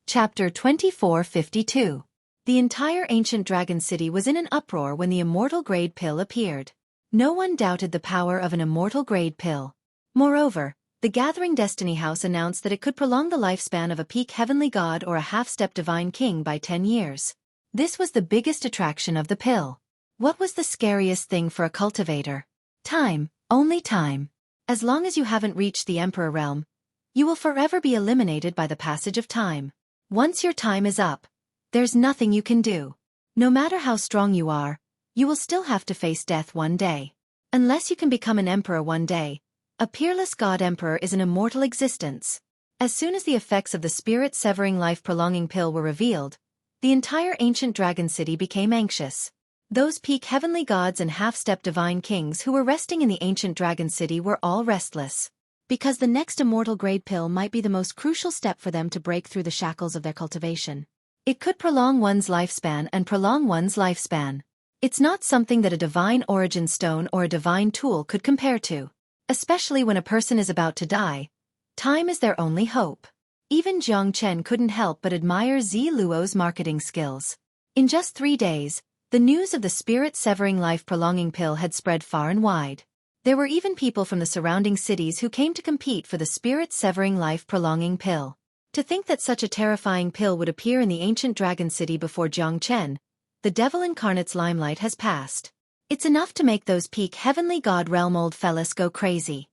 Chapter 2452. The entire ancient dragon city was in an uproar when the immortal grade pill appeared. No one doubted the power of an immortal grade pill. Moreover, the Gathering Destiny House announced that it could prolong the lifespan of a peak heavenly god or a half-step divine king by 10 years. This was the biggest attraction of the pill. What was the scariest thing for a cultivator? Time, only time. As long as you haven't reached the Emperor realm, you will forever be eliminated by the passage of time. Once your time is up, there's nothing you can do. No matter how strong you are, you will still have to face death one day. Unless you can become an emperor one day, a peerless god emperor is an immortal existence. As soon as the effects of the spirit-severing life-prolonging pill were revealed, the entire ancient dragon city became anxious. Those peak heavenly gods and half-step divine kings who were resting in the ancient dragon city were all restless. Because the next immortal grade pill might be the most crucial step for them to break through the shackles of their cultivation. It could prolong one's lifespan and prolong one's lifespan. It's not something that a divine origin stone or a divine tool could compare to. Especially when a person is about to die, time is their only hope. Even Jiang Chen couldn't help but admire Zi Luo's marketing skills. In just 3 days, the news of the spirit-severing life-prolonging pill had spread far and wide. There were even people from the surrounding cities who came to compete for the spirit-severing life-prolonging pill. To think that such a terrifying pill would appear in the ancient dragon city before Jiang Chen, the devil incarnate's limelight has passed. It's enough to make those peak heavenly god realm old fellas go crazy.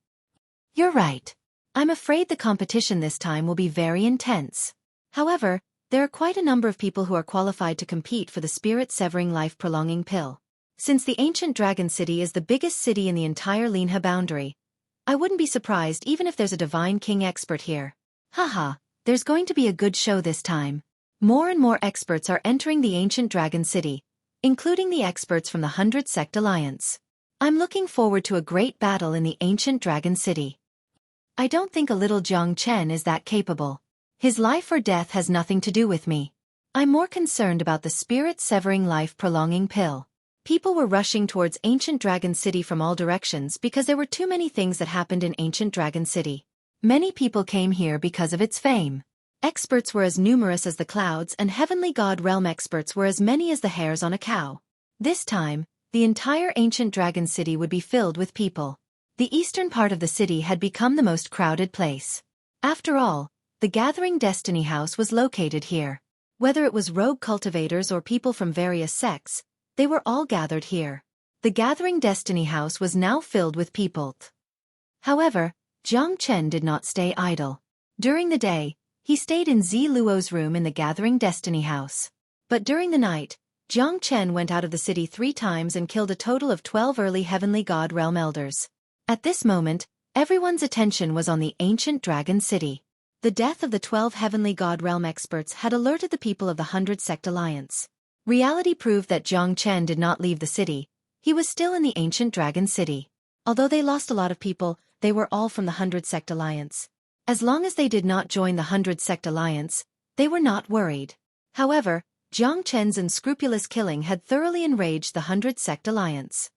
You're right. I'm afraid the competition this time will be very intense. However, there are quite a number of people who are qualified to compete for the spirit-severing life-prolonging pill. Since the ancient dragon city is the biggest city in the entire Linha boundary, I wouldn't be surprised even if there's a divine king expert here. Haha, there's going to be a good show this time. More and more experts are entering the ancient dragon city, including the experts from the 100 Sect Alliance. I'm looking forward to a great battle in the ancient dragon city. I don't think a little Jiang Chen is that capable. His life or death has nothing to do with me. I'm more concerned about the spirit-severing life-prolonging pill. People were rushing towards Ancient Dragon City from all directions because there were too many things that happened in Ancient Dragon City. Many people came here because of its fame. Experts were as numerous as the clouds and Heavenly God Realm experts were as many as the hairs on a cow. This time, the entire Ancient Dragon City would be filled with people. The eastern part of the city had become the most crowded place. After all, the Gathering Destiny House was located here. Whether it was rogue cultivators or people from various sects, they were all gathered here. The Gathering Destiny House was now filled with people. However, Jiang Chen did not stay idle. During the day, he stayed in Zi Luo's room in the Gathering Destiny House. But during the night, Jiang Chen went out of the city 3 times and killed a total of 12 early Heavenly God Realm Elders. At this moment, everyone's attention was on the ancient Dragon City. The death of the 12 Heavenly God Realm experts had alerted the people of the 100 Sect Alliance. Reality proved that Jiang Chen did not leave the city. He was still in the ancient dragon city. Although they lost a lot of people, they were all from the 100 Sect Alliance. As long as they did not join the 100 Sect Alliance, they were not worried. However, Jiang Chen's unscrupulous killing had thoroughly enraged the 100 Sect Alliance.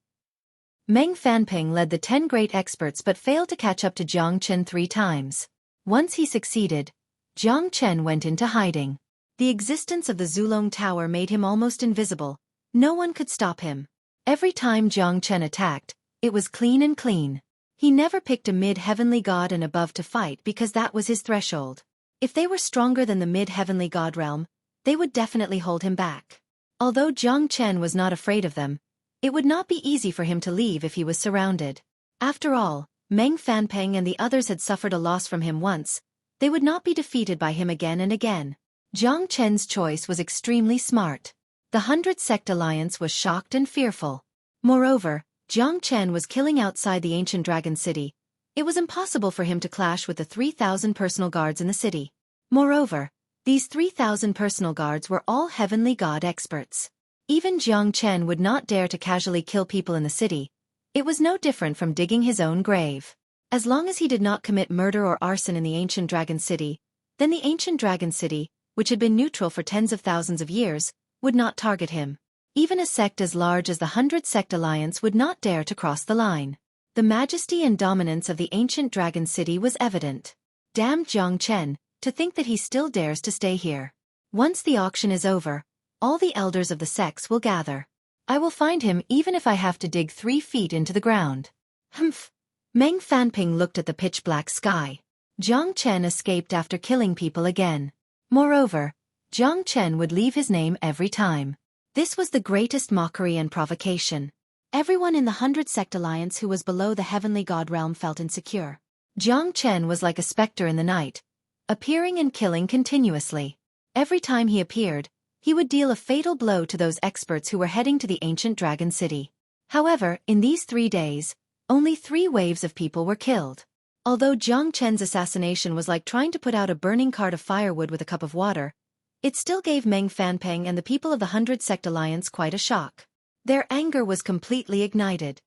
Meng Fanping led the 10 great experts but failed to catch up to Jiang Chen 3 times. Once he succeeded, Jiang Chen went into hiding. The existence of the Zulong Tower made him almost invisible. No one could stop him. Every time Jiang Chen attacked, it was clean and clean. He never picked a mid-heavenly god and above to fight because that was his threshold. If they were stronger than the mid-heavenly god realm, they would definitely hold him back. Although Jiang Chen was not afraid of them, it would not be easy for him to leave if he was surrounded. After all, Meng Fanpeng and the others had suffered a loss from him once. They would not be defeated by him again and again. Jiang Chen's choice was extremely smart. The 100 Sect Alliance was shocked and fearful. Moreover, Jiang Chen was killing outside the ancient dragon city. It was impossible for him to clash with the 3,000 personal guards in the city. Moreover, these 3,000 personal guards were all heavenly god experts. Even Jiang Chen would not dare to casually kill people in the city. It was no different from digging his own grave. As long as he did not commit murder or arson in the ancient dragon city, then the ancient dragon city, which had been neutral for tens of thousands of years, would not target him. Even a sect as large as the 100 Sect Alliance would not dare to cross the line. The majesty and dominance of the ancient dragon city was evident. Damn Jiang Chen, To think that he still dares to stay here. Once the auction is over, all the elders of the sects will gather. I will find him even if I have to dig 3 feet into the ground. Humph. Meng Fanping looked at the pitch-black sky. Jiang Chen escaped after killing people again. Moreover, Jiang Chen would leave his name every time. This was the greatest mockery and provocation. Everyone in the 100 Sect Alliance who was below the heavenly god realm felt insecure. Jiang Chen was like a specter in the night, appearing and killing continuously. Every time he appeared, he would deal a fatal blow to those experts who were heading to the ancient dragon city. However, in these 3 days, only 3 waves of people were killed. Although Jiang Chen's assassination was like trying to put out a burning cart of firewood with a cup of water, it still gave Meng Fanping and the people of the 100 Sect Alliance quite a shock. Their anger was completely ignited.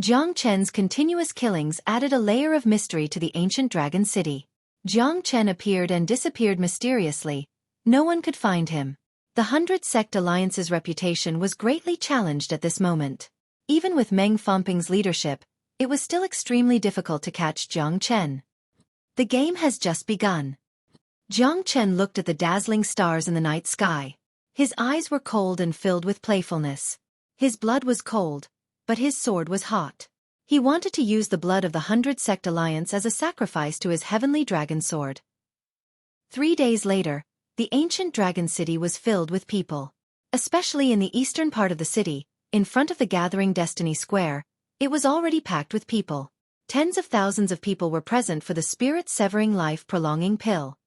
Jiang Chen's continuous killings added a layer of mystery to the ancient dragon city. Jiang Chen appeared and disappeared mysteriously. No one could find him. The 100 Sect Alliance's reputation was greatly challenged at this moment. Even with Meng Fanping's leadership, it was still extremely difficult to catch Jiang Chen. The game has just begun. Jiang Chen looked at the dazzling stars in the night sky. His eyes were cold and filled with playfulness. His blood was cold, but his sword was hot. He wanted to use the blood of the 100 Sect Alliance as a sacrifice to his heavenly dragon sword. 3 days later, the ancient dragon city was filled with people. Especially in the eastern part of the city, in front of the gathering Destiny Square, it was already packed with people. Tens of thousands of people were present for the spirit-severing life-prolonging pill.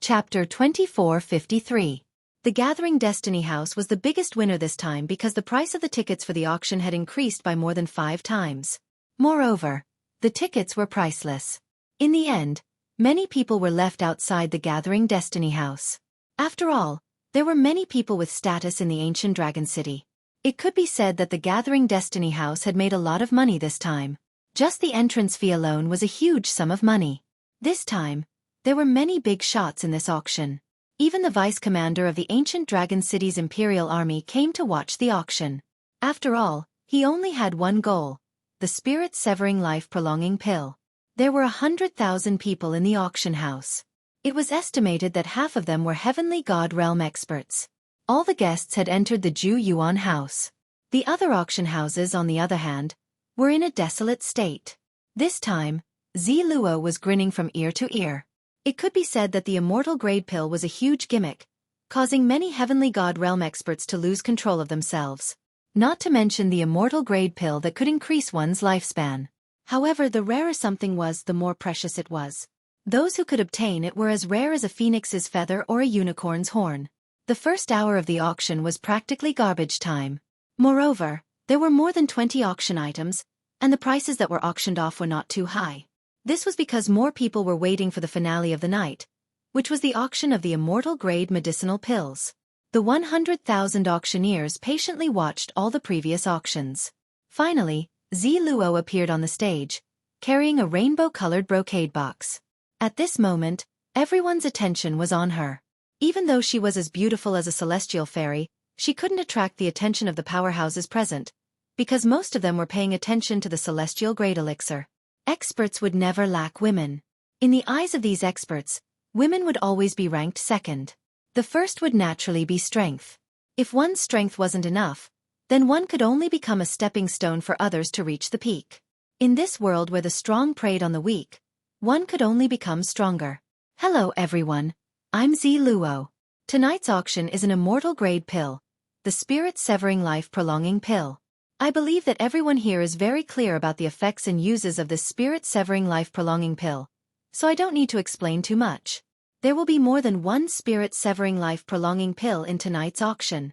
Chapter 2453. The Gathering Destiny House was the biggest winner this time because the price of the tickets for the auction had increased by more than 5 times. Moreover, the tickets were priceless. In the end, many people were left outside the Gathering Destiny House. After all, there were many people with status in the ancient dragon city. It could be said that the Gathering Destiny House had made a lot of money this time. Just the entrance fee alone was a huge sum of money. This time, there were many big shots in this auction. Even the vice commander of the ancient dragon city's imperial army came to watch the auction. After all, he only had one goal: the spirit-severing life-prolonging pill. There were 100,000 people in the auction house. It was estimated that half of them were heavenly god realm experts. All the guests had entered the Ju Yuan house. The other auction houses, on the other hand, were in a desolate state. This time, Zi Luo was grinning from ear to ear. It could be said that the immortal grade pill was a huge gimmick, causing many heavenly god realm experts to lose control of themselves. Not to mention the immortal grade pill that could increase one's lifespan. However, the rarer something was, the more precious it was. Those who could obtain it were as rare as a phoenix's feather or a unicorn's horn. The first hour of the auction was practically garbage time. Moreover, there were more than 20 auction items, and the prices that were auctioned off were not too high. This was because more people were waiting for the finale of the night, which was the auction of the immortal grade medicinal pills. The 100,000 auctioneers patiently watched all the previous auctions. Finally, Zi Luo appeared on the stage, carrying a rainbow-colored brocade box. At this moment, everyone's attention was on her. Even though she was as beautiful as a celestial fairy, she couldn't attract the attention of the powerhouses present, because most of them were paying attention to the celestial grade elixir. Experts would never lack women. In the eyes of these experts, women would always be ranked second. The first would naturally be strength. If one's strength wasn't enough, then one could only become a stepping stone for others to reach the peak. In this world where the strong preyed on the weak, one could only become stronger. Hello everyone, I'm Zi Luo. Tonight's auction is an immortal grade pill, the spirit-severing life-prolonging pill. I believe that everyone here is very clear about the effects and uses of this spirit-severing life-prolonging pill, so I don't need to explain too much. There will be more than one spirit-severing life-prolonging pill in tonight's auction.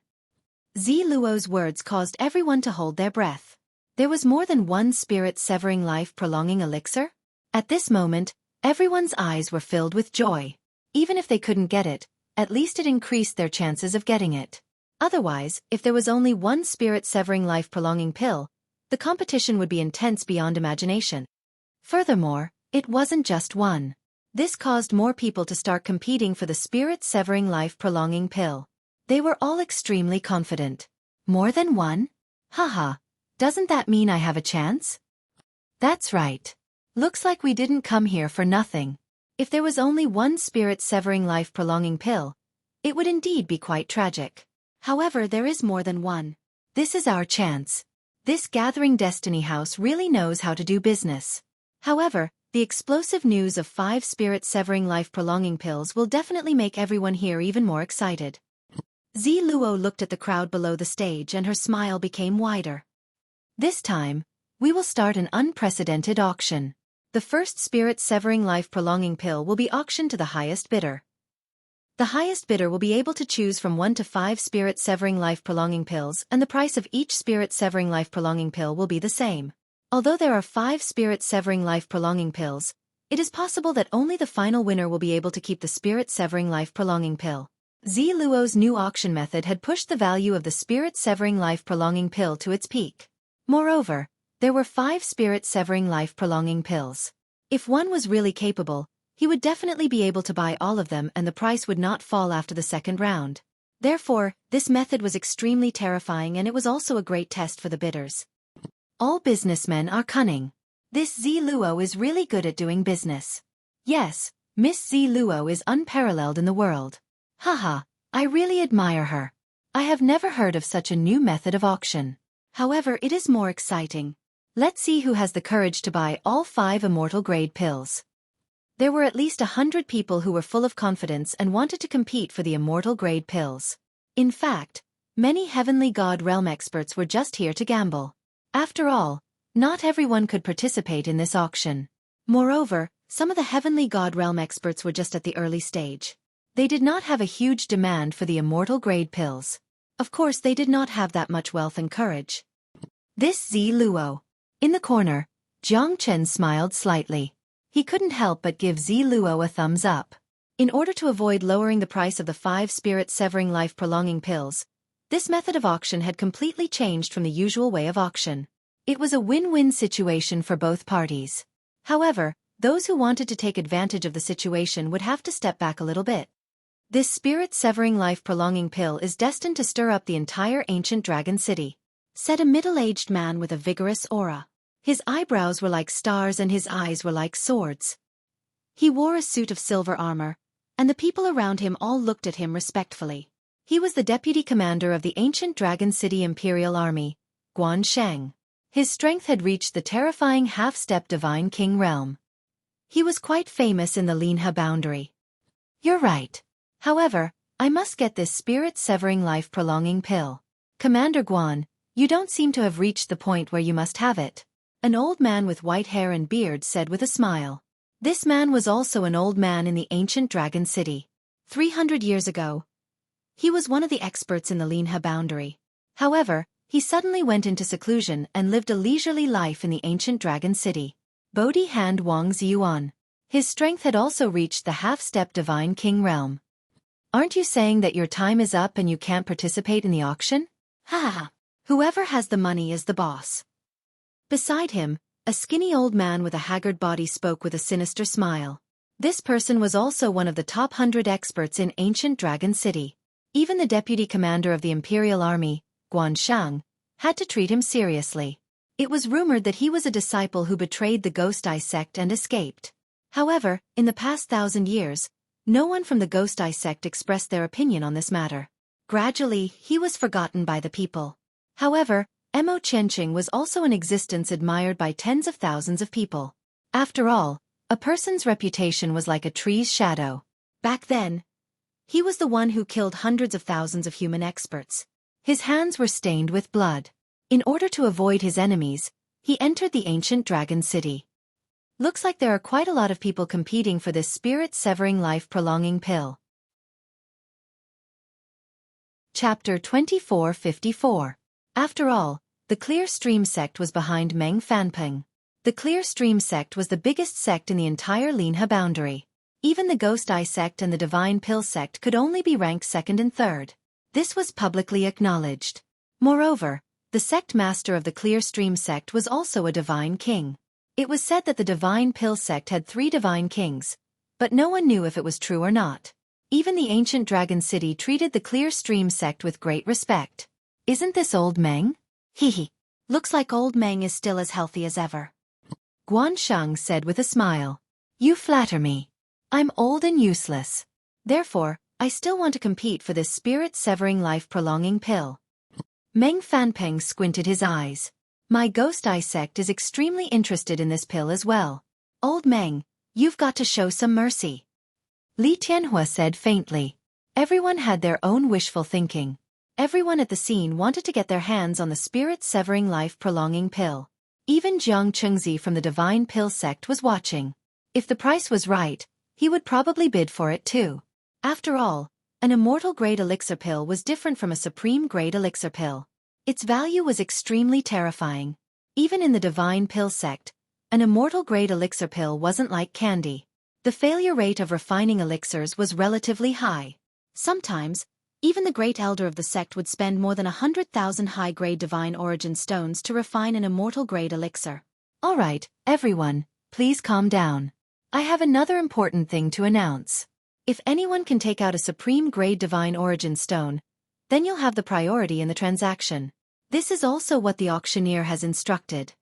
Zi Luo's words caused everyone to hold their breath. There was more than one spirit-severing life-prolonging elixir? At this moment, everyone's eyes were filled with joy. Even if they couldn't get it, at least it increased their chances of getting it. Otherwise, if there was only one spirit-severing life-prolonging pill, the competition would be intense beyond imagination. Furthermore, it wasn't just one. This caused more people to start competing for the spirit-severing life-prolonging pill. They were all extremely confident. More than one? Haha, doesn't that mean I have a chance? That's right. Looks like we didn't come here for nothing. If there was only one spirit-severing life-prolonging pill, it would indeed be quite tragic. However, there is more than one. This is our chance. This Gathering Destiny House really knows how to do business. However, the explosive news of 5 spirit-severing life-prolonging pills will definitely make everyone here even more excited. Zi Luo looked at the crowd below the stage and her smile became wider. This time, we will start an unprecedented auction. The first spirit-severing life-prolonging pill will be auctioned to the highest bidder. The highest bidder will be able to choose from 1 to 5 spirit-severing life-prolonging pills, and the price of each spirit-severing life-prolonging pill will be the same. Although there are 5 spirit-severing life-prolonging pills, it is possible that only the final winner will be able to keep the spirit-severing life-prolonging pill. Zi Luo's new auction method had pushed the value of the spirit-severing life-prolonging pill to its peak. Moreover, there were 5 spirit-severing life-prolonging pills. If one was really capable, he would definitely be able to buy all of them and the price would not fall after the second round. Therefore, this method was extremely terrifying and it was also a great test for the bidders. All businessmen are cunning. This Zi Luo is really good at doing business. Yes, Miss Zi Luo is unparalleled in the world. Haha, I really admire her. I have never heard of such a new method of auction. However, it is more exciting. Let's see who has the courage to buy all 5 immortal grade pills. There were at least 100 people who were full of confidence and wanted to compete for the immortal grade pills. In fact, many Heavenly God Realm experts were just here to gamble. After all, not everyone could participate in this auction. Moreover, some of the Heavenly God Realm experts were just at the early stage. They did not have a huge demand for the immortal grade pills. Of course, they did not have that much wealth and courage. This Zi Luo. In the corner, Jiang Chen smiled slightly. He couldn't help but give Zi Luo a thumbs up. In order to avoid lowering the price of the 5 spirit-severing life-prolonging pills, this method of auction had completely changed from the usual way of auction. It was a win-win situation for both parties. However, those who wanted to take advantage of the situation would have to step back a little bit. This spirit-severing life-prolonging pill is destined to stir up the entire ancient dragon city, said a middle-aged man with a vigorous aura. His eyebrows were like stars and his eyes were like swords. He wore a suit of silver armor, and the people around him all looked at him respectfully. He was the deputy commander of the ancient Dragon City Imperial Army, Guan Sheng. His strength had reached the terrifying half-step Divine King realm. He was quite famous in the Linha boundary. You're right. However, I must get this spirit-severing life-prolonging pill. Commander Guan, you don't seem to have reached the point where you must have it. An old man with white hair and beard said with a smile. This man was also an old man in the ancient Dragon City. 300 years ago, he was one of the experts in the Linha boundary. However, he suddenly went into seclusion and lived a leisurely life in the ancient Dragon City. Bodhi Hand Wang Ziyuan. His strength had also reached the half-step Divine King realm. Aren't you saying that your time is up and you can't participate in the auction? Ha ha. Whoever has the money is the boss. Beside him, a skinny old man with a haggard body spoke with a sinister smile. This person was also one of the top 100 experts in ancient Dragon City. Even the deputy commander of the Imperial Army, Guan Shang, had to treat him seriously. It was rumored that he was a disciple who betrayed the Ghost Eye sect and escaped. However, in the past 1,000 years, no one from the Ghost Eye sect expressed their opinion on this matter. Gradually, he was forgotten by the people. However, Mo Qianqing was also in existence admired by tens of thousands of people. After all, a person's reputation was like a tree's shadow. Back then, he was the one who killed hundreds of thousands of human experts. His hands were stained with blood. In order to avoid his enemies, he entered the ancient Dragon City. Looks like there are quite a lot of people competing for this spirit-severing life-prolonging pill. Chapter 2454. After all, the Clear Stream sect was behind Meng Fanping. The Clear Stream sect was the biggest sect in the entire Linha boundary. Even the Ghost Eye sect and the Divine Pill sect could only be ranked second and third. This was publicly acknowledged. Moreover, the sect master of the Clear Stream sect was also a Divine King. It was said that the Divine Pill sect had 3 Divine Kings, but no one knew if it was true or not. Even the ancient Dragon City treated the Clear Stream sect with great respect. Isn't this old Meng? Hehe. Looks like old Meng is still as healthy as ever. Guansheng said with a smile. You flatter me. I'm old and useless. Therefore, I still want to compete for this spirit-severing life-prolonging pill. Meng Fanpeng squinted his eyes. My ghost eye sect is extremely interested in this pill as well. Old Meng, you've got to show some mercy. Li Tianhua said faintly. Everyone had their own wishful thinking. Everyone at the scene wanted to get their hands on the spirit-severing life-prolonging pill. Even Jiang Chengzi from the Divine Pill sect was watching. If the price was right, he would probably bid for it too. After all, an immortal-grade elixir pill was different from a supreme-grade elixir pill. Its value was extremely terrifying. Even in the Divine Pill sect, an immortal-grade elixir pill wasn't like candy. The failure rate of refining elixirs was relatively high. Sometimes, even the great elder of the sect would spend more than 100,000 high-grade divine origin stones to refine an immortal-grade elixir. All right, everyone, please calm down. I have another important thing to announce. If anyone can take out a supreme-grade divine origin stone, then you'll have the priority in the transaction. This is also what the auctioneer has instructed.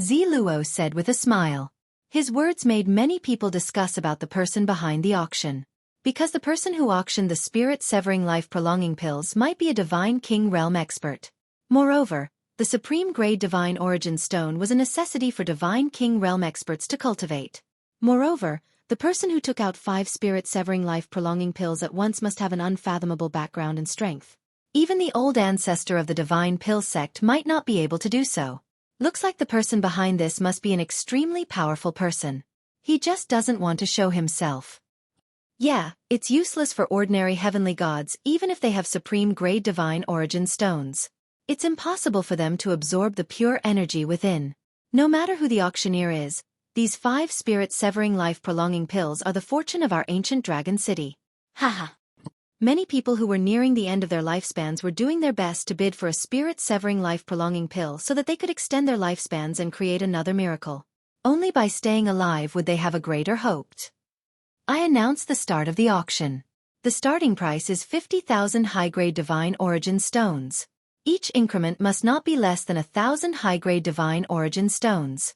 Zi Luo said with a smile. His words made many people discuss about the person behind the auction. Because the person who auctioned the spirit-severing life-prolonging pills might be a divine king realm expert. Moreover, the supreme-grade divine origin stone was a necessity for divine king realm experts to cultivate. Moreover, the person who took out 5 spirit-severing life-prolonging pills at once must have an unfathomable background and strength. Even the old ancestor of the Divine Pill sect might not be able to do so. Looks like the person behind this must be an extremely powerful person. He just doesn't want to show himself. Yeah, it's useless for ordinary heavenly gods even if they have supreme-grade divine origin stones. It's impossible for them to absorb the pure energy within. No matter who the auctioneer is, these 5 spirit-severing life-prolonging pills are the fortune of our ancient dragon city. Haha. Many people who were nearing the end of their lifespans were doing their best to bid for a spirit-severing life-prolonging pill so that they could extend their lifespans and create another miracle. Only by staying alive would they have a greater hope. I announce the start of the auction. The starting price is 50,000 high-grade divine origin stones. Each increment must not be less than 1,000 high-grade divine origin stones.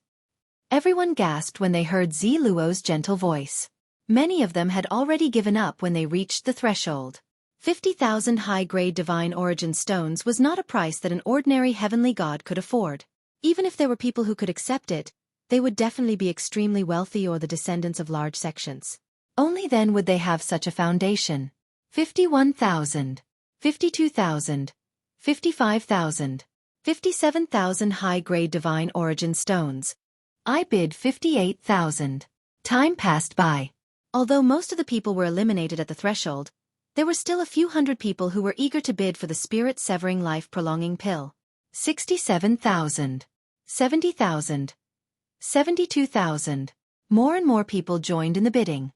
Everyone gasped when they heard Zi Luo's gentle voice. Many of them had already given up when they reached the threshold. 50,000 high-grade divine origin stones was not a price that an ordinary heavenly god could afford. Even if there were people who could accept it, they would definitely be extremely wealthy or the descendants of large sections. Only then would they have such a foundation. 51,000, 52,000, 55,000, 57,000 high-grade divine origin stones. I bid 58,000. Time passed by. Although most of the people were eliminated at the threshold, there were still a few hundred people who were eager to bid for the spirit-severing life-prolonging pill. 67,000, 70,000, 72,000. More and more people joined in the bidding.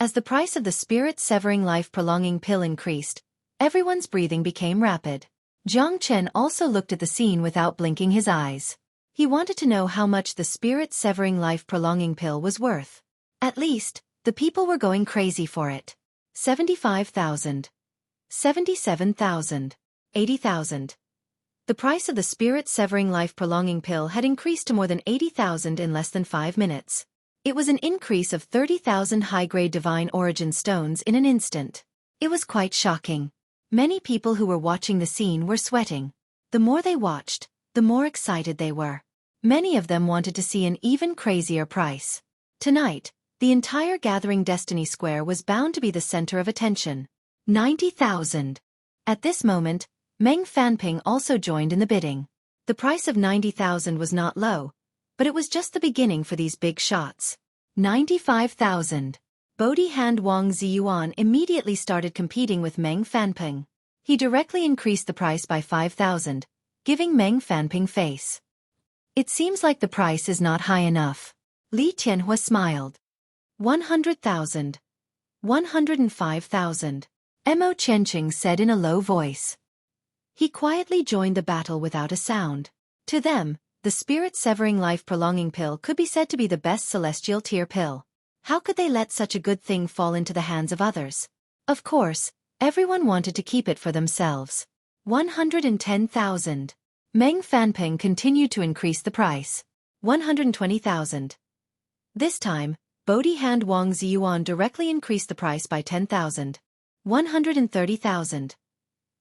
As the price of the spirit-severing life-prolonging pill increased, everyone's breathing became rapid. Jiang Chen also looked at the scene without blinking his eyes. He wanted to know how much the spirit-severing life-prolonging pill was worth. At least, the people were going crazy for it. 75,000, 77,000, 80,000. The price of the spirit-severing life-prolonging pill had increased to more than 80,000 in less than 5 minutes. It was an increase of 30,000 high-grade divine origin stones in an instant. It was quite shocking. Many people who were watching the scene were sweating. The more they watched, the more excited they were. Many of them wanted to see an even crazier price. Tonight, the entire Gathering Destiny Square was bound to be the center of attention. 90,000. At this moment, Meng Fanping also joined in the bidding. The price of 90,000 was not low, but it was just the beginning for these big shots. 95,000. Bodhi Hand Wang Ziyuan immediately started competing with Meng Fanping. He directly increased the price by 5,000, giving Meng Fanping face. It seems like the price is not high enough. Li Tianhua smiled. 100,000. 105,000. Mo Chenqing said in a low voice. He quietly joined the battle without a sound. To them, the spirit-severing life-prolonging pill could be said to be the best celestial tier pill. How could they let such a good thing fall into the hands of others? Of course, everyone wanted to keep it for themselves. 110,000. Meng Fanping continued to increase the price. 120,000. This time, Bodhi Hand Wang Ziyuan directly increased the price by 10,000. 130,000.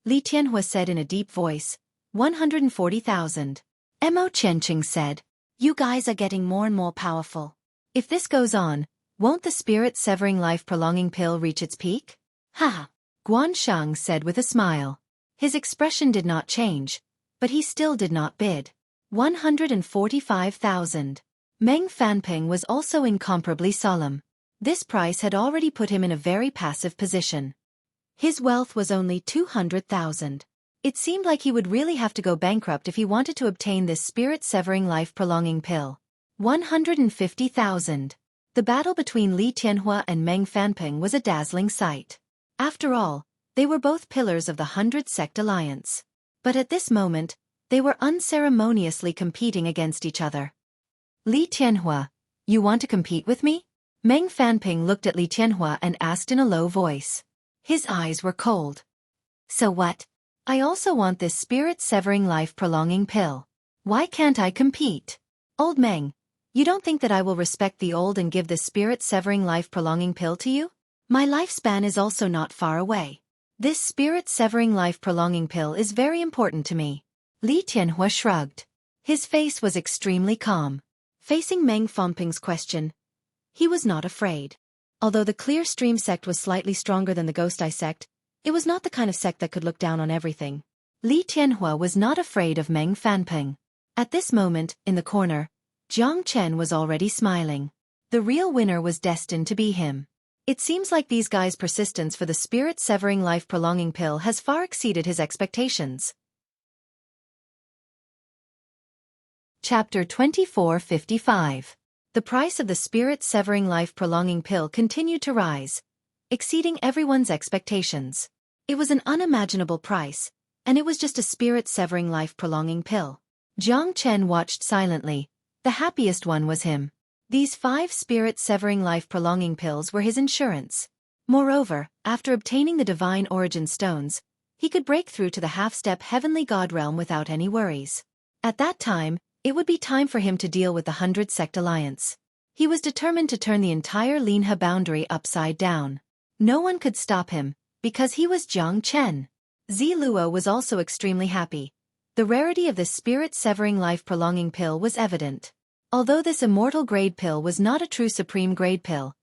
Li Tianhua said in a deep voice. 140,000. Mo Chenqing said, "You guys are getting more and more powerful. If this goes on, won't the spirit-severing life-prolonging pill reach its peak?" "Haha," Guan Shang said with a smile. His expression did not change, but he still did not bid. 145,000. Meng Fanping was also incomparably solemn. This price had already put him in a very passive position. His wealth was only 200,000. It seemed like he would really have to go bankrupt if he wanted to obtain this spirit-severing life-prolonging pill. 150,000. The battle between Li Tianhua and Meng Fanping was a dazzling sight. After all, they were both pillars of the 100 Sect Alliance. But at this moment, they were unceremoniously competing against each other. "Li Tianhua, you want to compete with me?" Meng Fanping looked at Li Tianhua and asked in a low voice. His eyes were cold. "So what? I also want this spirit-severing life-prolonging pill. Why can't I compete?" "Old Meng, you don't think that I will respect the old and give this spirit-severing life-prolonging pill to you? My lifespan is also not far away. This spirit-severing life-prolonging pill is very important to me." Li Tianhua shrugged. His face was extremely calm. Facing Meng Fanping's question, he was not afraid. Although the Clear Stream sect was slightly stronger than the Ghost Eye sect, it was not the kind of sect that could look down on everything. Li Tianhua was not afraid of Meng Fanping. At this moment, in the corner, Jiang Chen was already smiling. The real winner was destined to be him. It seems like these guys' persistence for the spirit-severing life-prolonging pill has far exceeded his expectations. Chapter 2455. The price of the spirit-severing life-prolonging pill continued to rise, exceeding everyone's expectations. It was an unimaginable price, and it was just a spirit-severing life-prolonging pill. Jiang Chen watched silently. The happiest one was him. These 5 spirit-severing life-prolonging pills were his insurance. Moreover, after obtaining the divine origin stones, he could break through to the half-step heavenly god realm without any worries. At that time, it would be time for him to deal with the 100 Sect Alliance. He was determined to turn the entire Linhe boundary upside down. No one could stop him, because he was Jiang Chen. Ziluo was also extremely happy. The rarity of this spirit-severing life-prolonging pill was evident. Although this immortal grade pill was not a true supreme grade pill,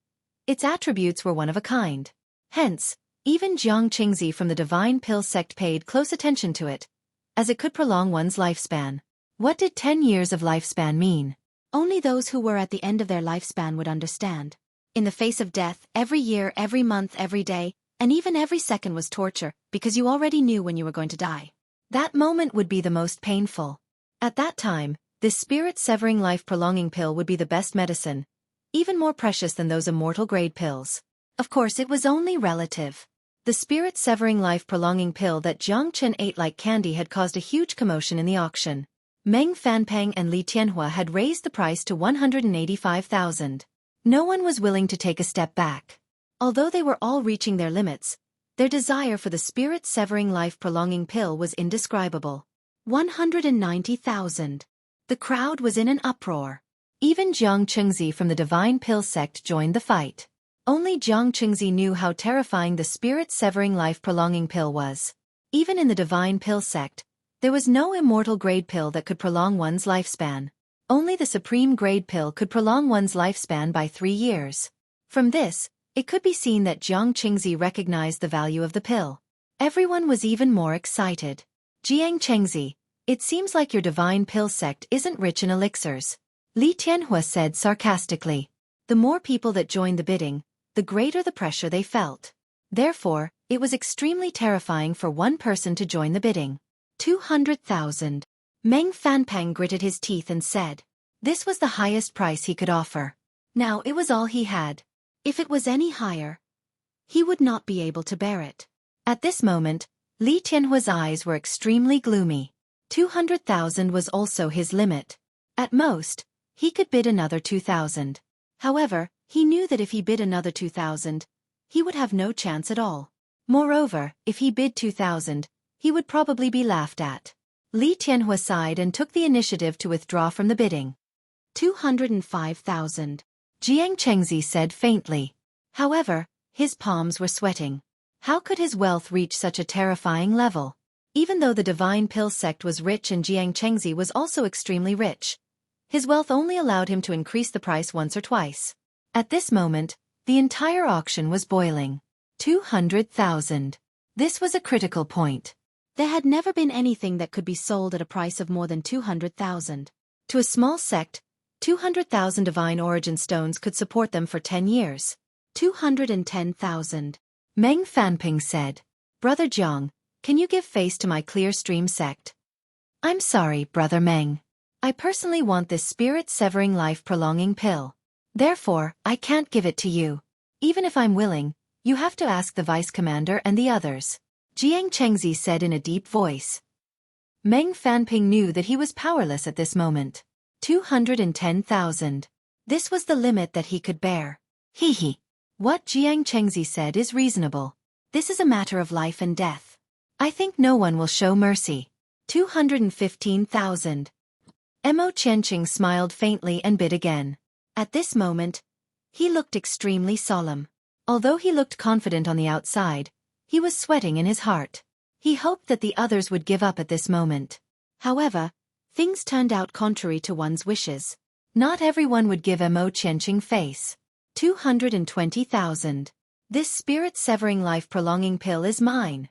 its attributes were one of a kind. Hence, even Jiang Qingzi from the Divine Pill sect paid close attention to it, as it could prolong one's lifespan. What did 10 years of lifespan mean? Only those who were at the end of their lifespan would understand. In the face of death, every year, every month, every day, and even every second was torture, because you already knew when you were going to die. That moment would be the most painful. At that time, this spirit-severing life-prolonging pill would be the best medicine, even more precious than those immortal grade pills. Of course, it was only relative. The spirit-severing life-prolonging pill that Jiang Chen ate like candy had caused a huge commotion in the auction. Meng Fanping and Li Tianhua had raised the price to 185,000. No one was willing to take a step back. Although they were all reaching their limits, their desire for the spirit-severing life-prolonging pill was indescribable. 190,000. The crowd was in an uproar. Even Jiang Qingzi from the Divine Pill sect joined the fight. Only Jiang Qingzi knew how terrifying the spirit-severing life-prolonging pill was. Even in the Divine Pill sect, there was no immortal grade pill that could prolong one's lifespan. Only the supreme grade pill could prolong one's lifespan by 3 years. From this, it could be seen that Jiang Qingzi recognized the value of the pill. Everyone was even more excited. "Jiang Qingzi, it seems like your Divine Pill sect isn't rich in elixirs," Li Tianhua said sarcastically. The more people that joined the bidding, the greater the pressure they felt. Therefore, it was extremely terrifying for one person to join the bidding. 200,000. Meng Fanping gritted his teeth and said. This was the highest price he could offer. Now it was all he had. If it was any higher, he would not be able to bear it. At this moment, Li Tianhua's eyes were extremely gloomy. 200,000 was also his limit. At most, he could bid another 2,000. However, he knew that if he bid another 2,000, he would have no chance at all. Moreover, if he bid 2,000, he would probably be laughed at. Li Tianhua sighed and took the initiative to withdraw from the bidding. 205,000. Jiang Chengzi said faintly. However, his palms were sweating. How could his wealth reach such a terrifying level? Even though the Divine Pill sect was rich and Jiang Chengzi was also extremely rich, his wealth only allowed him to increase the price once or twice. At this moment, the entire auction was boiling. 200,000. This was a critical point. There had never been anything that could be sold at a price of more than 200,000. To a small sect, 200,000 divine origin stones could support them for 10 years. 210,000. Meng Fanping said, Brother Jiang, can you give face to my clear stream sect? I'm sorry, Brother Meng. I personally want this spirit-severing life-prolonging pill. Therefore, I can't give it to you. Even if I'm willing, you have to ask the vice commander and the others. Jiang Chengzi said in a deep voice. Meng Fanping knew that he was powerless at this moment. 210,000. This was the limit that he could bear. Hee. What Jiang Chengzi said is reasonable. This is a matter of life and death. I think no one will show mercy. 215,000. Mo Qianqing smiled faintly and bid again. At this moment, he looked extremely solemn. Although he looked confident on the outside, he was sweating in his heart. He hoped that the others would give up at this moment. However, things turned out contrary to one's wishes. Not everyone would give Mo Qianqing face. 220,000. This spirit-severing life-prolonging pill is mine.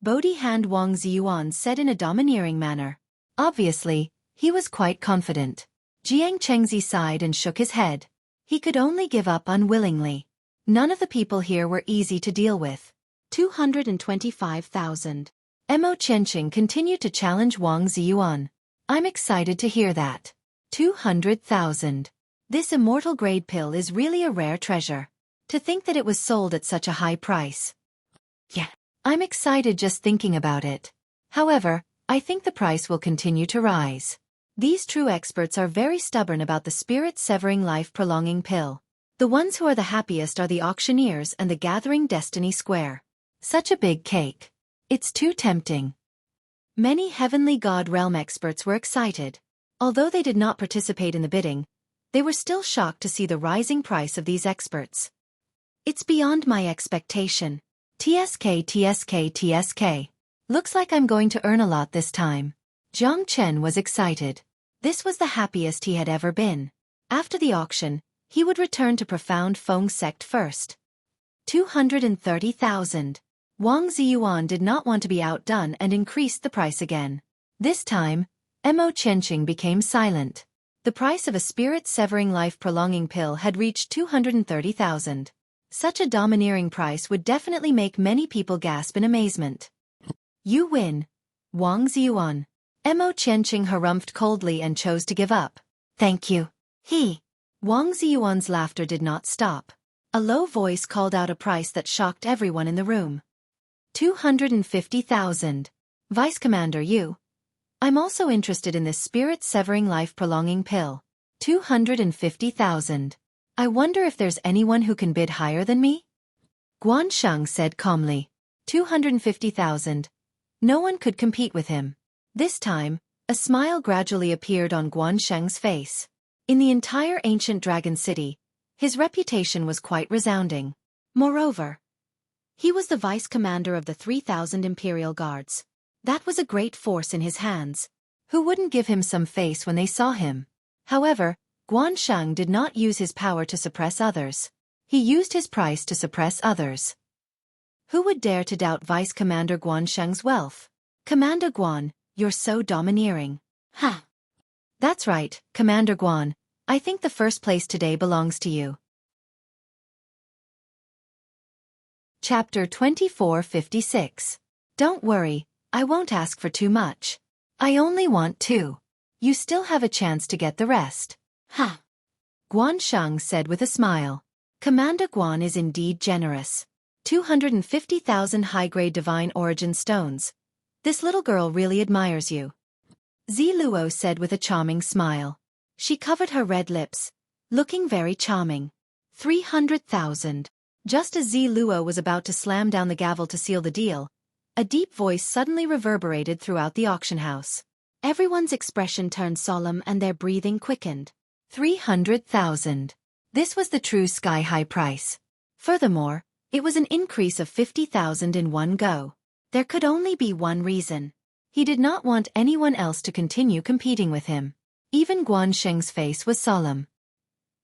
Bodhi Hand Wang Ziyuan said in a domineering manner. Obviously, he was quite confident. Jiang Chengzi sighed and shook his head. He could only give up unwillingly. None of the people here were easy to deal with. 225,000. Mo Qianqing continued to challenge Wang Ziyuan. I'm excited to hear that. 200,000. This immortal grade pill is really a rare treasure. To think that it was sold at such a high price. Yeah. I'm excited just thinking about it. However, I think the price will continue to rise. These true experts are very stubborn about the spirit-severing life-prolonging pill. The ones who are the happiest are the auctioneers and the Gathering Destiny Square. Such a big cake. It's too tempting. Many Heavenly God Realm experts were excited. Although they did not participate in the bidding, they were still shocked to see the rising price of these experts. It's beyond my expectation. TSK. Looks like I'm going to earn a lot this time. Zhang Chen was excited. This was the happiest he had ever been. After the auction, he would return to Profound Feng sect first. 230,000. Wang Ziyuan did not want to be outdone and increased the price again. This time, Mo Qianqing became silent. The price of a spirit-severing life-prolonging pill had reached 230,000. Such a domineering price would definitely make many people gasp in amazement. You win, Wang Ziyuan. Mo Qianqing harumphed coldly and chose to give up. Thank you. Wang Ziyuan's laughter did not stop. A low voice called out a price that shocked everyone in the room. 250,000. Vice Commander Yu. I'm also interested in this spirit-severing life-prolonging pill. 250,000. I wonder if there's anyone who can bid higher than me? Guansheng said calmly. 250,000. No one could compete with him. This time, a smile gradually appeared on Guansheng's face. In the entire ancient dragon city, his reputation was quite resounding. Moreover, he was the vice commander of the 3,000 Imperial Guards. That was a great force in his hands. Who wouldn't give him some face when they saw him? However, Guansheng did not use his power to suppress others. He used his price to suppress others. Who would dare to doubt Vice Commander Guansheng's wealth? Commander Guan, you're so domineering. Ha! That's right, Commander Guan. I think the first place today belongs to you. Chapter 2456. Don't worry, I won't ask for too much. I only want 2. You still have a chance to get the rest. Ha! Guansheng said with a smile. Commander Guan is indeed generous. 250,000 high-grade divine origin stones. This little girl really admires you. Zi Luo said with a charming smile. She covered her red lips, looking very charming. 300,000. Just as Zi Luo was about to slam down the gavel to seal the deal, a deep voice suddenly reverberated throughout the auction house. Everyone's expression turned solemn and their breathing quickened. 300,000. This was the true sky-high price. Furthermore, it was an increase of 50,000 in one go. There could only be one reason. He did not want anyone else to continue competing with him. Even Guan Sheng's face was solemn.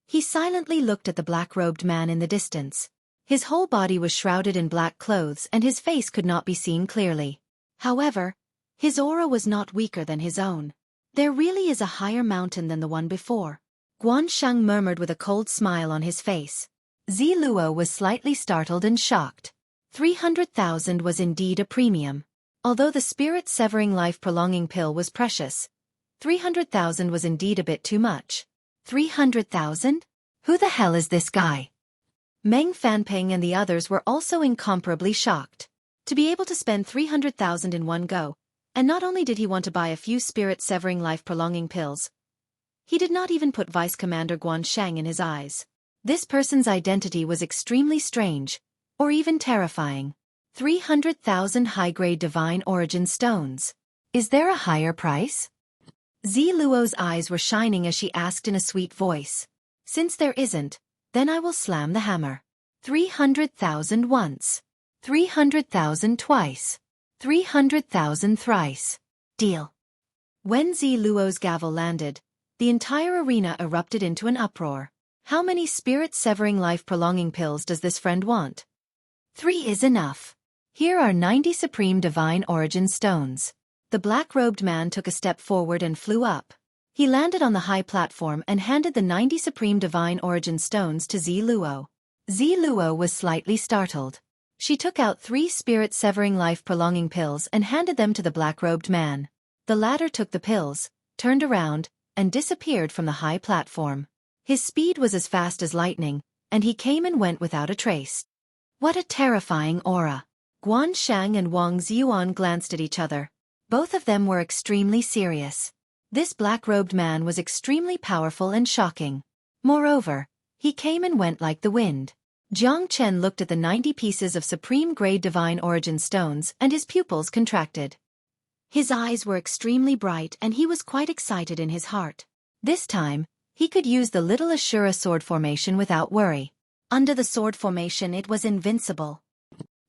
He silently looked at the black-robed man in the distance. His whole body was shrouded in black clothes and his face could not be seen clearly. However, his aura was not weaker than his own. There really is a higher mountain than the one before. Guan Sheng murmured with a cold smile on his face. Zi Luo was slightly startled and shocked. 300,000 was indeed a premium. Although the spirit-severing life-prolonging pill was precious, 300,000 was indeed a bit too much. 300,000? Who the hell is this guy? Meng Fanping and the others were also incomparably shocked. To be able to spend 300,000 in one go, and not only did he want to buy a few spirit-severing life-prolonging pills, he did not even put Vice Commander Guan Sheng in his eyes. This person's identity was extremely strange, or even terrifying. 300,000 high-grade divine origin stones. Is there a higher price? Zi Luo's eyes were shining as she asked in a sweet voice. Since there isn't, then I will slam the hammer. 300,000 once. 300,000 twice. 300,000 thrice. Deal. When Zi Luo's gavel landed, the entire arena erupted into an uproar. How many spirit-severing life-prolonging pills does this friend want? 3 is enough. Here are 90 supreme divine origin stones. The black-robed man took a step forward and flew up. He landed on the high platform and handed the 90 supreme divine origin stones to Zi Luo. Zi Luo was slightly startled. She took out 3 spirit-severing life-prolonging pills and handed them to the black-robed man. The latter took the pills, turned around, and disappeared from the high platform. His speed was as fast as lightning, and he came and went without a trace. What a terrifying aura! Guan Sheng and Wang Ziyuan glanced at each other. Both of them were extremely serious. This black-robed man was extremely powerful and shocking. Moreover, he came and went like the wind. Jiang Chen looked at the 90 pieces of supreme-grade divine origin stones and his pupils contracted. His eyes were extremely bright and he was quite excited in his heart. This time, he could use the little Ashura sword formation without worry. Under the sword formation it was invincible.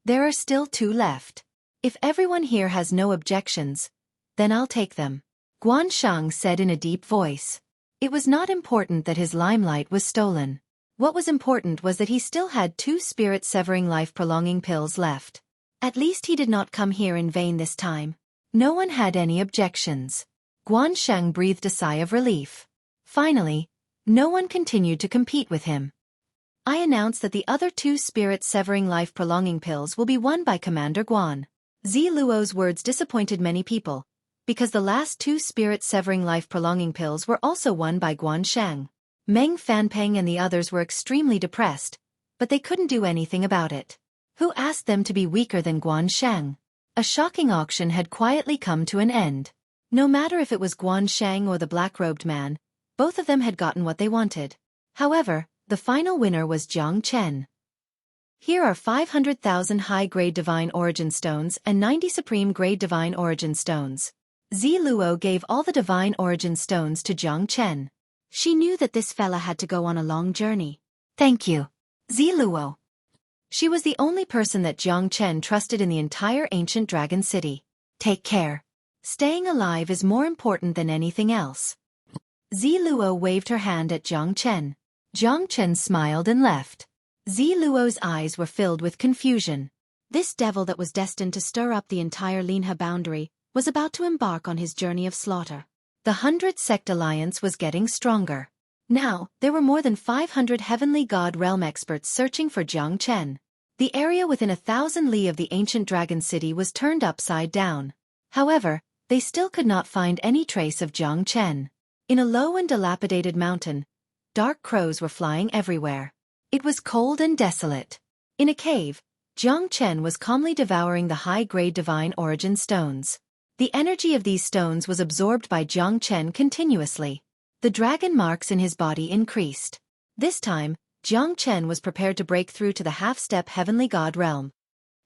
There are still 2 left. If everyone here has no objections, then I'll take them. Guan Sheng said in a deep voice. It was not important that his limelight was stolen. What was important was that he still had 2 spirit-severing life-prolonging pills left. At least he did not come here in vain this time. No one had any objections. Guan Sheng breathed a sigh of relief. Finally, no one continued to compete with him. I announce that the other 2 spirit-severing life-prolonging pills will be won by Commander Guan. Zi Luo's words disappointed many people, because the last 2 spirit-severing life-prolonging pills were also won by Guan Sheng. Meng Fanpeng and the others were extremely depressed, but they couldn't do anything about it. Who asked them to be weaker than Guan Sheng? A shocking auction had quietly come to an end. No matter if it was Guan Sheng or the black-robed man, both of them had gotten what they wanted. However, the final winner was Jiang Chen. Here are 500,000 high-grade divine origin stones and 90 supreme-grade divine origin stones. Zi Luo gave all the divine origin stones to Jiang Chen. She knew that this fella had to go on a long journey. Thank you, Zi Luo. She was the only person that Jiang Chen trusted in the entire ancient dragon city. Take care. Staying alive is more important than anything else. Zi Luo waved her hand at Jiang Chen. Jiang Chen smiled and left. Zi Luo's eyes were filled with confusion. This devil that was destined to stir up the entire Linha boundary was about to embark on his journey of slaughter. The 100 Sect Alliance was getting stronger. Now, there were more than 500 Heavenly God Realm experts searching for Jiang Chen. The area within 1,000 li of the ancient dragon city was turned upside down. However, they still could not find any trace of Jiang Chen. In a low and dilapidated mountain, dark crows were flying everywhere. It was cold and desolate. In a cave, Jiang Chen was calmly devouring the high-grade divine origin stones. The energy of these stones was absorbed by Jiang Chen continuously. The dragon marks in his body increased. This time, Jiang Chen was prepared to break through to the half-step Heavenly God realm.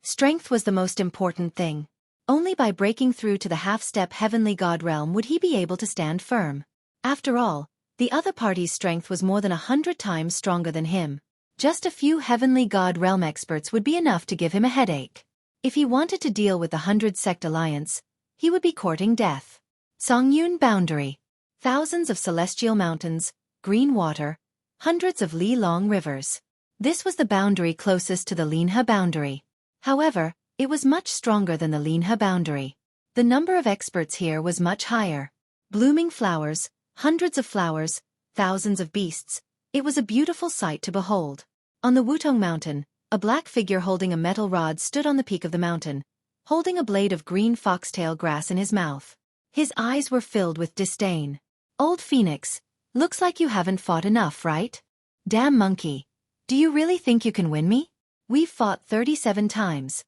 Strength was the most important thing. Only by breaking through to the half-step Heavenly God realm would he be able to stand firm. After all, The other party's strength was more than 100 times stronger than him. Just a few Heavenly God Realm experts would be enough to give him a headache. If he wanted to deal with the 100-sect alliance, he would be courting death. Songyun Boundary. Thousands of celestial mountains, green water, hundreds of li-long rivers. This was the boundary closest to the Linhe boundary. However, it was much stronger than the Linhe boundary. The number of experts here was much higher. Blooming flowers, hundreds of flowers, thousands of beasts. It was a beautiful sight to behold. On the Wutong Mountain, a black figure holding a metal rod stood on the peak of the mountain, holding a blade of green foxtail grass in his mouth. His eyes were filled with disdain. Old Phoenix, looks like you haven't fought enough, right? Damn monkey. Do you really think you can win me? We've fought 37 times.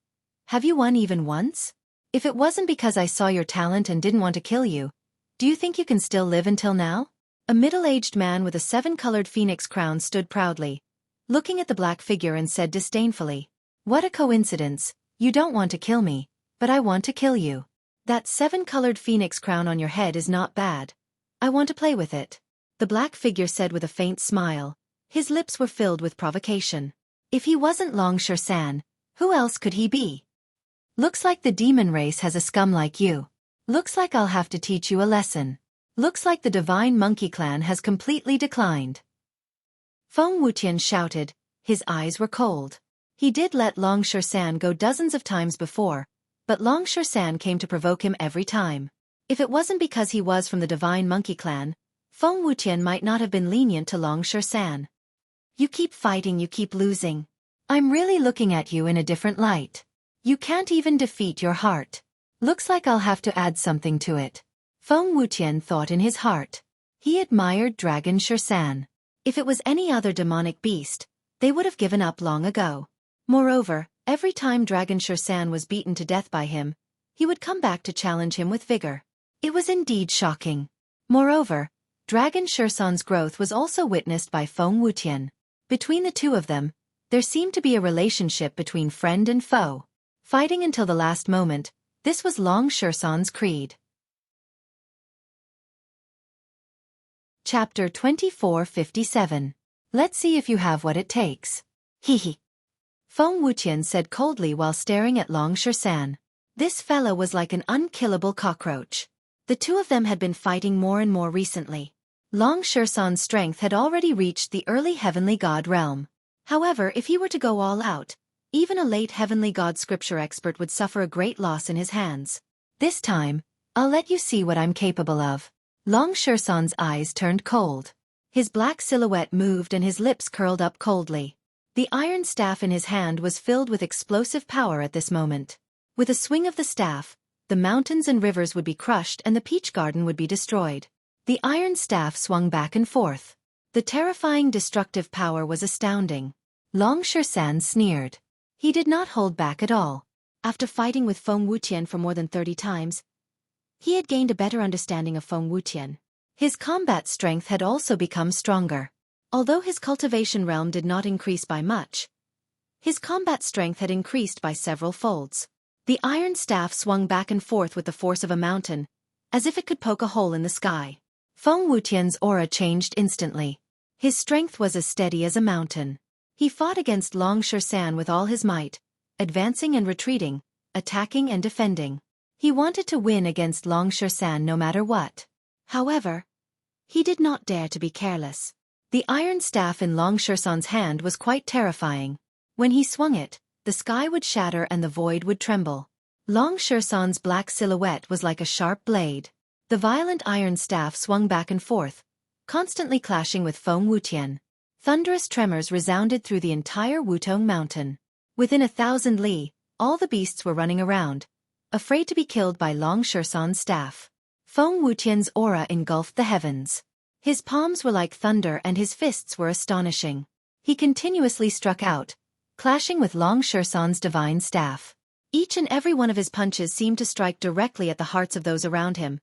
Have you won even once? If it wasn't because I saw your talent and didn't want to kill you, do you think you can still live until now? A middle-aged man with a 7-colored phoenix crown stood proudly, looking at the black figure and said disdainfully, "What a coincidence, you don't want to kill me, but I want to kill you. That 7-colored phoenix crown on your head is not bad. I want to play with it." The black figure said with a faint smile. His lips were filled with provocation. If he wasn't Long San, who else could he be? Looks like the demon race has a scum like you. Looks like I'll have to teach you a lesson. Looks like the divine monkey clan has completely declined. Feng Wutian shouted. His eyes were cold. He did let Long San go dozens of times before, but Long San came to provoke him every time. If it wasn't because he was from the divine monkey clan, Feng Wutian might not have been lenient to Long San. You keep fighting, you keep losing. I'm really looking at you in a different light. You can't even defeat your heart. Looks like I'll have to add something to it. Feng Wutian thought in his heart. He admired Dragon San. If it was any other demonic beast, they would have given up long ago. Moreover, every time Dragon San was beaten to death by him, he would come back to challenge him with vigor. It was indeed shocking. Moreover, Dragon San's growth was also witnessed by Feng Wutian. Between the two of them, there seemed to be a relationship between friend and foe. Fighting until the last moment, this was Long San's creed. Chapter 2457. Let's see if you have what it takes. Hehe. Feng Wutian said coldly while staring at Long San. This fella was like an unkillable cockroach. The two of them had been fighting more and more recently. Long San's strength had already reached the early heavenly god realm. However, if he were to go all out, even a late heavenly god scripture expert would suffer a great loss in his hands. This time, I'll let you see what I'm capable of. Long San's eyes turned cold. His black silhouette moved and his lips curled up coldly. The iron staff in his hand was filled with explosive power at this moment. With a swing of the staff, the mountains and rivers would be crushed and the peach garden would be destroyed. The iron staff swung back and forth. The terrifying destructive power was astounding. Long San sneered. He did not hold back at all. After fighting with Feng Wutian for more than 30 times, he had gained a better understanding of Feng Wutian. His combat strength had also become stronger. Although his cultivation realm did not increase by much, his combat strength had increased by several folds. The iron staff swung back and forth with the force of a mountain, as if it could poke a hole in the sky. Feng Wutian's aura changed instantly. His strength was as steady as a mountain. He fought against Long San with all his might, advancing and retreating, attacking and defending. He wanted to win against Long San no matter what. However, he did not dare to be careless. The iron staff in Long San's hand was quite terrifying. When he swung it, the sky would shatter and the void would tremble. Long San's black silhouette was like a sharp blade. The violent iron staff swung back and forth, constantly clashing with Feng Wutian. Thunderous tremors resounded through the entire Wutong Mountain. Within 1,000 li, all the beasts were running around, afraid to be killed by Long San's staff. Feng Wutian's aura engulfed the heavens. His palms were like thunder and his fists were astonishing. He continuously struck out, clashing with Long San's divine staff. Each and every one of his punches seemed to strike directly at the hearts of those around him,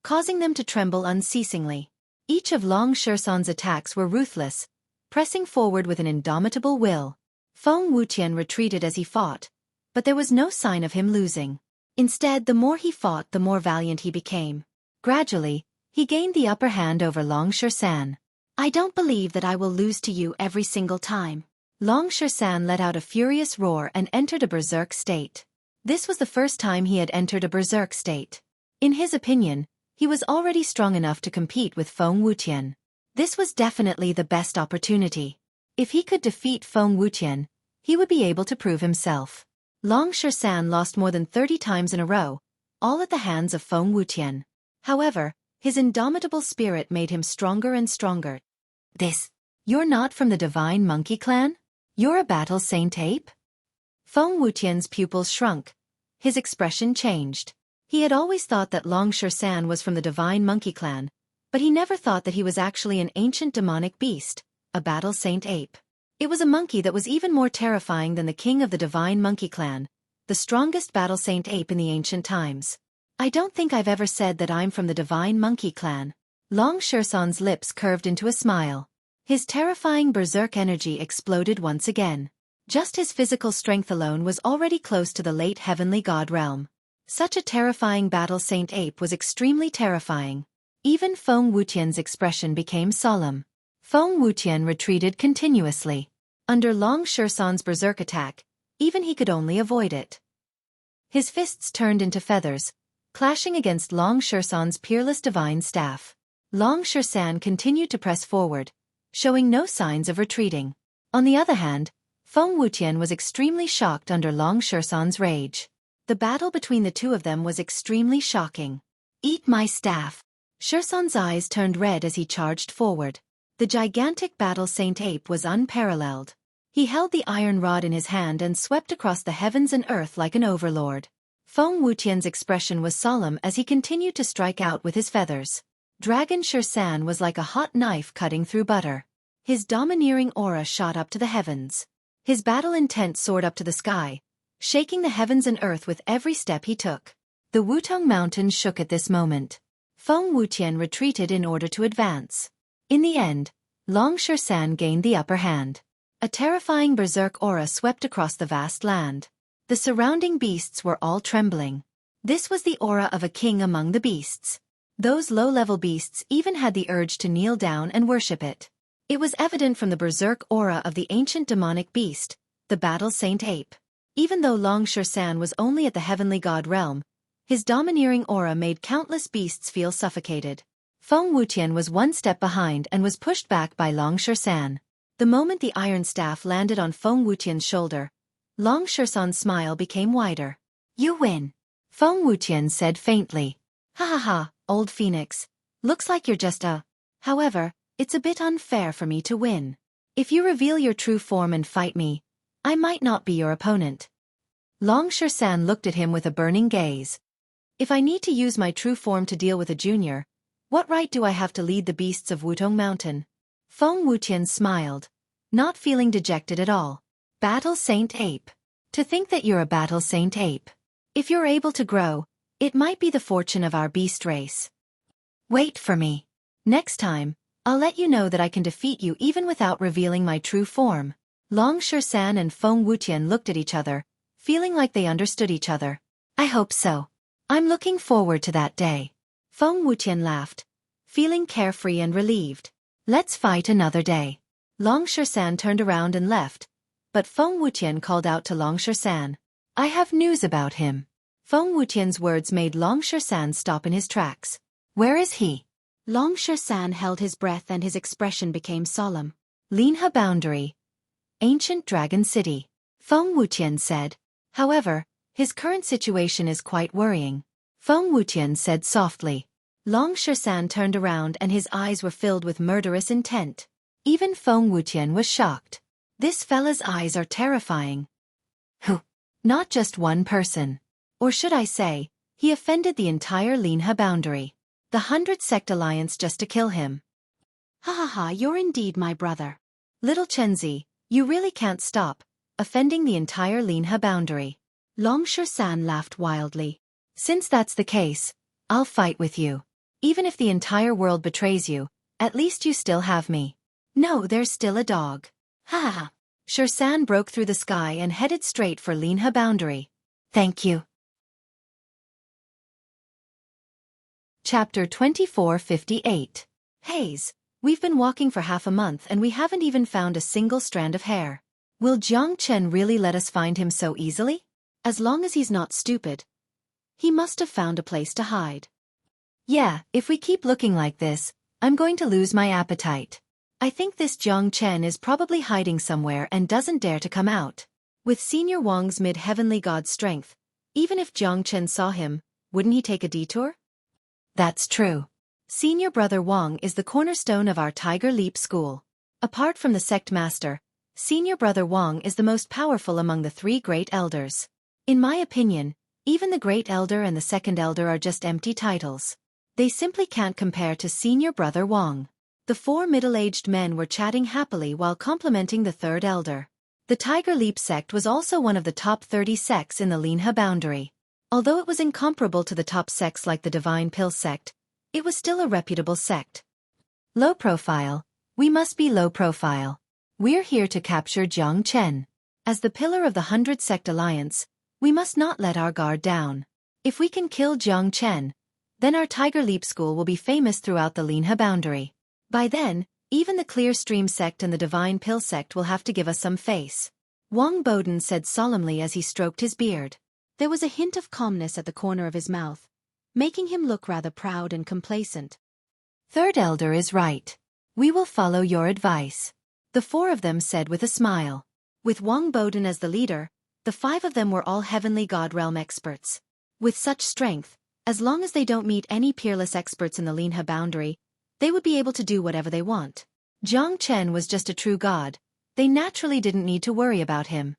causing them to tremble unceasingly. Each of Long San's attacks were ruthless, pressing forward with an indomitable will. Feng Wutian retreated as he fought, but there was no sign of him losing. Instead, the more he fought, the more valiant he became. Gradually, He gained the upper hand over Long Shersan. I don't believe that I will lose to you every single time. Long Shersan let out a furious roar and entered a berserk state. This was the first time he had entered a berserk state. In his opinion, he was already strong enough to compete with Feng Wutian. This was definitely the best opportunity. If he could defeat Feng Wutian, he would be able to prove himself. Long Shersan lost more than 30 times in a row, all at the hands of Feng Wutian. However, his indomitable spirit made him stronger and stronger. You're not from the Divine Monkey Clan? You're a battle saint ape? Feng Wutian's pupils shrunk. His expression changed. He had always thought that Long Shersan was from the Divine Monkey Clan, but he never thought that he was actually an ancient demonic beast, a battle saint ape. It was a monkey that was even more terrifying than the king of the Divine Monkey Clan, the strongest battle saint ape in the ancient times. I don't think I've ever said that I'm from the Divine Monkey Clan. Long Shersan's lips curved into a smile. His terrifying berserk energy exploded once again. Just his physical strength alone was already close to the late heavenly god realm. Such a terrifying battle saint ape was extremely terrifying. Even Feng Wutian's expression became solemn. Feng Wutian retreated continuously. Under Long Shersan's berserk attack, even he could only avoid it. His fists turned into feathers, clashing against Long Shersan's peerless divine staff. Long Shersan continued to press forward, showing no signs of retreating. On the other hand, Feng Wutian was extremely shocked under Long Shersan's rage. The battle between the two of them was extremely shocking. Eat my staff. Shersan's eyes turned red as he charged forward. The gigantic battle saint ape was unparalleled. He held the iron rod in his hand and swept across the heavens and earth like an overlord. Feng Wutian's expression was solemn as he continued to strike out with his feathers. Dragon Shersan was like a hot knife cutting through butter. His domineering aura shot up to the heavens. His battle intent soared up to the sky, shaking the heavens and earth with every step he took. The Wutong Mountains shook at this moment. Feng Wutian retreated in order to advance. In the end, Long Shersan gained the upper hand. A terrifying berserk aura swept across the vast land. The surrounding beasts were all trembling. This was the aura of a king among the beasts. Those low-level beasts even had the urge to kneel down and worship it. It was evident from the berserk aura of the ancient demonic beast, the battle saint ape. Even though Long Shersan was only at the heavenly god realm, his domineering aura made countless beasts feel suffocated. Feng Wutian was one step behind and was pushed back by Long Shersan. The moment the iron staff landed on Feng Wutian's shoulder, Long Shersan's smile became wider. You win. Feng Wutian said faintly. Ha ha ha, old phoenix. Looks like you're just a... However, it's a bit unfair for me to win. If you reveal your true form and fight me, I might not be your opponent. Long Shersan looked at him with a burning gaze. If I need to use my true form to deal with a junior, what right do I have to lead the beasts of Wutong Mountain? Feng Wutian smiled, not feeling dejected at all. Battle Saint Ape. To think that you're a Battle Saint Ape. If you're able to grow, it might be the fortune of our beast race. Wait for me. Next time, I'll let you know that I can defeat you even without revealing my true form. Long Shersan and Feng Wutian looked at each other, feeling like they understood each other. I hope so. I'm looking forward to that day. Feng Wutian laughed, feeling carefree and relieved. Let's fight another day. Long Shersan turned around and left, but Feng Wutian called out to Long Shersan. I have news about him. Feng Wutian's words made Long Shersan stop in his tracks. Where is he? Long Shersan held his breath and his expression became solemn. Linha Boundary. Ancient Dragon City. Feng Wutian said. However, his current situation is quite worrying. Feng Wutian said softly. Long Shersan turned around and his eyes were filled with murderous intent. Even Feng Wutian was shocked. This fella's eyes are terrifying. Who? Not just one person. Or should I say, he offended the entire Linha Boundary. The 100 Sect Alliance just to kill him. Ha ha ha, you're indeed my brother. Little Chenzi, you really can't stop, offending the entire Linha Boundary. Long Shersan laughed wildly. Since that's the case, I'll fight with you. Even if the entire world betrays you, at least you still have me. No, there's still a dog. Ha ha ha. Shersan broke through the sky and headed straight for Linha Boundary. Thank you. Chapter 2458. Haze. We've been walking for half a month and we haven't even found a single strand of hair. Will Jiang Chen really let us find him so easily? As long as he's not stupid. He must have found a place to hide. Yeah, if we keep looking like this, I'm going to lose my appetite. I think this Jiang Chen is probably hiding somewhere and doesn't dare to come out. With Senior Wang's mid-heavenly god strength, even if Jiang Chen saw him, wouldn't he take a detour? That's true. Senior Brother Wang is the cornerstone of our Tiger Leap school. Apart from the sect master, Senior Brother Wang is the most powerful among the three great elders. In my opinion, even the great elder and the second elder are just empty titles. They simply can't compare to Senior Brother Wang. The four middle-aged men were chatting happily while complimenting the third elder. The Tiger Leap sect was also one of the top 30 sects in the Linha boundary. Although it was incomparable to the top sects like the Divine Pill sect, it was still a reputable sect. Low profile. We must be low profile. We're here to capture Jiang Chen. As the pillar of the 100 Sect Alliance, we must not let our guard down. If we can kill Jiang Chen, then our Tiger Leap school will be famous throughout the Linha boundary. By then, even the Clear Stream sect and the Divine Pill sect will have to give us some face. Wang Boden said solemnly as he stroked his beard. There was a hint of calmness at the corner of his mouth, making him look rather proud and complacent. Third elder is right. We will follow your advice. The four of them said with a smile. With Wang Boden as the leader, the five of them were all heavenly god realm experts. With such strength, as long as they don't meet any peerless experts in the Linha boundary, they would be able to do whatever they want. Jiang Chen was just a true god. They naturally didn't need to worry about him.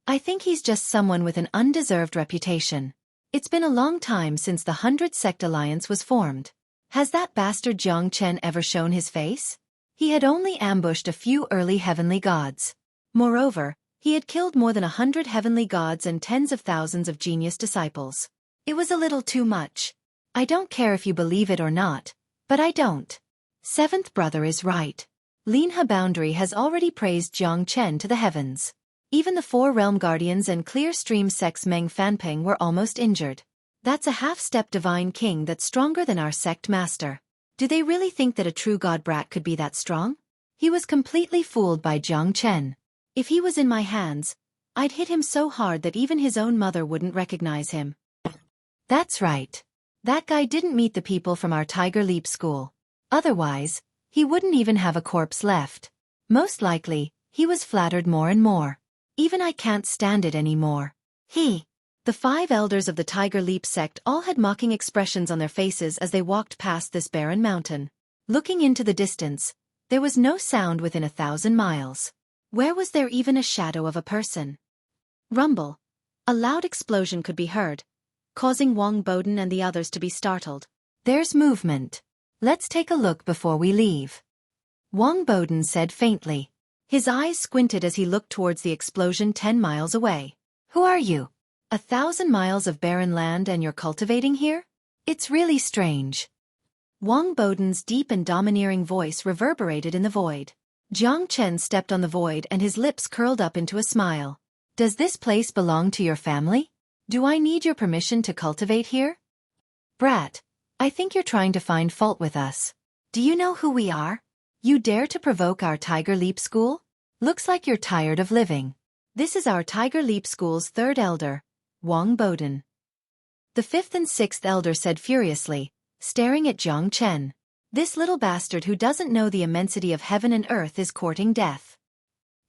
I think he's just someone with an undeserved reputation. It's been a long time since the 100 Sect Alliance was formed. Has that bastard Jiang Chen ever shown his face? He had only ambushed a few early heavenly gods. Moreover, he had killed more than 100 heavenly gods and tens of thousands of genius disciples. It was a little too much. I don't care if you believe it or not, but I don't. Seventh brother is right. Linha boundary has already praised Jiang Chen to the heavens. Even the four realm guardians and Clear Stream sect's Meng Fanpeng were almost injured. That's a half-step divine king that's stronger than our sect master. Do they really think that a true god brat could be that strong? He was completely fooled by Jiang Chen. If he was in my hands, I'd hit him so hard that even his own mother wouldn't recognize him. That's right. That guy didn't meet the people from our Tiger Leap school. Otherwise, he wouldn't even have a corpse left. Most likely, he was flattered more and more. Even I can't stand it anymore. The five elders of the Tiger Leap sect all had mocking expressions on their faces as they walked past this barren mountain. Looking into the distance, there was no sound within 1,000 miles. Where was there even a shadow of a person? Rumble. A loud explosion could be heard, causing Wang Boden and the others to be startled. There's movement. Let's take a look before we leave. Wang Boden said faintly. His eyes squinted as he looked towards the explosion 10 miles away. Who are you? 1,000 miles of barren land and you're cultivating here? It's really strange. Wang Boden's deep and domineering voice reverberated in the void. Jiang Chen stepped on the void and his lips curled up into a smile. Does this place belong to your family? Do I need your permission to cultivate here? Brat, I think you're trying to find fault with us. Do you know who we are? You dare to provoke our Tiger Leap school? Looks like you're tired of living. This is our Tiger Leap school's third elder, Wang Boden. The fifth and sixth elder said furiously, staring at Jiang Chen. This little bastard who doesn't know the immensity of heaven and earth is courting death.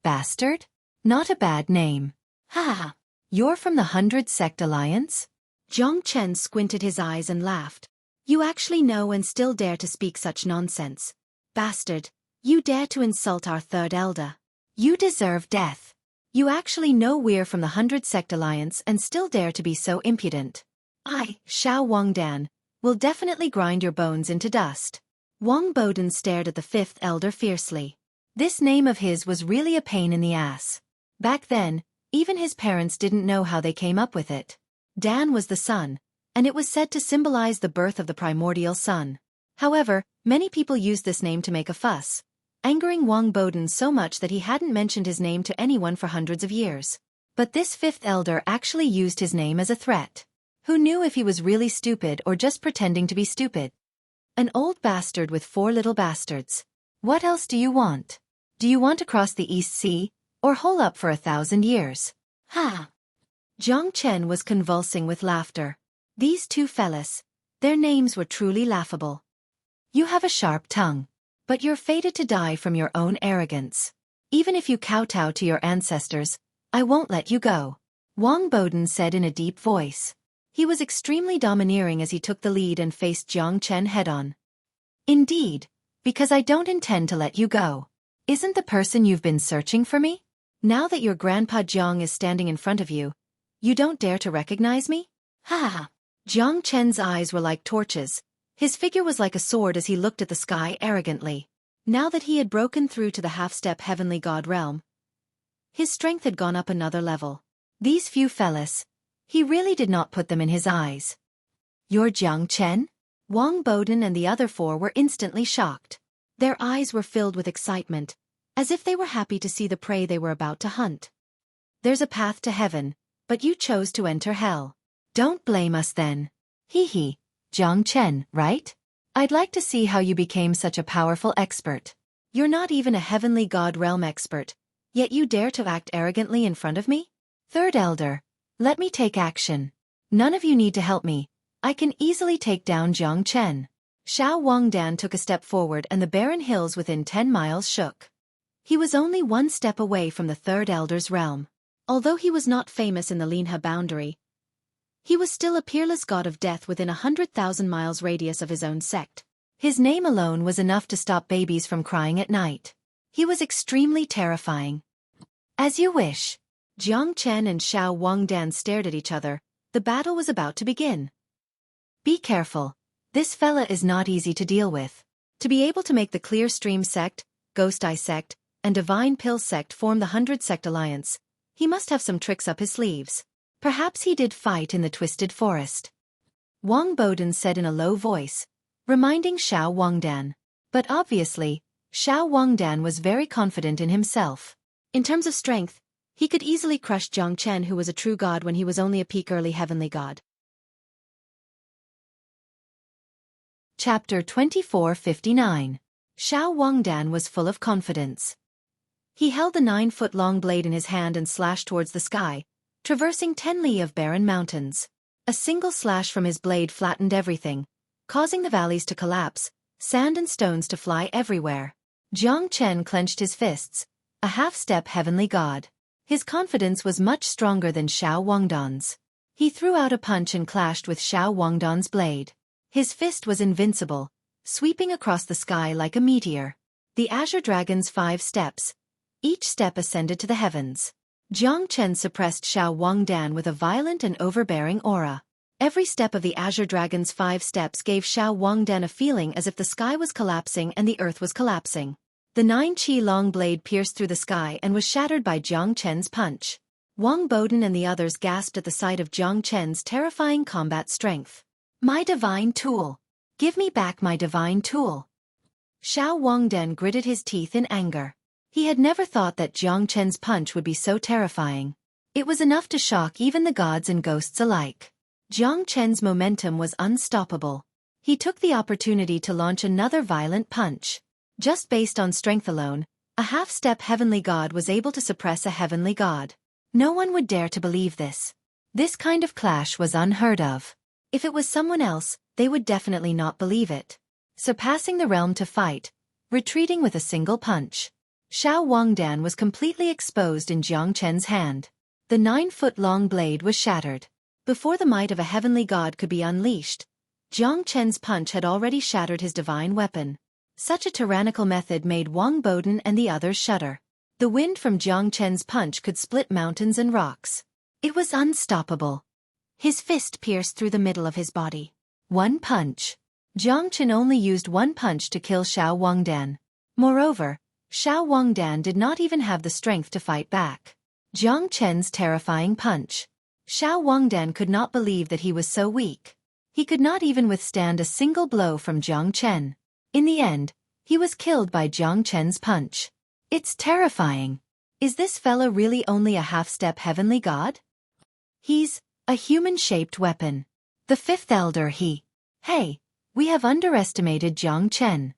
Bastard? Not a bad name. Ha ha. You're from the 100 Sect Alliance? Jiang Chen squinted his eyes and laughed. You actually know and still dare to speak such nonsense. Bastard, you dare to insult our third elder. You deserve death. You actually know we're from the 100 Sect Alliance and still dare to be so impudent. I, Xiao Wangdan, will definitely grind your bones into dust. Wang Boden stared at the fifth elder fiercely. This name of his was really a pain in the ass. Back then, even his parents didn't know how they came up with it. Dan was the sun, and it was said to symbolize the birth of the primordial sun. However, many people used this name to make a fuss, angering Wang Boden so much that he hadn't mentioned his name to anyone for hundreds of years. But this fifth elder actually used his name as a threat. Who knew if he was really stupid or just pretending to be stupid? An old bastard with 4 little bastards. What else do you want? Do you want to cross the East Sea, or hole up for 1,000 years? Ha! Jiang Chen was convulsing with laughter. These two fellas, their names were truly laughable. You have a sharp tongue, but you're fated to die from your own arrogance. Even if you kowtow to your ancestors, I won't let you go, Wang Boden said in a deep voice. He was extremely domineering as he took the lead and faced Jiang Chen head-on. Indeed, because I don't intend to let you go. Isn't the person you've been searching for me? Now that your grandpa Jiang is standing in front of you, you don't dare to recognize me? Ha ha! Jiang Chen's eyes were like torches. His figure was like a sword as he looked at the sky arrogantly. Now that he had broken through to the half-step heavenly god realm, his strength had gone up another level. These few fellas, he really did not put them in his eyes. You're Jiang Chen? Wang Boden and the other 4 were instantly shocked. Their eyes were filled with excitement, as if they were happy to see the prey they were about to hunt. There's a path to heaven, but you chose to enter hell. Don't blame us then. Hee hee, Jiang Chen, right? I'd like to see how you became such a powerful expert. You're not even a heavenly god realm expert, yet you dare to act arrogantly in front of me? Third Elder, let me take action. None of you need to help me. I can easily take down Jiang Chen. Xiao Wangdan took a step forward and the barren hills within 10 miles shook. He was only 1 step away from the Third Elder's realm. Although he was not famous in the Linhe boundary, he was still a peerless god of death within 100,000 miles radius of his own sect. His name alone was enough to stop babies from crying at night. He was extremely terrifying. As you wish. Jiang Chen and Xiao Wangdan stared at each other. The battle was about to begin. Be careful. This fella is not easy to deal with. To be able to make the Clear Stream sect, Ghost Eye sect, and Divine Pill sect form the 100 Sect Alliance, he must have some tricks up his sleeves. Perhaps he did fight in the Twisted Forest. Wang Boden said in a low voice, reminding Xiao Wangdan. But obviously, Xiao Wangdan was very confident in himself. In terms of strength, he could easily crush Jiang Chen, who was a true god when he was only a peak early heavenly god. Chapter 2459. Xiao Wangdan was full of confidence. He held the 9-foot-long blade in his hand and slashed towards the sky, traversing 10 li of barren mountains. A single slash from his blade flattened everything, causing the valleys to collapse, sand and stones to fly everywhere. Jiang Chen clenched his fists, a half-step heavenly god. His confidence was much stronger than Xiao Wangdan's. He threw out a punch and clashed with Xiao Wangdan's blade. His fist was invincible, sweeping across the sky like a meteor. The Azure Dragon's 5 steps. Each step ascended to the heavens. Jiang Chen suppressed Xiao Wangdan with a violent and overbearing aura. Every step of the Azure Dragon's 5 steps gave Xiao Wangdan a feeling as if the sky was collapsing and the earth was collapsing. The 9-chi-long blade pierced through the sky and was shattered by Jiang Chen's punch. Wang Boden and the others gasped at the sight of Jiang Chen's terrifying combat strength. My divine tool! Give me back my divine tool! Xiao Wangdan gritted his teeth in anger. He had never thought that Jiang Chen's punch would be so terrifying. It was enough to shock even the gods and ghosts alike. Jiang Chen's momentum was unstoppable. He took the opportunity to launch another violent punch. Just based on strength alone, a half-step heavenly god was able to suppress a heavenly god. No one would dare to believe this. This kind of clash was unheard of. If it was someone else, they would definitely not believe it. Surpassing the realm to fight, retreating with a single punch. Xiao Wangdan was completely exposed in Jiang Chen's hand. The 9-foot-long blade was shattered. Before the might of a heavenly god could be unleashed, Jiang Chen's punch had already shattered his divine weapon. Such a tyrannical method made Wang Boden and the others shudder. The wind from Jiang Chen's punch could split mountains and rocks. It was unstoppable. His fist pierced through the middle of his body. One punch. Jiang Chen only used one punch to kill Xiao Wangdan. Moreover, Xiao Wangdan did not even have the strength to fight back. Jiang Chen's terrifying punch. Xiao Wangdan could not believe that he was so weak. He could not even withstand a single blow from Jiang Chen. In the end, he was killed by Jiang Chen's punch. It's terrifying. Is this fella really only a half-step heavenly god? He's a human-shaped weapon. The fifth elder Hey, we have underestimated Jiang Chen.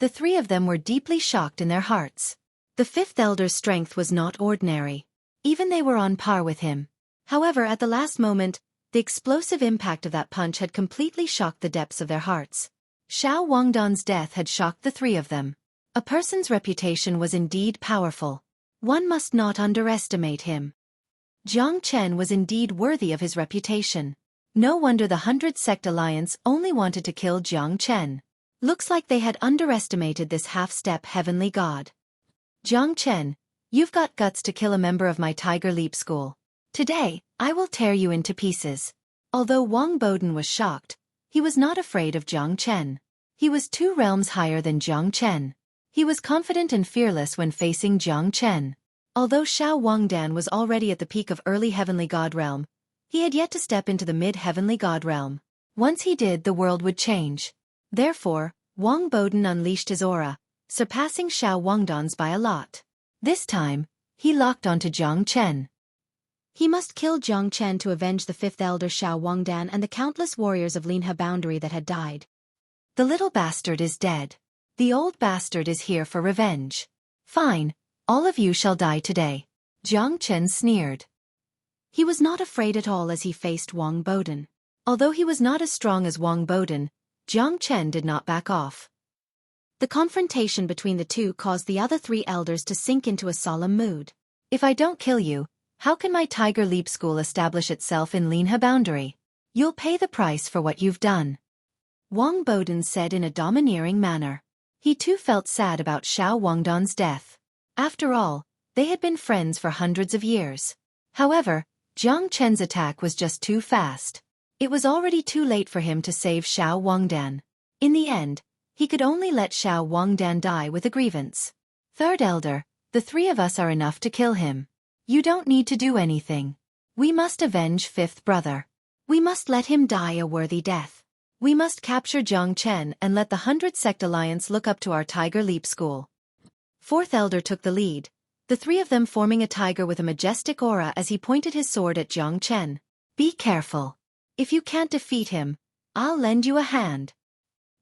The three of them were deeply shocked in their hearts. The fifth elder's strength was not ordinary. Even they were on par with him. However, at the last moment, the explosive impact of that punch had completely shocked the depths of their hearts. Xiao Wangdan's death had shocked the three of them. A person's reputation was indeed powerful. One must not underestimate him. Jiang Chen was indeed worthy of his reputation. No wonder the 100 Sect Alliance only wanted to kill Jiang Chen. Looks like they had underestimated this half-step heavenly god. Jiang Chen, you've got guts to kill a member of my Tiger Leap School. Today, I will tear you into pieces. Although Wang Boden was shocked, he was not afraid of Jiang Chen. He was 2 realms higher than Jiang Chen. He was confident and fearless when facing Jiang Chen. Although Xiao Wangdan was already at the peak of early heavenly god realm, he had yet to step into the mid-heavenly god realm. Once he did, the world would change. Therefore, Wang Boden unleashed his aura, surpassing Xiao Wangdan's by a lot. This time, he locked onto Jiang Chen. He must kill Jiang Chen to avenge the fifth elder Xiao Wangdan and the countless warriors of Linhe boundary that had died. The little bastard is dead. The old bastard is here for revenge. Fine, all of you shall die today. Jiang Chen sneered. He was not afraid at all as he faced Wang Boden. Although he was not as strong as Wang Boden, Jiang Chen did not back off. The confrontation between the two caused the other 3 elders to sink into a solemn mood. If I don't kill you, how can my Tiger Leap School establish itself in Linhe boundary? You'll pay the price for what you've done. Wang Boden said in a domineering manner. He too felt sad about Xiao Wangdan's death. After all, they had been friends for hundreds of years. However, Jiang Chen's attack was just too fast. It was already too late for him to save Xiao Wangdan. In the end, he could only let Xiao Wangdan die with a grievance. Third elder, the 3 of us are enough to kill him. You don't need to do anything. We must avenge fifth brother. We must let him die a worthy death. We must capture Jiang Chen and let the 100 Sect Alliance look up to our Tiger Leap School. Fourth elder took the lead, the 3 of them forming a tiger with a majestic aura as he pointed his sword at Jiang Chen. Be careful. If you can't defeat him, I'll lend you a hand.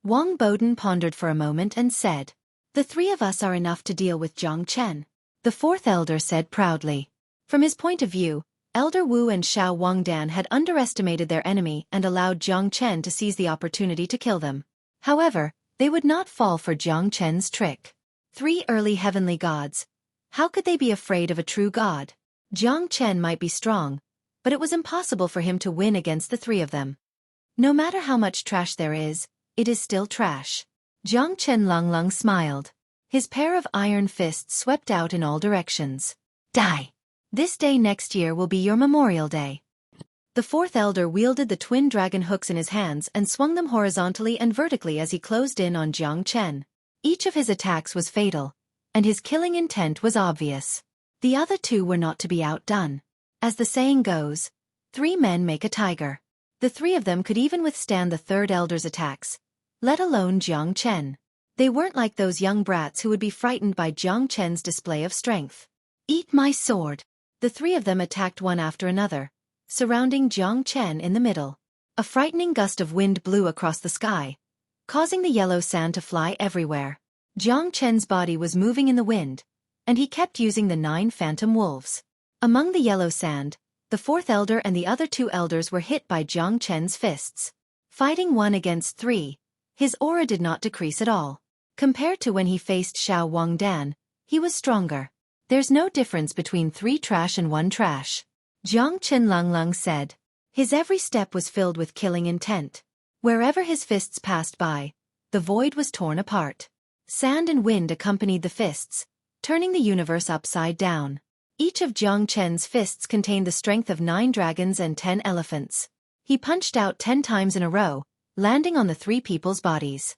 Wang Boden pondered for a moment and said, The 3 of us are enough to deal with Jiang Chen. The fourth elder said proudly. From his point of view, Elder Wu and Xiao Wangdan had underestimated their enemy and allowed Jiang Chen to seize the opportunity to kill them. However, they would not fall for Jiang Chen's trick. 3 early heavenly gods. How could they be afraid of a true god? Jiang Chen might be strong, but it was impossible for him to win against the 3 of them. No matter how much trash there is, it is still trash. Jiang Chen Lang smiled. His pair of iron fists swept out in all directions. Die! This day next year will be your Memorial Day. The fourth elder wielded the twin dragon hooks in his hands and swung them horizontally and vertically as he closed in on Jiang Chen. Each of his attacks was fatal, and his killing intent was obvious. The other 2 were not to be outdone. As the saying goes, 3 men make a tiger. The 3 of them could even withstand the third elder's attacks, let alone Jiang Chen. They weren't like those young brats who would be frightened by Jiang Chen's display of strength. Eat my sword. The 3 of them attacked one after another, surrounding Jiang Chen in the middle. A frightening gust of wind blew across the sky, causing the yellow sand to fly everywhere. Jiang Chen's body was moving in the wind, and he kept using the 9 phantom wolves. Among the yellow sand, the fourth elder and the other 2 elders were hit by Jiang Chen's fists. Fighting 1 against 3, his aura did not decrease at all. Compared to when he faced Xiao Wangdan, he was stronger. There's no difference between 3 trash and 1 trash. Jiang Chen Lang said. His every step was filled with killing intent. Wherever his fists passed by, the void was torn apart. Sand and wind accompanied the fists, turning the universe upside down. Each of Jiang Chen's fists contained the strength of 9 dragons and 10 elephants. He punched out 10 times in a row, landing on the 3 people's bodies.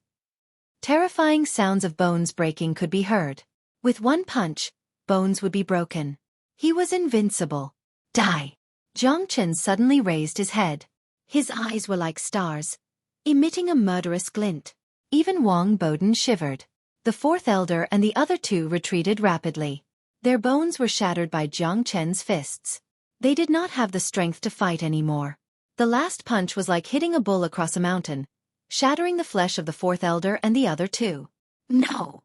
Terrifying sounds of bones breaking could be heard. With one punch, bones would be broken. He was invincible. Die! Jiang Chen suddenly raised his head. His eyes were like stars, emitting a murderous glint. Even Wang Boden shivered. The fourth elder and the other 2 retreated rapidly. Their bones were shattered by Jiang Chen's fists. They did not have the strength to fight anymore. The last punch was like hitting a bull across a mountain, shattering the flesh of the fourth elder and the other two. No!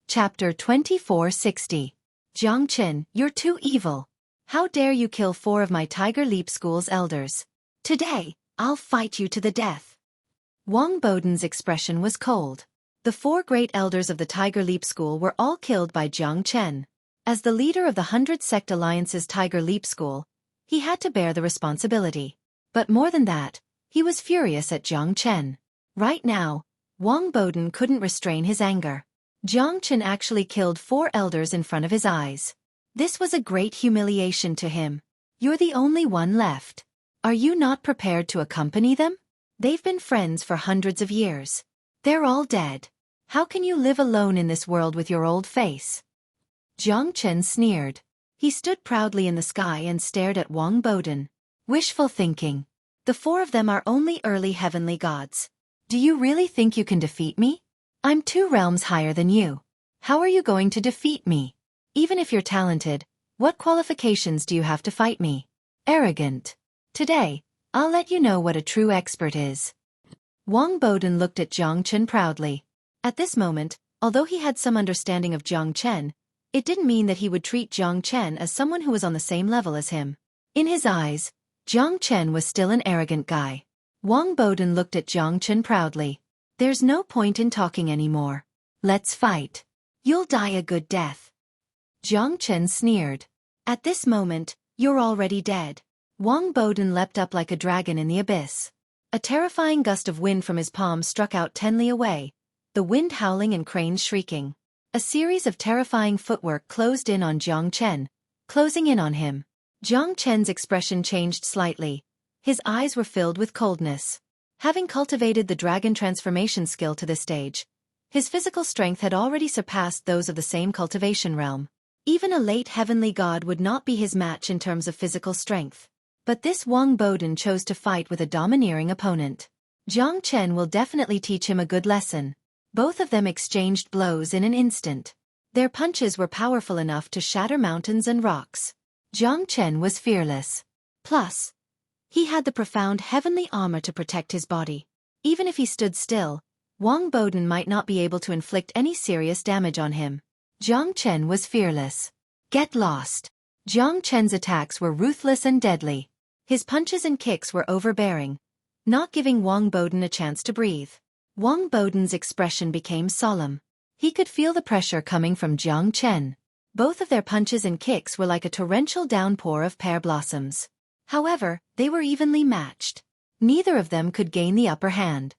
Chapter 2460. Jiang Qin, you're too evil. How dare you kill 4 of my Tiger Leap School's elders? Today, I'll fight you to the death. Wang Boden's expression was cold. The 4 great elders of the Tiger Leap School were all killed by Jiang Qin. As the leader of the 100 Sect Alliance's Tiger Leap School, he had to bear the responsibility. But more than that, he was furious at Jiang Qin. Right now, Wang Boden couldn't restrain his anger. Jiang Qin actually killed 4 elders in front of his eyes. This was a great humiliation to him. You're the only one left. Are you not prepared to accompany them? They've been friends for hundreds of years. They're all dead. How can you live alone in this world with your old face? Jiang Qin sneered. He stood proudly in the sky and stared at Wang Boden. Wishful thinking. The 4 of them are only early heavenly gods. Do you really think you can defeat me? I'm 2 realms higher than you. How are you going to defeat me? Even if you're talented, what qualifications do you have to fight me? Arrogant. Today, I'll let you know what a true expert is. Wang Boden looked at Jiang Qin proudly. At this moment, although he had some understanding of Jiang Qin, it didn't mean that he would treat Jiang Qin as someone who was on the same level as him. In his eyes, Jiang Qin was still an arrogant guy. Wang Boden looked at Jiang Qin proudly. There's no point in talking anymore. Let's fight. You'll die a good death. Jiang Qin sneered. At this moment, you're already dead. Wang Boden leapt up like a dragon in the abyss. A terrifying gust of wind from his palm struck out 10 li away, the wind howling and cranes shrieking. A series of terrifying footwork closed in on Jiang Qin, closing in on him. Jiang Qin's expression changed slightly. His eyes were filled with coldness. Having cultivated the dragon transformation skill to this stage, his physical strength had already surpassed those of the same cultivation realm. Even a late heavenly god would not be his match in terms of physical strength. But this Wang Boden chose to fight with a domineering opponent. Jiang Qin will definitely teach him a good lesson. Both of them exchanged blows in an instant. Their punches were powerful enough to shatter mountains and rocks. Jiang Qin was fearless. Plus, he had the profound heavenly armor to protect his body. Even if he stood still, Wang Boden might not be able to inflict any serious damage on him. Jiang Qin was fearless. Get lost. Jiang Qin's attacks were ruthless and deadly. His punches and kicks were overbearing, not giving Wang Boden a chance to breathe. Wang Boden's expression became solemn. He could feel the pressure coming from Jiang Qin. Both of their punches and kicks were like a torrential downpour of pear blossoms. However, they were evenly matched. Neither of them could gain the upper hand.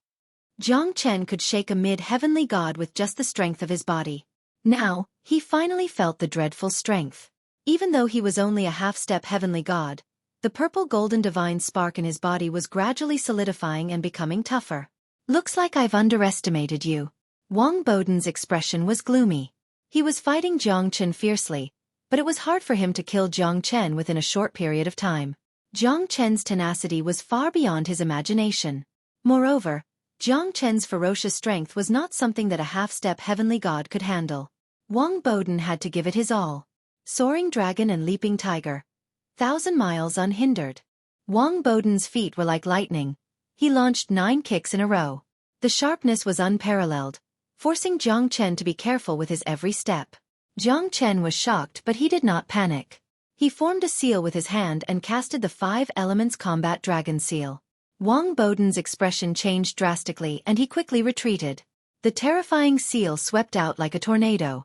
Jiang Qin could shake a mid-heavenly god with just the strength of his body. Now, he finally felt the dreadful strength. Even though he was only a half-step heavenly god, the purple golden divine spark in his body was gradually solidifying and becoming tougher. Looks like I've underestimated you. Wang Boden's expression was gloomy. He was fighting Jiang Qin fiercely, but it was hard for him to kill Jiang Qin within a short period of time. Jiang Qin's tenacity was far beyond his imagination. Moreover, Jiang Qin's ferocious strength was not something that a half-step heavenly god could handle. Wang Boden had to give it his all. Soaring dragon and leaping tiger. 1,000 miles unhindered. Wang Boden's feet were like lightning. He launched 9 kicks in a row. The sharpness was unparalleled, forcing Jiang Qin to be careful with his every step. Jiang Qin was shocked, but he did not panic. He formed a seal with his hand and casted the 5 Elements Combat Dragon Seal. Wang Boden's expression changed drastically and he quickly retreated. The terrifying seal swept out like a tornado.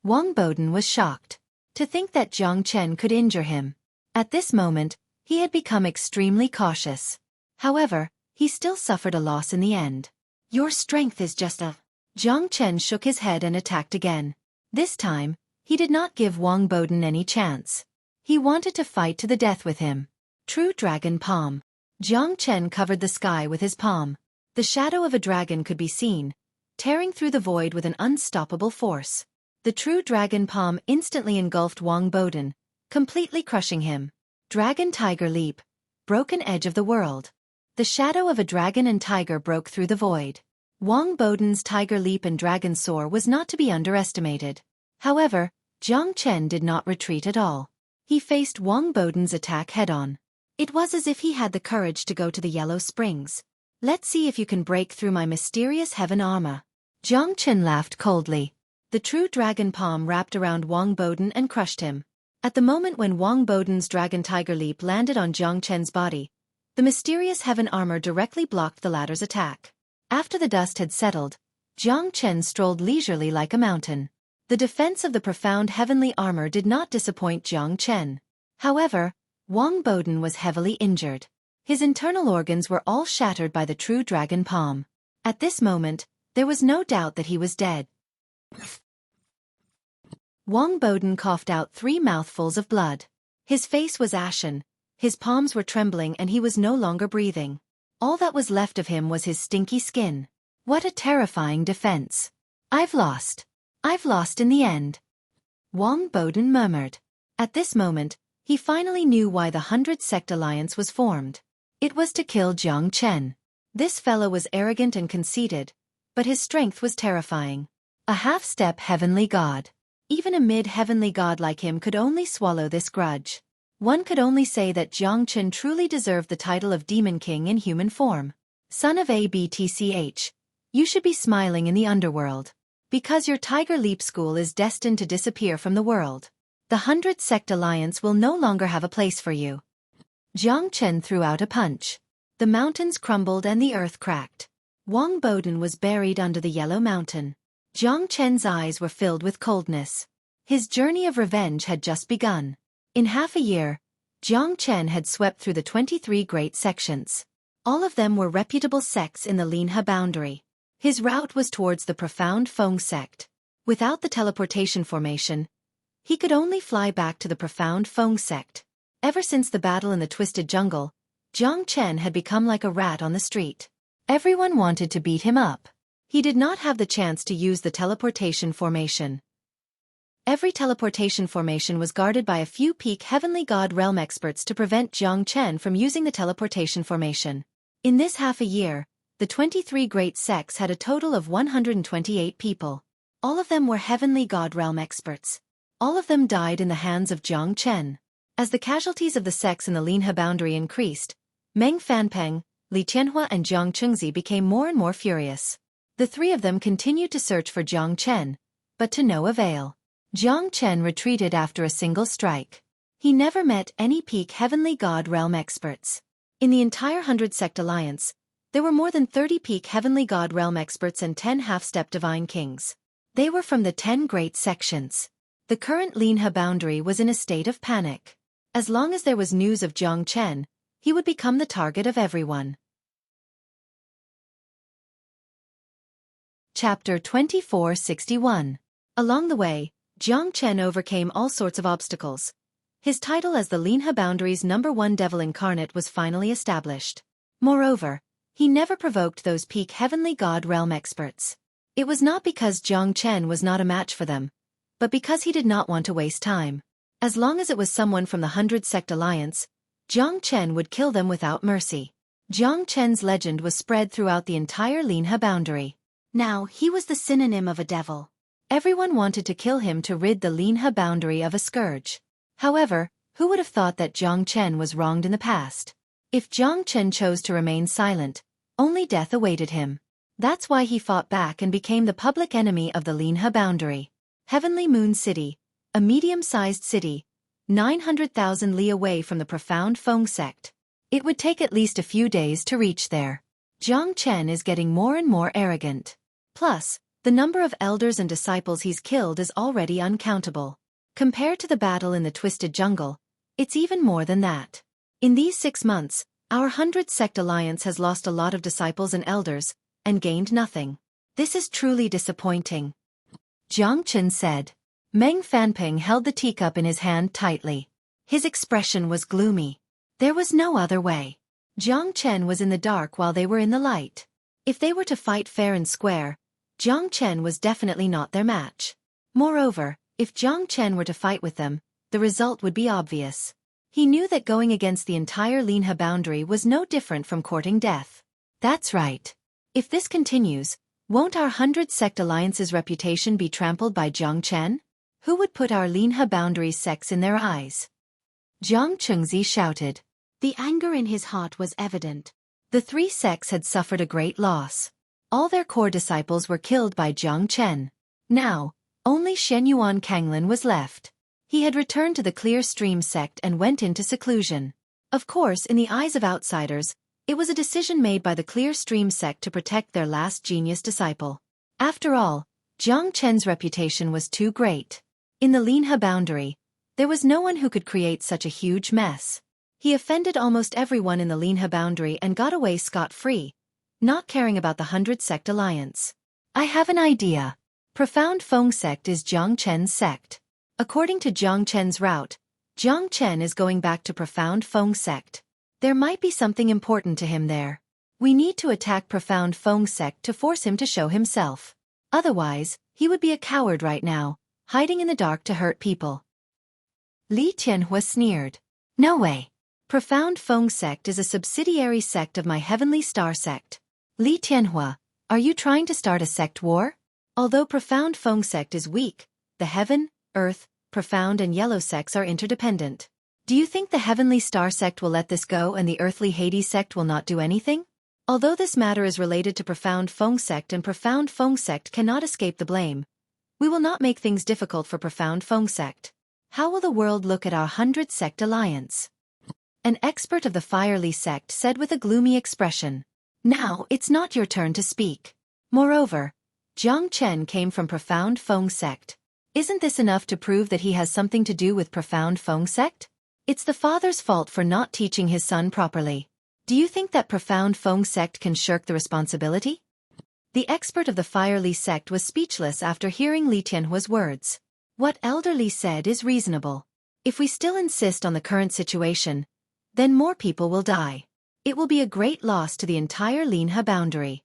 Wang Boden was shocked. To think that Jiang Qin could injure him. At this moment, he had become extremely cautious. However, he still suffered a loss in the end. Your strength is just a... Jiang Qin shook his head and attacked again. This time, he did not give Wang Boden any chance. He wanted to fight to the death with him. True Dragon Palm. Jiang Qin covered the sky with his palm. The shadow of a dragon could be seen, tearing through the void with an unstoppable force. The true Dragon Palm instantly engulfed Wang Boden, completely crushing him. Dragon Tiger Leap. Broken edge of the world. The shadow of a dragon and tiger broke through the void. Wang Boden's Tiger Leap and Dragon Soar was not to be underestimated. However, Jiang Qin did not retreat at all. He faced Wang Boden's attack head-on. It was as if he had the courage to go to the Yellow Springs. "Let's see if you can break through my mysterious heaven armor." Jiang Chen laughed coldly. The true dragon palm wrapped around Wang Boden and crushed him. At the moment when Wang Boden's dragon tiger leap landed on Jiang Chen's body, the mysterious heaven armor directly blocked the latter's attack. After the dust had settled, Jiang Chen strolled leisurely like a mountain. The defense of the profound heavenly armor did not disappoint Jiang Chen. However, Wang Boden was heavily injured. His internal organs were all shattered by the true dragon palm. At this moment, there was no doubt that he was dead. Wang Boden coughed out 3 mouthfuls of blood. His face was ashen, his palms were trembling and he was no longer breathing. All that was left of him was his stinky skin. What a terrifying defense. I've lost in the end," Wang Boden murmured. At this moment, he finally knew why the 100 Sect Alliance was formed. It was to kill Jiang Chen. This fellow was arrogant and conceited, but his strength was terrifying. A half-step heavenly god. Even a mid-heavenly god like him could only swallow this grudge. One could only say that Jiang Chen truly deserved the title of Demon King in human form. Son of Abtch, you should be smiling in the underworld. Because your Tiger Leap School is destined to disappear from the world. The 100 Sect Alliance will no longer have a place for you. Jiang Chen threw out a punch. The mountains crumbled and the earth cracked. Wang Boden was buried under the Yellow Mountain. Jiang Chen's eyes were filled with coldness. His journey of revenge had just begun. In half a year, Jiang Chen had swept through the 23 great sections. All of them were reputable sects in the Linhe boundary. His route was towards the profound Feng sect. Without the teleportation formation, he could only fly back to the profound Feng sect. Ever since the battle in the Twisted Jungle, Jiang Chen had become like a rat on the street. Everyone wanted to beat him up. He did not have the chance to use the teleportation formation. Every teleportation formation was guarded by a few peak Heavenly God realm experts to prevent Jiang Chen from using the teleportation formation. In this half a year, the 23 great sects had a total of 128 people. All of them were Heavenly God realm experts. All of them died in the hands of Jiang Chen. As the casualties of the sects in the Linhe boundary increased, Meng Fanpeng, Li Tianhua and Jiang Chengzi became more and more furious. The 3 of them continued to search for Jiang Chen, but to no avail. Jiang Chen retreated after a single strike. He never met any peak Heavenly God realm experts. In the entire 100 Sect Alliance, there were more than 30 peak Heavenly God realm experts and 10 half-step divine kings. They were from the 10 great sections. The current Linhe boundary was in a state of panic. As long as there was news of Jiang Chen, he would become the target of everyone. Chapter 2461. Along the way, Jiang Chen overcame all sorts of obstacles. His title as the Linhe boundary's #1 devil incarnate was finally established. Moreover, he never provoked those peak Heavenly God realm experts. It was not because Jiang Chen was not a match for them, but because he did not want to waste time. As long as it was someone from the 100 Sect Alliance, Jiang Chen would kill them without mercy. Jiang Chen's legend was spread throughout the entire Linhe boundary. Now he was the synonym of a devil. Everyone wanted to kill him to rid the Linhe boundary of a scourge. However, who would have thought that Jiang Chen was wronged in the past? If Jiang Chen chose to remain silent, only death awaited him. That's why he fought back and became the public enemy of the Linhe boundary. Heavenly Moon City, a medium-sized city, 900,000 li away from the profound Feng sect. It would take at least a few days to reach there. Jiang Chen is getting more and more arrogant. Plus, the number of elders and disciples he's killed is already uncountable. Compared to the battle in the Twisted Jungle, it's even more than that. In these 6 months, our 100 Sect Alliance has lost a lot of disciples and elders, and gained nothing. This is truly disappointing, Jiang Chen said. Meng Fanping held the teacup in his hand tightly. His expression was gloomy. There was no other way. Jiang Chen was in the dark while they were in the light. If they were to fight fair and square, Jiang Chen was definitely not their match. Moreover, if Jiang Chen were to fight with them, the result would be obvious. He knew that going against the entire Linhe boundary was no different from courting death. That's right. If this continues, won't our 100 Sect Alliance's reputation be trampled by Jiang Chen? Who would put our Linhe boundary's sects in their eyes? Jiang Chengzi shouted. The anger in his heart was evident. The three sects had suffered a great loss. All their core disciples were killed by Jiang Chen. Now, only Shen Yuan Kanglin was left. He had returned to the Clear Stream sect and went into seclusion. Of course, in the eyes of outsiders, it was a decision made by the Clear Stream sect to protect their last genius disciple. After all, Jiang Chen's reputation was too great. In the Linhe boundary, there was no one who could create such a huge mess. He offended almost everyone in the Linhe boundary and got away scot-free, not caring about the 100 Sect alliance. I have an idea. Profound Feng sect is Jiang Chen's sect. According to Jiang Chen's route, Jiang Chen is going back to Profound Feng sect. There might be something important to him there. We need to attack Profound Feng sect to force him to show himself. Otherwise, he would be a coward right now, hiding in the dark to hurt people. Li Tianhua sneered. No way. Profound Feng sect is a subsidiary sect of my Heavenly Star sect. Li Tianhua, are you trying to start a sect war? Although Profound Feng sect is weak, the Heaven, Earth, Profound and Yellow sects are interdependent. Do you think the Heavenly Star sect will let this go and the Earthly Hades sect will not do anything? Although this matter is related to Profound Feng sect and Profound Feng sect cannot escape the blame, we will not make things difficult for Profound Feng sect. How will the world look at our 100 Sect alliance? An expert of the Firely sect said with a gloomy expression. Now, it's not your turn to speak. Moreover, Jiang Chen came from Profound Feng sect. Isn't this enough to prove that he has something to do with Profound Feng sect? It's the father's fault for not teaching his son properly. Do you think that Profound Feng sect can shirk the responsibility? The expert of the Firely sect was speechless after hearing Li Tianhua's words. What Elder Li said is reasonable. If we still insist on the current situation, then more people will die. It will be a great loss to the entire Linhe boundary.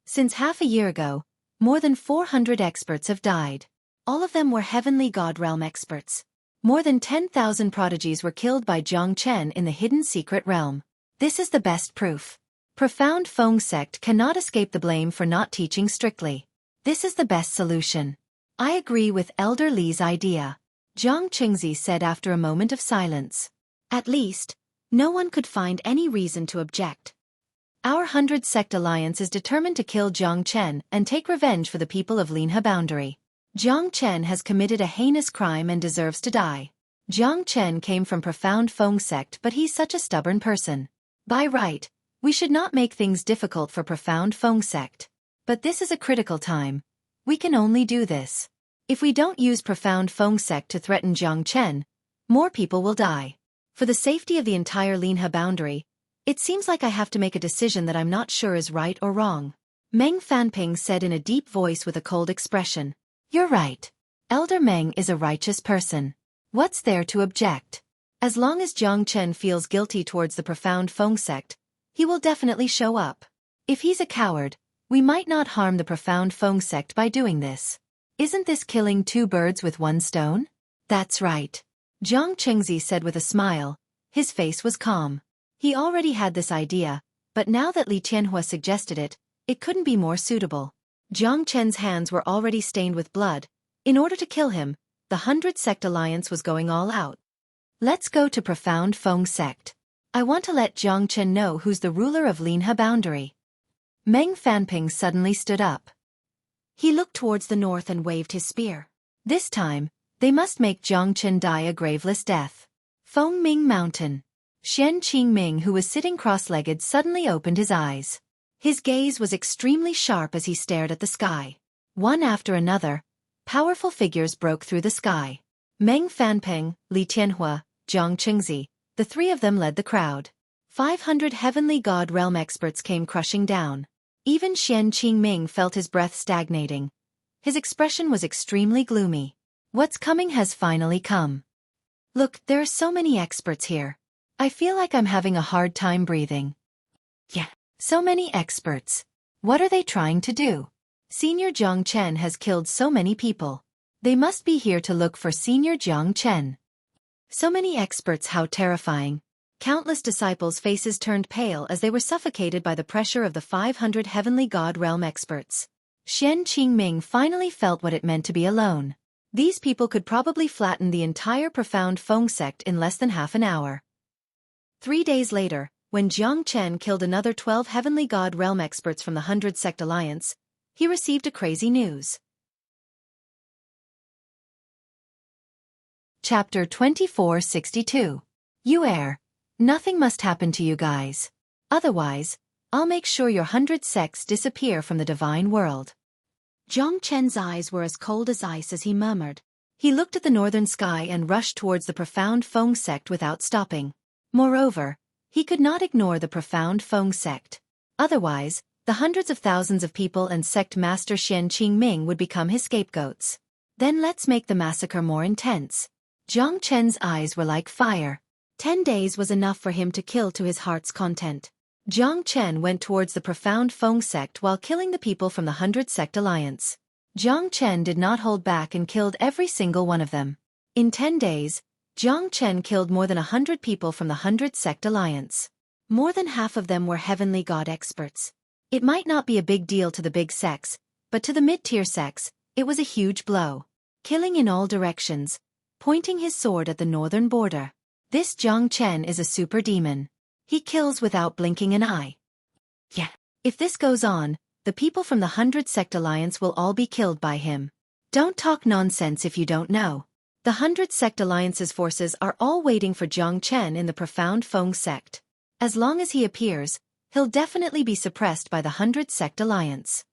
Since half a year ago, more than 400 experts have died. All of them were Heavenly God Realm experts. More than 10,000 prodigies were killed by Jiang Chen in the Hidden Secret Realm. This is the best proof. Profound Feng sect cannot escape the blame for not teaching strictly. This is the best solution. I agree with Elder Li's idea, Jiang Chengzi said after a moment of silence. At least, no one could find any reason to object. Our 100 Sect Alliance is determined to kill Jiang Chen and take revenge for the people of Linhe boundary. Jiang Chen has committed a heinous crime and deserves to die. Jiang Chen came from Profound Feng sect, but he's such a stubborn person. By right, we should not make things difficult for Profound Feng sect. But this is a critical time. We can only do this. If we don't use Profound Feng sect to threaten Jiang Chen, more people will die. For the safety of the entire Linhe boundary, it seems like I have to make a decision that I'm not sure is right or wrong. Meng Fanping said in a deep voice with a cold expression. You're right. Elder Meng is a righteous person. What's there to object? As long as Jiang Chen feels guilty towards the Profound Feng sect, he will definitely show up. If he's a coward, we might not harm the Profound Feng sect by doing this. Isn't this killing two birds with one stone? That's right. Jiang Chengzi said with a smile. His face was calm. He already had this idea, but now that Li Tianhua suggested it, it couldn't be more suitable. Jiang Chen's hands were already stained with blood. In order to kill him, the 100 Sect Alliance was going all out. Let's go to Profound Feng sect. I want to let Jiang Chen know who's the ruler of Linhe boundary. Meng Fanping suddenly stood up. He looked towards the north and waved his spear. This time, they must make Jiang Chen die a graveless death. Feng Ming Mountain. Xian Qingming, who was sitting cross-legged, suddenly opened his eyes. His gaze was extremely sharp as he stared at the sky. One after another, powerful figures broke through the sky. Meng Fanping, Li Tianhua, Jiang Chengzi, the three of them led the crowd. 500 Heavenly God Realm experts came crushing down. Even Xian Qingming felt his breath stagnating. His expression was extremely gloomy. What's coming has finally come. Look, there are so many experts here. I feel like I'm having a hard time breathing. Yeah, so many experts. What are they trying to do? Senior Jiang Chen has killed so many people. They must be here to look for Senior Jiang Chen. So many experts, how terrifying. Countless disciples' faces turned pale as they were suffocated by the pressure of the 500 Heavenly God Realm experts. Xian Qingming finally felt what it meant to be alone. These people could probably flatten the entire profound Feng sect in less than half an hour. 3 days later, when Jiang Chen killed another 12 Heavenly God realm experts from the 100 Sect Alliance, he received a crazy news. Chapter 2462. You heir. Nothing must happen to you guys. Otherwise, I'll make sure your 100 sects disappear from the divine world. Jiang Chen's eyes were as cold as ice as he murmured. He looked at the northern sky and rushed towards the profound Feng sect without stopping. Moreover, he could not ignore the profound Feng sect. Otherwise, the hundreds of thousands of people and sect master Xian Qingming would become his scapegoats. Then let's make the massacre more intense. Jiang Chen's eyes were like fire. 10 days was enough for him to kill to his heart's content. Jiang Chen went towards the profound Feng sect while killing the people from the 100 Sect Alliance. Jiang Chen did not hold back and killed every single one of them. In 10 days, Jiang Chen killed more than 100 people from the 100 Sect Alliance. More than half of them were Heavenly God experts. It might not be a big deal to the big sects, but to the mid-tier sects, it was a huge blow. Killing in all directions, pointing his sword at the northern border. This Jiang Chen is a super demon. He kills without blinking an eye. Yeah. If this goes on, the people from the 100 Sect Alliance will all be killed by him. Don't talk nonsense if you don't know. The 100 Sect Alliance's forces are all waiting for Jiang Chen in the profound Feng sect. As long as he appears, he'll definitely be suppressed by the 100 Sect Alliance.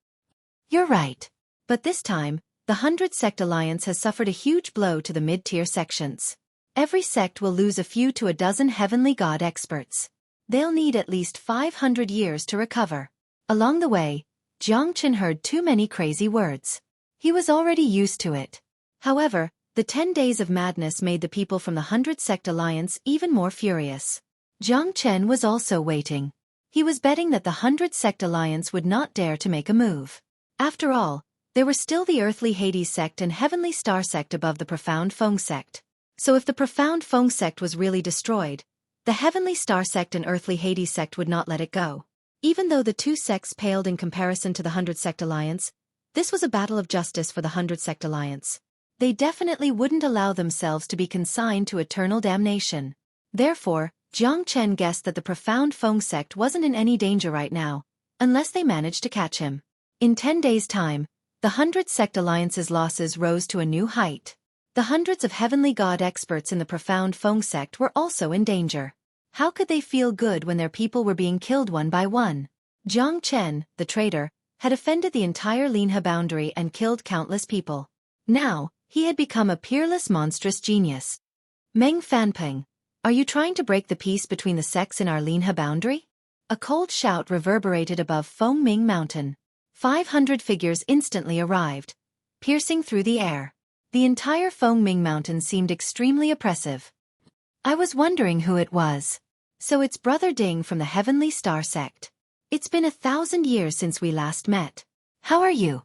You're right. But this time, the 100 Sect Alliance has suffered a huge blow to the mid-tier sections. Every sect will lose a few to a dozen Heavenly God experts. They'll need at least 500 years to recover. Along the way, Jiang Chen heard too many crazy words. He was already used to it. However, the 10 days of madness made the people from the 100 Sect Alliance even more furious. Jiang Chen was also waiting. He was betting that the 100 Sect Alliance would not dare to make a move. After all, there were still the Earthly Hades sect and Heavenly Star sect above the profound Feng sect. So if the profound Feng sect was really destroyed, the Heavenly Star sect and Earthly Hades sect would not let it go. Even though the two sects paled in comparison to the 100 Sect Alliance, this was a battle of justice for the 100 Sect Alliance. They definitely wouldn't allow themselves to be consigned to eternal damnation. Therefore, Jiang Chen guessed that the profound Feng sect wasn't in any danger right now, unless they managed to catch him. In 10 days' time, the 100 Sect Alliance's losses rose to a new height. The hundreds of Heavenly God experts in the profound Feng sect were also in danger. How could they feel good when their people were being killed one by one? Jiang Chen, the traitor, had offended the entire Linhe boundary and killed countless people. Now, he had become a peerless monstrous genius. Meng Fanping, are you trying to break the peace between the sects in our Linhe boundary? A cold shout reverberated above Feng Ming Mountain. 500 figures instantly arrived, piercing through the air. The entire Feng Ming Mountain seemed extremely oppressive. I was wondering who it was. So it's Brother Ding from the Heavenly Star sect. It's been 1,000 years since we last met. How are you?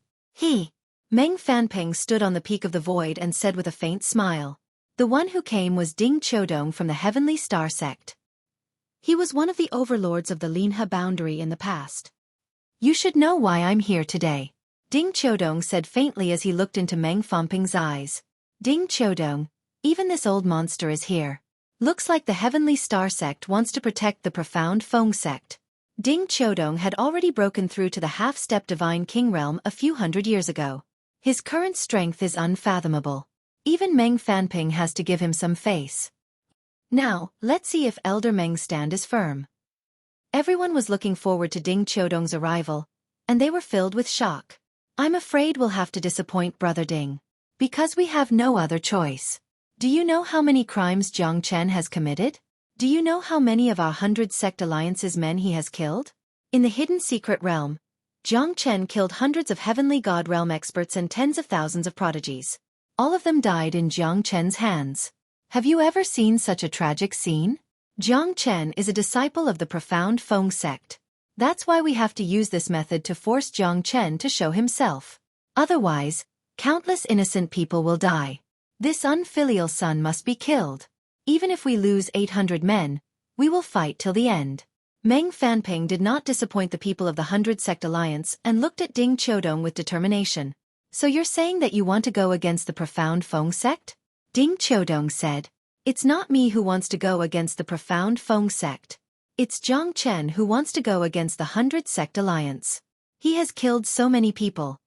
Meng Fanping stood on the peak of the void and said with a faint smile. The one who came was Ding Chodong from the Heavenly Star sect. He was one of the overlords of the Linhe boundary in the past. You should know why I'm here today. Ding Chodong said faintly as he looked into Meng Fanping's eyes. Ding Chodong, even this old monster is here. Looks like the Heavenly Star sect wants to protect the profound Feng sect. Ding Chodong had already broken through to the half-step Divine King realm a few hundred years ago. His current strength is unfathomable. Even Meng Fanping has to give him some face. Now, let's see if Elder Meng's stand is firm. Everyone was looking forward to Ding Chodong's arrival, and they were filled with shock. I'm afraid we'll have to disappoint Brother Ding. Because we have no other choice. Do you know how many crimes Jiang Chen has committed? Do you know how many of our 100 Sect Alliance's men he has killed? In the hidden secret realm, Jiang Chen killed hundreds of Heavenly God realm experts and tens of thousands of prodigies. All of them died in Jiang Chen's hands. Have you ever seen such a tragic scene? Jiang Chen is a disciple of the profound Feng sect. That's why we have to use this method to force Jiang Chen to show himself. Otherwise, countless innocent people will die. This unfilial son must be killed. Even if we lose 800 men, we will fight till the end. Meng Fanping did not disappoint the people of the 100 Sect Alliance and looked at Ding Chodong with determination. So you're saying that you want to go against the Profound Feng sect? Ding Qiudong said. It's not me who wants to go against the Profound Feng sect. It's Jiang Chen who wants to go against the 100 Sect Alliance. He has killed so many people.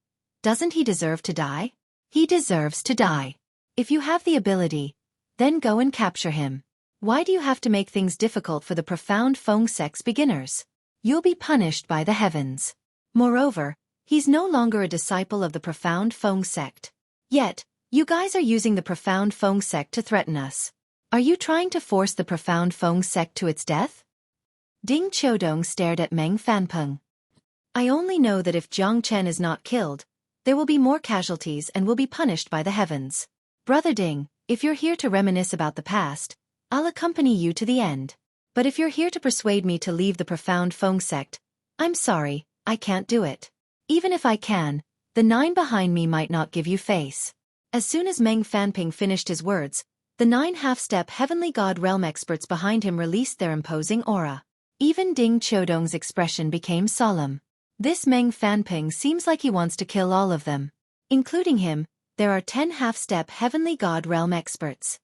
Doesn't he deserve to die? He deserves to die. If you have the ability, then go and capture him. Why do you have to make things difficult for the Profound Feng sect's beginners? You'll be punished by the heavens. Moreover, he's no longer a disciple of the Profound Feng sect. Yet, you guys are using the Profound Feng sect to threaten us. Are you trying to force the Profound Feng sect to its death? Ding Qiudong stared at Meng Fanpeng. I only know that if Jiang Chen is not killed, there will be more casualties and will be punished by the heavens. Brother Ding, if you're here to reminisce about the past, I'll accompany you to the end. But if you're here to persuade me to leave the Profound Feng sect, I'm sorry, I can't do it. Even if I can, the 9 behind me might not give you face. As soon as Meng Fanping finished his words, the 9 half-step Heavenly God Realm experts behind him released their imposing aura. Even Ding Qiudong's expression became solemn. This Meng Fanping seems like he wants to kill all of them. Including him, there are 10 half-step Heavenly God Realm experts.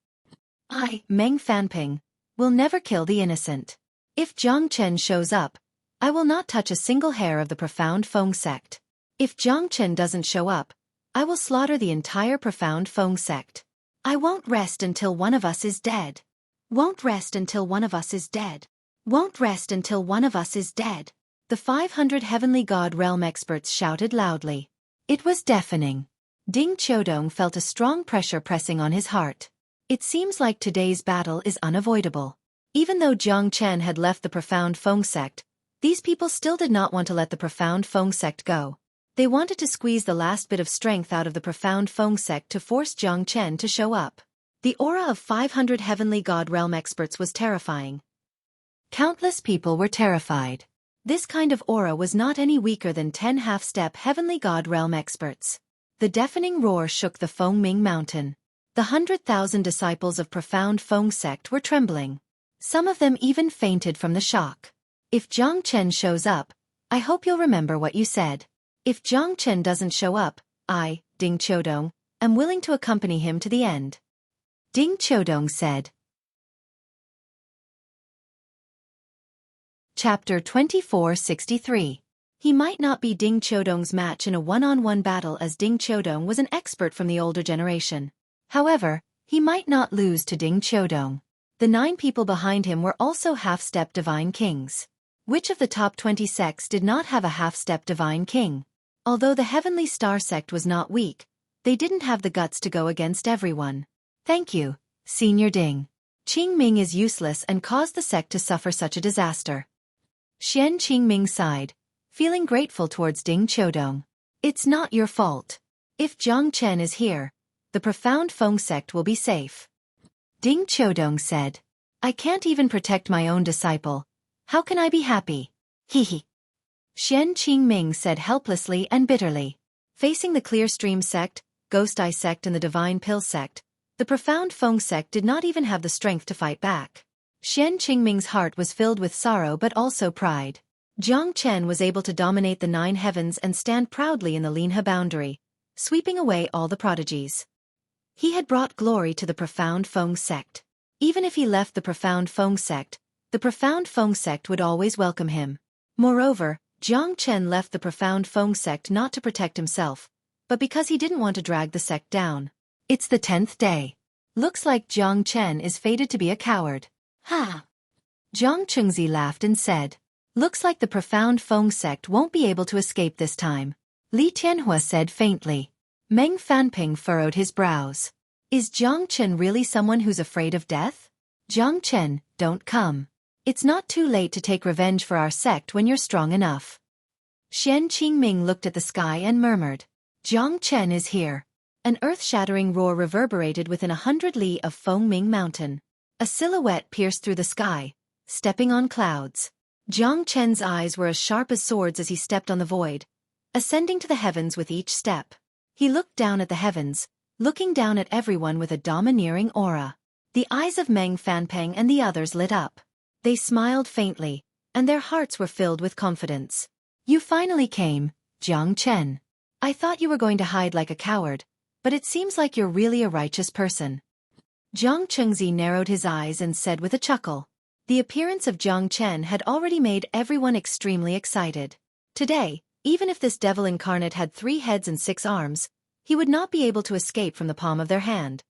Meng Fanping, will never kill the innocent. If Jiang Chen shows up, I will not touch a single hair of the Profound Feng sect. If Jiang Chen doesn't show up, I will slaughter the entire Profound Feng sect. I won't rest until one of us is dead. Won't rest until one of us is dead. Won't rest until one of us is dead. The 500 Heavenly God Realm experts shouted loudly. It was deafening. Ding Qiudong felt a strong pressure pressing on his heart. It seems like today's battle is unavoidable. Even though Jiang Chen had left the Profound Feng sect, these people still did not want to let the Profound Feng sect go. They wanted to squeeze the last bit of strength out of the Profound Feng sect to force Jiang Chen to show up. The aura of 500 Heavenly God Realm experts was terrifying. Countless people were terrified. This kind of aura was not any weaker than 10 half-step Heavenly God Realm experts. The deafening roar shook the Feng Ming Mountain. The 100,000 disciples of Profound Feng sect were trembling. Some of them even fainted from the shock. If Jiang Chen shows up, I hope you'll remember what you said. If Jiang Chen doesn't show up, I, Ding Qiudong, am willing to accompany him to the end. Ding Qiudong said. Chapter 2463. He might not be Ding Qiudong's match in a one-on-one battle as Ding Qiudong was an expert from the older generation. However, he might not lose to Ding Qiudong. The 9 people behind him were also half-step divine kings. Which of the top 20 sects did not have a half-step divine king? Although the Heavenly Star sect was not weak, they didn't have the guts to go against everyone. Thank you, Senior Ding. Qingming is useless and caused the sect to suffer such a disaster. Xian Qingming sighed, feeling grateful towards Ding Qiudong. It's not your fault. If Jiang Chen is here, the Profound Feng sect will be safe. Ding Qiudong said. I can't even protect my own disciple. How can I be happy? Hehe. Xian Qingming said helplessly and bitterly. Facing the Clear Stream sect, Ghost Eye sect and the Divine Pill sect, the Profound Feng sect did not even have the strength to fight back. Xian Qingming's heart was filled with sorrow but also pride. Jiang Chen was able to dominate the 9 heavens and stand proudly in the Linhe boundary, sweeping away all the prodigies. He had brought glory to the Profound Feng sect. Even if he left the Profound Feng sect, the Profound Feng sect would always welcome him. Moreover, Jiang Chen left the Profound Feng sect not to protect himself, but because he didn't want to drag the sect down. It's the 10th day. Looks like Jiang Chen is fated to be a coward. Ha! Jiang Chengzi laughed and said. Looks like the Profound Feng sect won't be able to escape this time. Li Tianhua said faintly. Meng Fanping furrowed his brows. Is Jiang Chen really someone who's afraid of death? Jiang Chen, don't come. It's not too late to take revenge for our sect when you're strong enough. Xian Qingming looked at the sky and murmured. Jiang Chen is here. An earth-shattering roar reverberated within 100 li of Feng Ming Mountain. A silhouette pierced through the sky, stepping on clouds. Jiang Chen's eyes were as sharp as swords as he stepped on the void, ascending to the heavens with each step. He looked down at the heavens, looking down at everyone with a domineering aura. The eyes of Meng Fanpeng and the others lit up. They smiled faintly, and their hearts were filled with confidence. You finally came, Jiang Chen. I thought you were going to hide like a coward, but it seems like you're really a righteous person. Jiang Chengzi narrowed his eyes and said with a chuckle. The appearance of Jiang Chen had already made everyone extremely excited. Today, even if this devil incarnate had 3 heads and 6 arms, he would not be able to escape from the palm of their hand.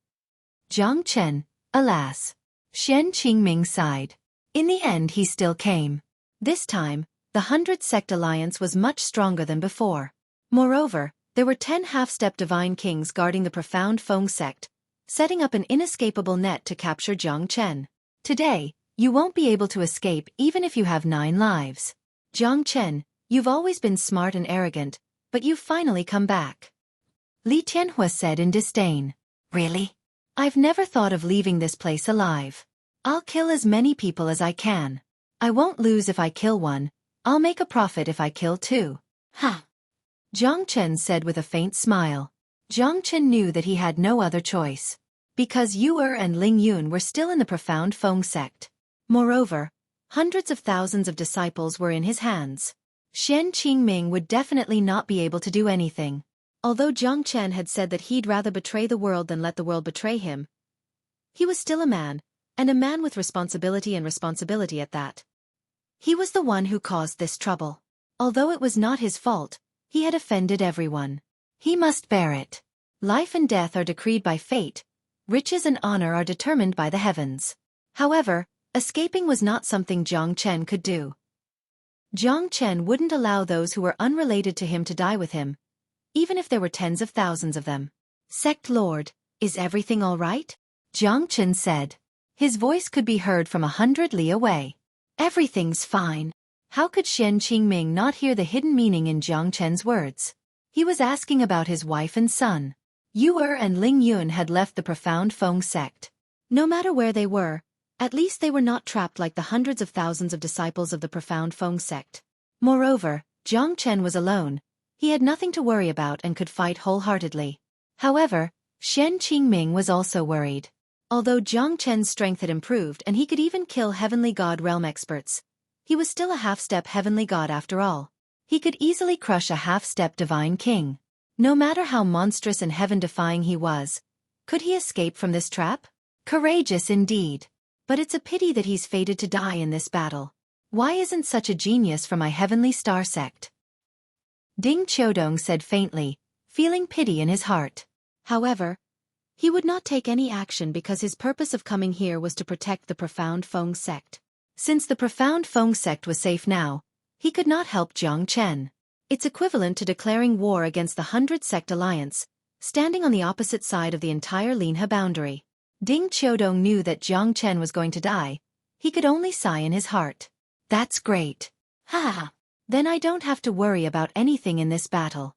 Jiang Chen, alas. Xian Qingming sighed. In the end he still came. This time, the 100 Sect Alliance was much stronger than before. Moreover, there were 10 half-step divine kings guarding the profound Feng sect, setting up an inescapable net to capture Jiang Chen. Today, you won't be able to escape even if you have 9 lives. Jiang Chen, you've always been smart and arrogant, but you've finally come back. Li Tianhua said in disdain. Really? I've never thought of leaving this place alive. I'll kill as many people as I can. I won't lose if I kill one. I'll make a profit if I kill 2. Ha! Jiang Chen said with a faint smile. Jiang Chen knew that he had no other choice. Because Yu and Ling Yun were still in the profound Feng sect. Moreover, hundreds of thousands of disciples were in his hands. Xian Qingming would definitely not be able to do anything. Although Jiang Chen had said that he'd rather betray the world than let the world betray him, he was still a man, and a man with responsibility and responsibility at that. He was the one who caused this trouble. Although it was not his fault, he had offended everyone. He must bear it. Life and death are decreed by fate. Riches and honor are determined by the heavens. However, escaping was not something Jiang Chen could do. Jiang Chen wouldn't allow those who were unrelated to him to die with him, even if there were tens of thousands of them. Sect Lord, is everything all right? Jiang Chen said. His voice could be heard from 100 li away. Everything's fine. How could Xian Qingming not hear the hidden meaning in Jiang Chen's words? He was asking about his wife and son. Yu and Ling Yun had left the profound Feng sect. No matter where they were, at least they were not trapped like the hundreds of thousands of disciples of the profound Feng sect. Moreover, Jiang Chen was alone. He had nothing to worry about and could fight wholeheartedly. However, Xian Qingming was also worried. Although Jiang Chen's strength had improved and he could even kill Heavenly God realm experts, he was still a half-step Heavenly God after all. He could easily crush a half-step Divine King. No matter how monstrous and heaven-defying he was, could he escape from this trap? Courageous indeed. But it's a pity that he's fated to die in this battle. Why isn't such a genius for my Heavenly Star sect? Ding Qiudong said faintly, feeling pity in his heart. However, he would not take any action because his purpose of coming here was to protect the profound Feng sect. Since the profound Feng sect was safe now, he could not help Jiang Chen. It's equivalent to declaring war against the 100 Sect Alliance, standing on the opposite side of the entire Linhe boundary. Ding Qiudong knew that Jiang Chen was going to die. He could only sigh in his heart. That's great. Ha! Then I don't have to worry about anything in this battle.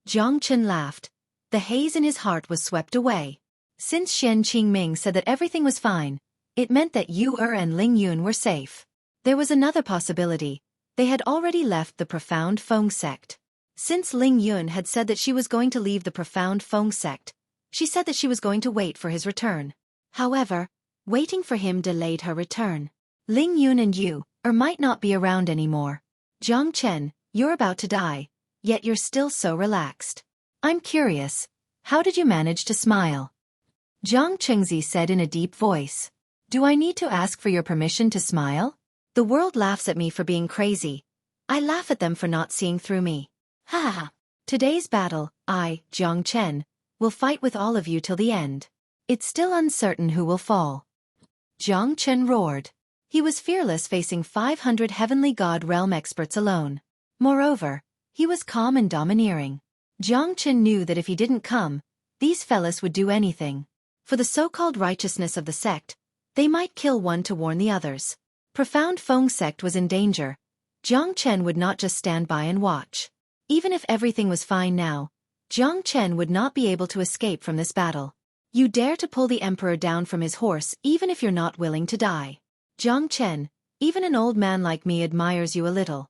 Jiang Chen laughed. The haze in his heart was swept away. Since Xian Qingming said that everything was fine, it meant that Yu and Ling Yun were safe. There was another possibility. They had already left the profound Feng sect. Since Ling Yun had said that she was going to leave the profound Feng sect, she said that she was going to wait for his return. However, waiting for him delayed her return. Ling Yun and Yu might not be around anymore. Jiang Chen, you're about to die, yet you're still so relaxed. I'm curious, how did you manage to smile? Jiang Chengzi said in a deep voice. Do I need to ask for your permission to smile? The world laughs at me for being crazy. I laugh at them for not seeing through me. Ha ha! Today's battle, I, Jiang Chen, will fight with all of you till the end. It's still uncertain who will fall. Jiang Chen roared. He was fearless facing 500 Heavenly God realm experts alone. Moreover, he was calm and domineering. Jiang Chen knew that if he didn't come, these fellas would do anything. For the so-called righteousness of the sect, they might kill one to warn the others. Profound Feng sect was in danger. Jiang Chen would not just stand by and watch. Even if everything was fine now, Jiang Chen would not be able to escape from this battle. You dare to pull the emperor down from his horse even if you're not willing to die. Jiang Chen, even an old man like me admires you a little.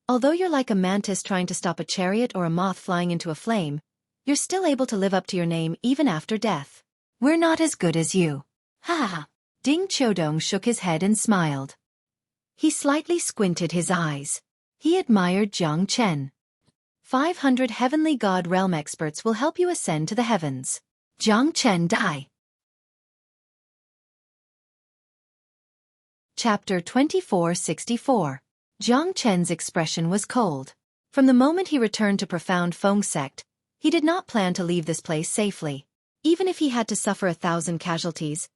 Although you're like a mantis trying to stop a chariot or a moth flying into a flame, you're still able to live up to your name even after death. We're not as good as you. Ha ha! Ding Qiudong shook his head and smiled. He slightly squinted his eyes. He admired Jiang Chen. 500 heavenly god realm experts will help you ascend to the heavens. Jiang Chen die. Chapter 2464. Jiang Chen's expression was cold. From the moment he returned to Profound Feng Sect, he did not plan to leave this place safely. Even if he had to suffer 1,000 casualties,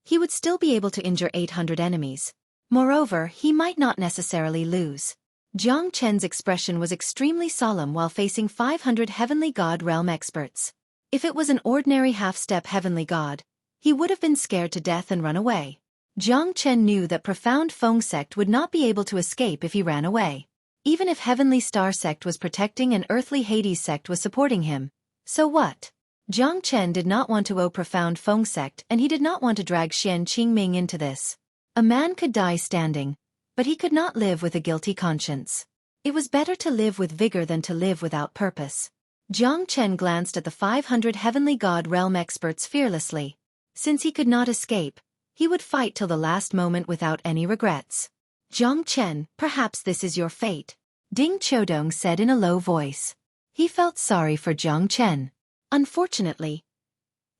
he would still be able to injure 800 enemies. Moreover, he might not necessarily lose. Jiang Chen's expression was extremely solemn while facing 500 heavenly god realm experts. If it was an ordinary half-step heavenly god, he would have been scared to death and run away. Jiang Chen knew that Profound Feng Sect would not be able to escape if he ran away. Even if Heavenly Star Sect was protecting and Earthly Hades Sect was supporting him, so what? Jiang Chen did not want to owe Profound Feng Sect, and he did not want to drag Xian Qingming into this. A man could die standing, but he could not live with a guilty conscience. It was better to live with vigor than to live without purpose. Jiang Chen glanced at the 500 heavenly god realm experts fearlessly. Since he could not escape, he would fight till the last moment without any regrets. Jiang Chen, perhaps this is your fate, Ding Qiudong said in a low voice. He felt sorry for Jiang Chen. Unfortunately,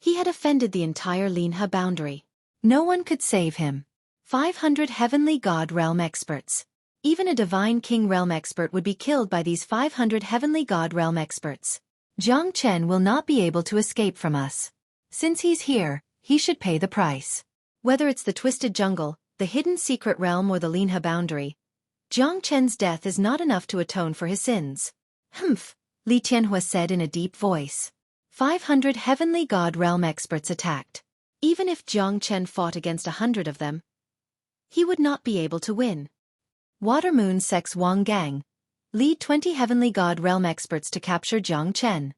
he had offended the entire Linhe boundary. No one could save him. 500 heavenly god realm experts. Even a divine king realm expert would be killed by these 500 heavenly god realm experts. Jiang Chen will not be able to escape from us. Since he's here, he should pay the price. Whether it's the Twisted Jungle, the Hidden Secret Realm or the Linhe boundary, Jiang Chen's death is not enough to atone for his sins. Humph, Li Tianhua said in a deep voice. 500 heavenly god realm experts attacked. Even if Jiang Chen fought against 100 of them, he would not be able to win. Water Moon Sect's Wang Gang, lead 20 heavenly god realm experts to capture Jiang Chen.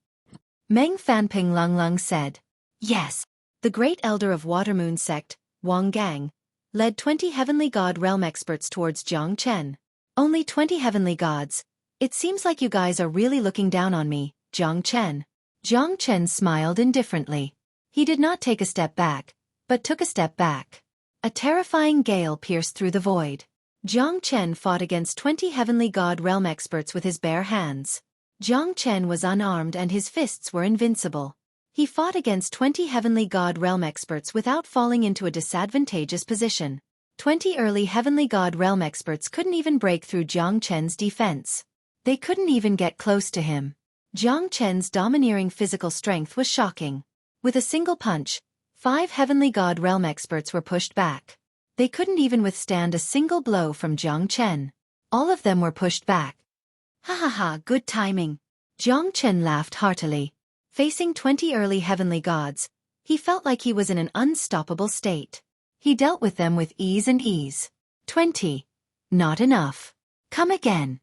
Meng Fanping Lung said. Yes. The great elder of Water Moon Sect, Wang Gang, led 20 heavenly god realm experts towards Jiang Chen. Only 20 heavenly gods. It seems like you guys are really looking down on me, Jiang Chen. Jiang Chen smiled indifferently. He did not take a step back, but took a step back. A terrifying gale pierced through the void. Jiang Chen fought against 20 heavenly god realm experts with his bare hands. Jiang Chen was unarmed and his fists were invincible. He fought against 20 heavenly god realm experts without falling into a disadvantageous position. 20 early heavenly god realm experts couldn't even break through Jiang Chen's defense. They couldn't even get close to him. Jiang Chen's domineering physical strength was shocking. With a single punch, 5 heavenly god realm experts were pushed back. They couldn't even withstand a single blow from Jiang Chen. All of them were pushed back. Ha ha ha, good timing. Jiang Chen laughed heartily. Facing 20 early heavenly gods, he felt like he was in an unstoppable state. He dealt with them with ease and ease. 20. Not enough. Come again.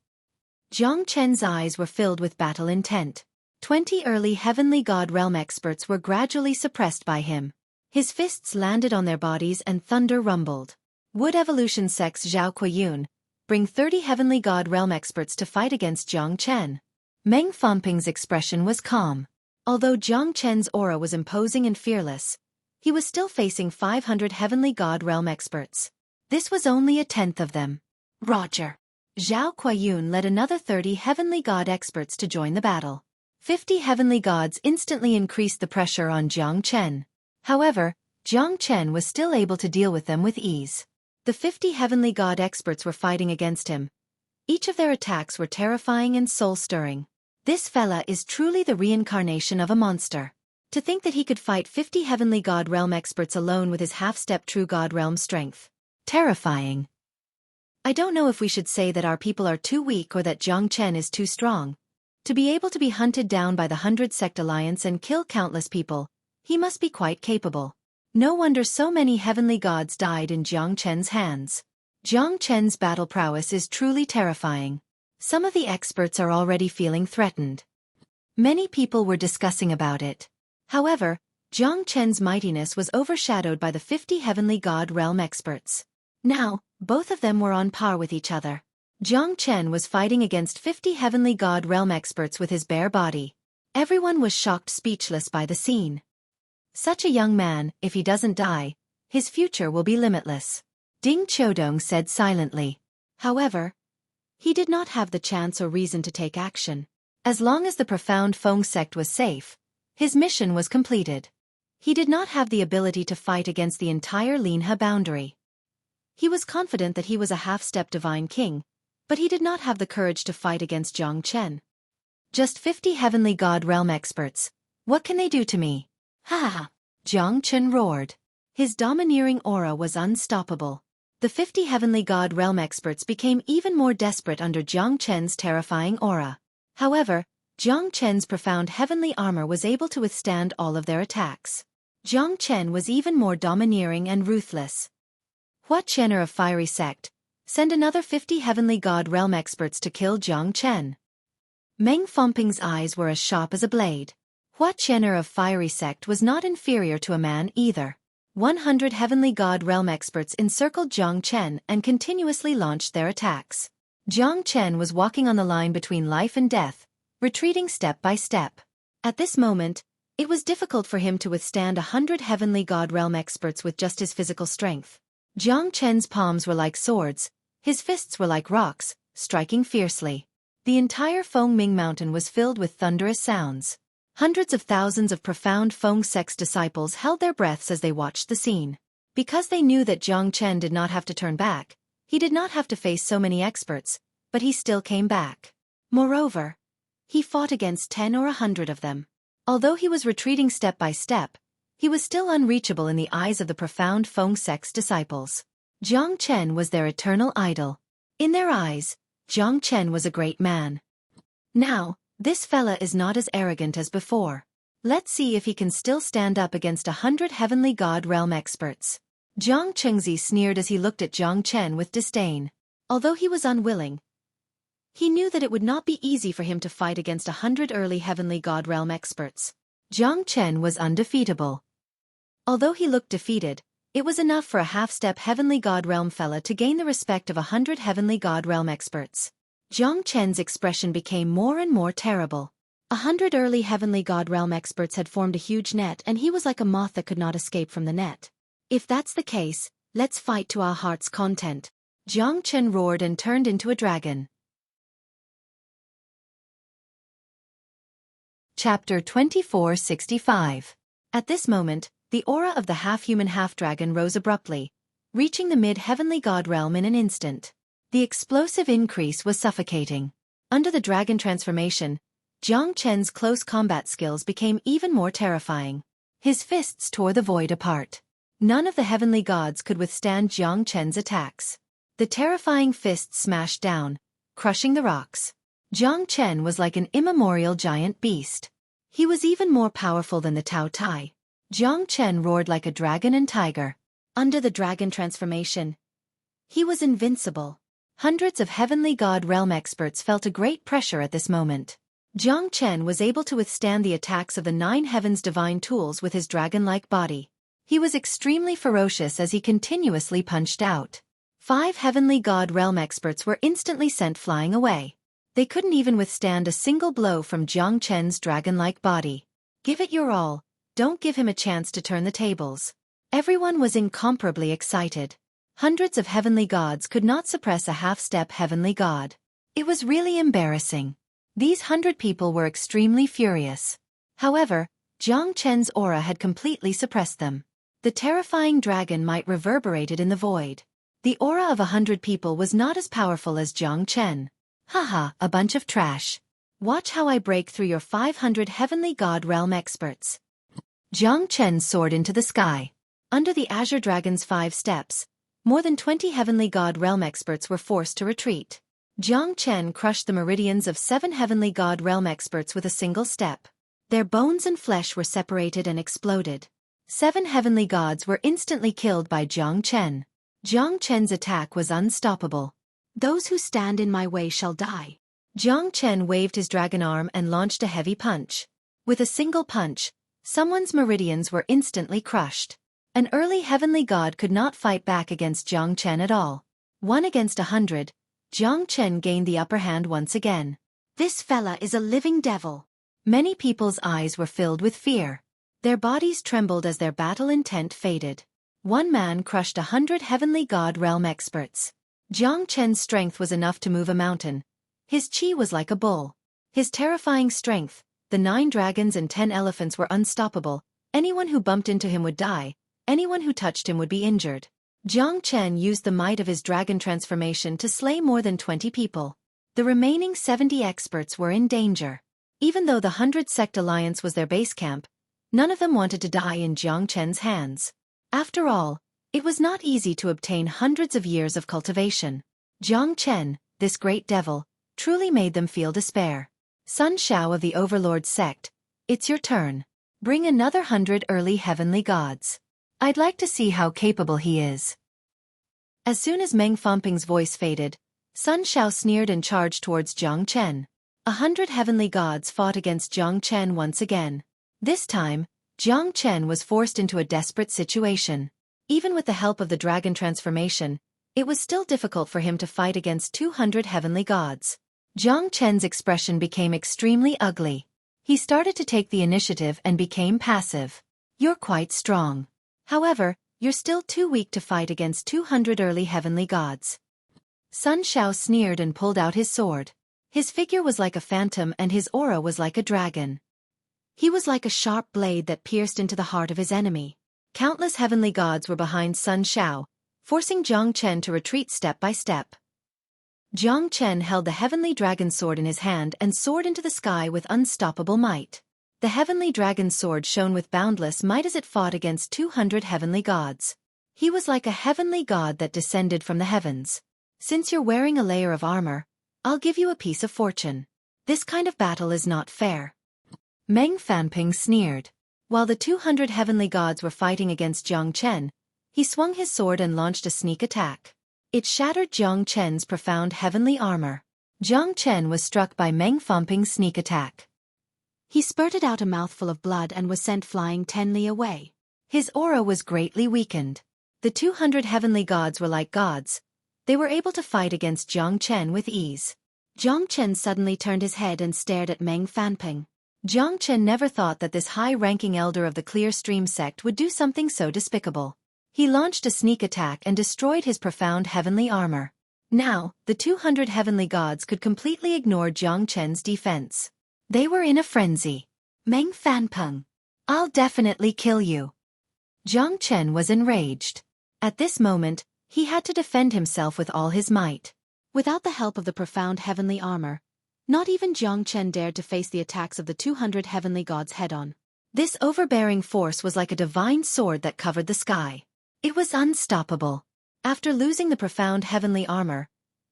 Jiang Chen's eyes were filled with battle intent. 20 early heavenly god realm experts were gradually suppressed by him. His fists landed on their bodies and thunder rumbled. Wood Evolution Sect's Xueqi, bring 30 heavenly god realm experts to fight against Jiang Chen. Meng Fanping's expression was calm. Although Jiang Chen's aura was imposing and fearless, he was still facing 500 heavenly god realm experts. This was only a tenth of them. Roger. Zhao Kuiyun led another 30 heavenly god experts to join the battle. 50 heavenly gods instantly increased the pressure on Jiang Chen. However, Jiang Chen was still able to deal with them with ease. The 50 heavenly god experts were fighting against him. Each of their attacks were terrifying and soul-stirring. This fella is truly the reincarnation of a monster. To think that he could fight 50 heavenly god realm experts alone with his half-step true god realm strength. Terrifying. I don't know if we should say that our people are too weak or that Jiang Chen is too strong. To be able to be hunted down by the 100 Sect Alliance and kill countless people, he must be quite capable. No wonder so many heavenly gods died in Jiang Chen's hands. Jiang Chen's battle prowess is truly terrifying. Some of the experts are already feeling threatened. Many people were discussing about it. However, Jiang Chen's mightiness was overshadowed by the 50 heavenly god realm experts. Now, both of them were on par with each other. Jiang Chen was fighting against 50 heavenly god realm experts with his bare body. Everyone was shocked speechless by the scene. Such a young man, if he doesn't die, his future will be limitless. Ding Qiudong said silently. However, he did not have the chance or reason to take action. As long as the profound Feng sect was safe, his mission was completed. He did not have the ability to fight against the entire Linhe boundary. He was confident that he was a half-step divine king, but he did not have the courage to fight against Jiang Chen. Just 50 heavenly god realm experts. What can they do to me? Ha ha ha! Jiang Chen roared. His domineering aura was unstoppable. The 50 heavenly god realm experts became even more desperate under Jiang Chen's terrifying aura. However, Jiang Chen's profound heavenly armor was able to withstand all of their attacks. Jiang Chen was even more domineering and ruthless. Hua Qianer of Fiery Sect, send another 50 heavenly god realm experts to kill Jiang Chen. Meng Fongping's eyes were as sharp as a blade. Hua Qianer of Fiery Sect was not inferior to a man either. 100 heavenly god realm experts encircled Jiang Chen and continuously launched their attacks. Jiang Chen was walking on the line between life and death, retreating step by step. At this moment, it was difficult for him to withstand 100 heavenly god realm experts with just his physical strength. Jiang Chen's palms were like swords, his fists were like rocks, striking fiercely. The entire Feng Ming Mountain was filled with thunderous sounds. Hundreds of thousands of profound Feng sect's disciples held their breaths as they watched the scene. Because they knew that Jiang Chen did not have to turn back, he did not have to face so many experts, but he still came back. Moreover, he fought against 10 or 100 of them. Although he was retreating step by step, he was still unreachable in the eyes of the profound Feng sect's disciples. Jiang Chen was their eternal idol. In their eyes, Jiang Chen was a great man. Now, this fella is not as arrogant as before. Let's see if he can still stand up against 100 heavenly god realm experts. Jiang Chengzi sneered as he looked at Jiang Chen with disdain. Although he was unwilling, he knew that it would not be easy for him to fight against 100 early heavenly god realm experts. Jiang Chen was undefeatable. Although he looked defeated, it was enough for a half-step heavenly god realm fella to gain the respect of 100 heavenly god realm experts. Jiang Chen's expression became more and more terrible. 100 early heavenly god realm experts had formed a huge net and he was like a moth that could not escape from the net. If that's the case, let's fight to our heart's content. Jiang Chen roared and turned into a dragon. Chapter 2465. At this moment, the aura of the half-human half-dragon rose abruptly, reaching the mid-heavenly god realm in an instant. The explosive increase was suffocating. Under the dragon transformation, Jiang Chen's close combat skills became even more terrifying. His fists tore the void apart. None of the heavenly gods could withstand Jiang Chen's attacks. The terrifying fists smashed down, crushing the rocks. Jiang Chen was like an immemorial giant beast. He was even more powerful than the Tao Tai. Jiang Chen roared like a dragon and tiger. Under the dragon transformation, he was invincible. Hundreds of heavenly god realm experts felt a great pressure at this moment. Jiang Chen was able to withstand the attacks of the 9 heavens divine tools with his dragon-like body. He was extremely ferocious as he continuously punched out. 5 heavenly god realm experts were instantly sent flying away. They couldn't even withstand a single blow from Jiang Chen's dragon-like body. Give it your all. Don't give him a chance to turn the tables. Everyone was incomparably excited. Hundreds of heavenly gods could not suppress a half-step heavenly god. It was really embarrassing. These 100 people were extremely furious. However, Jiang Chen's aura had completely suppressed them. The terrifying dragon might reverberated in the void. The aura of 100 people was not as powerful as Jiang Chen. Haha, a bunch of trash. Watch how I break through your 500 heavenly god realm experts. Jiang Chen soared into the sky. Under the Azure Dragon's 5 steps, more than 20 heavenly god realm experts were forced to retreat. Jiang Chen crushed the meridians of 7 heavenly god realm experts with a single step. Their bones and flesh were separated and exploded. 7 heavenly gods were instantly killed by Jiang Chen. Jiang Chen's attack was unstoppable. Those who stand in my way shall die. Jiang Chen waved his dragon arm and launched a heavy punch. With a single punch, someone's meridians were instantly crushed. An early heavenly god could not fight back against Jiang Chen at all. 1 against 100, Jiang Chen gained the upper hand once again. This fella is a living devil. Many people's eyes were filled with fear. Their bodies trembled as their battle intent faded. One man crushed 100 heavenly god realm experts. Jiang Chen's strength was enough to move a mountain. His chi was like a bull. His terrifying strength, the 9 dragons and 10 elephants were unstoppable. Anyone who bumped into him would die. Anyone who touched him would be injured. Jiang Chen used the might of his dragon transformation to slay more than 20 people. The remaining 70 experts were in danger. Even though the 100 Sect Alliance was their base camp, none of them wanted to die in Jiang Chen's hands. After all, it was not easy to obtain hundreds of years of cultivation. Jiang Chen, this great devil, truly made them feel despair. Sun Shao of the Overlord sect, it's your turn. Bring another 100 early heavenly gods. I'd like to see how capable he is. As soon as Meng Fanping's voice faded, Sun Shao sneered and charged towards Jiang Chen. 100 heavenly gods fought against Jiang Chen once again. This time, Jiang Chen was forced into a desperate situation. Even with the help of the dragon transformation, it was still difficult for him to fight against 200 heavenly gods. Jiang Chen's expression became extremely ugly. He started to take the initiative and became passive. You're quite strong. However, you're still too weak to fight against 200 early heavenly gods. Sun Shao sneered and pulled out his sword. His figure was like a phantom and his aura was like a dragon. He was like a sharp blade that pierced into the heart of his enemy. Countless heavenly gods were behind Sun Shao, forcing Jiang Chen to retreat step by step. Jiang Chen held the heavenly dragon sword in his hand and soared into the sky with unstoppable might. The heavenly dragon sword shone with boundless might as it fought against 200 heavenly gods. He was like a heavenly god that descended from the heavens. Since you're wearing a layer of armor, I'll give you a piece of fortune. This kind of battle is not fair. Meng Fanping sneered. While the 200 heavenly gods were fighting against Jiang Chen, he swung his sword and launched a sneak attack. It shattered Jiang Chen's profound heavenly armor. Jiang Chen was struck by Meng Fanping's sneak attack. He spurted out a mouthful of blood and was sent flying 10 li away. His aura was greatly weakened. The 200 heavenly gods were like gods. They were able to fight against Jiang Chen with ease. Jiang Chen suddenly turned his head and stared at Meng Fanping. Jiang Chen never thought that this high-ranking elder of the Clear Stream sect would do something so despicable. He launched a sneak attack and destroyed his profound heavenly armor. Now, the 200 heavenly gods could completely ignore Jiang Chen's defense. They were in a frenzy. Meng Fanping, I'll definitely kill you. Jiang Chen was enraged. At this moment, he had to defend himself with all his might. Without the help of the profound heavenly armor, not even Jiang Chen dared to face the attacks of the 200 heavenly gods head-on. This overbearing force was like a divine sword that covered the sky. It was unstoppable. After losing the profound heavenly armor,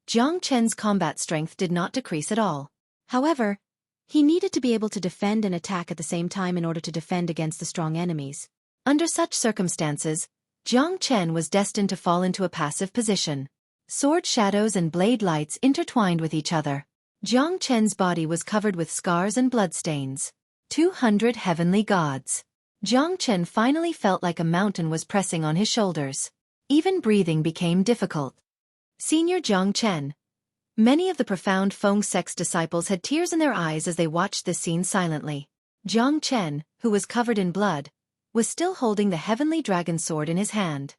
Jiang Chen's combat strength did not decrease at all. However, he needed to be able to defend and attack at the same time in order to defend against the strong enemies. Under such circumstances, Jiang Chen was destined to fall into a passive position. Sword shadows and blade lights intertwined with each other. Jiang Chen's body was covered with scars and bloodstains. 200 heavenly gods. Jiang Chen finally felt like a mountain was pressing on his shoulders. Even breathing became difficult. Senior Jiang Chen. Many of the profound Feng sect's disciples had tears in their eyes as they watched this scene silently. Jiang Chen, who was covered in blood, was still holding the heavenly dragon sword in his hand.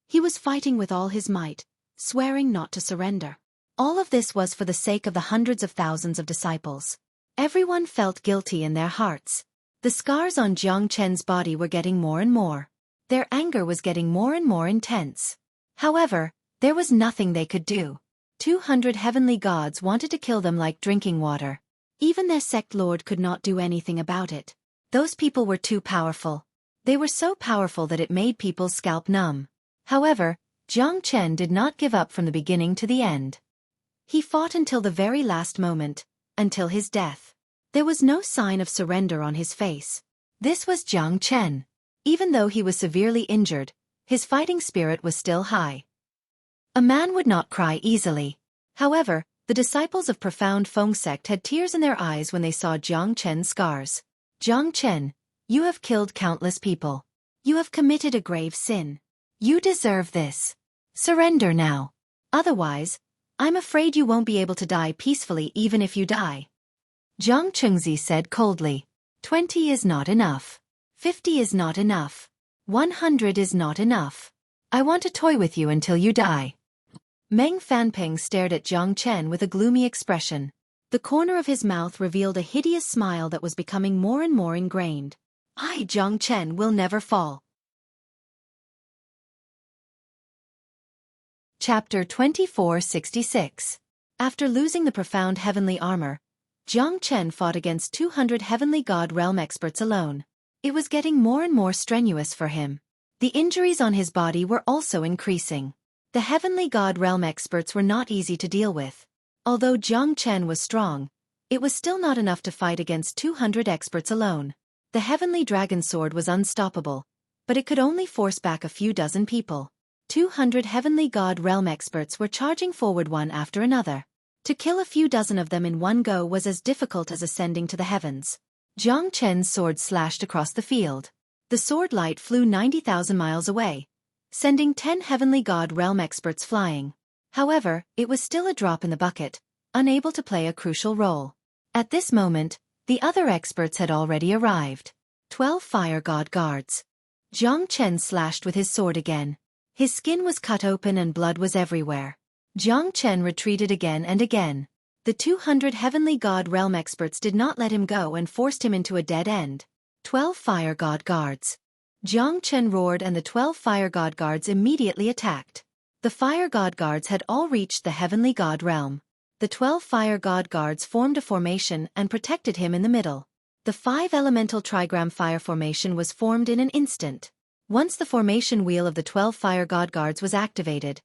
He was fighting with all his might, swearing not to surrender. All of this was for the sake of the hundreds of thousands of disciples. Everyone felt guilty in their hearts. The scars on Jiang Chen's body were getting more and more. Their anger was getting more and more intense. However, there was nothing they could do. 200 heavenly gods wanted to kill them like drinking water. Even their sect lord could not do anything about it. Those people were too powerful. They were so powerful that it made people's scalp numb. However, Jiang Chen did not give up from the beginning to the end. He fought until the very last moment, until his death. There was no sign of surrender on his face. This was Jiang Chen. Even though he was severely injured, his fighting spirit was still high. A man would not cry easily. However, the disciples of profound Feng sect had tears in their eyes when they saw Jiang Chen's scars. Jiang Chen, you have killed countless people. You have committed a grave sin. You deserve this. Surrender now. Otherwise, I'm afraid you won't be able to die peacefully even if you die. Jiang Chengzi said coldly. 20 is not enough. 50 is not enough. 100 is not enough. I want to toy with you until you die. Meng Fanping stared at Jiang Chen with a gloomy expression. The corner of his mouth revealed a hideous smile that was becoming more and more ingrained. I, Jiang Chen, will never fall. Chapter 2466. After losing the profound heavenly armor, Jiang Chen fought against 200 heavenly god realm experts alone. It was getting more and more strenuous for him. The injuries on his body were also increasing. The heavenly god realm experts were not easy to deal with. Although Jiang Chen was strong, it was still not enough to fight against 200 experts alone. The heavenly dragon sword was unstoppable, but it could only force back a few dozen people. 200 heavenly god realm experts were charging forward one after another. To kill a few dozen of them in one go was as difficult as ascending to the heavens. Jiang Chen's sword slashed across the field. The sword light flew 90,000 miles away, sending 10 heavenly god realm experts flying. However, it was still a drop in the bucket, unable to play a crucial role. At this moment, the other experts had already arrived. 12 fire god guards. Jiang Chen slashed with his sword again. His skin was cut open and blood was everywhere. Jiang Chen retreated again and again. The 200 heavenly god realm experts did not let him go and forced him into a dead end. 12 fire god guards. Jiang Chen roared and the 12 fire god guards immediately attacked. The fire god guards had all reached the heavenly god realm. The 12 fire god guards formed a formation and protected him in the middle. The 5 elemental trigram fire formation was formed in an instant. Once the formation wheel of the 12 fire god guards was activated,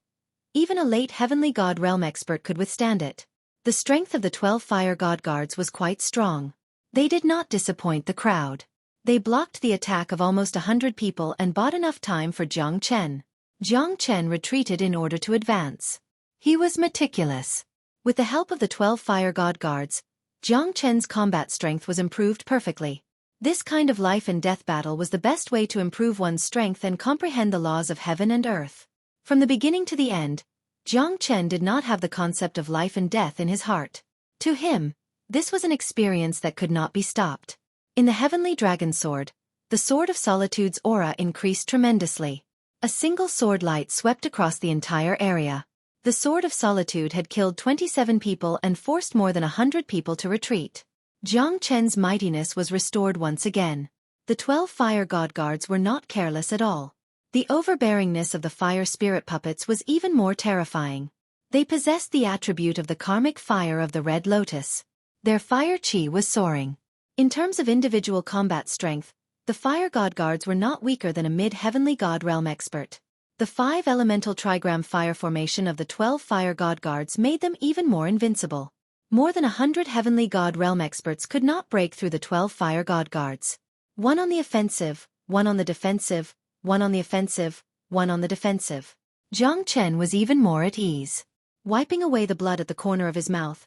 even a late heavenly god realm expert could withstand it. The strength of the 12 fire god guards was quite strong. They did not disappoint the crowd. They blocked the attack of almost 100 people and bought enough time for Jiang Chen. Jiang Chen retreated in order to advance. He was meticulous. With the help of the 12 fire god guards, Jiang Chen's combat strength was improved perfectly. This kind of life and death battle was the best way to improve one's strength and comprehend the laws of heaven and earth. From the beginning to the end, Jiang Chen did not have the concept of life and death in his heart. To him, this was an experience that could not be stopped. In the heavenly dragon sword, the sword of solitude's aura increased tremendously. A single sword light swept across the entire area. The sword of solitude had killed 27 people and forced more than 100 people to retreat. Jiang Chen's mightiness was restored once again. The 12 fire god guards were not careless at all. The overbearingness of the fire spirit puppets was even more terrifying. They possessed the attribute of the karmic fire of the red lotus. Their fire chi was soaring. In terms of individual combat strength, the fire god guards were not weaker than a mid-heavenly god realm expert. The 5 elemental trigram fire formation of the 12 fire god guards made them even more invincible. More than 100 heavenly god realm experts could not break through the 12 fire god guards. One on the offensive, one on the defensive, one on the offensive, one on the defensive. Jiang Chen was even more at ease. Wiping away the blood at the corner of his mouth,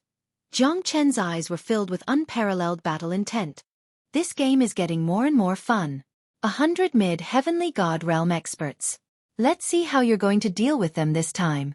Jiang Chen's eyes were filled with unparalleled battle intent. This game is getting more and more fun. 100 mid-heavenly god realm experts. Let's see how you're going to deal with them this time.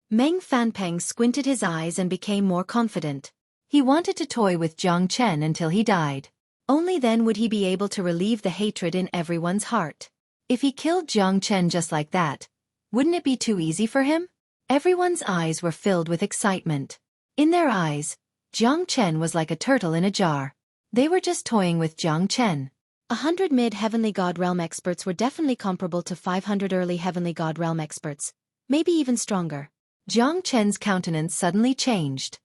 Meng Fanpeng squinted his eyes and became more confident. He wanted to toy with Jiang Chen until he died. Only then would he be able to relieve the hatred in everyone's heart. If he killed Jiang Chen just like that, wouldn't it be too easy for him? Everyone's eyes were filled with excitement. In their eyes, Jiang Chen was like a turtle in a jar. They were just toying with Jiang Chen. 100 mid-heavenly god realm experts were definitely comparable to 500 early heavenly god realm experts, maybe even stronger. Jiang Chen's countenance suddenly changed.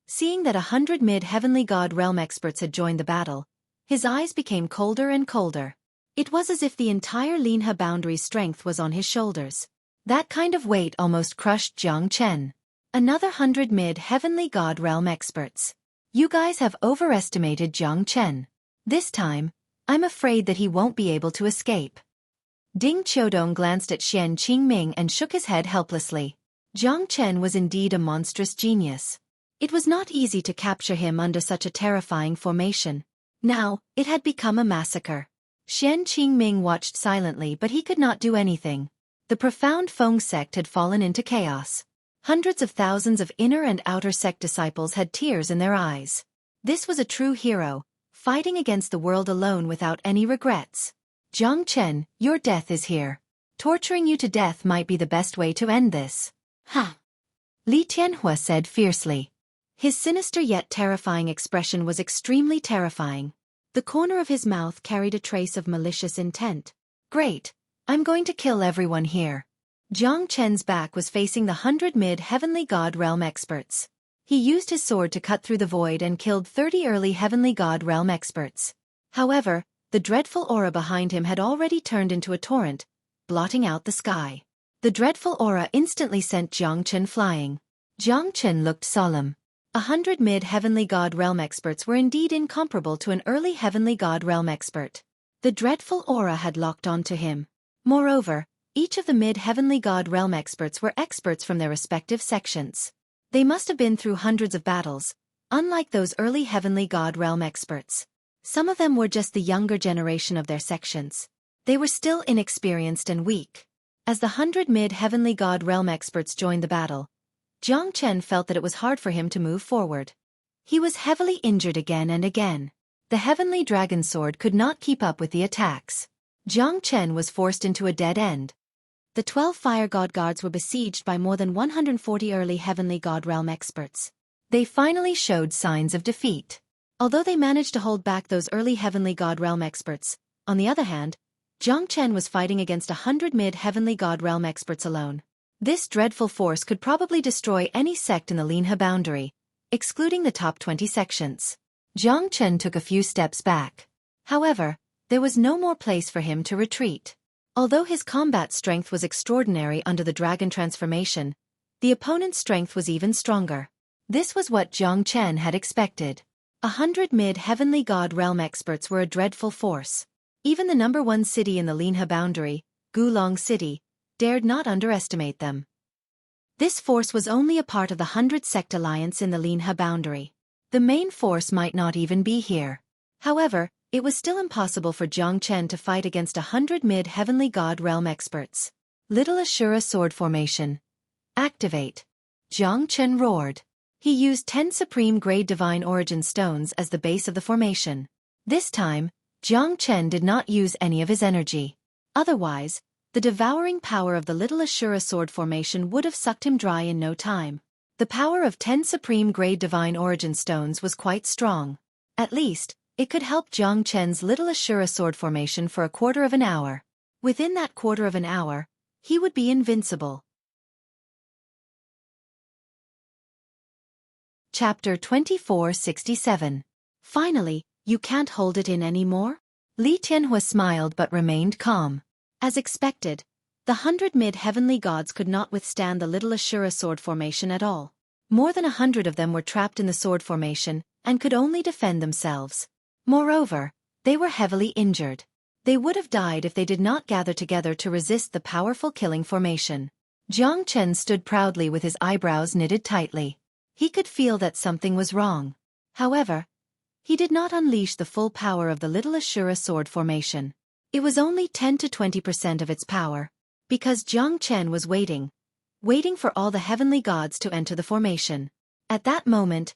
Seeing that 100 mid-heavenly god realm experts had joined the battle, his eyes became colder and colder. It was as if the entire Linha boundary's strength was on his shoulders. That kind of weight almost crushed Jiang Chen. Another 100 mid-heavenly god realm experts. You guys have overestimated Jiang Chen. This time, I'm afraid that he won't be able to escape. Ding Qiudong glanced at Xian Qingming and shook his head helplessly. Jiang Chen was indeed a monstrous genius. It was not easy to capture him under such a terrifying formation. Now, it had become a massacre. Xian Qingming watched silently, but he could not do anything. The profound Feng sect had fallen into chaos. Hundreds of thousands of inner and outer sect disciples had tears in their eyes. This was a true hero, fighting against the world alone without any regrets. Jiang Chen, your death is here. Torturing you to death might be the best way to end this. Ha! Li Tianhua said fiercely. His sinister yet terrifying expression was extremely terrifying. The corner of his mouth carried a trace of malicious intent. Great! I'm going to kill everyone here. Jiang Chen's back was facing the 100 mid-heavenly god realm experts. He used his sword to cut through the void and killed 30 early heavenly god realm experts. However, the dreadful aura behind him had already turned into a torrent, blotting out the sky. The dreadful aura instantly sent Jiang Chen flying. Jiang Chen looked solemn. 100 mid-heavenly god realm experts were indeed incomparable to an early heavenly god realm expert. The dreadful aura had locked onto him. Moreover, each of the mid-heavenly god realm experts were experts from their respective sections. They must have been through hundreds of battles, unlike those early heavenly god realm experts. Some of them were just the younger generation of their sections. They were still inexperienced and weak. As the 100 mid-heavenly god realm experts joined the battle, Jiang Chen felt that it was hard for him to move forward. He was heavily injured again and again. The heavenly dragon sword could not keep up with the attacks. Jiang Chen was forced into a dead end. The 12 fire god guards were besieged by more than 140 early heavenly god realm experts. They finally showed signs of defeat. Although they managed to hold back those early heavenly god realm experts, on the other hand, Jiang Chen was fighting against 100 mid-heavenly god realm experts alone. This dreadful force could probably destroy any sect in the Linhe boundary, excluding the top 20 sections. Jiang Chen took a few steps back. However, there was no more place for him to retreat. Although his combat strength was extraordinary under the dragon transformation, the opponent's strength was even stronger. This was what Jiang Chen had expected. 100 mid-heavenly god realm experts were a dreadful force. Even the number 1 city in the Linhe boundary, Gulong City, dared not underestimate them. This force was only a part of the 100 sect alliance in the Linhe boundary. The main force might not even be here. However, it was still impossible for Jiang Chen to fight against 100 mid-heavenly god realm experts. Little Ashura sword formation. Activate. Jiang Chen roared. He used 10 supreme grade divine origin stones as the base of the formation. This time, Jiang Chen did not use any of his energy. Otherwise, the devouring power of the Little Ashura sword formation would have sucked him dry in no time. The power of 10 supreme grade divine origin stones was quite strong. At least, it could help Jiang Chen's Little Ashura sword formation for a quarter of an hour. Within that quarter of an hour, he would be invincible. Chapter 2467. Finally, you can't hold it in anymore? Li Tianhua smiled but remained calm. As expected, the 100 mid-heavenly gods could not withstand the Little Ashura sword formation at all. More than 100 of them were trapped in the sword formation and could only defend themselves. Moreover, they were heavily injured. They would have died if they did not gather together to resist the powerful killing formation. Jiang Chen stood proudly with his eyebrows knitted tightly. He could feel that something was wrong. However, he did not unleash the full power of the Little Ashura sword formation. It was only 10 to 20% of its power, because Jiang Chen was waiting for all the heavenly gods to enter the formation. At that moment,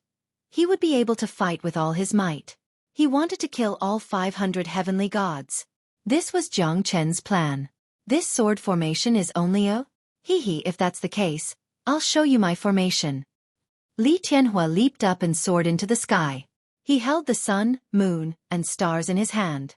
he would be able to fight with all his might. He wanted to kill all 500 heavenly gods. This was Jiang Chen's plan. This sword formation is only a hee if that's the case, I'll show you my formation. Li Tianhua leaped up and soared into the sky. He held the sun, moon, and stars in his hand.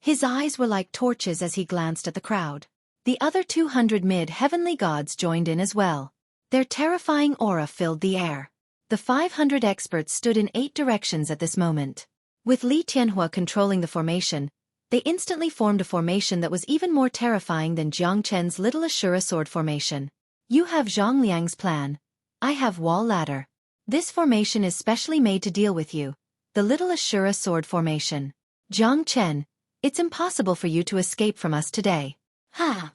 His eyes were like torches as he glanced at the crowd. The other 200 mid-heavenly gods joined in as well. Their terrifying aura filled the air. The 500 experts stood in 8 directions at this moment. With Li Tianhua controlling the formation, they instantly formed a formation that was even more terrifying than Jiang Chen's Little Ashura sword formation. You have Zhang Liang's plan. I have Wall Ladder. This formation is specially made to deal with you. The Little Ashura sword formation. Jiang Chen, it's impossible for you to escape from us today. Ha!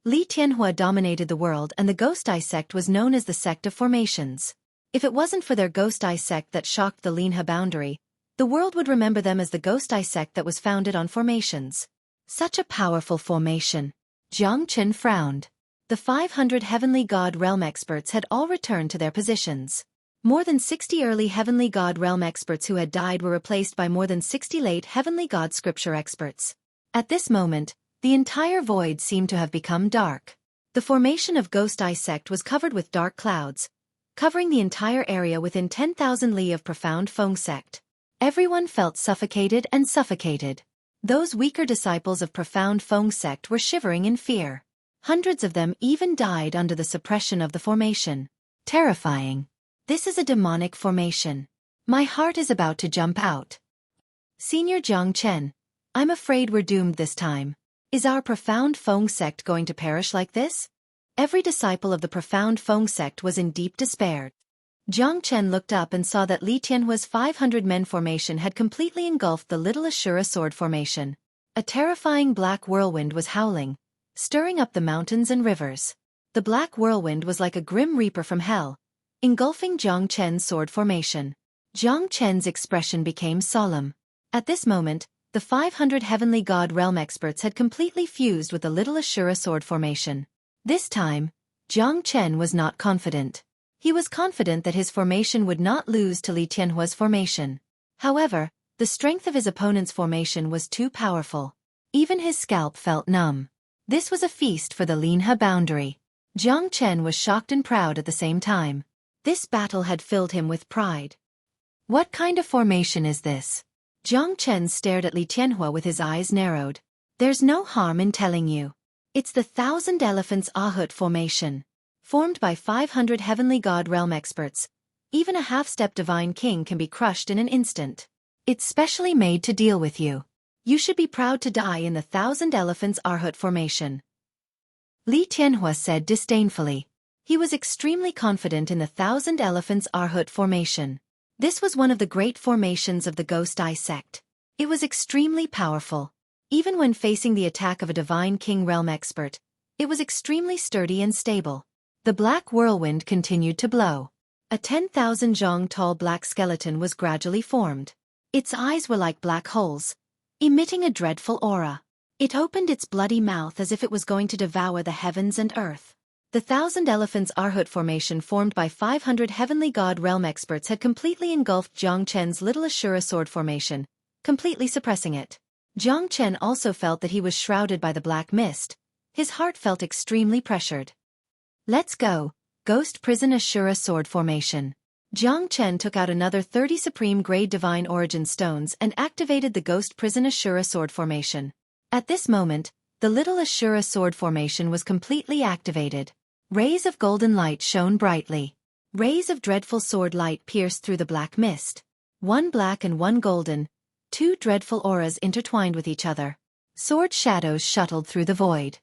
Li Tianhua dominated the world, and the Ghost Eye sect was known as the sect of formations. If it wasn't for their Ghost Eye sect that shocked the Linhe boundary, the world would remember them as the Ghost Eye sect that was founded on formations. Such a powerful formation. Jiang Chen frowned. The 500 heavenly god realm experts had all returned to their positions. More than 60 early heavenly god realm experts who had died were replaced by more than 60 late heavenly god scripture experts. At this moment, the entire void seemed to have become dark. The formation of Ghost Eye sect was covered with dark clouds, covering the entire area within 10,000 li of profound Feng sect. Everyone felt suffocated and suffocated. Those weaker disciples of profound Feng sect were shivering in fear. Hundreds of them even died under the suppression of the formation. Terrifying. This is a demonic formation. My heart is about to jump out. Senior Jiang Chen, I'm afraid we're doomed this time. Is our profound Feng sect going to perish like this? Every disciple of the profound Feng sect was in deep despair. Jiang Chen looked up and saw that Li Tianhua's 500 men formation had completely engulfed the little Ashura sword formation. A terrifying black whirlwind was howling, stirring up the mountains and rivers. The black whirlwind was like a grim reaper from hell, engulfing Jiang Chen's sword formation. Jiang Chen's expression became solemn. At this moment, the 500 heavenly god realm experts had completely fused with the little Ashura sword formation. This time, Jiang Chen was not confident. He was confident that his formation would not lose to Li Tianhua's formation. However, the strength of his opponent's formation was too powerful. Even his scalp felt numb. This was a feast for the Linhe boundary. Jiang Chen was shocked and proud at the same time. This battle had filled him with pride. What kind of formation is this? Jiang Chen stared at Li Tianhua with his eyes narrowed. There's no harm in telling you. It's the 1,000 Elephants Ahut formation. Formed by 500 heavenly god realm experts, even a half-step divine king can be crushed in an instant. It's specially made to deal with you. You should be proud to die in the 1,000 Elephants Ahut formation. Li Tianhua said disdainfully. He was extremely confident in the 1,000 Elephants Ahut formation. This was one of the great formations of the Ghost Eye sect. It was extremely powerful. Even when facing the attack of a divine king realm expert, it was extremely sturdy and stable. The black whirlwind continued to blow. A 10,000 zhang tall black skeleton was gradually formed. Its eyes were like black holes, emitting a dreadful aura. It opened its bloody mouth as if it was going to devour the heavens and earth. The 1,000 Elephants Ahut formation formed by 500 heavenly god realm experts had completely engulfed Jiang Chen's little Ashura sword formation, completely suppressing it. Jiang Chen also felt that he was shrouded by the black mist. His heart felt extremely pressured. Let's go, Ghost Prison Ashura sword formation. Jiang Chen took out another 30 Supreme Grade Divine Origin stones and activated the Ghost Prison Ashura sword formation. At this moment, the little Ashura sword formation was completely activated. Rays of golden light shone brightly. Rays of dreadful sword light pierced through the black mist. One black and one golden, two dreadful auras intertwined with each other. Sword shadows shuttled through the void.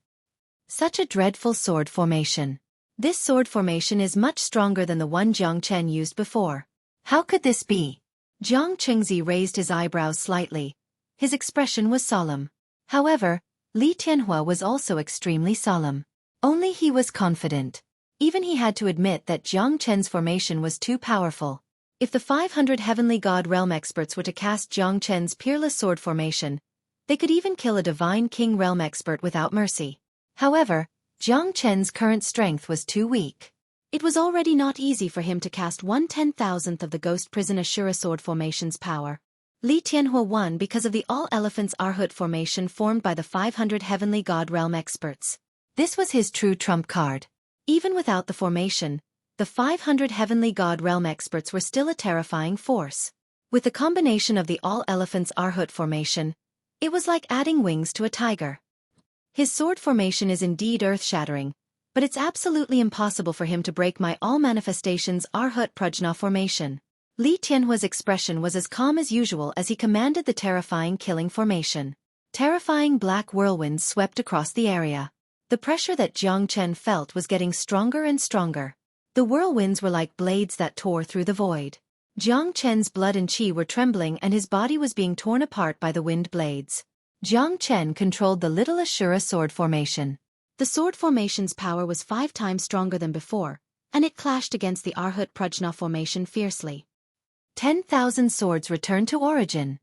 Such a dreadful sword formation. This sword formation is much stronger than the one Jiang Chen used before. How could this be? Jiang Chengzi raised his eyebrows slightly. His expression was solemn. However, Li Tianhua was also extremely solemn. Only he was confident. Even he had to admit that Jiang Chen's formation was too powerful. If the 500 heavenly god realm experts were to cast Jiang Chen's peerless sword formation, they could even kill a divine king realm expert without mercy. However, Jiang Chen's current strength was too weak. It was already not easy for him to cast 1/10,000th of the Ghost Prison Ashura sword formation's power. Li Tianhua won because of the All Elephants Ahut formation formed by the 500 heavenly god realm experts. This was his true trump card. Even without the formation, the 500 heavenly god realm experts were still a terrifying force. With the combination of the All Elephants Ahut formation, it was like adding wings to a tiger. His sword formation is indeed earth-shattering, but it's absolutely impossible for him to break my All Manifestations Arhut Prajna formation. Li Tianhua's expression was as calm as usual as he commanded the terrifying killing formation. Terrifying black whirlwinds swept across the area. The pressure that Jiang Chen felt was getting stronger and stronger. The whirlwinds were like blades that tore through the void. Jiang Chen's blood and qi were trembling and his body was being torn apart by the wind blades. Jiang Chen controlled the little Ashura sword formation. The sword formation's power was 5 times stronger than before, and it clashed against the Arhut Prajna formation fiercely. 10,000 swords returned to origin.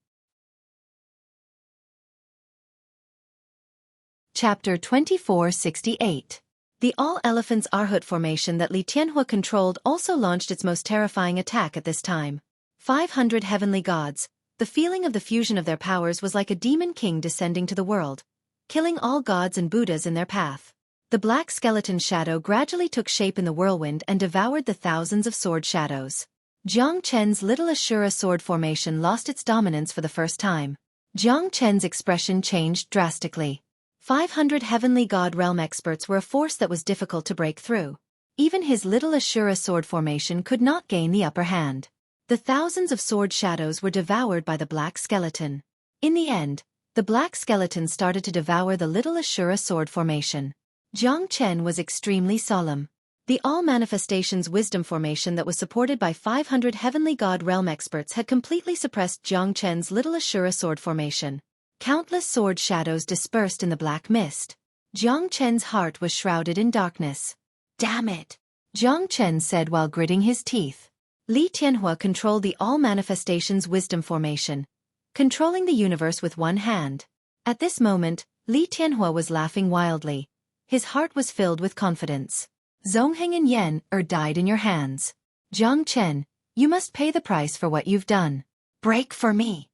Chapter 2468. The All Elephants Arhut formation that Li Tianhua controlled also launched its most terrifying attack at this time. 500 heavenly gods. The feeling of the fusion of their powers was like a demon king descending to the world, killing all gods and Buddhas in their path. The black skeleton shadow gradually took shape in the whirlwind and devoured the thousands of sword shadows. Jiang Chen's little Ashura sword formation lost its dominance for the first time. Jiang Chen's expression changed drastically. 500 heavenly god realm experts were a force that was difficult to break through. Even his little Ashura sword formation could not gain the upper hand. The thousands of sword shadows were devoured by the black skeleton. In the end, the black skeleton started to devour the little Ashura sword formation. Jiang Chen was extremely solemn. The all-manifestations wisdom formation that was supported by 500 heavenly god realm experts had completely suppressed Jiang Chen's little Ashura sword formation. Countless sword shadows dispersed in the black mist. Jiang Chen's heart was shrouded in darkness. "Damn it!" Jiang Chen said while gritting his teeth. Li Tianhua controlled the all-manifestations wisdom formation, controlling the universe with one hand. At this moment, Li Tianhua was laughing wildly. His heart was filled with confidence. Zongheng and Yan died in your hands. Jiang Chen, you must pay the price for what you've done. Break for me.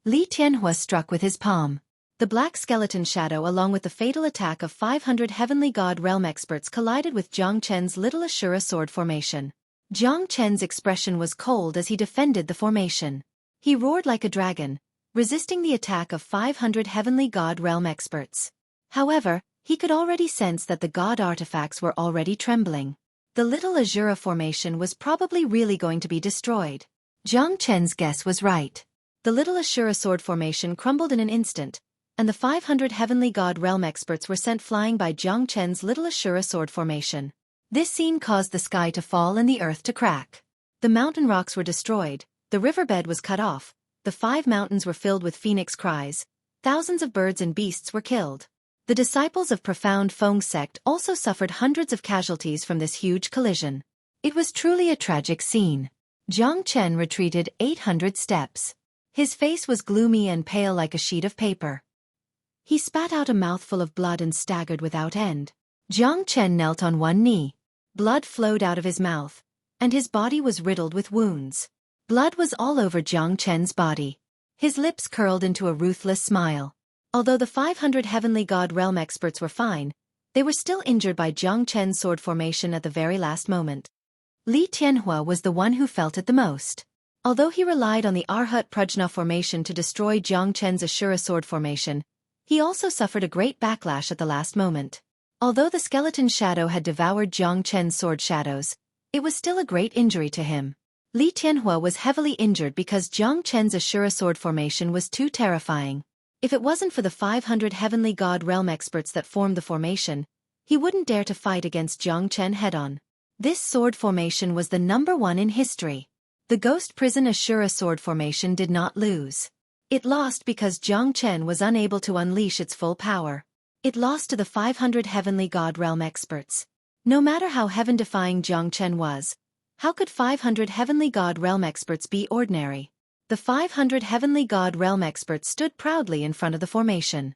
Li Tianhua struck with his palm. The black skeleton shadow along with the fatal attack of 500 heavenly god realm experts collided with Jiang Chen's little Ashura sword formation. Jiang Chen's expression was cold as he defended the formation. He roared like a dragon, resisting the attack of 500 heavenly god realm experts. However, he could already sense that the god artifacts were already trembling. The little Ashura formation was probably really going to be destroyed. Jiang Chen's guess was right. The little Ashura sword formation crumbled in an instant, and the 500 heavenly god realm experts were sent flying by Jiang Chen's little Ashura sword formation. This scene caused the sky to fall and the earth to crack. The mountain rocks were destroyed, the riverbed was cut off, the 5 mountains were filled with phoenix cries, thousands of birds and beasts were killed. The disciples of profound Feng sect also suffered hundreds of casualties from this huge collision. It was truly a tragic scene. Jiang Chen retreated 800 steps. His face was gloomy and pale like a sheet of paper. He spat out a mouthful of blood and staggered without end. Jiang Chen knelt on one knee. Blood flowed out of his mouth, and his body was riddled with wounds. Blood was all over Jiang Chen's body. His lips curled into a ruthless smile. Although the 500 heavenly god realm experts were fine, they were still injured by Jiang Chen's sword formation at the very last moment. Li Tianhua was the one who felt it the most. Although he relied on the Arhat Prajna formation to destroy Jiang Chen's Ashura sword formation, he also suffered a great backlash at the last moment. Although the skeleton shadow had devoured Jiang Chen's sword shadows, it was still a great injury to him. Li Tianhua was heavily injured because Jiang Chen's Ashura sword formation was too terrifying. If it wasn't for the 500 heavenly god realm experts that formed the formation, he wouldn't dare to fight against Jiang Chen head-on. This sword formation was the #1 in history. The Ghost Prison Ashura sword formation did not lose. It lost because Jiang Chen was unable to unleash its full power. It lost to the 500 heavenly god realm experts. No matter how heaven-defying Jiang Chen was, how could 500 heavenly god realm experts be ordinary? The 500 heavenly god realm experts stood proudly in front of the formation.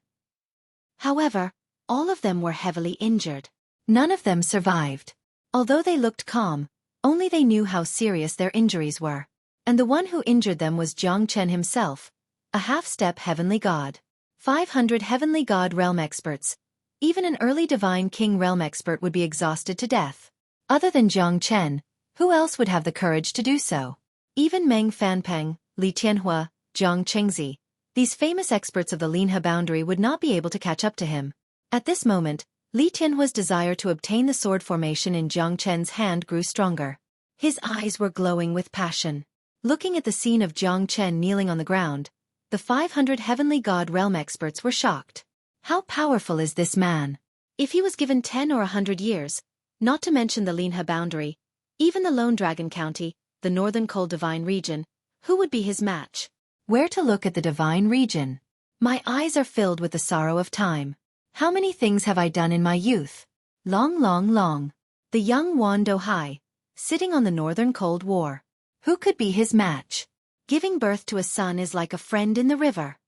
However, all of them were heavily injured. None of them survived. Although they looked calm, only they knew how serious their injuries were. And the one who injured them was Jiang Chen himself, a half-step heavenly god. 500 heavenly god realm experts. Even an early divine king realm expert would be exhausted to death. Other than Jiang Chen, who else would have the courage to do so? Even Meng Fanpeng, Li Tianhua, Zhang Chengzi, these famous experts of the Linhe boundary would not be able to catch up to him. At this moment, Li Tianhua's desire to obtain the sword formation in Jiang Chen's hand grew stronger. His eyes were glowing with passion. Looking at the scene of Jiang Chen kneeling on the ground, the 500 heavenly god realm experts were shocked. How powerful is this man? If he was given 10 or 100 years, not to mention the Linhe boundary, even the Lone Dragon County, the Northern Cold Divine Region, who would be his match? Where to look at the divine region? My eyes are filled with the sorrow of time. How many things have I done in my youth? Long. The young Wan Do-hai, sitting on the Northern Cold War. Who could be his match? Giving birth to a son is like a friend in the river.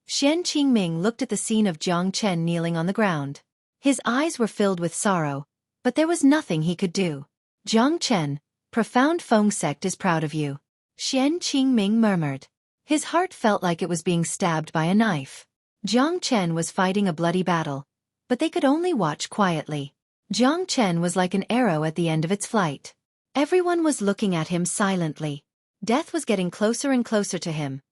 Xian Qingming looked at the scene of Jiang Chen kneeling on the ground. His eyes were filled with sorrow, but there was nothing he could do. Jiang Chen, profound Feng sect is proud of you. Xian Qingming murmured. His heart felt like it was being stabbed by a knife. Jiang Chen was fighting a bloody battle, but they could only watch quietly. Jiang Chen was like an arrow at the end of its flight. Everyone was looking at him silently. Death was getting closer and closer to him,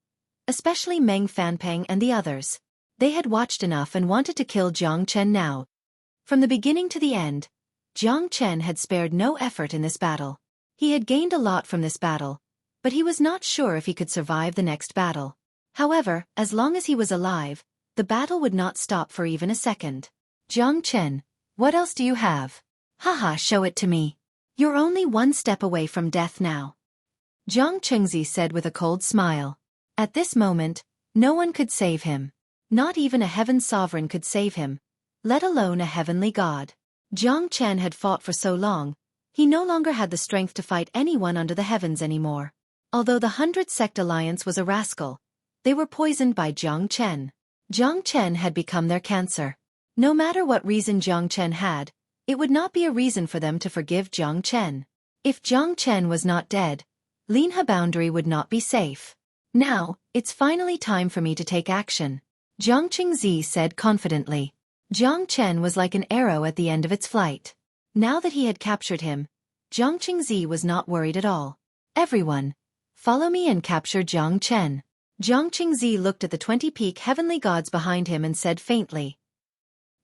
especially Meng Fanpeng and the others. They had watched enough and wanted to kill Jiang Chen now. From the beginning to the end, Jiang Chen had spared no effort in this battle. He had gained a lot from this battle, but he was not sure if he could survive the next battle. However, as long as he was alive, the battle would not stop for even a second. Jiang Chen, what else do you have? Haha, show it to me. You're only one step away from death now. Jiang Chengzi said with a cold smile. At this moment, no one could save him. Not even a heaven sovereign could save him, let alone a heavenly god. Jiang Chen had fought for so long, he no longer had the strength to fight anyone under the heavens anymore. Although the 100 Sect Alliance was a rascal, they were poisoned by Jiang Chen. Jiang Chen had become their cancer. No matter what reason Jiang Chen had, it would not be a reason for them to forgive Jiang Chen. If Jiang Chen was not dead, Linhe Boundary would not be safe. Now, it's finally time for me to take action, Jiang Qingzi said confidently. Jiang Chen was like an arrow at the end of its flight. Now that he had captured him, Jiang Qingzi was not worried at all. Everyone, follow me and capture Jiang Chen. Jiang Qingzi looked at the 20 peak heavenly gods behind him and said faintly.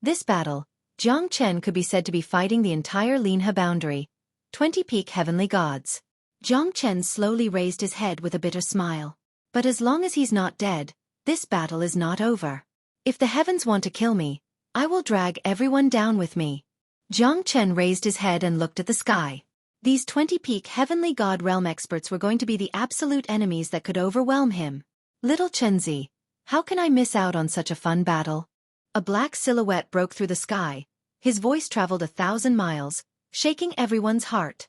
This battle, Jiang Chen could be said to be fighting the entire Linhe Boundary, 20 peak heavenly gods. Jiang Chen slowly raised his head with a bitter smile. But as long as he's not dead, this battle is not over. If the heavens want to kill me, I will drag everyone down with me. Jiang Chen raised his head and looked at the sky. These 20 peak heavenly god realm experts were going to be the absolute enemies that could overwhelm him. Little Chenzi, how can I miss out on such a fun battle? A black silhouette broke through the sky. His voice traveled 1,000 miles, shaking everyone's heart.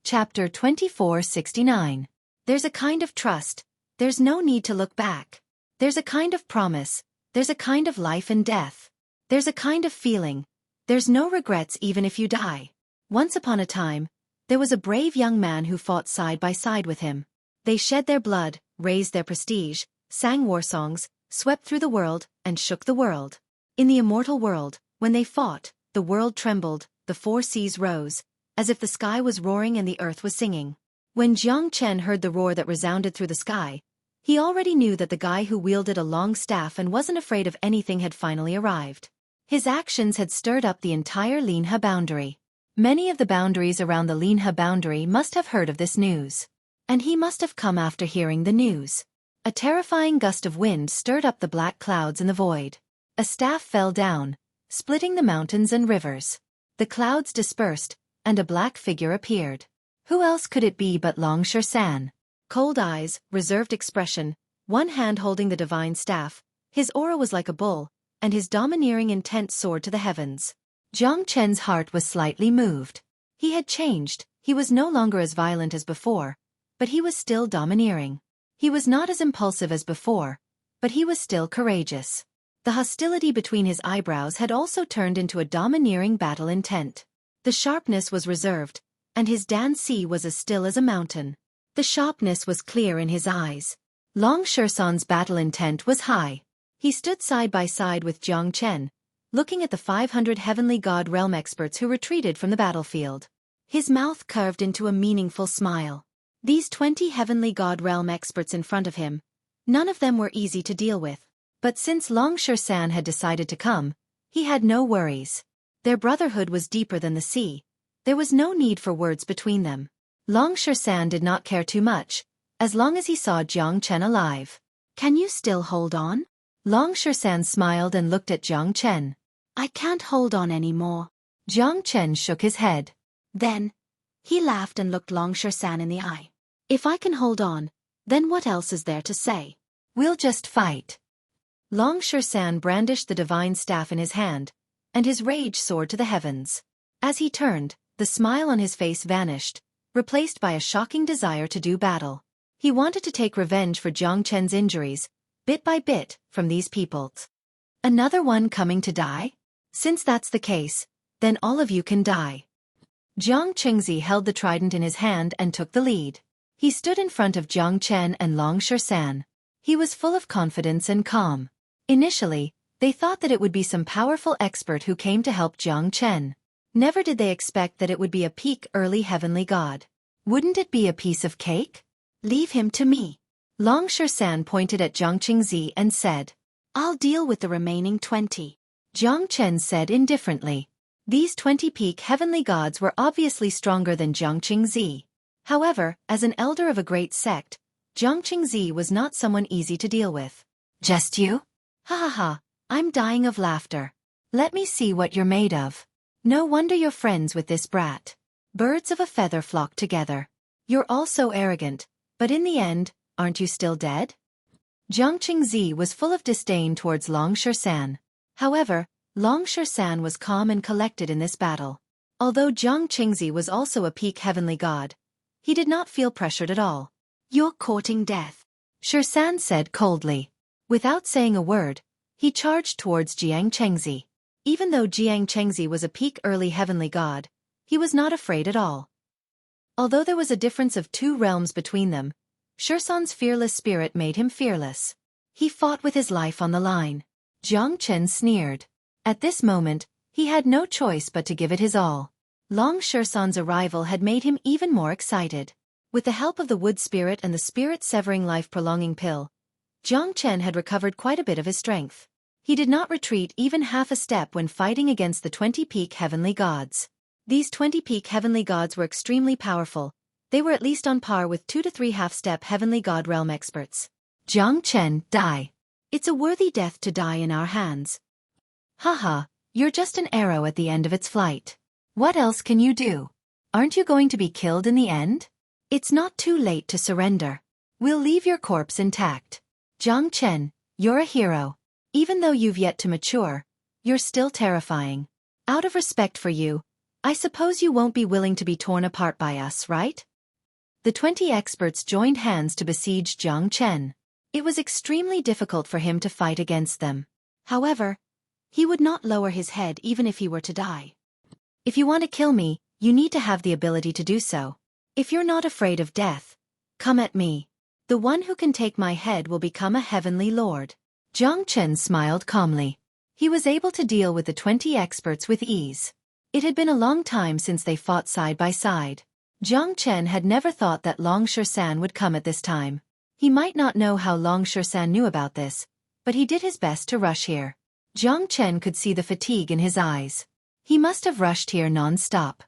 Chapter 2469. There's a kind of trust, there's no need to look back. There's a kind of promise, there's a kind of life and death. There's a kind of feeling, there's no regrets even if you die. Once upon a time, there was a brave young man who fought side by side with him. They shed their blood, raised their prestige, sang war songs, swept through the world, and shook the world. In the immortal world, when they fought, the world trembled, the 4 seas rose, as if the sky was roaring and the earth was singing. When Jiang Chen heard the roar that resounded through the sky, he already knew that the guy who wielded a long staff and wasn't afraid of anything had finally arrived. His actions had stirred up the entire Linhe Boundary. Many of the boundaries around the Linhe Boundary must have heard of this news. And he must have come after hearing the news. A terrifying gust of wind stirred up the black clouds in the void. A staff fell down, splitting the mountains and rivers. The clouds dispersed, and a black figure appeared. Who else could it be but Long San? Cold eyes, reserved expression, one hand holding the divine staff, his aura was like a bull, and his domineering intent soared to the heavens. Jiang Chen's heart was slightly moved. He had changed, he was no longer as violent as before, but he was still domineering. He was not as impulsive as before, but he was still courageous. The hostility between his eyebrows had also turned into a domineering battle intent. The sharpness was reserved, and his Dan-si was as still as a mountain. The sharpness was clear in his eyes. Long San's battle intent was high. He stood side by side with Jiang Chen, looking at the 500 heavenly god realm experts who retreated from the battlefield. His mouth curved into a meaningful smile. These 20 heavenly god realm experts in front of him, none of them were easy to deal with. But since Long San had decided to come, he had no worries. Their brotherhood was deeper than the sea. There was no need for words between them. Long San did not care too much, as long as he saw Jiang Chen alive. Can you still hold on? Long San smiled and looked at Jiang Chen. I can't hold on anymore. Jiang Chen shook his head. Then, he laughed and looked Long San in the eye. If I can hold on, then what else is there to say? We'll just fight. Long San brandished the divine staff in his hand, and his rage soared to the heavens. As he turned, the smile on his face vanished, replaced by a shocking desire to do battle. He wanted to take revenge for Jiang Chen's injuries, bit by bit, from these people. Another one coming to die? Since that's the case, then all of you can die. Jiang Qingzi held the trident in his hand and took the lead. He stood in front of Jiang Chen and Long San. He was full of confidence and calm. Initially, they thought that it would be some powerful expert who came to help Jiang Chen. Never did they expect that it would be a peak early heavenly god. Wouldn't it be a piece of cake? Leave him to me. Long Shan pointed at Jiang Qingzi and said, I'll deal with the remaining 20. Jiang Chen said indifferently. These 20 peak heavenly gods were obviously stronger than Jiang Qingzi. However, as an elder of a great sect, Jiang Qingzi was not someone easy to deal with. Just you? Ha ha ha, I'm dying of laughter. Let me see what you're made of. No wonder you're friends with this brat. Birds of a feather flock together. You're all so arrogant, but in the end, aren't you still dead? Jiang Qingzi was full of disdain towards Long Shan. However, Long Shan was calm and collected in this battle. Although Jiang Qingzi was also a peak heavenly god, he did not feel pressured at all. You're courting death, Shan said coldly. Without saying a word, he charged towards Jiang Qingzi. Even though Jiang Qingzi was a peak early heavenly god, he was not afraid at all. Although there was a difference of 2 realms between them, Shan's fearless spirit made him fearless. He fought with his life on the line. Jiang Chen sneered. At this moment, he had no choice but to give it his all. Long Shan's arrival had made him even more excited. With the help of the wood spirit and the spirit-severing life-prolonging pill, Jiang Chen had recovered quite a bit of his strength. He did not retreat even half a step when fighting against the 20 peak heavenly gods. These 20 peak heavenly gods were extremely powerful. They were at least on par with 2 to 3 half-step heavenly god realm experts. Jiang Chen, die. It's a worthy death to die in our hands. Haha, you're just an arrow at the end of its flight. What else can you do? Aren't you going to be killed in the end? It's not too late to surrender. We'll leave your corpse intact. Jiang Chen, you're a hero. Even though you've yet to mature, you're still terrifying. Out of respect for you, I suppose you won't be willing to be torn apart by us, right? The 20 experts joined hands to besiege Jiang Chen. It was extremely difficult for him to fight against them. However, he would not lower his head even if he were to die. If you want to kill me, you need to have the ability to do so. If you're not afraid of death, come at me. The one who can take my head will become a heavenly lord. Jiang Chen smiled calmly. He was able to deal with the 20 experts with ease. It had been a long time since they fought side by side. Jiang Chen had never thought that Long Shan would come at this time. He might not know how Long Shan knew about this, but he did his best to rush here. Jiang Chen could see the fatigue in his eyes. He must have rushed here non-stop.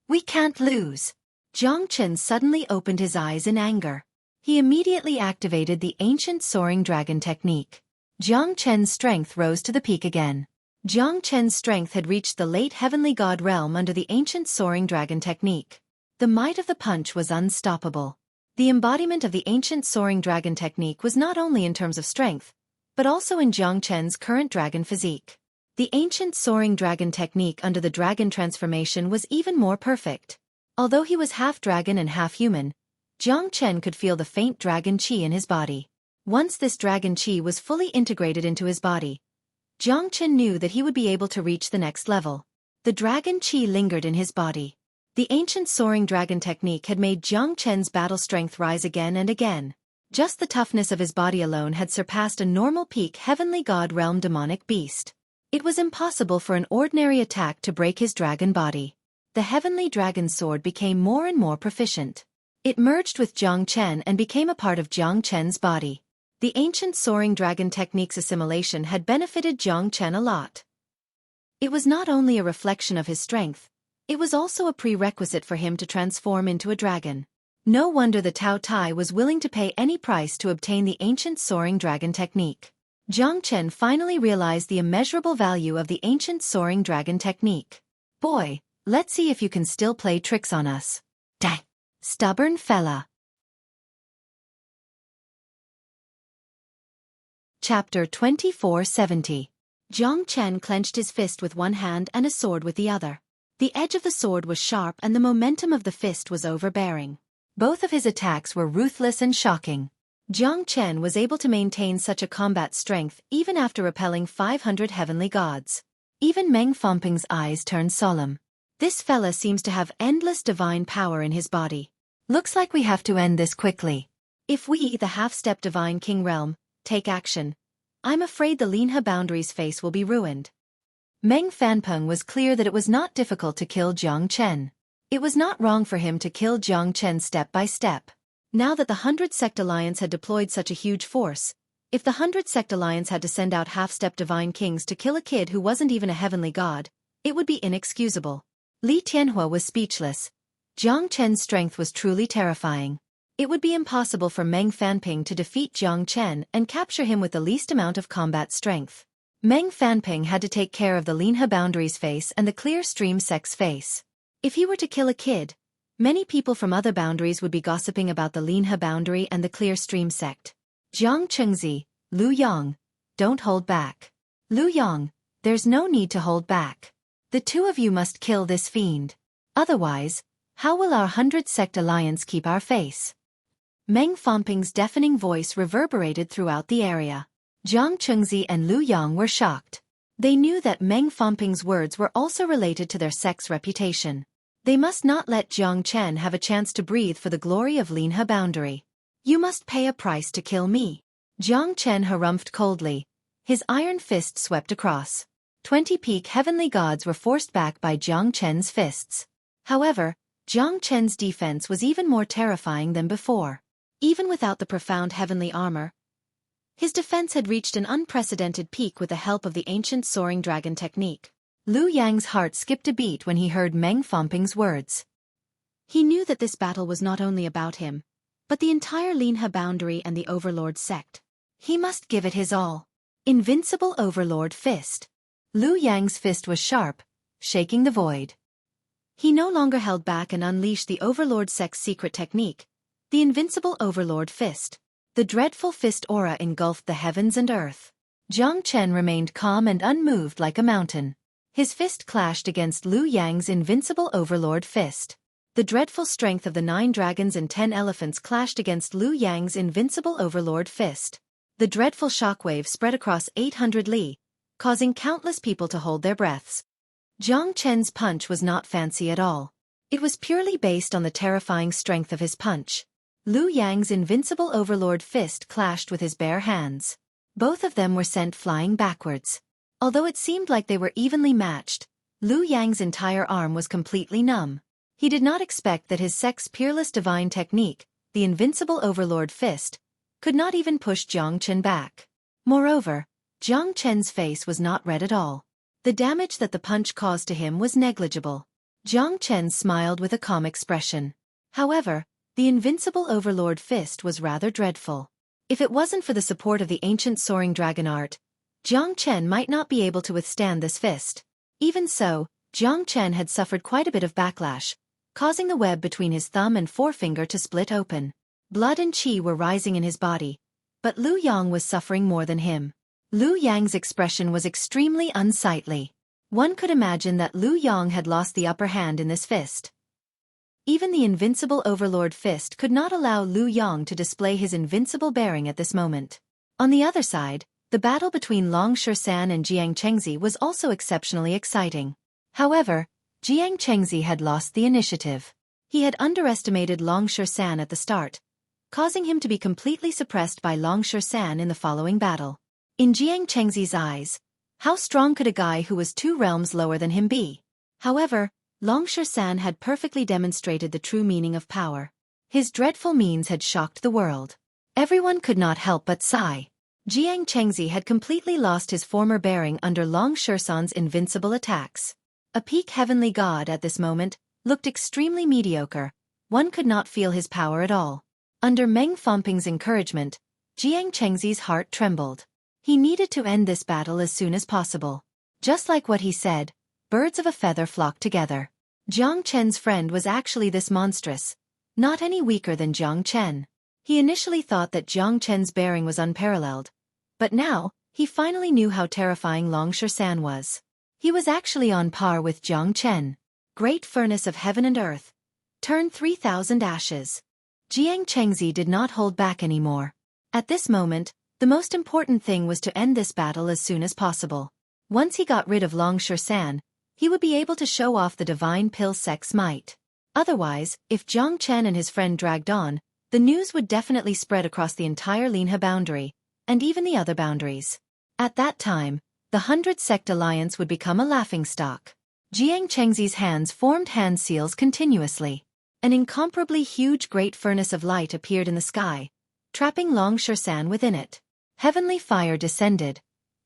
We can't lose. Jiang Chen suddenly opened his eyes in anger. He immediately activated the ancient soaring dragon technique. Jiang Chen's strength rose to the peak again. Jiang Chen's strength had reached the late heavenly god realm under the ancient soaring dragon technique. The might of the punch was unstoppable. The embodiment of the ancient soaring dragon technique was not only in terms of strength, but also in Jiang Chen's current dragon physique. The ancient soaring dragon technique under the dragon transformation was even more perfect. Although he was half dragon and half human, Jiang Chen could feel the faint dragon qi in his body. Once this dragon qi was fully integrated into his body, Jiang Chen knew that he would be able to reach the next level. The dragon qi lingered in his body. The ancient soaring dragon technique had made Jiang Chen's battle strength rise again and again. Just the toughness of his body alone had surpassed a normal peak heavenly god realm demonic beast. It was impossible for an ordinary attack to break his dragon body. The heavenly dragon sword became more and more proficient. It merged with Jiang Chen and became a part of Jiang Chen's body. The ancient soaring dragon technique's assimilation had benefited Jiang Chen a lot. It was not only a reflection of his strength, it was also a prerequisite for him to transform into a dragon. No wonder the Tao Tai was willing to pay any price to obtain the ancient soaring dragon technique. Jiang Chen finally realized the immeasurable value of the ancient soaring dragon technique. Boy, let's see if you can still play tricks on us. Dang! Stubborn fella. Chapter 2470. Jiang Chen clenched his fist with one hand and a sword with the other. The edge of the sword was sharp and the momentum of the fist was overbearing. Both of his attacks were ruthless and shocking. Jiang Chen was able to maintain such a combat strength even after repelling 500 heavenly gods. Even Meng Fangping's eyes turned solemn. This fella seems to have endless divine power in his body. Looks like we have to end this quickly. If we, the half-step divine king realm, take action, I'm afraid the Linha boundary's face will be ruined. Meng Fanpeng was clear that it was not difficult to kill Jiang Chen. It was not wrong for him to kill Jiang Chen step by step. Now that the 100 Sect Alliance had deployed such a huge force, if the 100 Sect Alliance had to send out half-step divine kings to kill a kid who wasn't even a heavenly god, it would be inexcusable. Li Tianhua was speechless. Jiang Chen's strength was truly terrifying. It would be impossible for Meng Fanping to defeat Jiang Chen and capture him with the least amount of combat strength. Meng Fanping had to take care of the Linha boundary's face and the clear stream sect's face. If he were to kill a kid, many people from other boundaries would be gossiping about the Linha boundary and the clear stream sect. Jiang Chengzi, Lu Yang, don't hold back. Lu Yang, there's no need to hold back. The two of you must kill this fiend. Otherwise, how will our 100 Sect Alliance keep our face? Meng Fanping's deafening voice reverberated throughout the area. Jiang Chengzi and Lu Yang were shocked. They knew that Meng Fanping's words were also related to their sect's reputation. They must not let Jiang Chen have a chance to breathe for the glory of Linha boundary. You must pay a price to kill me. Jiang Chen harumphed coldly. His iron fist swept across. 20 peak heavenly gods were forced back by Jiang Chen's fists. However, Jiang Chen's defense was even more terrifying than before. Even without the profound heavenly armor, his defense had reached an unprecedented peak with the help of the ancient soaring dragon technique. Lu Yang's heart skipped a beat when he heard Meng Fanping's words. He knew that this battle was not only about him, but the entire Linha boundary and the Overlord sect. He must give it his all. Invincible Overlord Fist. Lu Yang's fist was sharp, shaking the void. He no longer held back and unleashed the Overlord sect's secret technique, the Invincible Overlord Fist. The dreadful fist aura engulfed the heavens and earth. Jiang Chen remained calm and unmoved like a mountain. His fist clashed against Lu Yang's Invincible Overlord Fist. The dreadful strength of the 9 dragons and 10 elephants clashed against Lu Yang's Invincible Overlord Fist. The dreadful shockwave spread across 800 li, causing countless people to hold their breaths. Jiang Chen's punch was not fancy at all. It was purely based on the terrifying strength of his punch. Lu Yang's Invincible Overlord Fist clashed with his bare hands. Both of them were sent flying backwards. Although it seemed like they were evenly matched, Lu Yang's entire arm was completely numb. He did not expect that his sect's peerless divine technique, the Invincible Overlord Fist, could not even push Jiang Chen back. Moreover, Jiang Chen's face was not red at all. The damage that the punch caused to him was negligible. Jiang Chen smiled with a calm expression. However, the Invincible Overlord Fist was rather dreadful. If it wasn't for the support of the ancient soaring dragon art, Jiang Chen might not be able to withstand this fist. Even so, Jiang Chen had suffered quite a bit of backlash, causing the web between his thumb and forefinger to split open. Blood and qi were rising in his body, but Lu Yang was suffering more than him. Lu Yang's expression was extremely unsightly. One could imagine that Lu Yang had lost the upper hand in this fist. Even the Invincible Overlord Fist could not allow Lu Yang to display his invincible bearing at this moment. On the other side, the battle between Long Shersan and Jiang Chengzi was also exceptionally exciting. However, Jiang Chengzi had lost the initiative. He had underestimated Long Shersan at the start, causing him to be completely suppressed by Long Shersan in the following battle. In Jiang Chengzi's eyes, how strong could a guy who was 2 realms lower than him be? However, Long Shersan had perfectly demonstrated the true meaning of power. His dreadful means had shocked the world. Everyone could not help but sigh. Jiang Chengzi had completely lost his former bearing under Long Shersan's invincible attacks. A peak heavenly god at this moment looked extremely mediocre. One could not feel his power at all. Under Meng Fanping's encouragement, Jiang Chengzi's heart trembled. He needed to end this battle as soon as possible. Just like what he said, birds of a feather flocked together. Jiang Chen's friend was actually this monstrous, not any weaker than Jiang Chen. He initially thought that Jiang Chen's bearing was unparalleled, but now, he finally knew how terrifying Long Shersan was. He was actually on par with Jiang Chen. Great furnace of heaven and earth. Turn 3,000 ashes. Jiang Chengzi did not hold back anymore. At this moment, the most important thing was to end this battle as soon as possible. Once he got rid of Long Shersan, he would be able to show off the divine pill sect's might. Otherwise, if Jiang Chen and his friend dragged on, The news would definitely spread across the entire Linha boundary, and even the other boundaries. At that time, the 100-sect alliance would become a laughingstock. Jiang Chengxi's hands formed hand seals continuously. An incomparably huge great furnace of light appeared in the sky, trapping Long Shersan within it. Heavenly fire descended.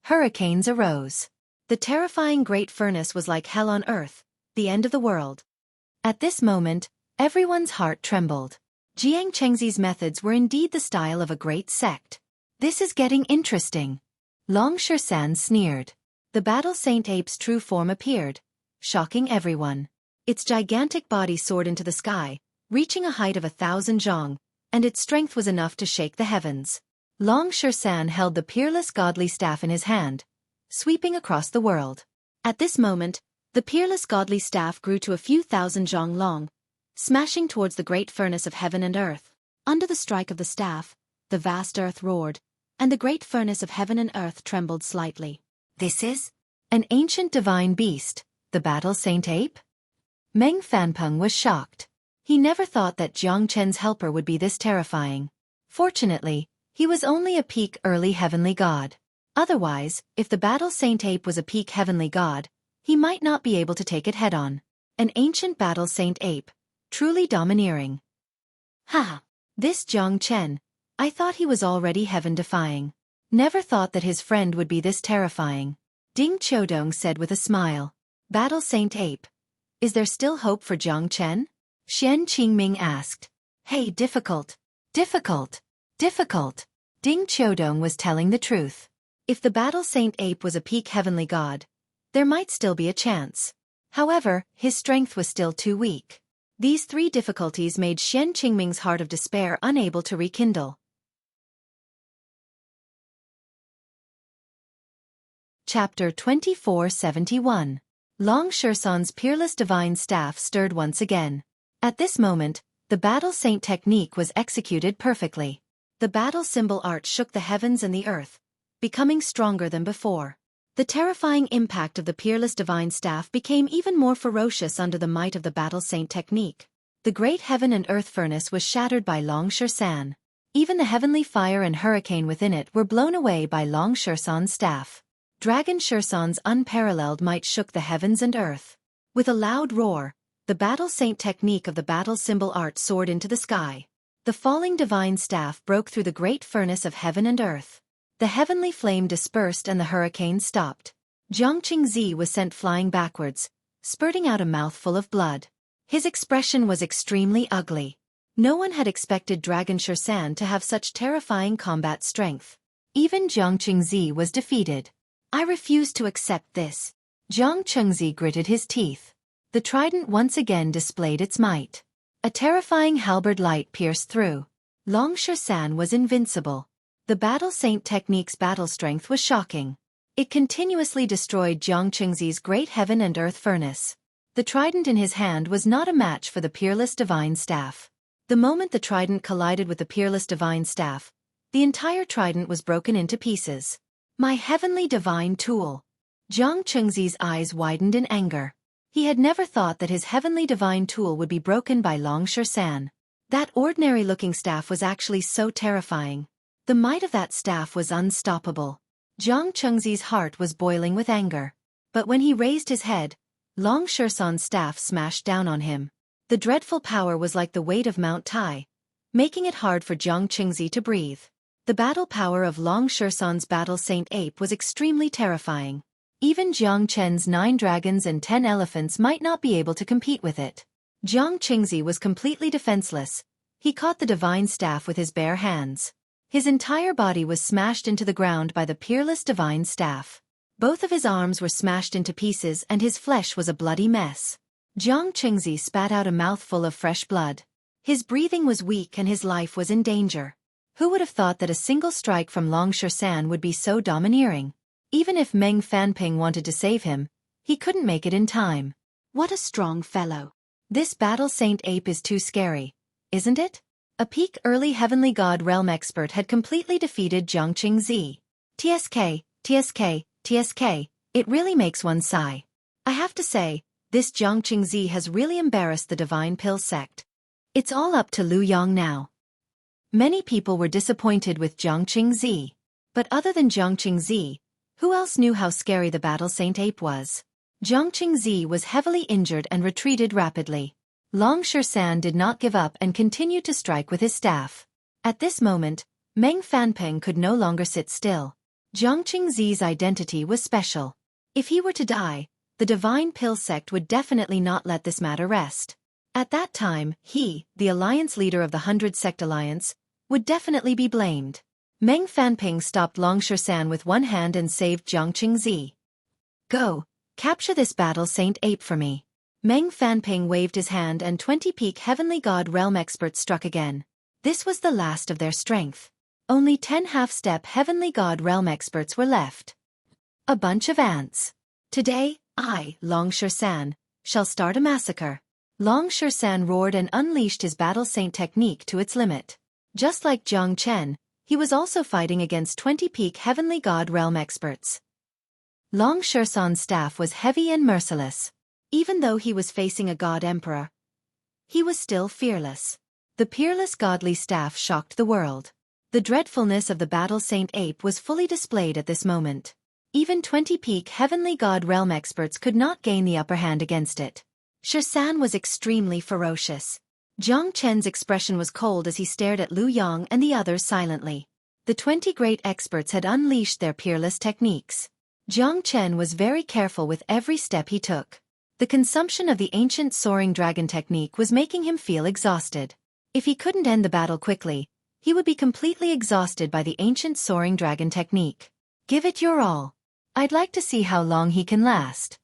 Hurricanes arose. The terrifying great furnace was like hell on earth, the end of the world. At this moment, everyone's heart trembled. Jiang Chengxi's methods were indeed the style of a great sect. This is getting interesting. Long Shersan sneered. The Battle Saint Ape's true form appeared, shocking everyone. Its gigantic body soared into the sky, reaching a height of 1,000 zhong, and its strength was enough to shake the heavens. Long Shersan held the peerless godly staff in his hand, sweeping across the world. At this moment, the peerless godly staff grew to a few thousand zhong long, smashing towards the great furnace of heaven and earth. Under the strike of the staff, the vast earth roared, and the great furnace of heaven and earth trembled slightly. This is an ancient divine beast, the Battle Saint Ape? Meng Fanpeng was shocked. He never thought that Jiang Chen's helper would be this terrifying. Fortunately, he was only a peak early heavenly god. Otherwise, if the Battle Saint Ape was a peak heavenly god, he might not be able to take it head-on. An ancient Battle Saint Ape, truly domineering. Ha! This Jiang Chen, I thought he was already heaven-defying. Never thought that his friend would be this terrifying. Ding Qiudong said with a smile. Battle Saint Ape. Is there still hope for Jiang Chen? Xian Qingming asked. Hey, difficult. Difficult. Difficult. Ding Qiudong was telling the truth. If the Battle Saint Ape was a peak heavenly god, there might still be a chance. However, his strength was still too weak. These three difficulties made Xian Qingming's heart of despair unable to rekindle. Chapter 2471. Long Shersan's peerless divine staff stirred once again. At this moment, the Battle Saint technique was executed perfectly. The battle symbol art shook the heavens and the earth, becoming stronger than before. The terrifying impact of the peerless divine staff became even more ferocious under the might of the Battle Saint technique. The great heaven and earth furnace was shattered by Long Shersan. Even the heavenly fire and hurricane within it were blown away by Long Shersan's staff. Dragon Shersan's unparalleled might shook the heavens and earth. With a loud roar, the Battle Saint technique of the battle symbol art soared into the sky. The falling divine staff broke through the great furnace of heaven and earth. The heavenly flame dispersed and the hurricane stopped. Jiang Qingzi was sent flying backwards, spurting out a mouthful of blood. His expression was extremely ugly. No one had expected Dragon Shersan to have such terrifying combat strength. Even Jiang Qingzi was defeated. I refuse to accept this. Jiang Qingzi gritted his teeth. The trident once again displayed its might. A terrifying halberd light pierced through. Long Shersan was invincible. The Battle Saint technique's battle strength was shocking. It continuously destroyed Jiang Qingzi's great heaven and earth furnace. The trident in his hand was not a match for the peerless divine staff. The moment the trident collided with the peerless divine staff, the entire trident was broken into pieces. My heavenly divine tool. Jiang Qingzi's eyes widened in anger. He had never thought that his heavenly divine tool would be broken by Long Shersan. That ordinary-looking staff was actually so terrifying. The might of that staff was unstoppable. Jiang Qingzi's heart was boiling with anger. But when he raised his head, Long Shersan's staff smashed down on him. The dreadful power was like the weight of Mount Tai, making it hard for Jiang Qingzi to breathe. The battle power of Long Shersan's Battle Saint Ape was extremely terrifying. Even Jiang Chen's 9 dragons and 10 elephants might not be able to compete with it. Jiang Qingzi was completely defenseless. He caught the divine staff with his bare hands. His entire body was smashed into the ground by the peerless divine staff. Both of his arms were smashed into pieces and his flesh was a bloody mess. Jiang Qingzi spat out a mouthful of fresh blood. His breathing was weak and his life was in danger. Who would have thought that a single strike from Long Shersan would be so domineering? Even if Meng Fanping wanted to save him, he couldn't make it in time. What a strong fellow. This Battle Saint Ape is too scary, isn't it? A peak early heavenly god realm expert had completely defeated Jiang Qingzi. TSK, TSK, TSK, it really makes one sigh. I have to say, this Jiang Qingzi has really embarrassed the Divine Pill sect. It's all up to Lu Yong now. Many people were disappointed with Xueqi. But other than Xueqi, who else knew how scary the Battle Saint Ape was? Xueqi was heavily injured and retreated rapidly. Long Shan did not give up and continued to strike with his staff. At this moment, Meng Fanping could no longer sit still. Xueqi's identity was special. If he were to die, the Divine Pill sect would definitely not let this matter rest. At that time, he, the alliance leader of the 100 Sect Alliance, would definitely be blamed. Meng Fanping stopped Long Shan with one hand and saved Xueqi. Go, capture this Battle Saint Ape for me. Meng Fanping waved his hand and 20 peak Heavenly God Realm experts struck again. This was the last of their strength. Only 10 half-step Heavenly God Realm experts were left. A bunch of ants. Today, I, Long Shan, shall start a massacre. Long Shan roared and unleashed his Battle Saint technique to its limit. Just like Zhang Chen, he was also fighting against 20 peak Heavenly God Realm experts. Long Shan's staff was heavy and merciless. Even though he was facing a God Emperor, he was still fearless. The peerless godly staff shocked the world. The dreadfulness of the Battle Saint Ape was fully displayed at this moment. Even 20 peak Heavenly God Realm experts could not gain the upper hand against it. Shan was extremely ferocious. Zhang Chen's expression was cold as he stared at Lu Yang and the others silently. The 20 great experts had unleashed their peerless techniques. Zhang Chen was very careful with every step he took. The consumption of the ancient soaring dragon technique was making him feel exhausted. If he couldn't end the battle quickly, he would be completely exhausted by the ancient soaring dragon technique. Give it your all. I'd like to see how long he can last.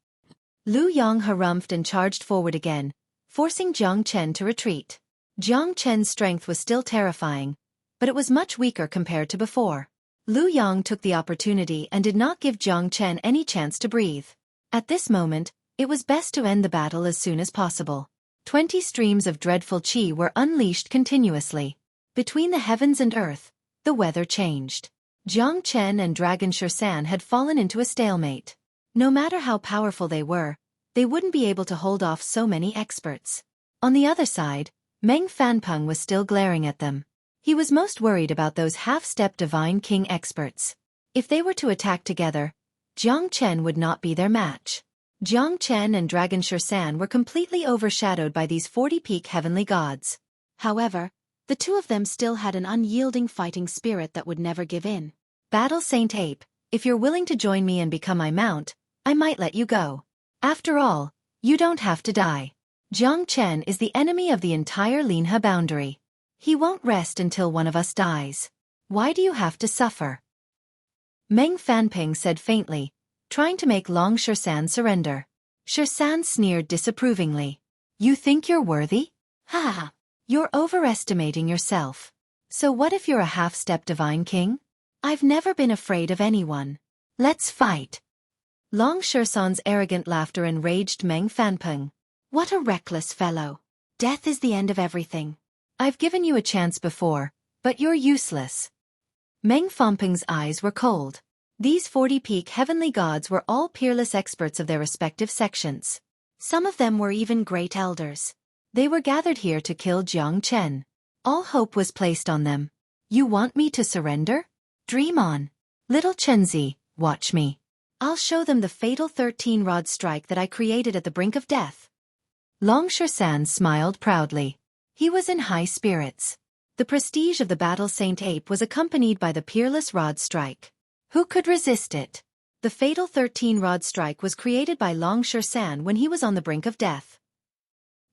Lu Yang harumphed and charged forward again, forcing Zhang Chen to retreat. Zhang Chen's strength was still terrifying, but it was much weaker compared to before. Lu Yang took the opportunity and did not give Zhang Chen any chance to breathe. At this moment, it was best to end the battle as soon as possible. 20 streams of dreadful qi were unleashed continuously. Between the heavens and earth, the weather changed. Zhang Chen and Dragon Shan had fallen into a stalemate. No matter how powerful they wouldn't be able to hold off so many experts. On the other side, Meng Fanping was still glaring at them. He was most worried about those half-step Divine King experts. If they were to attack together, Zhang Chen would not be their match. Zhang Chen and Dragon Shan were completely overshadowed by these 40 peak heavenly gods. However, the two of them still had an unyielding fighting spirit that would never give in. Battle Saint Ape, if you're willing to join me and become my mount, I might let you go. After all, you don't have to die. Zhang Chen is the enemy of the entire Linhe boundary. He won't rest until one of us dies. Why do you have to suffer? Meng Fanping said faintly, trying to make Long Shan surrender. Shan sneered disapprovingly. You think you're worthy? Ha ha. You're overestimating yourself. So what if you're a half-step Divine King? I've never been afraid of anyone. Let's fight. Long Shan's arrogant laughter enraged Meng Fanping. What a reckless fellow. Death is the end of everything. I've given you a chance before, but you're useless. Meng Fanping's eyes were cold. These 40 peak heavenly gods were all peerless experts of their respective sections. Some of them were even great elders. They were gathered here to kill Zhang Chen. All hope was placed on them. You want me to surrender? Dream on. Little Chenzi, watch me. I'll show them the fatal 13-rod strike that I created at the brink of death. Long Shan smiled proudly. He was in high spirits. The prestige of the Battle Saint Ape was accompanied by the peerless rod strike. Who could resist it? The fatal 13-rod strike was created by Long Shan when he was on the brink of death.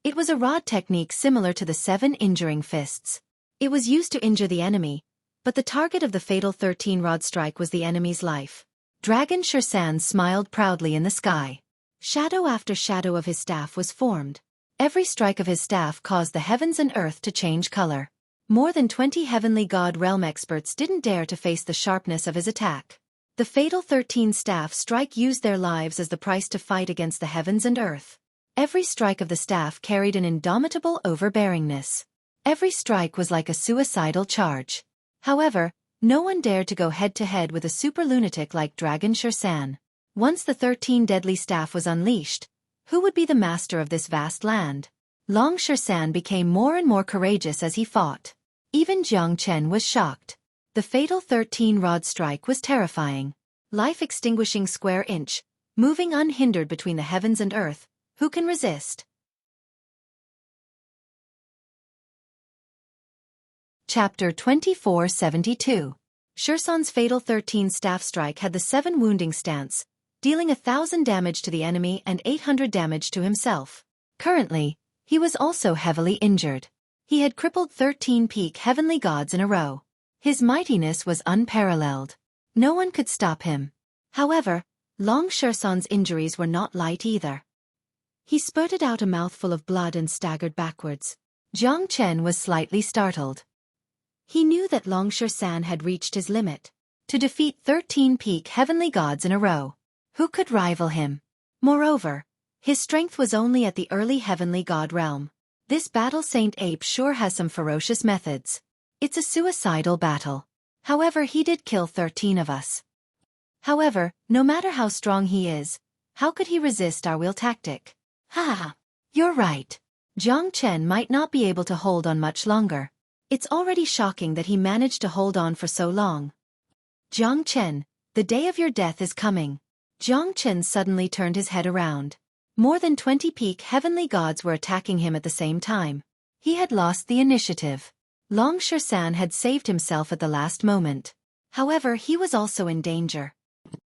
It was a rod technique similar to the 7 injuring fists. It was used to injure the enemy, but the target of the fatal 13-rod strike was the enemy's life. Dragon Shan smiled proudly in the sky. Shadow after shadow of his staff was formed. Every strike of his staff caused the heavens and earth to change color. More than 20 heavenly god realm experts didn't dare to face the sharpness of his attack. The fatal 13 staff strike used their lives as the price to fight against the heavens and earth. Every strike of the staff carried an indomitable overbearingness. Every strike was like a suicidal charge. However, no one dared to go head-to-head with a super lunatic like Dragon Shan. Once the 13 deadly staff was unleashed, who would be the master of this vast land? Long Shan became more and more courageous as he fought. Even Jiang Chen was shocked. The fatal 13-rod strike was terrifying. Life-extinguishing square inch, moving unhindered between the heavens and earth. Who can resist? Chapter 2472. Xueqi's fatal 13 staff strike had the 7 wounding stance, dealing 1,000 damage to the enemy and 800 damage to himself. Currently, he was also heavily injured. He had crippled 13 peak heavenly gods in a row. His mightiness was unparalleled. No one could stop him. However, Long Xueqi's injuries were not light either. He spurted out a mouthful of blood and staggered backwards. Jiang Chen was slightly startled. He knew that Long Xueqi had reached his limit. To defeat 13 peak heavenly gods in a row. Who could rival him? Moreover, his strength was only at the early heavenly god realm. This battle Saint Ape sure has some ferocious methods. It's a suicidal battle. However, he did kill 13 of us. However, no matter how strong he is, how could he resist our wheel tactic? Ha! You're right. Jiang Chen might not be able to hold on much longer. It's already shocking that he managed to hold on for so long. Jiang Chen, the day of your death is coming. Jiang Chen suddenly turned his head around. More than 20 peak heavenly gods were attacking him at the same time. He had lost the initiative. Long Xueqi had saved himself at the last moment. However, he was also in danger.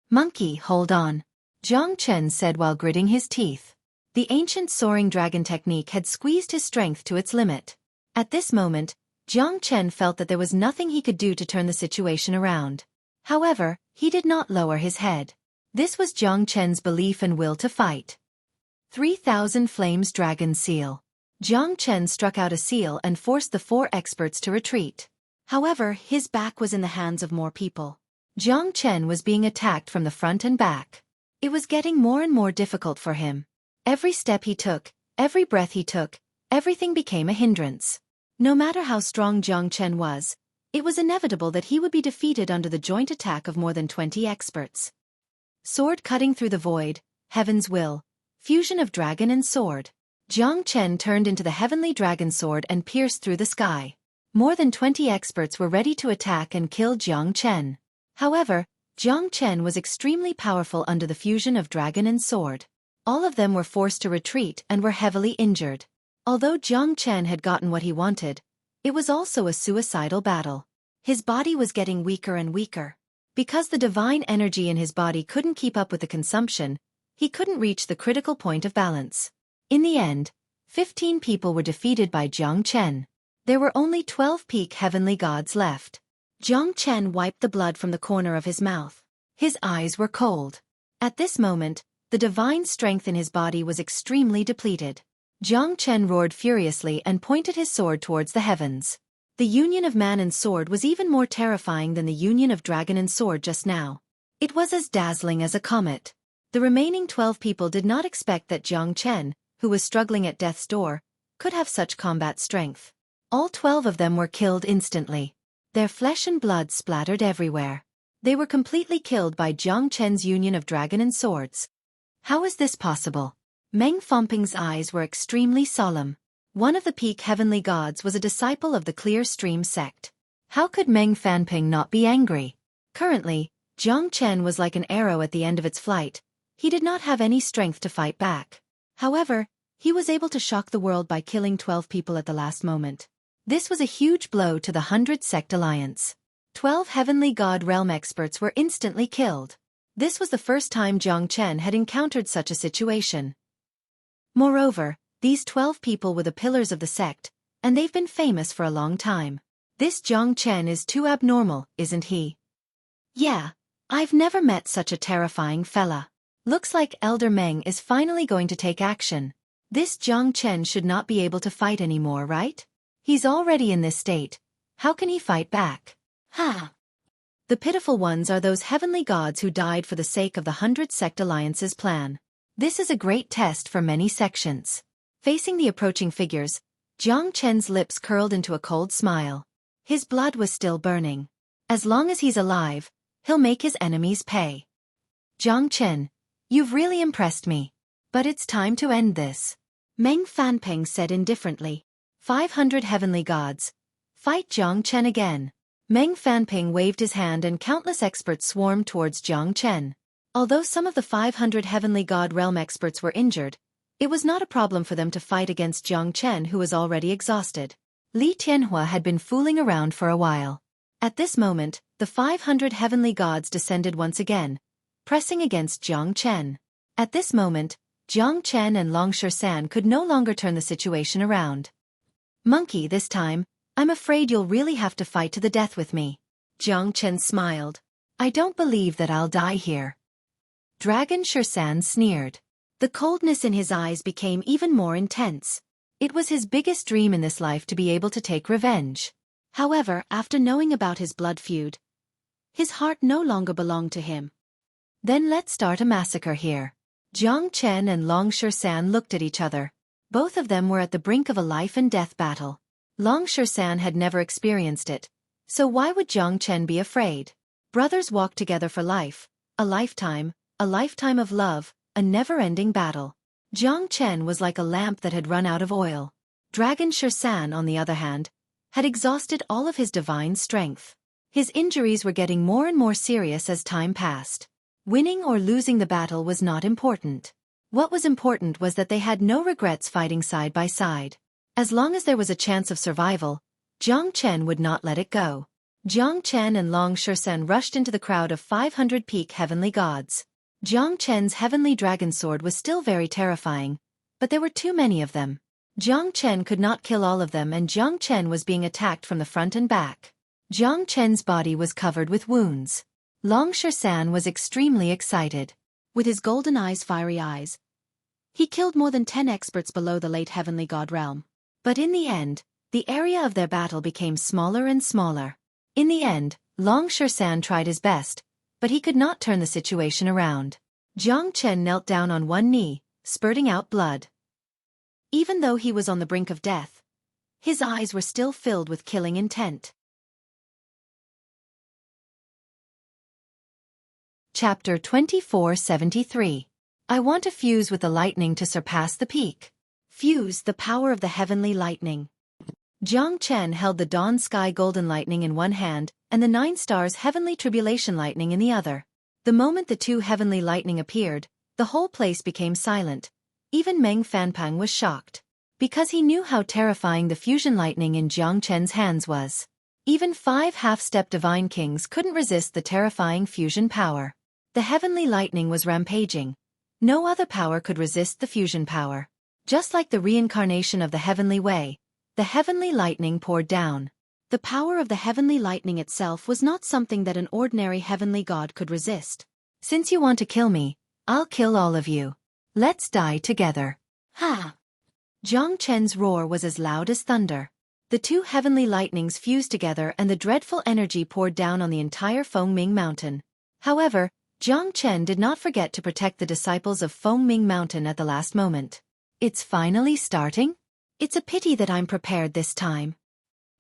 Monkey, hold on. Jiang Chen said while gritting his teeth. The ancient soaring dragon technique had squeezed his strength to its limit. At this moment, Jiang Chen felt that there was nothing he could do to turn the situation around. However, he did not lower his head. This was Jiang Chen's belief and will to fight. 3,000 Flames Dragon Seal. Jiang Chen struck out a seal and forced the 4 experts to retreat. However, his back was in the hands of more people. Jiang Chen was being attacked from the front and back. It was getting more and more difficult for him. Every step he took, every breath he took, everything became a hindrance. No matter how strong Jiang Chen was, it was inevitable that he would be defeated under the joint attack of more than 20 experts. Sword cutting through the void, Heaven's will, fusion of dragon and sword. Jiang Chen turned into the heavenly dragon sword and pierced through the sky. More than 20 experts were ready to attack and kill Jiang Chen. However, Jiang Chen was extremely powerful under the fusion of dragon and sword. All of them were forced to retreat and were heavily injured. Although Jiang Chen had gotten what he wanted, it was also a suicidal battle. His body was getting weaker and weaker. Because the divine energy in his body couldn't keep up with the consumption, he couldn't reach the critical point of balance. In the end, 15 people were defeated by Jiang Chen. There were only 12 peak heavenly gods left. Jiang Chen wiped the blood from the corner of his mouth. His eyes were cold. At this moment, the divine strength in his body was extremely depleted. Jiang Chen roared furiously and pointed his sword towards the heavens. The union of man and sword was even more terrifying than the union of dragon and sword just now. It was as dazzling as a comet. The remaining 12 people did not expect that Jiang Chen, who was struggling at death's door, could have such combat strength. All 12 of them were killed instantly. Their flesh and blood splattered everywhere. They were completely killed by Jiang Chen's union of dragon and swords. How is this possible? Meng Fangping's eyes were extremely solemn. One of the peak heavenly gods was a disciple of the Clear Stream sect. How could Meng Fangping not be angry? Currently, Jiang Chen was like an arrow at the end of its flight. He did not have any strength to fight back. However, he was able to shock the world by killing 12 people at the last moment. This was a huge blow to the 100 Sect Alliance. 12 heavenly god realm experts were instantly killed. This was the first time Jiang Chen had encountered such a situation. Moreover, these 12 people were the pillars of the sect, and they've been famous for a long time. This Jiang Chen is too abnormal, isn't he? Yeah, I've never met such a terrifying fella. Looks like Elder Meng is finally going to take action. This Jiang Chen should not be able to fight anymore, right? He's already in this state. How can he fight back? Ha! The pitiful ones are those heavenly gods who died for the sake of the 100 Sect Alliance's plan. This is a great test for many sections. Facing the approaching figures, Jiang Chen's lips curled into a cold smile. His blood was still burning. As long as he's alive, he'll make his enemies pay. Jiang Chen, you've really impressed me. But it's time to end this. Meng Fangping said indifferently. 500 heavenly gods, Fight Jiang Chen again. Meng Fanping waved his hand and countless experts swarmed towards Jiang Chen. Although some of the 500 Heavenly God Realm experts were injured, it was not a problem for them to fight against Jiang Chen, who was already exhausted. Li Tianhua had been fooling around for a while. At this moment, the 500 Heavenly Gods descended once again, pressing against Jiang Chen. At this moment, Jiang Chen and Long San could no longer turn the situation around. Monkey, this time, I'm afraid you'll really have to fight to the death with me. Jiang Chen smiled. I don't believe that I'll die here. Dragon San sneered. The coldness in his eyes became even more intense. It was his biggest dream in this life to be able to take revenge. However, after knowing about his blood feud, his heart no longer belonged to him. Then let's start a massacre here. Jiang Chen and Long San looked at each other. Both of them were at the brink of a life-and-death battle. Long San had never experienced it, so why would Jiang Chen be afraid? Brothers walk together for life, a lifetime of love, a never-ending battle. Jiang Chen was like a lamp that had run out of oil. Dragon San, on the other hand, had exhausted all of his divine strength. His injuries were getting more and more serious as time passed. Winning or losing the battle was not important. What was important was that they had no regrets fighting side by side. As long as there was a chance of survival, Jiang Chen would not let it go. Jiang Chen and Long San rushed into the crowd of 500 peak heavenly gods. Jiang Chen's heavenly dragon sword was still very terrifying, but there were too many of them. Jiang Chen could not kill all of them, and Jiang Chen was being attacked from the front and back. Jiang Chen's body was covered with wounds. Long San was extremely excited. With his golden fiery eyes, he killed more than 10 experts below the late heavenly god realm. But in the end, the area of their battle became smaller and smaller. In the end, Long San tried his best, but he could not turn the situation around. Jiang Chen knelt down on one knee, spurting out blood. Even though he was on the brink of death, his eyes were still filled with killing intent. Chapter 2473. I want to fuse with the lightning to surpass the peak. Fuse the power of the heavenly lightning. Jiang Chen held the dawn sky golden lightning in one hand and the 9 stars heavenly tribulation lightning in the other. The moment the two heavenly lightning appeared, the whole place became silent. Even Meng Fanping was shocked, because he knew how terrifying the fusion lightning in Jiang Chen's hands was. Even 5 half-step divine kings couldn't resist the terrifying fusion power. The heavenly lightning was rampaging. No other power could resist the fusion power. Just like the reincarnation of the heavenly way, the heavenly lightning poured down. The power of the heavenly lightning itself was not something that an ordinary heavenly god could resist. Since you want to kill me, I'll kill all of you. Let's die together. Ha! Jiang Chen's roar was as loud as thunder. The two heavenly lightnings fused together and the dreadful energy poured down on the entire Fengming Mountain. However, Jiang Chen did not forget to protect the disciples of Fengming Mountain at the last moment. It's finally starting? It's a pity that I'm prepared this time.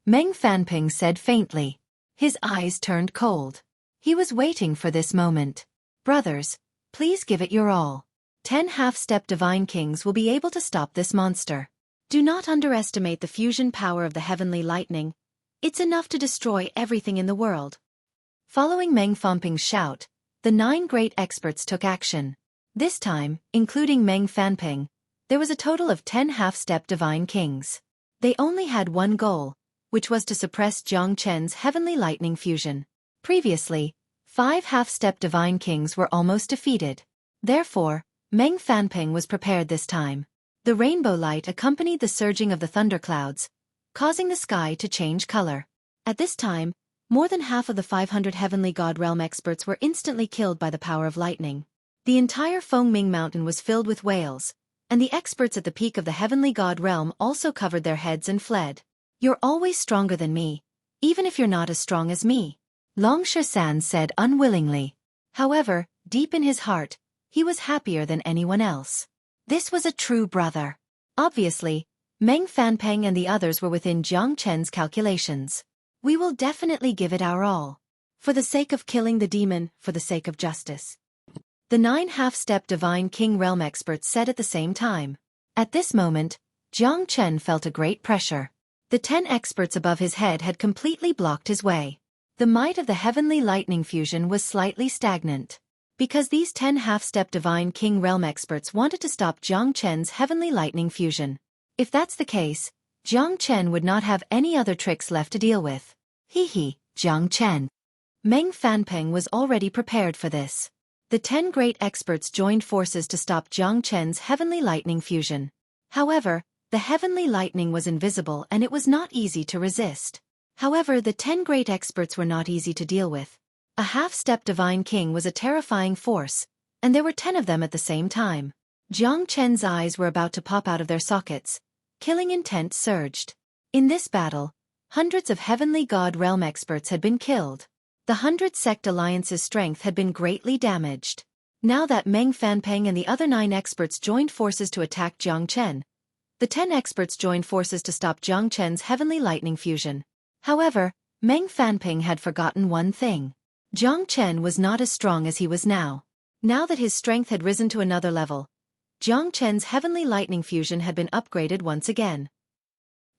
Meng Fanping said faintly. His eyes turned cold. He was waiting for this moment. Brothers, please give it your all. 10 half-step divine kings will be able to stop this monster. Do not underestimate the fusion power of the heavenly lightning. It's enough to destroy everything in the world. Following Meng Fanping's shout, the 9 great experts took action. This time, including Meng Fanping, there was a total of 10 half-step divine kings. They only had one goal, which was to suppress Jiang Chen's heavenly lightning fusion. Previously, 5 half-step divine kings were almost defeated. Therefore, Meng Fanping was prepared this time. The rainbow light accompanied the surging of the thunderclouds, causing the sky to change color. At this time, more than half of the 500 heavenly god realm experts were instantly killed by the power of lightning. The entire Fengming Mountain was filled with wails, and the experts at the peak of the heavenly god realm also covered their heads and fled. You're always stronger than me, even if you're not as strong as me, Long San said unwillingly. However, deep in his heart, he was happier than anyone else. This was a true brother. Obviously, Meng Fanping and the others were within Jiang Chen's calculations. We will definitely give it our all. For the sake of killing the demon, for the sake of justice. The 9 half-step divine king realm experts said at the same time. At this moment, Jiang Chen felt a great pressure. The 10 experts above his head had completely blocked his way. The might of the heavenly lightning fusion was slightly stagnant. Because these 10 half-step divine king realm experts wanted to stop Jiang Chen's heavenly lightning fusion. If that's the case, Jiang Chen would not have any other tricks left to deal with. Jiang Chen. Meng Fanpeng was already prepared for this. The 10 great experts joined forces to stop Jiang Chen's heavenly lightning fusion. However, the heavenly lightning was invisible and it was not easy to resist. However, the 10 great experts were not easy to deal with. A half-step divine king was a terrifying force, and there were 10 of them at the same time. Jiang Chen's eyes were about to pop out of their sockets. Killing intent surged. In this battle, hundreds of heavenly god realm experts had been killed. The 100 sect alliance's strength had been greatly damaged. Now that Meng Fanpeng and the other 9 experts joined forces to attack Jiang Chen, the 10 experts joined forces to stop Jiang Chen's heavenly lightning fusion. However, Meng Fanpeng had forgotten one thing. Jiang Chen was not as strong as he was now. Now that his strength had risen to another level, Jiang Chen's heavenly lightning fusion had been upgraded once again.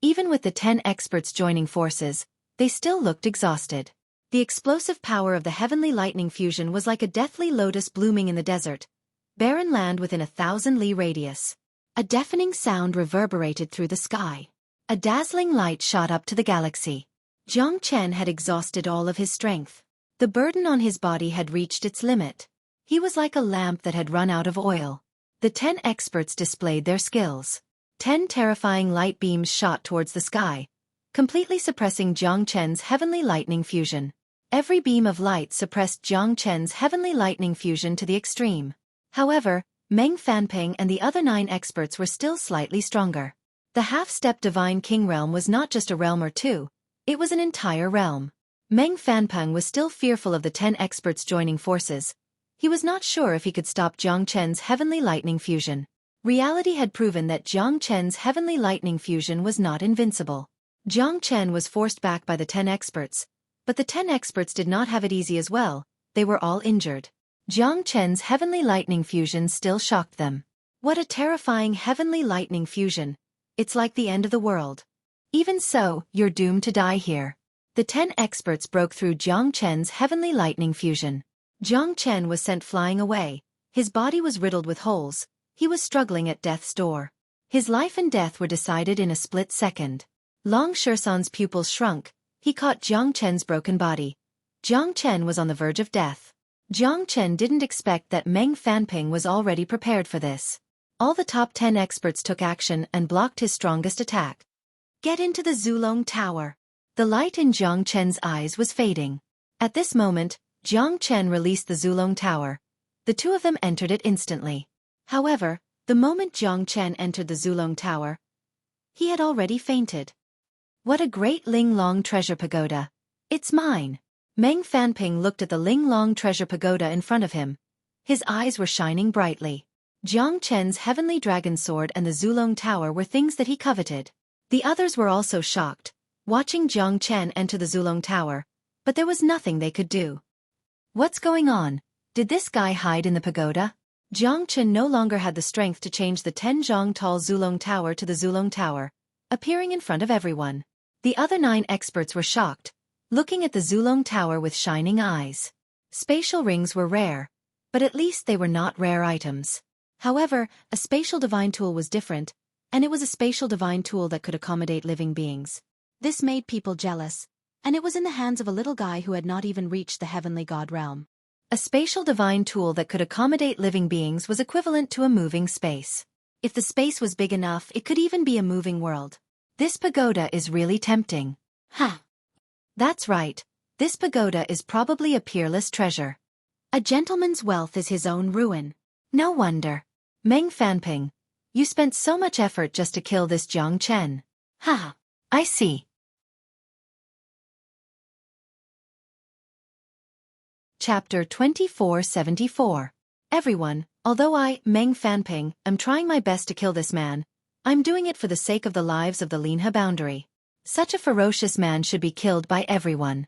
Even with the 10 experts joining forces, they still looked exhausted. The explosive power of the heavenly lightning fusion was like a deathly lotus blooming in the desert, barren land within a 1,000-li radius. A deafening sound reverberated through the sky. A dazzling light shot up to the galaxy. Jiang Chen had exhausted all of his strength. The burden on his body had reached its limit. He was like a lamp that had run out of oil. The 10 experts displayed their skills. 10 terrifying light beams shot towards the sky, completely suppressing Jiang Chen's heavenly lightning fusion. Every beam of light suppressed Jiang Chen's heavenly lightning fusion to the extreme. However, Meng Fanpeng and the other 9 experts were still slightly stronger. The half-step divine king realm was not just a realm or two, it was an entire realm. Meng Fanpeng was still fearful of the 10 experts joining forces. He was not sure if he could stop Jiang Chen's heavenly lightning fusion. Reality had proven that Jiang Chen's heavenly lightning fusion was not invincible. Jiang Chen was forced back by the 10 experts, but the 10 experts did not have it easy as well, they were all injured. Jiang Chen's heavenly lightning fusion still shocked them. What a terrifying heavenly lightning fusion. It's like the end of the world. Even so, you're doomed to die here. The 10 experts broke through Jiang Chen's heavenly lightning fusion. Jiang Chen was sent flying away. His body was riddled with holes. He was struggling at death's door. His life and death were decided in a split second. Long Shursan's pupils shrunk. He caught Jiang Chen's broken body. Jiang Chen was on the verge of death. Jiang Chen didn't expect that Meng Fanping was already prepared for this. All the top 10 experts took action and blocked his strongest attack. Get into the Zulong Tower. The light in Jiang Chen's eyes was fading. At this moment, Jiang Chen released the Zulong Tower. The two of them entered it instantly. However, the moment Jiang Chen entered the Zulong Tower, he had already fainted. What a great Ling Long treasure pagoda. It's mine. Meng Fanping looked at the Ling Long treasure pagoda in front of him. His eyes were shining brightly. Jiang Chen's heavenly dragon sword and the Zulong Tower were things that he coveted. The others were also shocked, watching Jiang Chen enter the Zulong Tower, but there was nothing they could do. What's going on? Did this guy hide in the pagoda? Jiang Chen no longer had the strength to change the 10 zhang tall Zulong Tower to the Zulong Tower, appearing in front of everyone. The other 9 experts were shocked, looking at the Zulong Tower with shining eyes. Spatial rings were rare, but at least they were not rare items. However, a spatial divine tool was different, and it was a spatial divine tool that could accommodate living beings. This made people jealous, and it was in the hands of a little guy who had not even reached the heavenly god realm. A spatial divine tool that could accommodate living beings was equivalent to a moving space. If the space was big enough, it could even be a moving world. This pagoda is really tempting. That's right, this pagoda is probably a peerless treasure. A gentleman's wealth is his own ruin. No wonder. Meng Fanping, you spent so much effort just to kill this Jiang Chen. I see. Chapter 2474. Everyone, although I, Meng Fanping, am trying my best to kill this man, I'm doing it for the sake of the lives of the Linhe boundary. Such a ferocious man should be killed by everyone.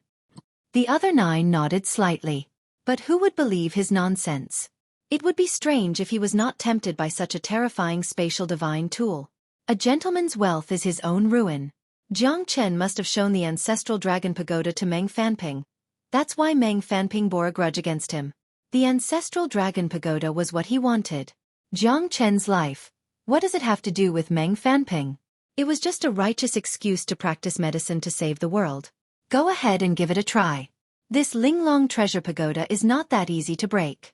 The other 9 nodded slightly. But who would believe his nonsense? It would be strange if he was not tempted by such a terrifying spatial divine tool. A gentleman's wealth is his own ruin. Jiang Chen must have shown the ancestral dragon pagoda to Meng Fanping. That's why Meng Fanping bore a grudge against him. The ancestral dragon pagoda was what he wanted. Jiang Chen's life. What does it have to do with Meng Fanping? It was just a righteous excuse to practice medicine to save the world. Go ahead and give it a try. This Linglong treasure pagoda is not that easy to break.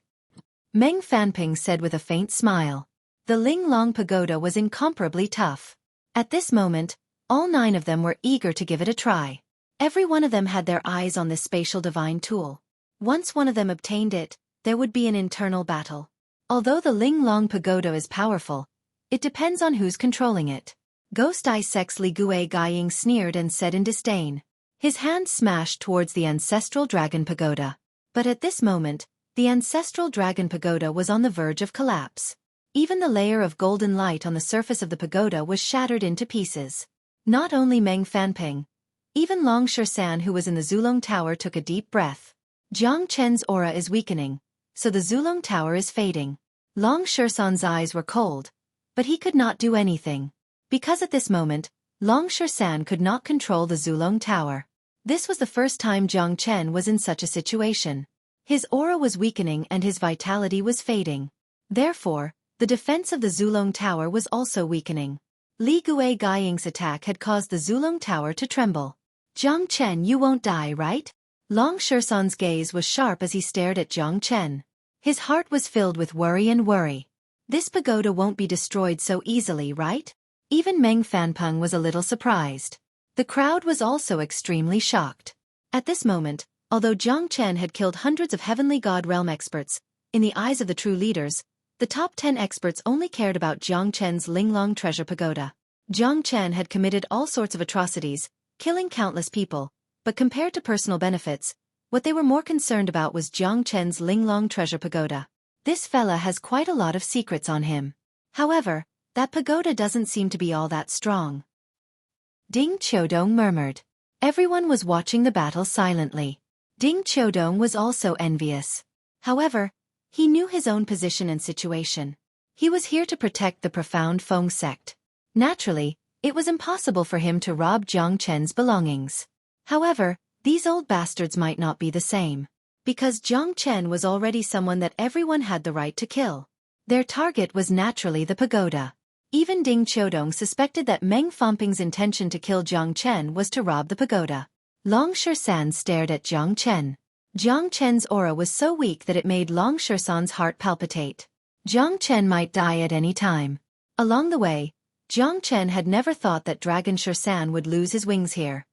Meng Fanping said with a faint smile. The Linglong pagoda was incomparably tough. At this moment, all 9 of them were eager to give it a try. Every one of them had their eyes on this spatial divine tool. Once one of them obtained it, there would be an internal battle. Although the Linglong pagoda is powerful, it depends on who's controlling it. Ghost Eye Sex Li Gui Gaiying sneered and said in disdain. His hand smashed towards the ancestral dragon pagoda. But at this moment, the ancestral dragon pagoda was on the verge of collapse. Even the layer of golden light on the surface of the pagoda was shattered into pieces. Not only Meng Fanping, even Long Shersan who was in the Zulong Tower took a deep breath. Jiang Chen's aura is weakening, so the Zulong Tower is fading. Long Shersan's eyes were cold, but he could not do anything. Because at this moment, Long Shersan could not control the Zulong Tower. This was the first time Jiang Chen was in such a situation. His aura was weakening and his vitality was fading. Therefore, the defense of the Zulong Tower was also weakening. Li Gui Gaiying's attack had caused the Zulong Tower to tremble. Jiang Chen, you won't die, right? Long Shersan's gaze was sharp as he stared at Jiang Chen. His heart was filled with worry and worry. This pagoda won't be destroyed so easily, right? Even Meng Fanping was a little surprised. The crowd was also extremely shocked. At this moment, although Jiang Chen had killed hundreds of Heavenly God Realm experts, in the eyes of the true leaders, the top 10 experts only cared about Jiang Chen's Linglong treasure pagoda. Jiang Chen had committed all sorts of atrocities, killing countless people, but compared to personal benefits, what they were more concerned about was Jiang Chen's Linglong treasure pagoda. This fella has quite a lot of secrets on him. However, that pagoda doesn't seem to be all that strong. Ding Qiudong murmured. Everyone was watching the battle silently. Ding Qiudong was also envious. However, he knew his own position and situation. He was here to protect the profound Feng sect. Naturally, it was impossible for him to rob Jiang Chen's belongings. However, these old bastards might not be the same. Because Jiang Chen was already someone that everyone had the right to kill. Their target was naturally the pagoda. Even Ding Qiudong suspected that Meng Fanping's intention to kill Jiang Chen was to rob the pagoda. Long Shersan stared at Jiang Chen. Jiang Chen's aura was so weak that it made Long Shersan's heart palpitate. Jiang Chen might die at any time. Along the way, Jiang Chen had never thought that Dragon Shersan would lose his wings here.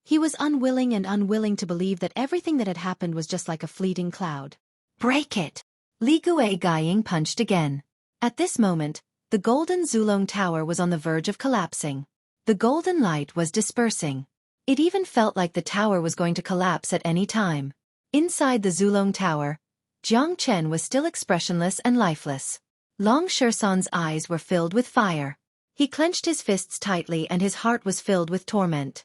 He was unwilling to believe that everything that had happened was just like a fleeting cloud. Break it! Li Gui Gaiying punched again. At this moment, the golden Zulong Tower was on the verge of collapsing. The golden light was dispersing. It even felt like the tower was going to collapse at any time. Inside the Zulong Tower, Jiang Chen was still expressionless and lifeless. Long Shersan's eyes were filled with fire. He clenched his fists tightly and his heart was filled with torment.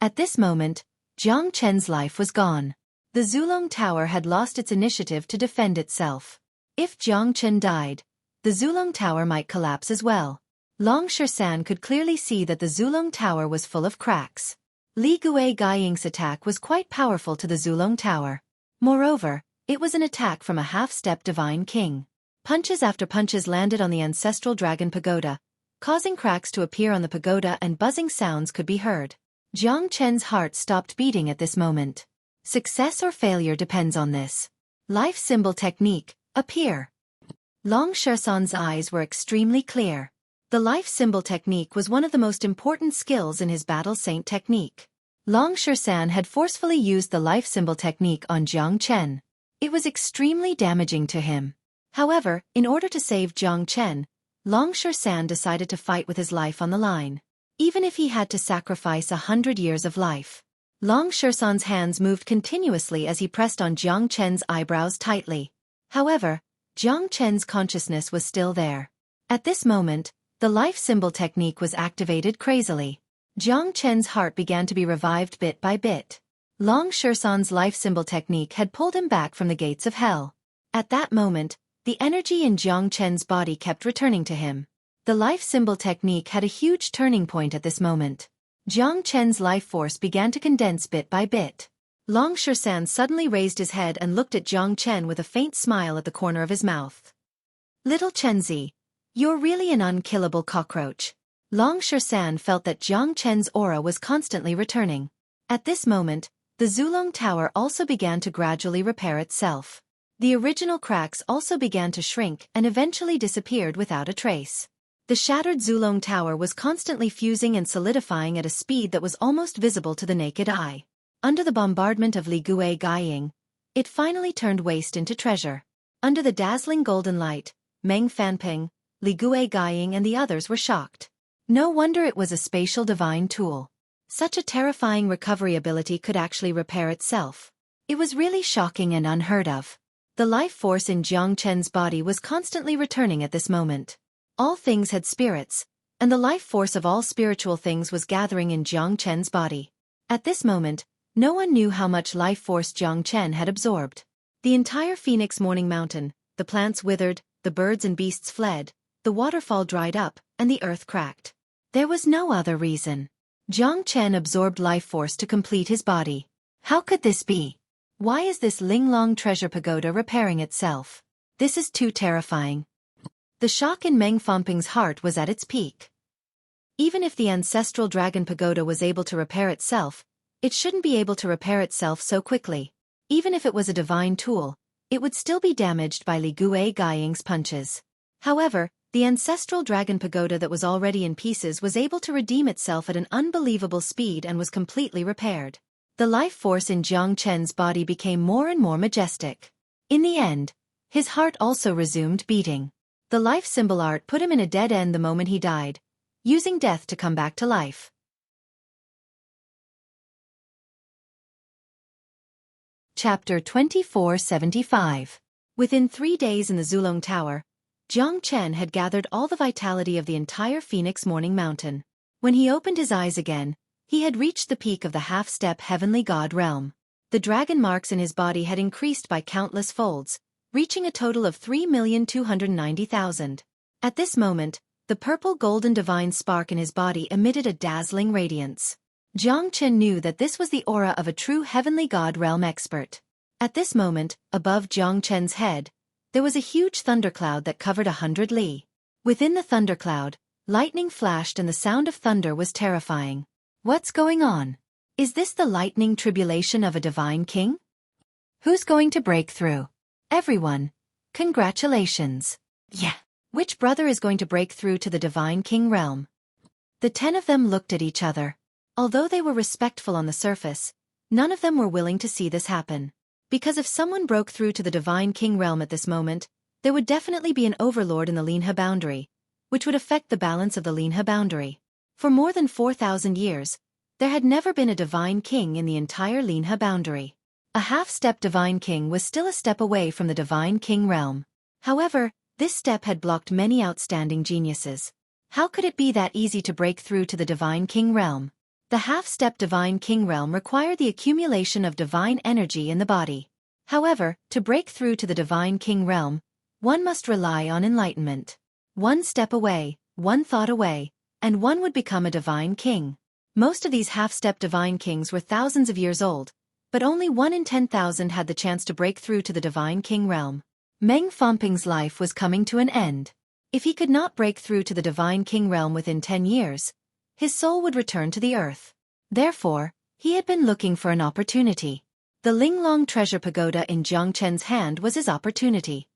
At this moment, Jiang Chen's life was gone. The Zulong Tower had lost its initiative to defend itself. If Jiang Chen died, the Zulong Tower might collapse as well. Long Shersan could clearly see that the Zulong Tower was full of cracks. Li Gui Gaiying's attack was quite powerful to the Zulong Tower. Moreover, it was an attack from a half-step divine king. Punches after punches landed on the ancestral dragon pagoda, causing cracks to appear on the pagoda and buzzing sounds could be heard. Jiang Chen's heart stopped beating at this moment. Success or failure depends on this. Life symbol technique, appear. Long Shersan's eyes were extremely clear. The life symbol technique was one of the most important skills in his battle saint technique. Long Shersan had forcefully used the life symbol technique on Jiang Chen. It was extremely damaging to him. However, in order to save Jiang Chen, Long Shersan decided to fight with his life on the line. Even if he had to sacrifice 100 years of life. Long Shersan's hands moved continuously as he pressed on Jiang Chen's eyebrows tightly. However, Jiang Chen's consciousness was still there. At this moment, the life symbol technique was activated crazily. Jiang Chen's heart began to be revived bit by bit. Long Shersan's life symbol technique had pulled him back from the gates of hell. At that moment, the energy in Jiang Chen's body kept returning to him. The life symbol technique had a huge turning point at this moment. Jiang Chen's life force began to condense bit by bit. Long Shersan suddenly raised his head and looked at Jiang Chen with a faint smile at the corner of his mouth. Little Chenzi, you're really an unkillable cockroach. Long Shersan felt that Jiang Chen's aura was constantly returning. At this moment, the Zulong Tower also began to gradually repair itself. The original cracks also began to shrink and eventually disappeared without a trace. The shattered Zulong Tower was constantly fusing and solidifying at a speed that was almost visible to the naked eye. Under the bombardment of Li Gue Gaiying, it finally turned waste into treasure. Under the dazzling golden light, Meng Fanping, Li Gue Gaiying and the others were shocked. No wonder it was a spatial divine tool. Such a terrifying recovery ability could actually repair itself. It was really shocking and unheard of. The life force in Jiang Chen's body was constantly returning at this moment. All things had spirits, and the life force of all spiritual things was gathering in Jiang Chen's body. At this moment, no one knew how much life force Jiang Chen had absorbed. The entire Phoenix Morning Mountain, the plants withered, the birds and beasts fled, the waterfall dried up, and the earth cracked. There was no other reason. Jiang Chen absorbed life force to complete his body. How could this be? Why is this Linglong treasure pagoda repairing itself? This is too terrifying. The shock in Meng Fanping's heart was at its peak. Even if the ancestral dragon pagoda was able to repair itself, it shouldn't be able to repair itself so quickly. Even if it was a divine tool, it would still be damaged by Li Gue Gaiying's punches. However, the ancestral dragon pagoda that was already in pieces was able to redeem itself at an unbelievable speed and was completely repaired. The life force in Jiang Chen's body became more and more majestic. In the end, his heart also resumed beating. The life symbol art put him in a dead end the moment he died, using death to come back to life. Chapter 2475. Within 3 days in the Zulong Tower, Jiang Chen had gathered all the vitality of the entire Phoenix Morning Mountain. When he opened his eyes again, he had reached the peak of the half-step heavenly god realm. The dragon marks in his body had increased by countless folds, reaching a total of 3,290,000. At this moment, the purple golden divine spark in his body emitted a dazzling radiance. Jiang Chen knew that this was the aura of a true heavenly god realm expert. At this moment, above Jiang Chen's head, there was a huge thundercloud that covered 100 li. Within the thundercloud, lightning flashed and the sound of thunder was terrifying. What's going on? Is this the lightning tribulation of a divine king? Who's going to break through? Everyone, congratulations. Yeah. Which brother is going to break through to the divine king realm? The 10 of them looked at each other. Although they were respectful on the surface, none of them were willing to see this happen. Because if someone broke through to the divine king realm at this moment, there would definitely be an overlord in the Linhe boundary, which would affect the balance of the Linhe boundary. For more than 4,000 years, there had never been a divine king in the entire Linhe boundary. A half-step divine king was still a step away from the divine king realm. However, this step had blocked many outstanding geniuses. How could it be that easy to break through to the divine king realm? The half-step divine king realm required the accumulation of divine energy in the body. However, to break through to the divine king realm, one must rely on enlightenment. One step away, one thought away, and one would become a divine king. Most of these half-step divine kings were thousands of years old, but only 1 in 10,000 had the chance to break through to the divine king realm. Meng Fanping's life was coming to an end. If he could not break through to the divine king realm within 10 years, his soul would return to the earth. Therefore, he had been looking for an opportunity. The Linglong treasure pagoda in Jiang Chen's hand was his opportunity.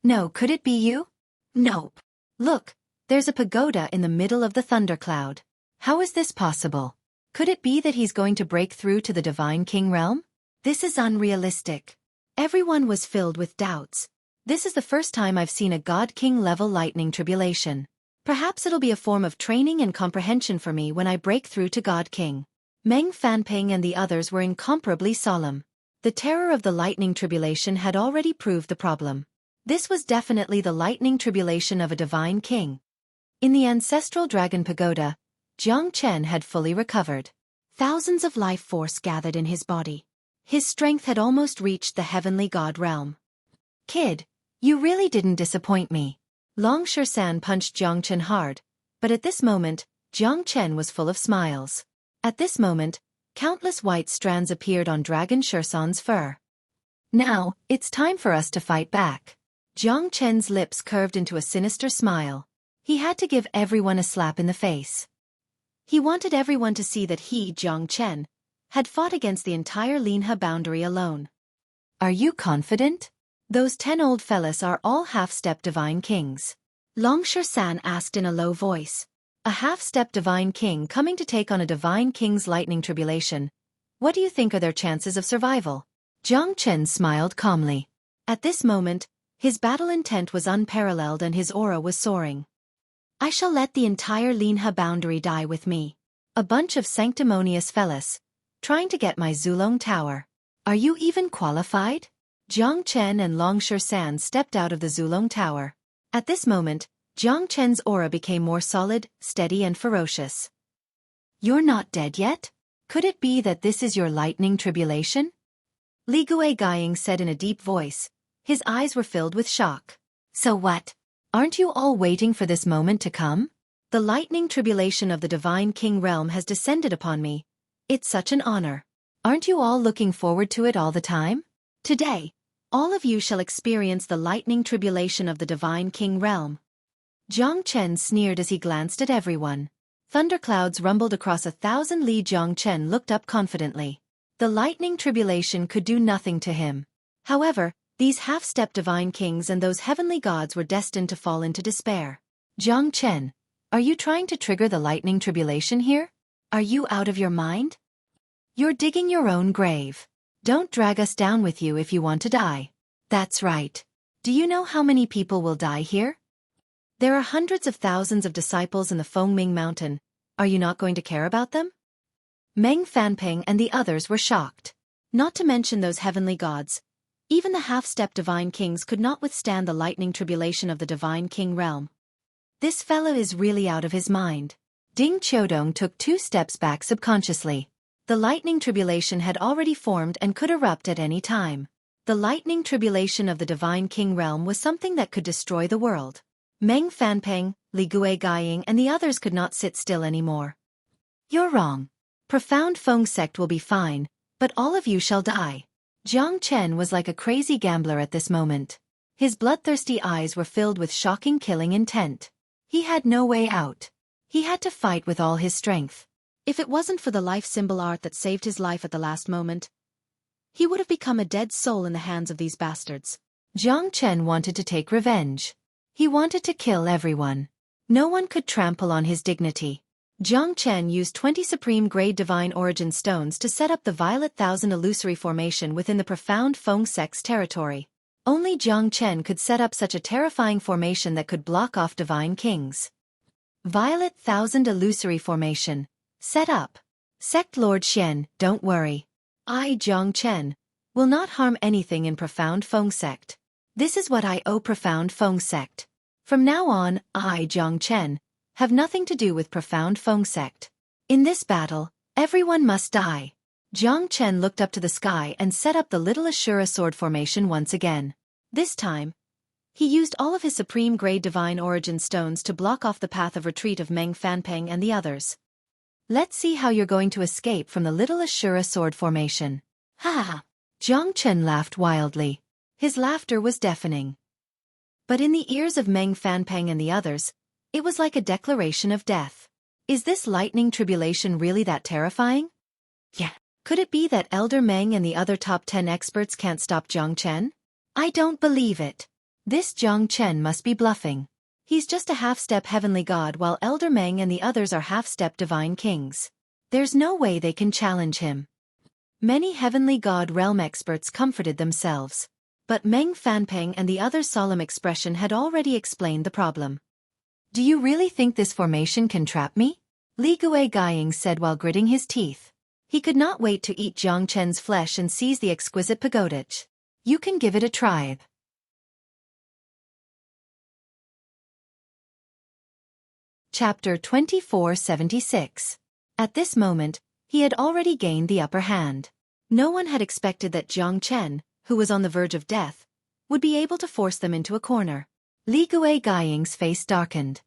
No, could it be you? Nope. Look, there's a pagoda in the middle of the thundercloud. How is this possible? Could it be that he's going to break through to the divine king realm? This is unrealistic. Everyone was filled with doubts. This is the first time I've seen a God King level lightning tribulation. Perhaps it'll be a form of training and comprehension for me when I break through to God King. Meng Fanping and the others were incomparably solemn. The terror of the lightning tribulation had already proved the problem. This was definitely the lightning tribulation of a divine king. In the ancestral dragon pagoda, Jiang Chen had fully recovered. Thousands of life force gathered in his body. His strength had almost reached the heavenly god realm. Kid, you really didn't disappoint me. Long Shersan punched Jiang Chen hard, but at this moment, Jiang Chen was full of smiles. At this moment, countless white strands appeared on Dragon Xueqi's fur. Now, it's time for us to fight back. Jiang Chen's lips curved into a sinister smile. He had to give everyone a slap in the face. He wanted everyone to see that he, Jiang Chen, had fought against the entire Linhe boundary alone. Are you confident? Those 10 old fellas are all half-step divine kings. Long Xueqi asked in a low voice. A half-step divine king coming to take on a divine king's lightning tribulation. What do you think are their chances of survival? Jiang Chen smiled calmly. At this moment, his battle intent was unparalleled and his aura was soaring. I shall let the entire Linhe boundary die with me. A bunch of sanctimonious fellas, trying to get my Zulong Tower. Are you even qualified? Jiang Chen and Long Xueqi stepped out of the Zulong Tower. At this moment, Jiang Chen's aura became more solid, steady and ferocious. You're not dead yet? Could it be that this is your lightning tribulation? Li Guoying said in a deep voice. His eyes were filled with shock. So what? Aren't you all waiting for this moment to come? The lightning tribulation of the Divine King realm has descended upon me. It's such an honor. Aren't you all looking forward to it all the time? Today, all of you shall experience the lightning tribulation of the Divine King realm. Jiang Chen sneered as he glanced at everyone. Thunderclouds rumbled across 1,000 li. Jiang Chen looked up confidently. The lightning tribulation could do nothing to him. However, these half-step divine kings and those heavenly gods were destined to fall into despair. Jiang Chen, are you trying to trigger the lightning tribulation here? Are you out of your mind? You're digging your own grave. Don't drag us down with you if you want to die. That's right. Do you know how many people will die here? There are hundreds of thousands of disciples in the Fengming Mountain. Are you not going to care about them? Meng Fanping and the others were shocked. Not to mention those heavenly gods. Even the half-step divine kings could not withstand the lightning tribulation of the divine king realm. This fellow is really out of his mind. Ding Qiudong took 2 steps back subconsciously. The lightning tribulation had already formed and could erupt at any time. The lightning tribulation of the divine king realm was something that could destroy the world. Meng Fanping, Li Guoying and the others could not sit still anymore. You're wrong. Profound Feng sect will be fine, but all of you shall die. Jiang Chen was like a crazy gambler at this moment. His bloodthirsty eyes were filled with shocking killing intent. He had no way out. He had to fight with all his strength. If it wasn't for the life symbol art that saved his life at the last moment, he would have become a dead soul in the hands of these bastards. Jiang Chen wanted to take revenge. He wanted to kill everyone. No one could trample on his dignity. Jiang Chen used 20 Supreme Grade Divine Origin Stones to set up the Violet Thousand Illusory Formation within the profound Feng sect's territory. Only Jiang Chen could set up such a terrifying formation that could block off divine kings. Violet Thousand Illusory Formation. Set up. Sect Lord Xian, don't worry. I, Jiang Chen, will not harm anything in profound Feng sect. This is what I owe profound Feng sect. From now on, I, Jiang Chen, have nothing to do with profound Feng sect. In this battle, everyone must die. Jiang Chen looked up to the sky and set up the Little Ashura Sword Formation once again. This time, he used all of his Supreme Grade Divine Origin Stones to block off the path of retreat of Meng Fanping and the others. Let's see how you're going to escape from the Little Ashura Sword Formation. Ha ha! Jiang Chen laughed wildly. His laughter was deafening. But in the ears of Meng Fanping and the others, it was like a declaration of death. Is this lightning tribulation really that terrifying? Yeah. Could it be that Elder Meng and the other top 10 experts can't stop Jiang Chen? I don't believe it. This Jiang Chen must be bluffing. He's just a half-step heavenly god while Elder Meng and the others are half-step divine kings. There's no way they can challenge him. Many heavenly god realm experts comforted themselves. But Meng Fanping and the others' solemn expression had already explained the problem. Do you really think this formation can trap me? Li Guoying said while gritting his teeth. He could not wait to eat Jiang Chen's flesh and seize the exquisite pagodich. You can give it a try. Chapter 2476. At this moment, he had already gained the upper hand. No one had expected that Jiang Chen, who was on the verge of death, would be able to force them into a corner. Li Guoying's face darkened.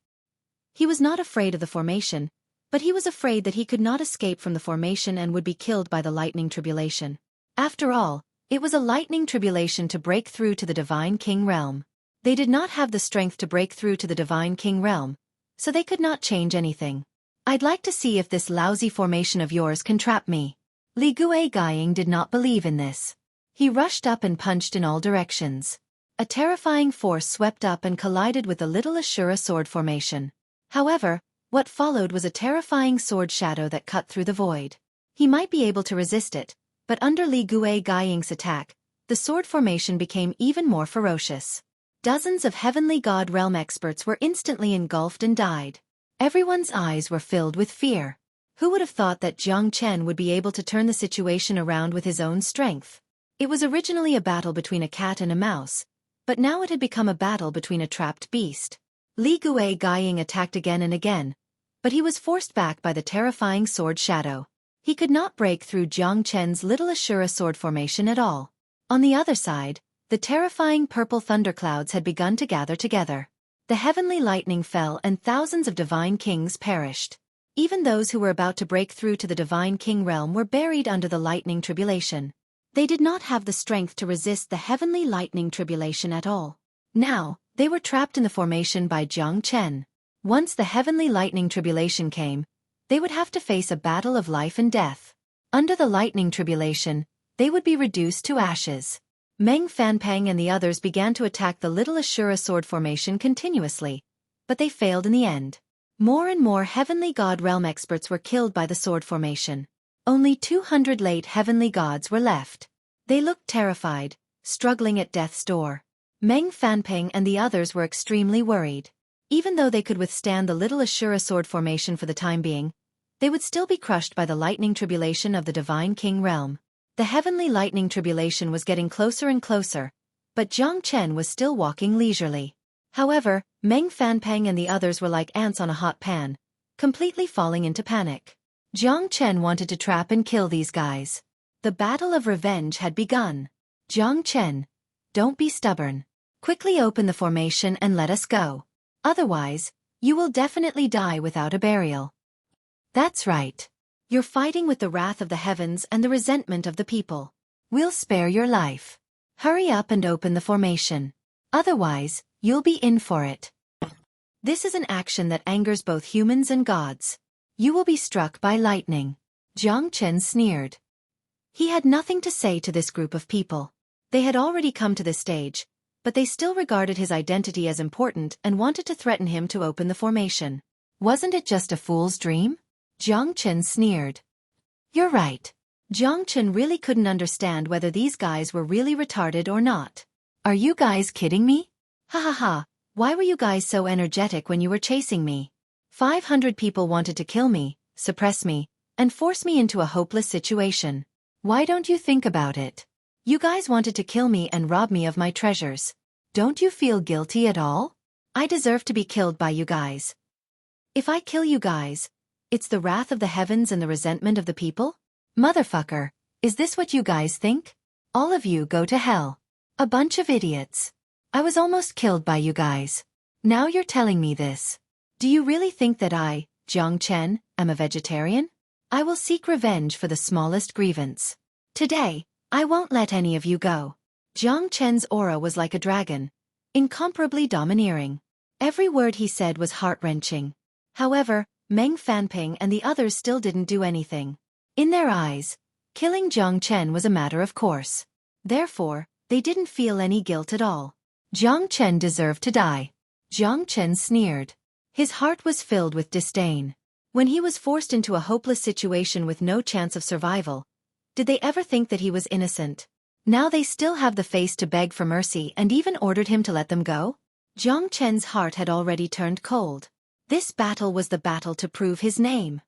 He was not afraid of the formation, But he was afraid that he could not escape from the formation and would be killed by the lightning tribulation. After all, it was a lightning tribulation to break through to the Divine King realm. They did not have the strength to break through to the Divine King realm, so they could not change anything. I'd like to see if this lousy formation of yours can trap me. Li Guoying did not believe in this. He rushed up and punched in all directions. A terrifying force swept up and collided with the little Ashura sword formation. However, what followed was a terrifying sword shadow that cut through the void. He might be able to resist it, but under Li Guoying's attack, the sword formation became even more ferocious. Dozens of Heavenly God realm experts were instantly engulfed and died. Everyone's eyes were filled with fear. Who would have thought that Jiang Chen would be able to turn the situation around with his own strength? It was originally a battle between a cat and a mouse, but now it had become a battle between a trapped beast. Li Guoying attacked again and again, but he was forced back by the terrifying sword shadow. He could not break through Jiang Chen's little Ashura sword formation at all. On the other side, the terrifying purple thunderclouds had begun to gather together. The heavenly lightning fell and thousands of divine kings perished. Even those who were about to break through to the Divine King realm were buried under the lightning tribulation. They did not have the strength to resist the heavenly lightning tribulation at all. Now, they were trapped in the formation by Jiang Chen. Once the heavenly lightning tribulation came, they would have to face a battle of life and death. Under the lightning tribulation, they would be reduced to ashes. Meng Fanpeng and the others began to attack the little Ashura sword formation continuously, but they failed in the end. More and more Heavenly God realm experts were killed by the sword formation. Only 200 late Heavenly Gods were left. They looked terrified, struggling at death's door. Meng Fanpeng and the others were extremely worried. Even though they could withstand the little Ashura sword formation for the time being, they would still be crushed by the lightning tribulation of the Divine King realm. The heavenly lightning tribulation was getting closer and closer, but Jiang Chen was still walking leisurely. However, Meng Fanpeng and the others were like ants on a hot pan, completely falling into panic. Jiang Chen wanted to trap and kill these guys. The battle of revenge had begun. Jiang Chen, don't be stubborn. Quickly open the formation and let us go. Otherwise, you will definitely die without a burial. That's right. You're fighting with the wrath of the heavens and the resentment of the people. We'll spare your life. Hurry up and open the formation. Otherwise, you'll be in for it. This is an action that angers both humans and gods. You will be struck by lightning. Jiang Chen sneered. He had nothing to say to this group of people. They had already come to this stage, but they still regarded his identity as important and wanted to threaten him to open the formation. Wasn't it just a fool's dream? Jiang Chen sneered. You're right. Jiang Chen really couldn't understand whether these guys were really retarded or not. Are you guys kidding me? Ha ha ha, why were you guys so energetic when you were chasing me? 500 people wanted to kill me, suppress me, and force me into a hopeless situation. Why don't you think about it? You guys wanted to kill me and rob me of my treasures. Don't you feel guilty at all? I deserve to be killed by you guys. If I kill you guys, it's the wrath of the heavens and the resentment of the people? Motherfucker, is this what you guys think? All of you go to hell. A bunch of idiots. I was almost killed by you guys. Now you're telling me this. Do you really think that I, Jiang Chen, am a vegetarian? I will seek revenge for the smallest grievance. Today, I won't let any of you go. Jiang Chen's aura was like a dragon, incomparably domineering. Every word he said was heart-wrenching. However, Meng Fanping and the others still didn't do anything. In their eyes, killing Jiang Chen was a matter of course. Therefore, they didn't feel any guilt at all. Jiang Chen deserved to die. Jiang Chen sneered. His heart was filled with disdain. When he was forced into a hopeless situation with no chance of survival, did they ever think that he was innocent? Now they still have the face to beg for mercy and even ordered him to let them go? Jiang Chen's heart had already turned cold. This battle was the battle to prove his name.